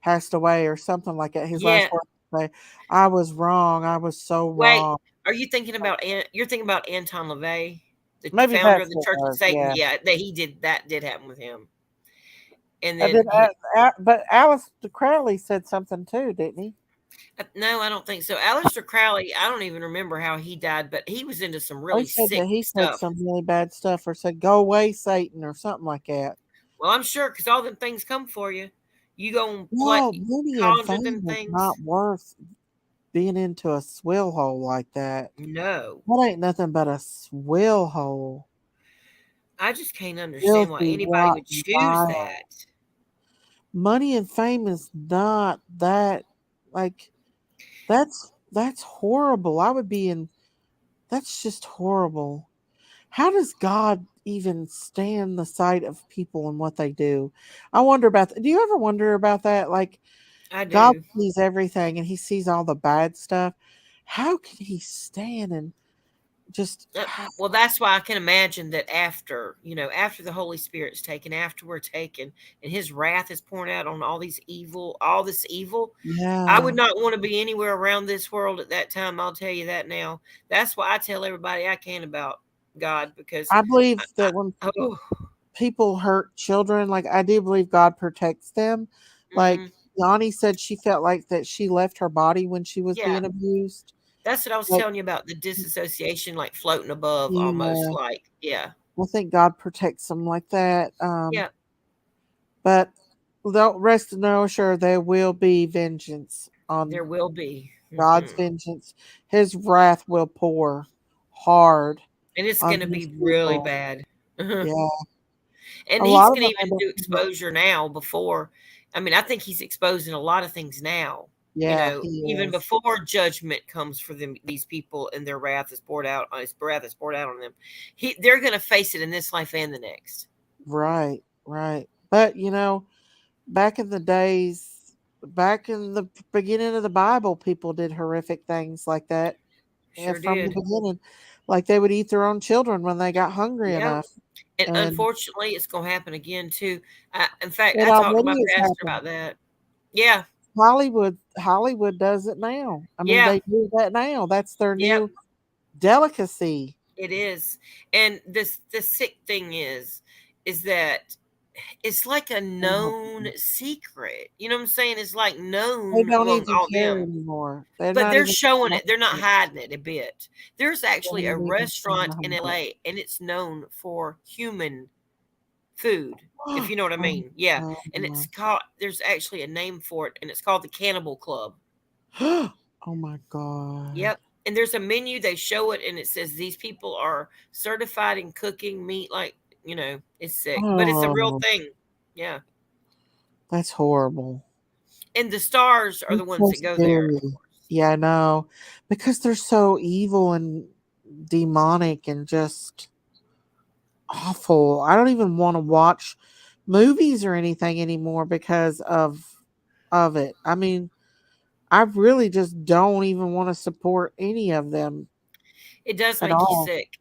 passed away or something like that. His last words say, "I was wrong. I was so wrong." Are you thinking about you're thinking about Anton LaVey, the Maybe founder of the that's Church what of it Satan? was, Yeah, that did happen with him. And And then then, but Aleister Crowley said something too, didn't he? no, I don't think so. Aleister Crowley, I don't even remember how he died, but he was into some really They said sick that he said stuff. some really bad stuff, or said "Go away, Satan," or something like that. Well, I'm sure, because all them things come for you. You go Well, and money and conjure them fame is things. not worth being into a swill hole like that. No, That ain't nothing but a swill hole. I just can't understand why anybody would choose that. Money and fame is not that, like, that's horrible. I would be in. That's just horrible. How does God even stand the sight of people and what they do? I wonder about that. Do you ever wonder about that? Like, I do. God sees everything and he sees all the bad stuff. How can he stand and just well, that's why I can imagine that after the Holy Spirit's taken, after we're taken, and his wrath is poured out on all this evil, I would not want to be anywhere around this world at that time. I'll tell you that now. That's why I tell everybody I can about God, because I believe that when people hurt children, like, I do believe God protects them. Like Yanni said, she felt like that she left her body when she was being abused. That's what I was telling you about, the disassociation, like floating above, almost like, I think God protects them like that. Yeah. But don't rest in no sure there will be vengeance on. There will be God's vengeance. His wrath will pour hard. And it's going to be really bad. Yeah. And he's going to even do exposure now before. I mean, I think he's exposing a lot of things now. Yeah, even before judgment comes for them, these people, and their wrath is poured out on them. They're going to face it in this life and the next. Right. But back in the days, back in the beginning of the Bible, people did horrific things like that. Sure from did. the beginning, like they would eat their own children when they got hungry enough. And unfortunately, it's going to happen again too. In fact, I talked to my pastor about that. Yeah. Hollywood does it now. I mean, they do that now. That's their new delicacy. It is. And the sick thing is that it's like a known secret. You know what I'm saying? It's like known They don't among even all care them anymore. But they're showing it. They're not hiding it a bit. There's actually a restaurant in LA, and it's known for human food, if you know what I mean. Yeah. And it's called, there's actually a name for it, and it's called the Cannibal Club. Oh my God. Yep. And there's a menu, they show it, and it says these people are certified in cooking meat, like, it's sick. But it's a real thing. Yeah. That's horrible. And the stars are the It's ones so that go there. scary. Yeah, I know. Because they're so evil and demonic and just awful. I don't even want to watch movies or anything anymore because of it. I mean, I really just don't even want to support any of them It does at make you all. sick.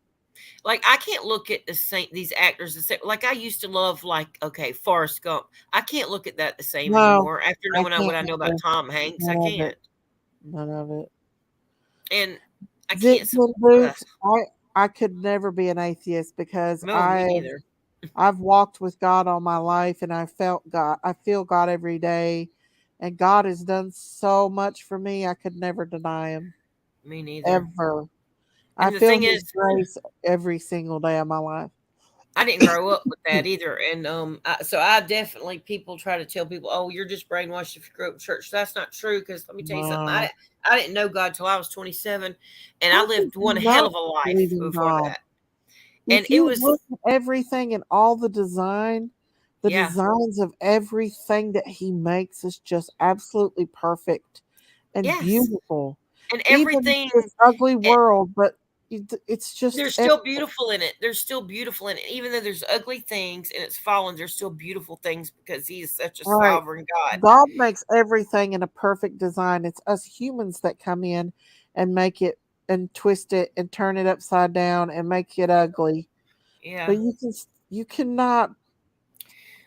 Like I can't look at these actors the same. Like I used to love, like, okay, Forrest Gump. I can't look at that the same No, anymore after I knowing what can't I know about either. Tom Hanks. I None of it. can't, None of it. and I Zip can't. Zip Ugh, Boots. I could never be an atheist because no, me neither. I've walked with God all my life and I felt God. I feel God every day, and God has done so much for me. I could never deny Him Me neither. ever. I And the feel thing His is, grace every single day of my life. I didn't grow up with that either, and so I definitely, people try to tell people, "Oh, you're just brainwashed if you grew up in church." That's not true, because let me tell you something. Wow. I didn't know God till I was 27, and I How could lived one you hell not of a life believe in before God? that. And If it you was, look at everything and all the yeah, designs of everything that He makes is just absolutely perfect and yes, beautiful. and Even everything. this ugly world, but it's just There's still beautiful in it. There's still beautiful in it. Even though there's ugly things and it's fallen, there's still beautiful things because he is such a right. sovereign God. God makes everything in a perfect design. It's us humans that come in and make it and twist it and turn it upside down and make it ugly. But Yeah. you cannot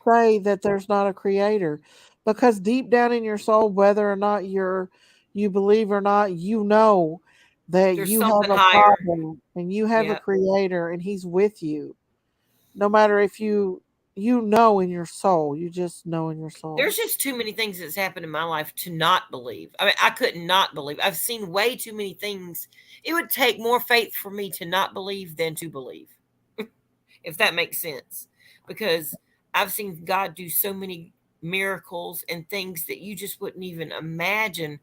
say that there's not a creator, because deep down in your soul, whether or not you believe or not, you know that There's you have something a higher. father and you have a Yeah. creator and He's with you. No matter if you know in your soul, you just know in your soul. There's just too many things that's happened in my life to not believe. I mean, I could not believe. I've seen way too many things. It would take more faith for me to not believe than to believe, if that makes sense. Because I've seen God do so many miracles and things that you just wouldn't even imagine,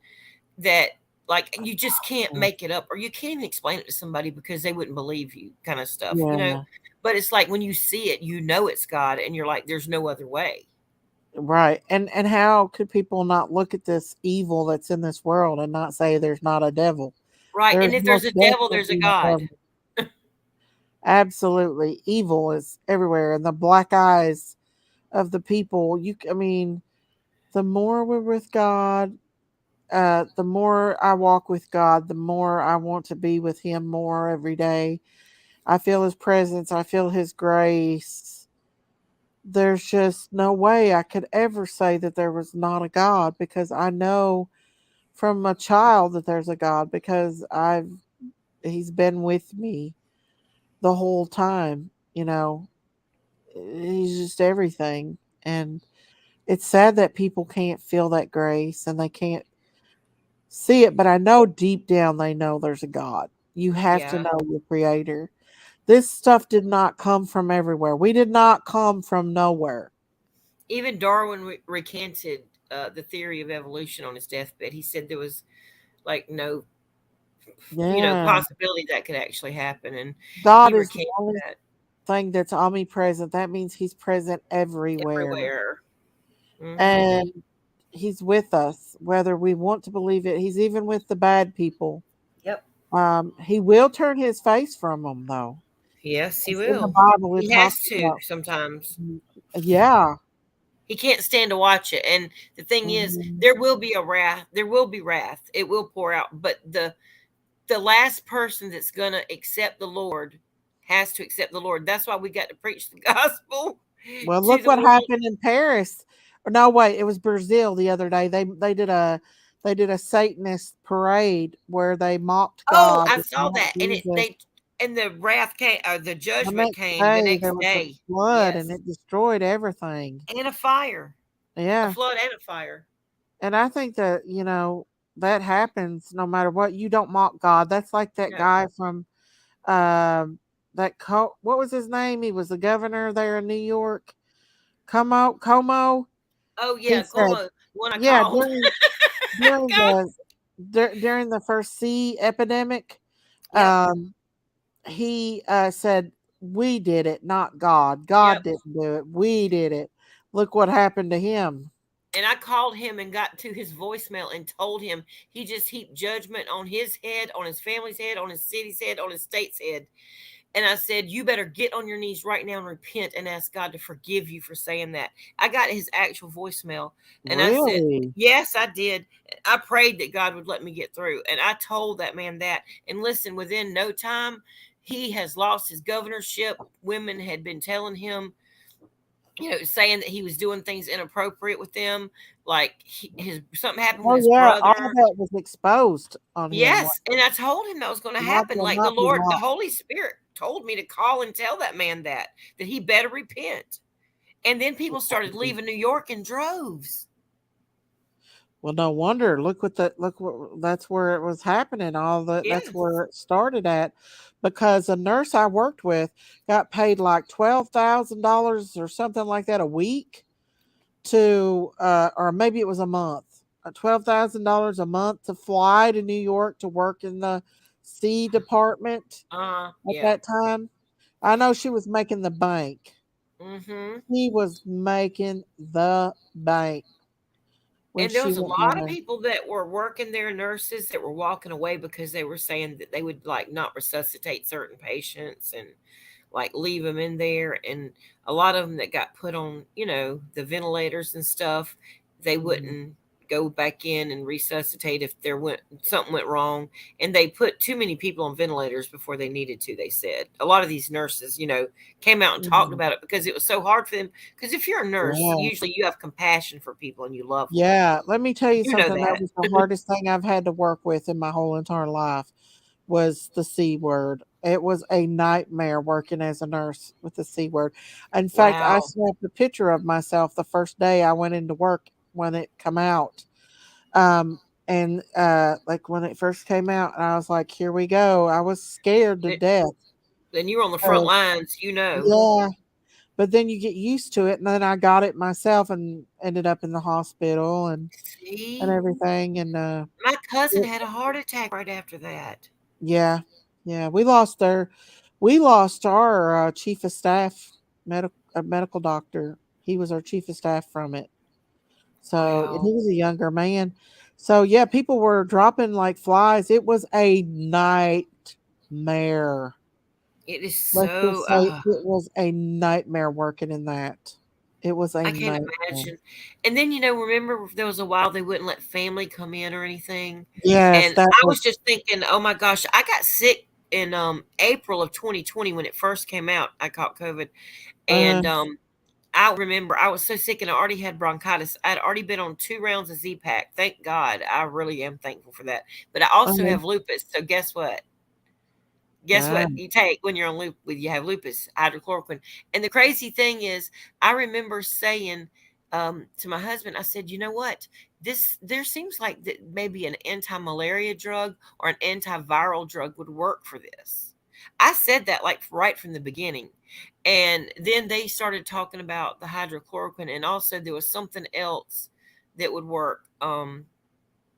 that, like, you just can't make it up, or you can't even explain it to somebody because they wouldn't believe you, kind of stuff. Yeah, But it's like when you see it, it's God, and you're like, there's no other way. right. And how could people not look at this evil that's in this world and not say there's not a devil? Right. And There's if there's most a devil, there's a definitely a God. devil. Absolutely, evil is everywhere, and the black eyes of the people. I mean, the more we're with God, the more I walk with God, the more I want to be with Him more every day. I feel His presence. I feel His grace. There's just no way I could ever say that there was not a God, because I know from a child that there's a God, because He's been with me the whole time. He's just everything. And it's sad that people can't feel that grace and they can't see it, but I know deep down they know there's a God. You have to Yeah. know your creator. This stuff did not come from everywhere. We did not come from nowhere. Even Darwin recanted the theory of evolution on his deathbed. He said there was, like, no, Yeah. possibility that could actually happen. And he God is the recanted only that thing that's omnipresent. That means He's present everywhere. everywhere. Hmm. And He's with us, whether we want to believe it. He's even with the bad people. Yep. He will turn His face from them, though. Yes, he It's in the will. Bible. It He has talks to about, sometimes. yeah. He can't stand to watch it. And the thing is, Mhm. there will be a wrath. There will be wrath. It will pour out. But the last person that's gonna accept the Lord has to accept the Lord. That's why we got to preach the gospel Well, to look the what world. happened in Paris. Or no, wait, it was Brazil the other day. They did a Satanist parade where they mocked Oh, God I and saw mocked that, and Jesus. the wrath came, or the The judgment next came the day there next was a day. flood and Yes, it destroyed everything. and a fire, a Yeah. flood, and a fire. And I think that, that happens no matter what. You don't mock God. That's like that No. guy from what was his name? He was the governor there in New York. Como. Oh He yeah, said, Como, one I yeah, called. during God. the during the first sea epidemic, Yep. um, he said, "We did it, not God. God Yep. didn't do it. We did it. Look what happened to him." And I called him and got to his voicemail and told him he just heaped judgment on his head, on his family's head, on his city's head, on his state's head. And I said, you better get on your knees right now and repent and ask God to forgive you for saying that. I got his actual voicemail. And I said, Really? yes, I did. I prayed that God would let me get through. And I told that man that. And listen, within no time, he has lost his governorship. Women had been telling him, saying that he was doing things inappropriate with them. Like something happened with Oh his yeah, all brother. that was exposed on him. Yes, and I told him that was going to God happen. will Like the not be Lord, the mocked. Holy Spirit told me to call and tell that man that he better repent. And then people started leaving New York in droves. Well, no wonder. Look what that's where it was happening. All that that's Yes. where it started at, because a nurse I worked with got paid like $12,000 or something like that a week to, or maybe it was a month, $12,000 a month to fly to New York to work in the C department at Yeah. that time. I know she was making the bank. Mm-hmm. He was making the bank when And there she was a went lot down of there. people that were working there, nurses that were walking away because they were saying that they would like not resuscitate certain patients and like leave them in there. And a lot of them that got put on, the ventilators and stuff, they Mhm. wouldn't go back in and resuscitate if something went wrong. And they put too many people on ventilators before they needed to. They said a lot of these nurses, came out and talked Mhm. about it because it was so hard for them. Because if you're a nurse, Yeah. usually you have compassion for people and you love them. Yeah. Let me tell you You know something. That that. was the hardest thing I've had to work with in my whole entire life was the C word. It was a nightmare working as a nurse with the C word. In fact, I Wow. snapped a picture of myself the first day I went into work when it come out. And like when it first came out, and I was like, here we go. I was scared to death. Then you were on the front Uh, lines, yeah. But then you get used to it, and then I got it myself and ended up in the hospital and See, everything. And my cousin it- had a heart attack right after that. yeah, yeah, we lost our chief of staff, medical doctor. He was our chief of staff from it. So and he Wow. was a younger man. So yeah, people were dropping like flies. It was a nightmare. It is Let's so, just say it was a nightmare working in that. It was a I can't nightmare. imagine. And then, remember there was a while they wouldn't let family come in or anything. Yes, And that I was was just thinking, oh my gosh, I got sick in April of 2020 when it first came out. I caught COVID. uh, And I remember I was so sick and I already had bronchitis. I'd already been on 2 rounds of Z-Pack. Thank God. I really am thankful for that. But I also uh, have lupus. So guess what? Guess wow. what you take when you're on when you have lupus? Hydrochloroquine. And the crazy thing is, I remember saying to my husband, I said, you know what? There seems like that maybe an anti-malaria drug or an antiviral drug would work for this. I said that like right from the beginning. And then they started talking about the hydrochloroquine, and also there was something else that would work.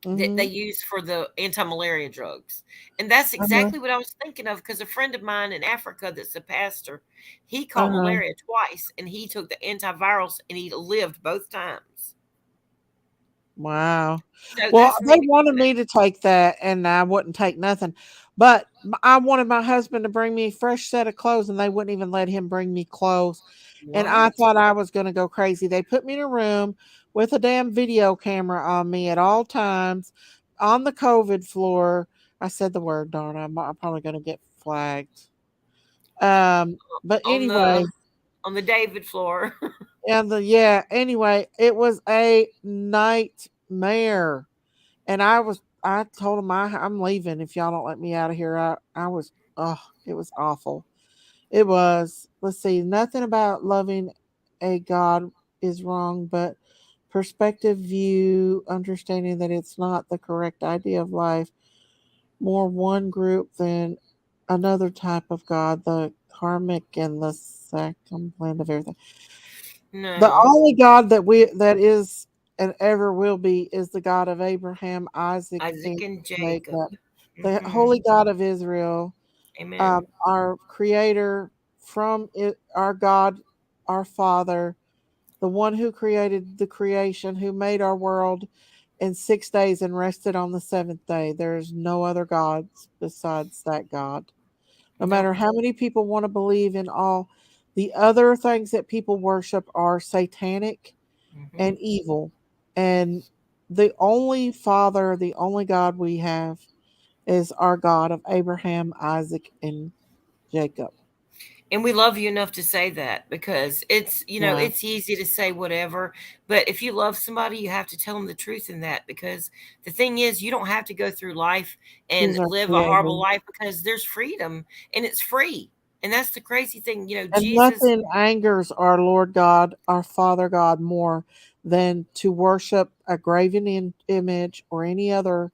That they Mhm. use for the anti-malaria drugs. And that's Uh-huh. exactly what I was thinking of, because a friend of mine in Africa that's a pastor, he caught Uh-huh. malaria twice and he took the antivirals and he lived both times. Wow. So Well, that's they really wanted me to take that, and I wouldn't take nothing. But I wanted my husband to bring me a fresh set of clothes, and they wouldn't even let him bring me clothes. And I what? thought I was going to go crazy. They put me in a room with a damn video camera on me at all times on the COVID floor. I said the word, darn. I'm probably going to get flagged. But On anyway, the David floor. and anyway, it was a nightmare. And I told him I'm leaving if y'all don't let me out of here. I was, oh, it was awful. It was, let's see, nothing about loving a God is wrong, but perspective, view, understanding that it's not the correct idea of life, more one group than another type of God, the karmic and the second blend of everything. The No. only God that is and ever will be is the God of Abraham, Isaac, and Isaac and Jacob. Jacob, the Hmm. holy God of Israel, Amen. our Creator, from it, our God, our Father, the one who created the creation, who made our world in 6 days and rested on the seventh day. There is no other gods besides that God. No No. matter how many people want to believe in all the other things that people worship are satanic Mhm. and evil. And the only Father, the only God we have is our God of Abraham, Isaac, and Jacob. And we love you enough to say that, because it's, Yeah, it's easy to say whatever, but if you love somebody, you have to tell them the truth in that, because the thing is, you don't have to go through life and He's our live a horrible creator. life, because there's freedom and it's free. And that's the crazy thing, And Jesus. nothing angers our Lord God, our Father God, more than to worship a graven image or any other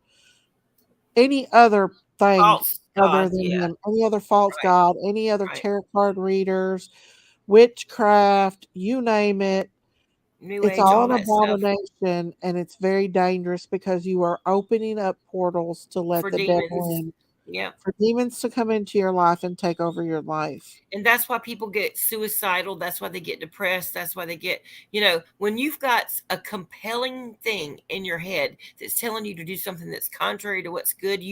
thing False other God, than yeah, him, any other false right, god, any other right. tarot card readers, witchcraft, you name it. New It's age, all all an that stuff abomination, and it's very dangerous because you are opening up portals to let for the devil demons. in, Yeah. for demons to come into your life and take over your life. And that's why people get suicidal. That's why they get depressed. That's why they get, when you've got a compelling thing in your head that's telling you to do something that's contrary to what's good,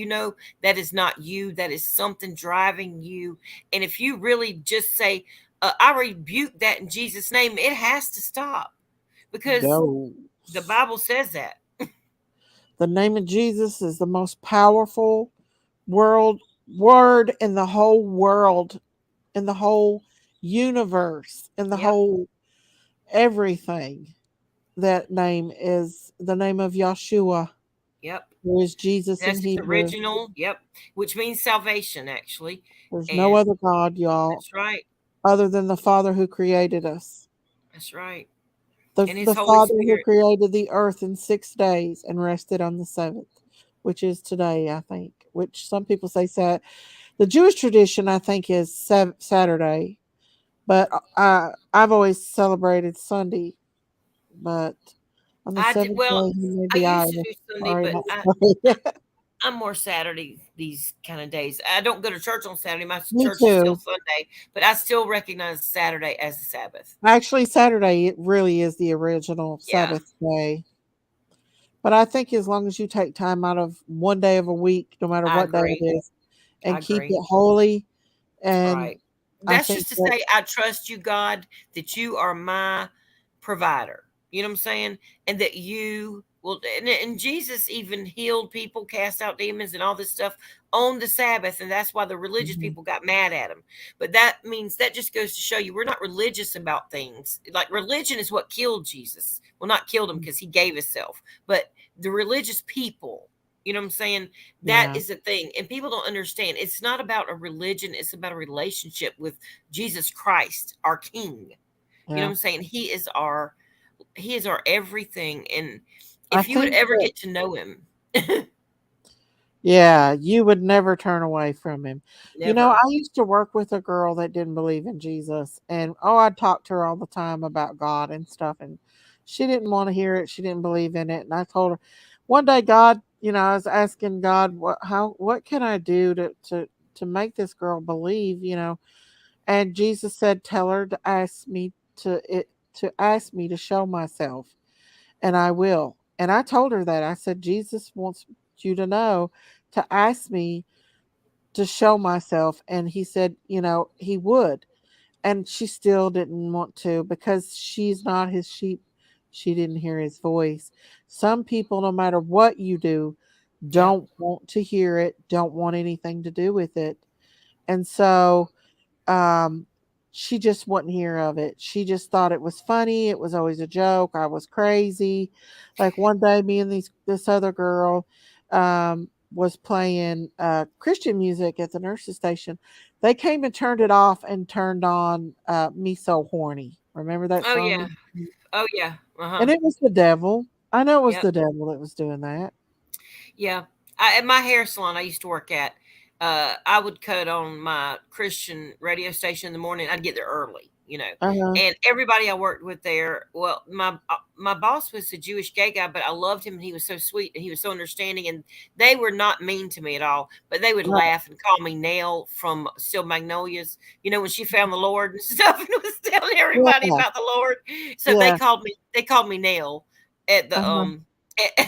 that is not you. That is something driving you. And if you really just say, I rebuke that in Jesus' name, it has to stop, because Go. the Bible says that. The name of Jesus is the most powerful world word in the whole world, in the whole universe, in the Yep. whole everything. That name is the name of Yeshua, Yep. who is Jesus in That's the Hebrew. original. Yep. Which means salvation, actually. There's no And other God, y'all, that's right. other than the Father who created us. That's right. The, And his the Holy Father who Spirit. created the earth in 6 days and rested on the seventh, which is today, I think, which some people say the Jewish tradition, I think, is Saturday, but I've always celebrated Sunday. But on the I did seventh well. day, he made I the used to Irish. do Sunday, Sorry, but not I, sorry. I'm more Saturday these kind of days. I don't go to church on Saturday. My Me church is still too. Sunday, but I still recognize Saturday as the Sabbath. Actually, Saturday it really is the original Yeah, Sabbath day. But I think as long as you take time out of one day of a week, no matter I what day it agree. is, I and keep agree. it holy, and Right. I That's think just to that say, I trust you, God, that you are my provider. You know what I'm saying? And that you will. And Jesus even healed people, cast out demons, and all this stuff on the Sabbath. And that's why the religious Mhm. people got mad at him. But that means, that just goes to show you, we're not religious about things. Like, religion is what killed Jesus. Well, not killed him, because he gave himself, but the religious people. You know what I'm saying? That Yeah, is the thing. And people don't understand. It's not about a religion, it's about a relationship with Jesus Christ, our King. You know what yeah. I'm saying? He is our everything. And I if you would think ever that get to know him, yeah, you would never turn away from him. I never. used to work with a girl that didn't believe in Jesus, and I'd talk to her all the time about God and stuff, and she didn't want to hear it. She didn't believe in it, and I told her one day, God, I was asking God, what can I do to make this girl believe, and Jesus said, tell her to ask me to show myself, and I will. And I told her that. I said, Jesus wants you to know to ask me to show myself. And he said, he would. And she still didn't want to because she's not his sheep. She didn't hear his voice. Some people, no matter what you do, Yep. don't want to hear it, don't want anything to do with it. And so um she just wouldn't hear of it. She just thought it was funny. It was always a joke. I was crazy. Like one day me and this other girl was playing Christian music at the nurse's station. They came and turned it off and turned on Me So Horny. Remember that Oh yeah. song? Oh yeah. And Uh-huh. it was the devil. I know it was Yep. the devil that was doing that. Yeah. At my hair salon I used to work at, I would cut on my Christian radio station in the morning. I'd get there early, Uh-huh. And everybody I worked with there, well, my boss was a Jewish gay guy, but I loved him and he was so sweet and he was so understanding and they were not mean to me at all, but they would Right. laugh and call me Nell from Still Magnolias, when she found the Lord and stuff and was telling everybody Yeah. about the Lord. So Yeah. they called me Nell at the Uh-huh.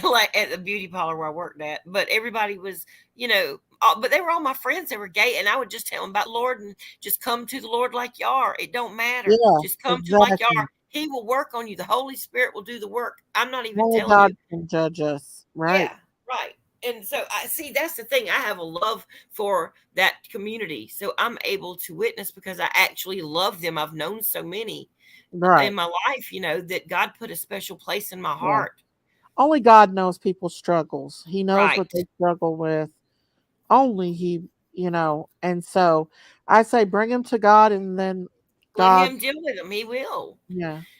like at the beauty parlor where I worked at. But everybody was, but they were all my friends. They were gay, and I would just tell them about the Lord and just come to the Lord like you are. It don't matter. Yeah. Just come to like you Exactly. are. He will work on you. The Holy Spirit will do the work. I'm not even Only telling you. God can judge us. Right. Yeah, right. And so I see that's the thing. I have a love for that community. So I'm able to witness because I actually love them. I've known so many in Right. my life, that God put a special place in my Yeah. heart. Only God knows people's struggles. He knows what Right. they struggle with. Only He, and so I say bring them to God and then Let God, him deal with them. He will.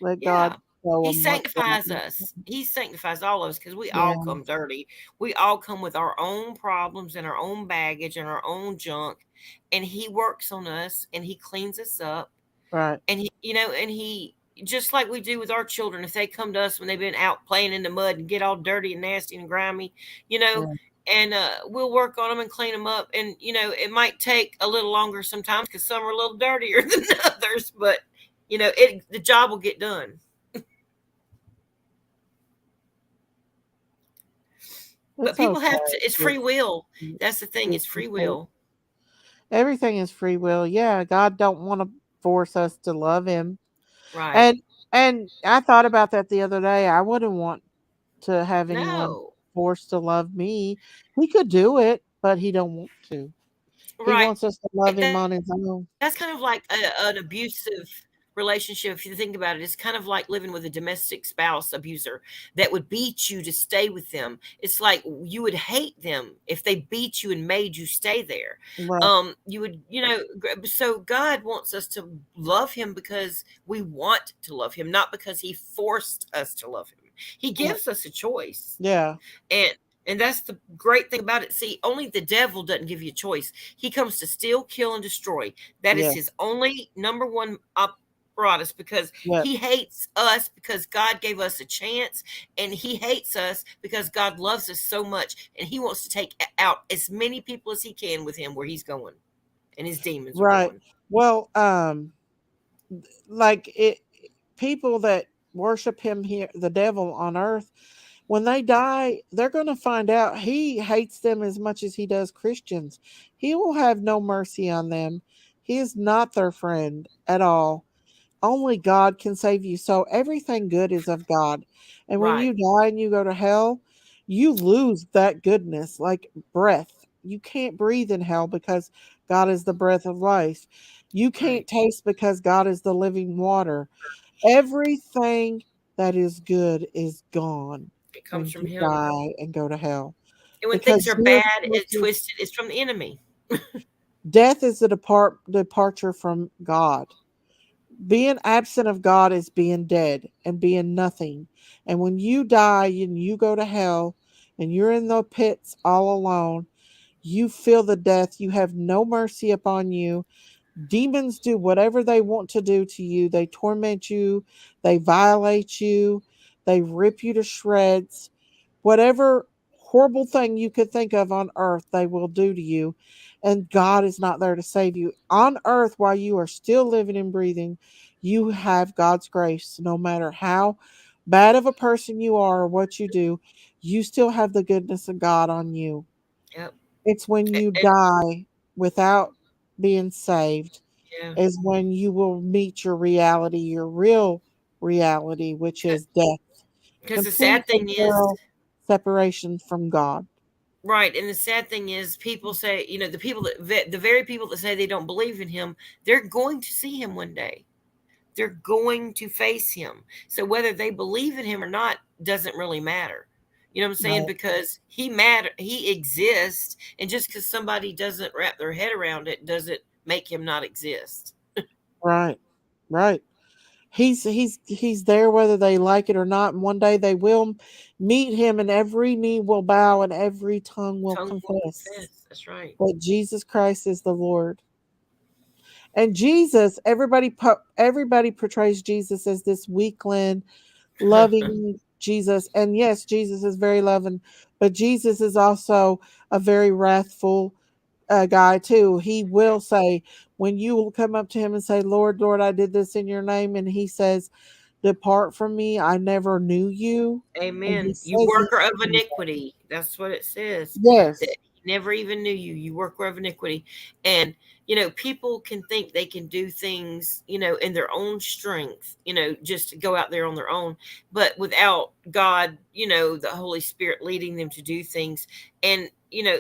let God Yeah. show He them what's sanctifies going us. He sanctifies all of us because we all on. come dirty. We all come with our own problems and our own baggage and our own junk. And he works on us and he cleans us up. Right. And he just like we do with our children, if they come to us when they've been out playing in the mud and get all dirty and nasty and grimy, Yeah. and we'll work on them and clean them up. And it might take a little longer sometimes because some are a little dirtier than others, but the job will get done. But It's people have okay. to. It's free will. It's- That's the thing. It's free will. Everything is free will. Yeah, God don't want to force us to love Him. Right. And I thought about that the other day. I wouldn't want to have anyone No. forced to love me. He could do it, but He don't want to. He Right. wants us to love Him on His own. That's kind of like an abusive relationship. If you think about it, it's kind of like living with a domestic spouse abuser that would beat you to stay with them. It's like you would hate them if they beat you and made you stay there. Right. You would, so God wants us to love him because we want to love him, not because he forced us to love him. He gives us a choice. Yeah. And that's the great thing about it. See, only the devil doesn't give you a choice. He comes to steal, kill, and destroy. That is Yeah. his only number one apparatus because Yeah. he hates us because God gave us a chance, and he hates us because God loves us so much, and he wants to take out as many people as he can with him where he's going, and his demons are Right. going. Well, like people that worship him here, the devil on earth, when they die, they're going to find out he hates them as much as he does Christians. He will have no mercy on them. He is not their friend at all. Only God can save you. So everything good is of God. And when Right. you die and you go to hell, you lose that goodness like breath. You can't breathe in hell because God is the breath of life. You can't Right. taste because God is the living water. Everything that is good is gone It when comes from you him. die and go to hell. And when things Because are bad and twisted, it's from the enemy. death is the departure from God. Being absent of God is being dead and being nothing. And when you die and you go to hell and you're in the pits all alone, you feel the death. You have no mercy upon you. Demons do whatever they want to do to you. They torment you, they violate you, they rip you to shreds. Whatever horrible thing you could think of on earth, they will do to you. And God is not there to save you. On earth, while you are still living and breathing, you have God's grace. No matter how bad of a person you are or what you do, you still have the goodness of God on you. Yep. It's when you die without being saved Yeah. is when you will meet your reality, your real reality, which is death. Because the Complete sad thing and is, total separation from God. right, and the sad thing is, people say, the people the very people that say they don't believe in him, they're going to see him one day. They're going to face him. So whether they believe in him or not doesn't really matter. You know what I'm saying? Right. Because he exists, and just because somebody doesn't wrap their head around it doesn't make him not exist. Right. Right. He's there whether they like it or not. And one day they will meet him and every knee will bow and every tongue will Tongue will confess confess. That's right. that Jesus Christ is the Lord. And Jesus, everybody portrays Jesus as this weakling, loving Jesus. And yes, Jesus is very loving, but Jesus is also a very wrathful guy too. He will say, when you come up to him and say, Lord, Lord, I did this in your name, and he says, depart from me, I never knew you. And he Amen. You says worker these of things. iniquity. That's what it says. That Yes. he never even knew you. You worker of iniquity. And, people can think they can do things, in their own strength, just to go out there on their own, but without God, the Holy Spirit leading them to do things. And,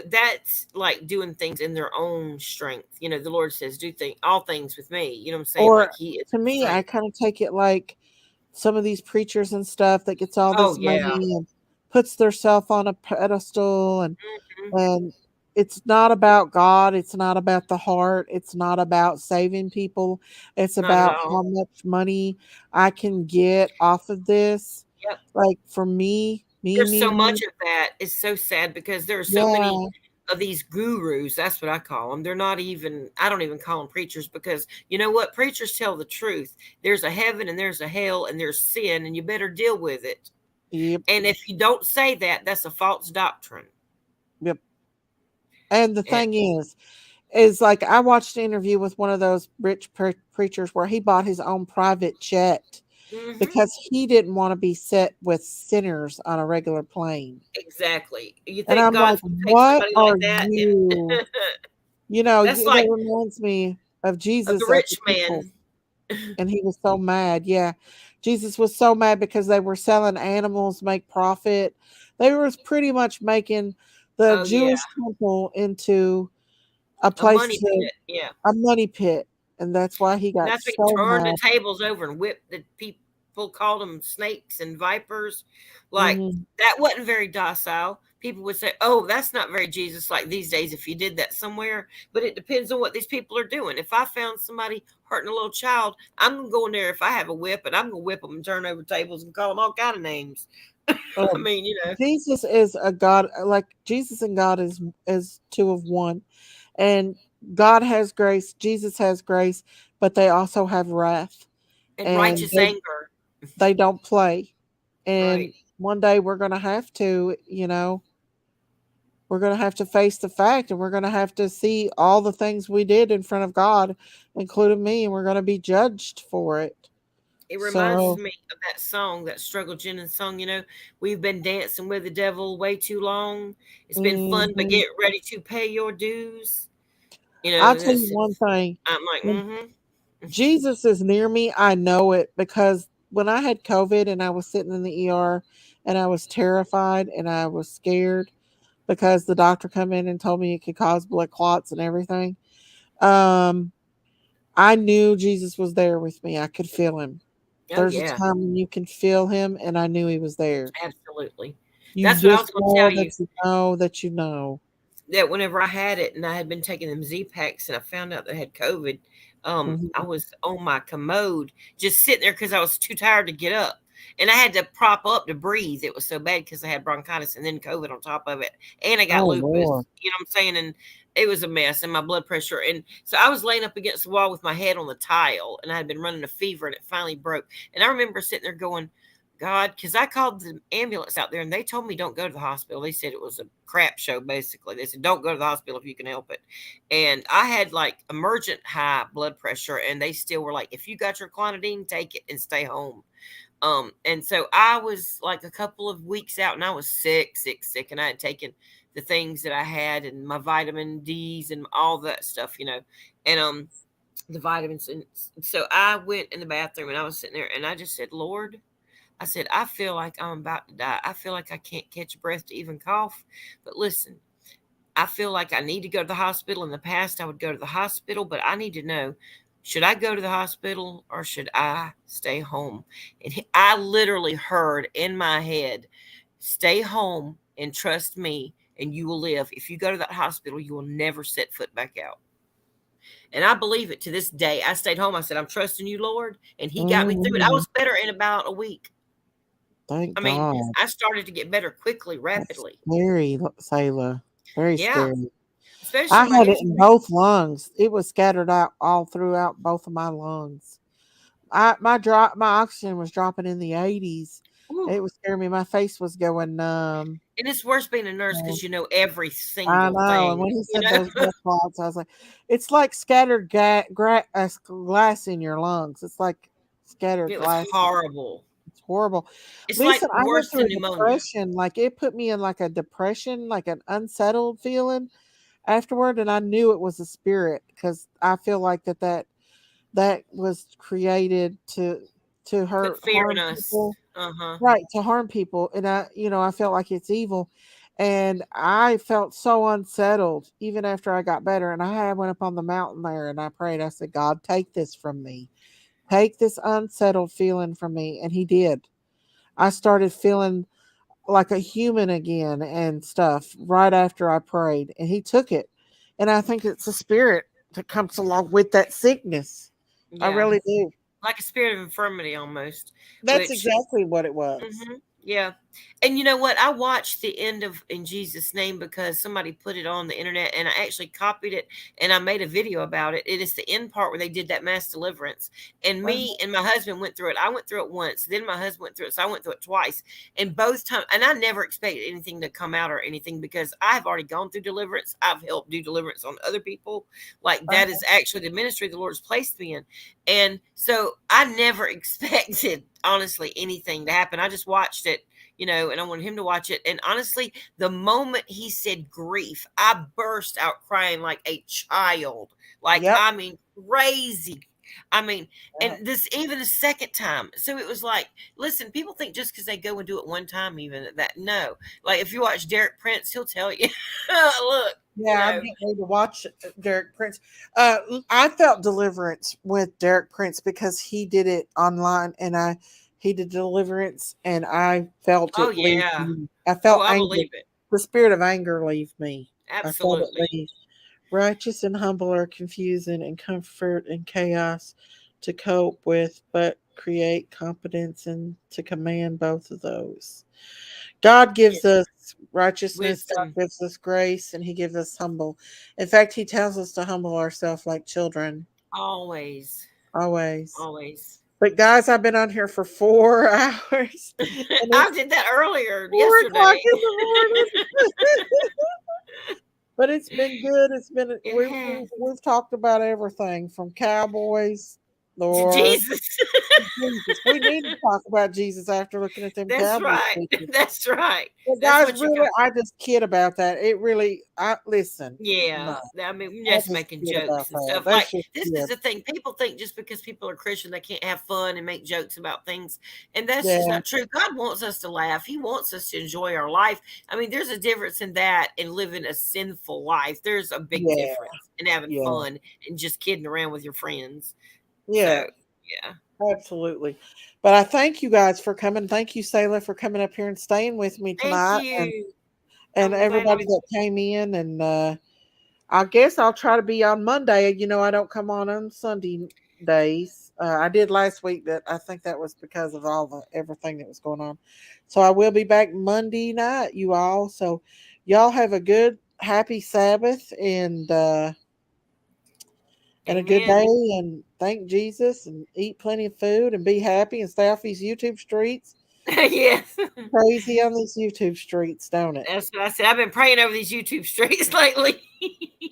that's like doing things in their own strength. The Lord says, all things with me. You know what I'm saying? Like Or he is to me, I strength. kind of take it like some of these preachers and stuff that gets all Oh, this yeah. money and puts theirself on a pedestal, Mhm. and it's not about God, it's not about the heart, it's not about saving people, it's Not at about all. how much money I can get off of this. Yep. Like for me, me, There's me, so me. much of that. It's so sad because there are so many Yeah. of these gurus. That's what I call them. They're not even, I don't even call them preachers, because you know what? Preachers tell the truth. There's a heaven and there's a hell and there's sin, and you better deal with it. Yep. And if you don't say that, that's a false doctrine. Yep. And the And thing is like I watched an interview with one of those rich preachers where he bought his own private jet mhm, because he didn't want to be set with sinners on a regular plane. exactly. You And think I'm like, God's going to take what somebody are like that? you? That's That like reminds me of the Jesus at the rich temple, man. and he was so mad. Yeah, Jesus was so mad because they were selling animals, make profit. They were pretty much making the Oh, yeah. Jewish temple into a A place money to pit. Yeah. a money pit, and that's why he And got that's what so turned the mad. tables over and whipped the people, called them snakes and vipers. Like, Hmm. that wasn't very docile. People would say, oh, that's not very Jesus like these days if you did that somewhere. But it depends on what these people are doing. If I found somebody hurting a little child, I'm going to go in there if I have a whip, and I'm going to whip them and turn over tables and call them all kind of names. I Um, mean, Jesus is a God. Like Jesus and God is two of one, and God has grace. Jesus has grace, but they also have wrath, and and righteous anger. they don't play. Right. And one day we're going to have to, we're going to have to face the fact, and we're going to have to see all the things we did in front of God, including me, and we're going to be judged for it. It reminds So, me of that song, that Struggle Jennings song, we've been dancing with the devil way too long. It's been fun, but mhm. get ready to pay your dues. I'll tell you This one is, thing. I'm like, When mm-hmm. Jesus is near me, I know it because when I had COVID and I was sitting in the ER and I was terrified and I was scared because the doctor come in and told me it could cause blood clots and everything. Um, I knew Jesus was there with me. I could feel him. Oh, There's a yeah, time when you can feel him, and I knew he was there. absolutely. You That's what I was just going to know tell you. that you know that you know. That whenever I had it and I had been taking them Z packs and I found out that I had COVID, I Mhm. was on my commode just sitting there because I was too tired to get up. And I had to prop up to breathe. It was so bad because I had bronchitis and then COVID on top of it. And I got Oh lupus. Lord. You know what I'm saying? And it was a mess, and my blood pressure. And so I was laying up against the wall with my head on the tile, and I had been running a fever, and it finally broke. And I remember sitting there going, God, because I called the ambulance out there and they told me don't go to the hospital. They said it was a crap show, basically. They said don't go to the hospital if you can help it. And I had like emergent high blood pressure, and they still were like, if you got your clonidine, take it and stay home. And so I was like a couple of weeks out, and I was sick, sick, sick, and I had taken the things that I had and my vitamin D's and all that stuff, and the vitamins. And so I went in the bathroom and I was sitting there and I just said, Lord, I said, I feel like I'm about to die. I feel like I can't catch a breath to even cough. But listen, I feel like I need to go to the hospital. In the past, I would go to the hospital, but I need to know, should I go to the hospital or should I stay home? And I literally heard in my head, stay home and trust me, and you will live. If you go to that hospital, you will never set foot back out. And I believe it to this day. I stayed home. I said, I'm trusting you, Lord. And he got me through it. I Mhm. was better in about a week. Thank I mean, God. I started to get better quickly, That's rapidly. scary, Sayla. Very Yeah, scary. Especially I my had it ears. in both lungs. It was scattered out all throughout both of my lungs. My oxygen was dropping in the 80s. Ooh. It was scaring me. My face was going numb. And it's worse being a nurse because you know every I single know. And thing. when he You said know? those blood clots, I was like, it's like scattered glass in your lungs. It's like scattered It was glass. horrible. It's horrible. It's like Listen, I went worse through than a pneumonia. depression. Like it put me in like a depression, like an unsettled feeling afterward, and I knew it was a spirit because I feel like that was created to Put hurt fear in harm us. people, Uh-huh. right? To harm people, and I felt like it's evil, and I felt so unsettled even after I got better. And I went up on the mountain there and I prayed. I said, God, take this from me, take this unsettled feeling from me, and He did. I started feeling like a human again and stuff right after I prayed, and He took it. And I think it's a spirit that comes along with that sickness. I Yeah. really do. Like a spirit of infirmity almost. That's Which exactly what it was. yeah. And you know what? I watched the end of In Jesus' Name because somebody put it on the internet and I actually copied it and I made a video about it. It is the end part where they did that mass deliverance. And me and my husband went through it. I went through it once. Then my husband went through it. So I went through it twice. And both times, and I never expected anything to come out or anything because I have already gone through deliverance. I've helped do deliverance on other people. Like that is actually the ministry the Lord has placed me in. And so I never expected, honestly, anything to happen. I just watched it, you know, and I wanted him to watch it. And honestly, the moment he said grief, I burst out crying like a child. Like, Yep. I mean, crazy. I mean, Yep. and this even the second time. So it was like, listen, people think just because they go and do it one time, even that no. Like if you watch Derek Prince, he'll tell you, look. Yeah, I'm getting ready to watch Derek Prince. I felt deliverance with Derek Prince because he did it online, and he did deliverance, and I felt Oh it leave yeah. me. I felt I anger. believe it. The spirit of anger leave me. I felt it Absolutely. leave. Righteous and humble are confusing and comfort and chaos to cope with, but create competence and to command both of those. God gives us righteousness, God Wisdom. gives us grace, and He gives us humble. In fact, He tells us to humble ourselves like children. Always. Always. Always. But guys, I've been on here for 4 hours. And I it's did that earlier 4 o'clock yesterday. in the morning. But it's been good. It's been It has. we've talked about everything from cowboys, To Lord, Jesus. Jesus. We need to talk about Jesus after looking at them That's cowboys right. pictures. That's right. But That's guys, what you really, got. I just kid about that. It really, I listen. Yeah. No, I mean, we're I just just making kid about jokes and that. stuff. That's Like, just this is kid. the thing. People think just because people are Christian, they can't have fun and make jokes about things. And that's just Yeah, not true. God wants us to laugh. He wants us to enjoy our life. I mean, there's a difference in that and living a sinful life. There's a big yeah, difference in having yeah, fun and just kidding around with your friends. yeah. So, yeah. Absolutely. But I thank you guys for coming. Thank you, Sayla, for coming up here and staying with me Thank tonight, you. and I'm glad everybody that came in. And I guess I'll try to be on Monday. You know, I don't come on Sunday days. I did last week, but I think that was because of everything that was going on. So I will be back Monday night, you all. So y'all have a good, happy Sabbath, and a good Amen. day, and thank Jesus, and eat plenty of food, and be happy, and stay off these YouTube streets. Yes. Crazy on these YouTube streets, don't it? That's what I said. I've been praying over these YouTube streets lately.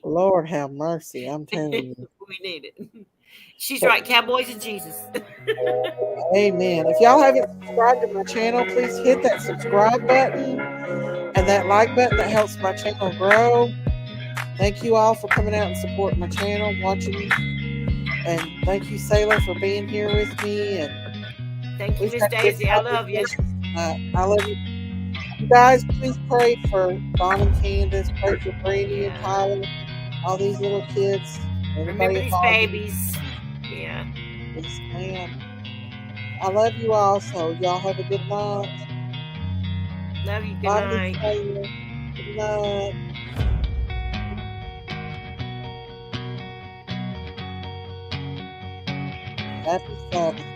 Lord have mercy, I'm telling you. We need it. She's But right. Cowboys and Jesus. amen. If y'all haven't subscribed to my channel, please hit that subscribe button and that like button. That helps my channel grow. Thank you all for coming out and supporting my channel, watching me. And thank you, Sailor, for being here with me. And Thank you, we've Miss had good Daisy. I love you. conversations. I love you. You guys, please pray for Don and Candace. Pray for Brandy and Tyler, all these little kids. Remember these involved. babies. Yeah. Yes, ma'am. I love you all. So y'all have a good night. Love you. Good Bye, night. Miss Taylor. Good night. Happy Sabbath.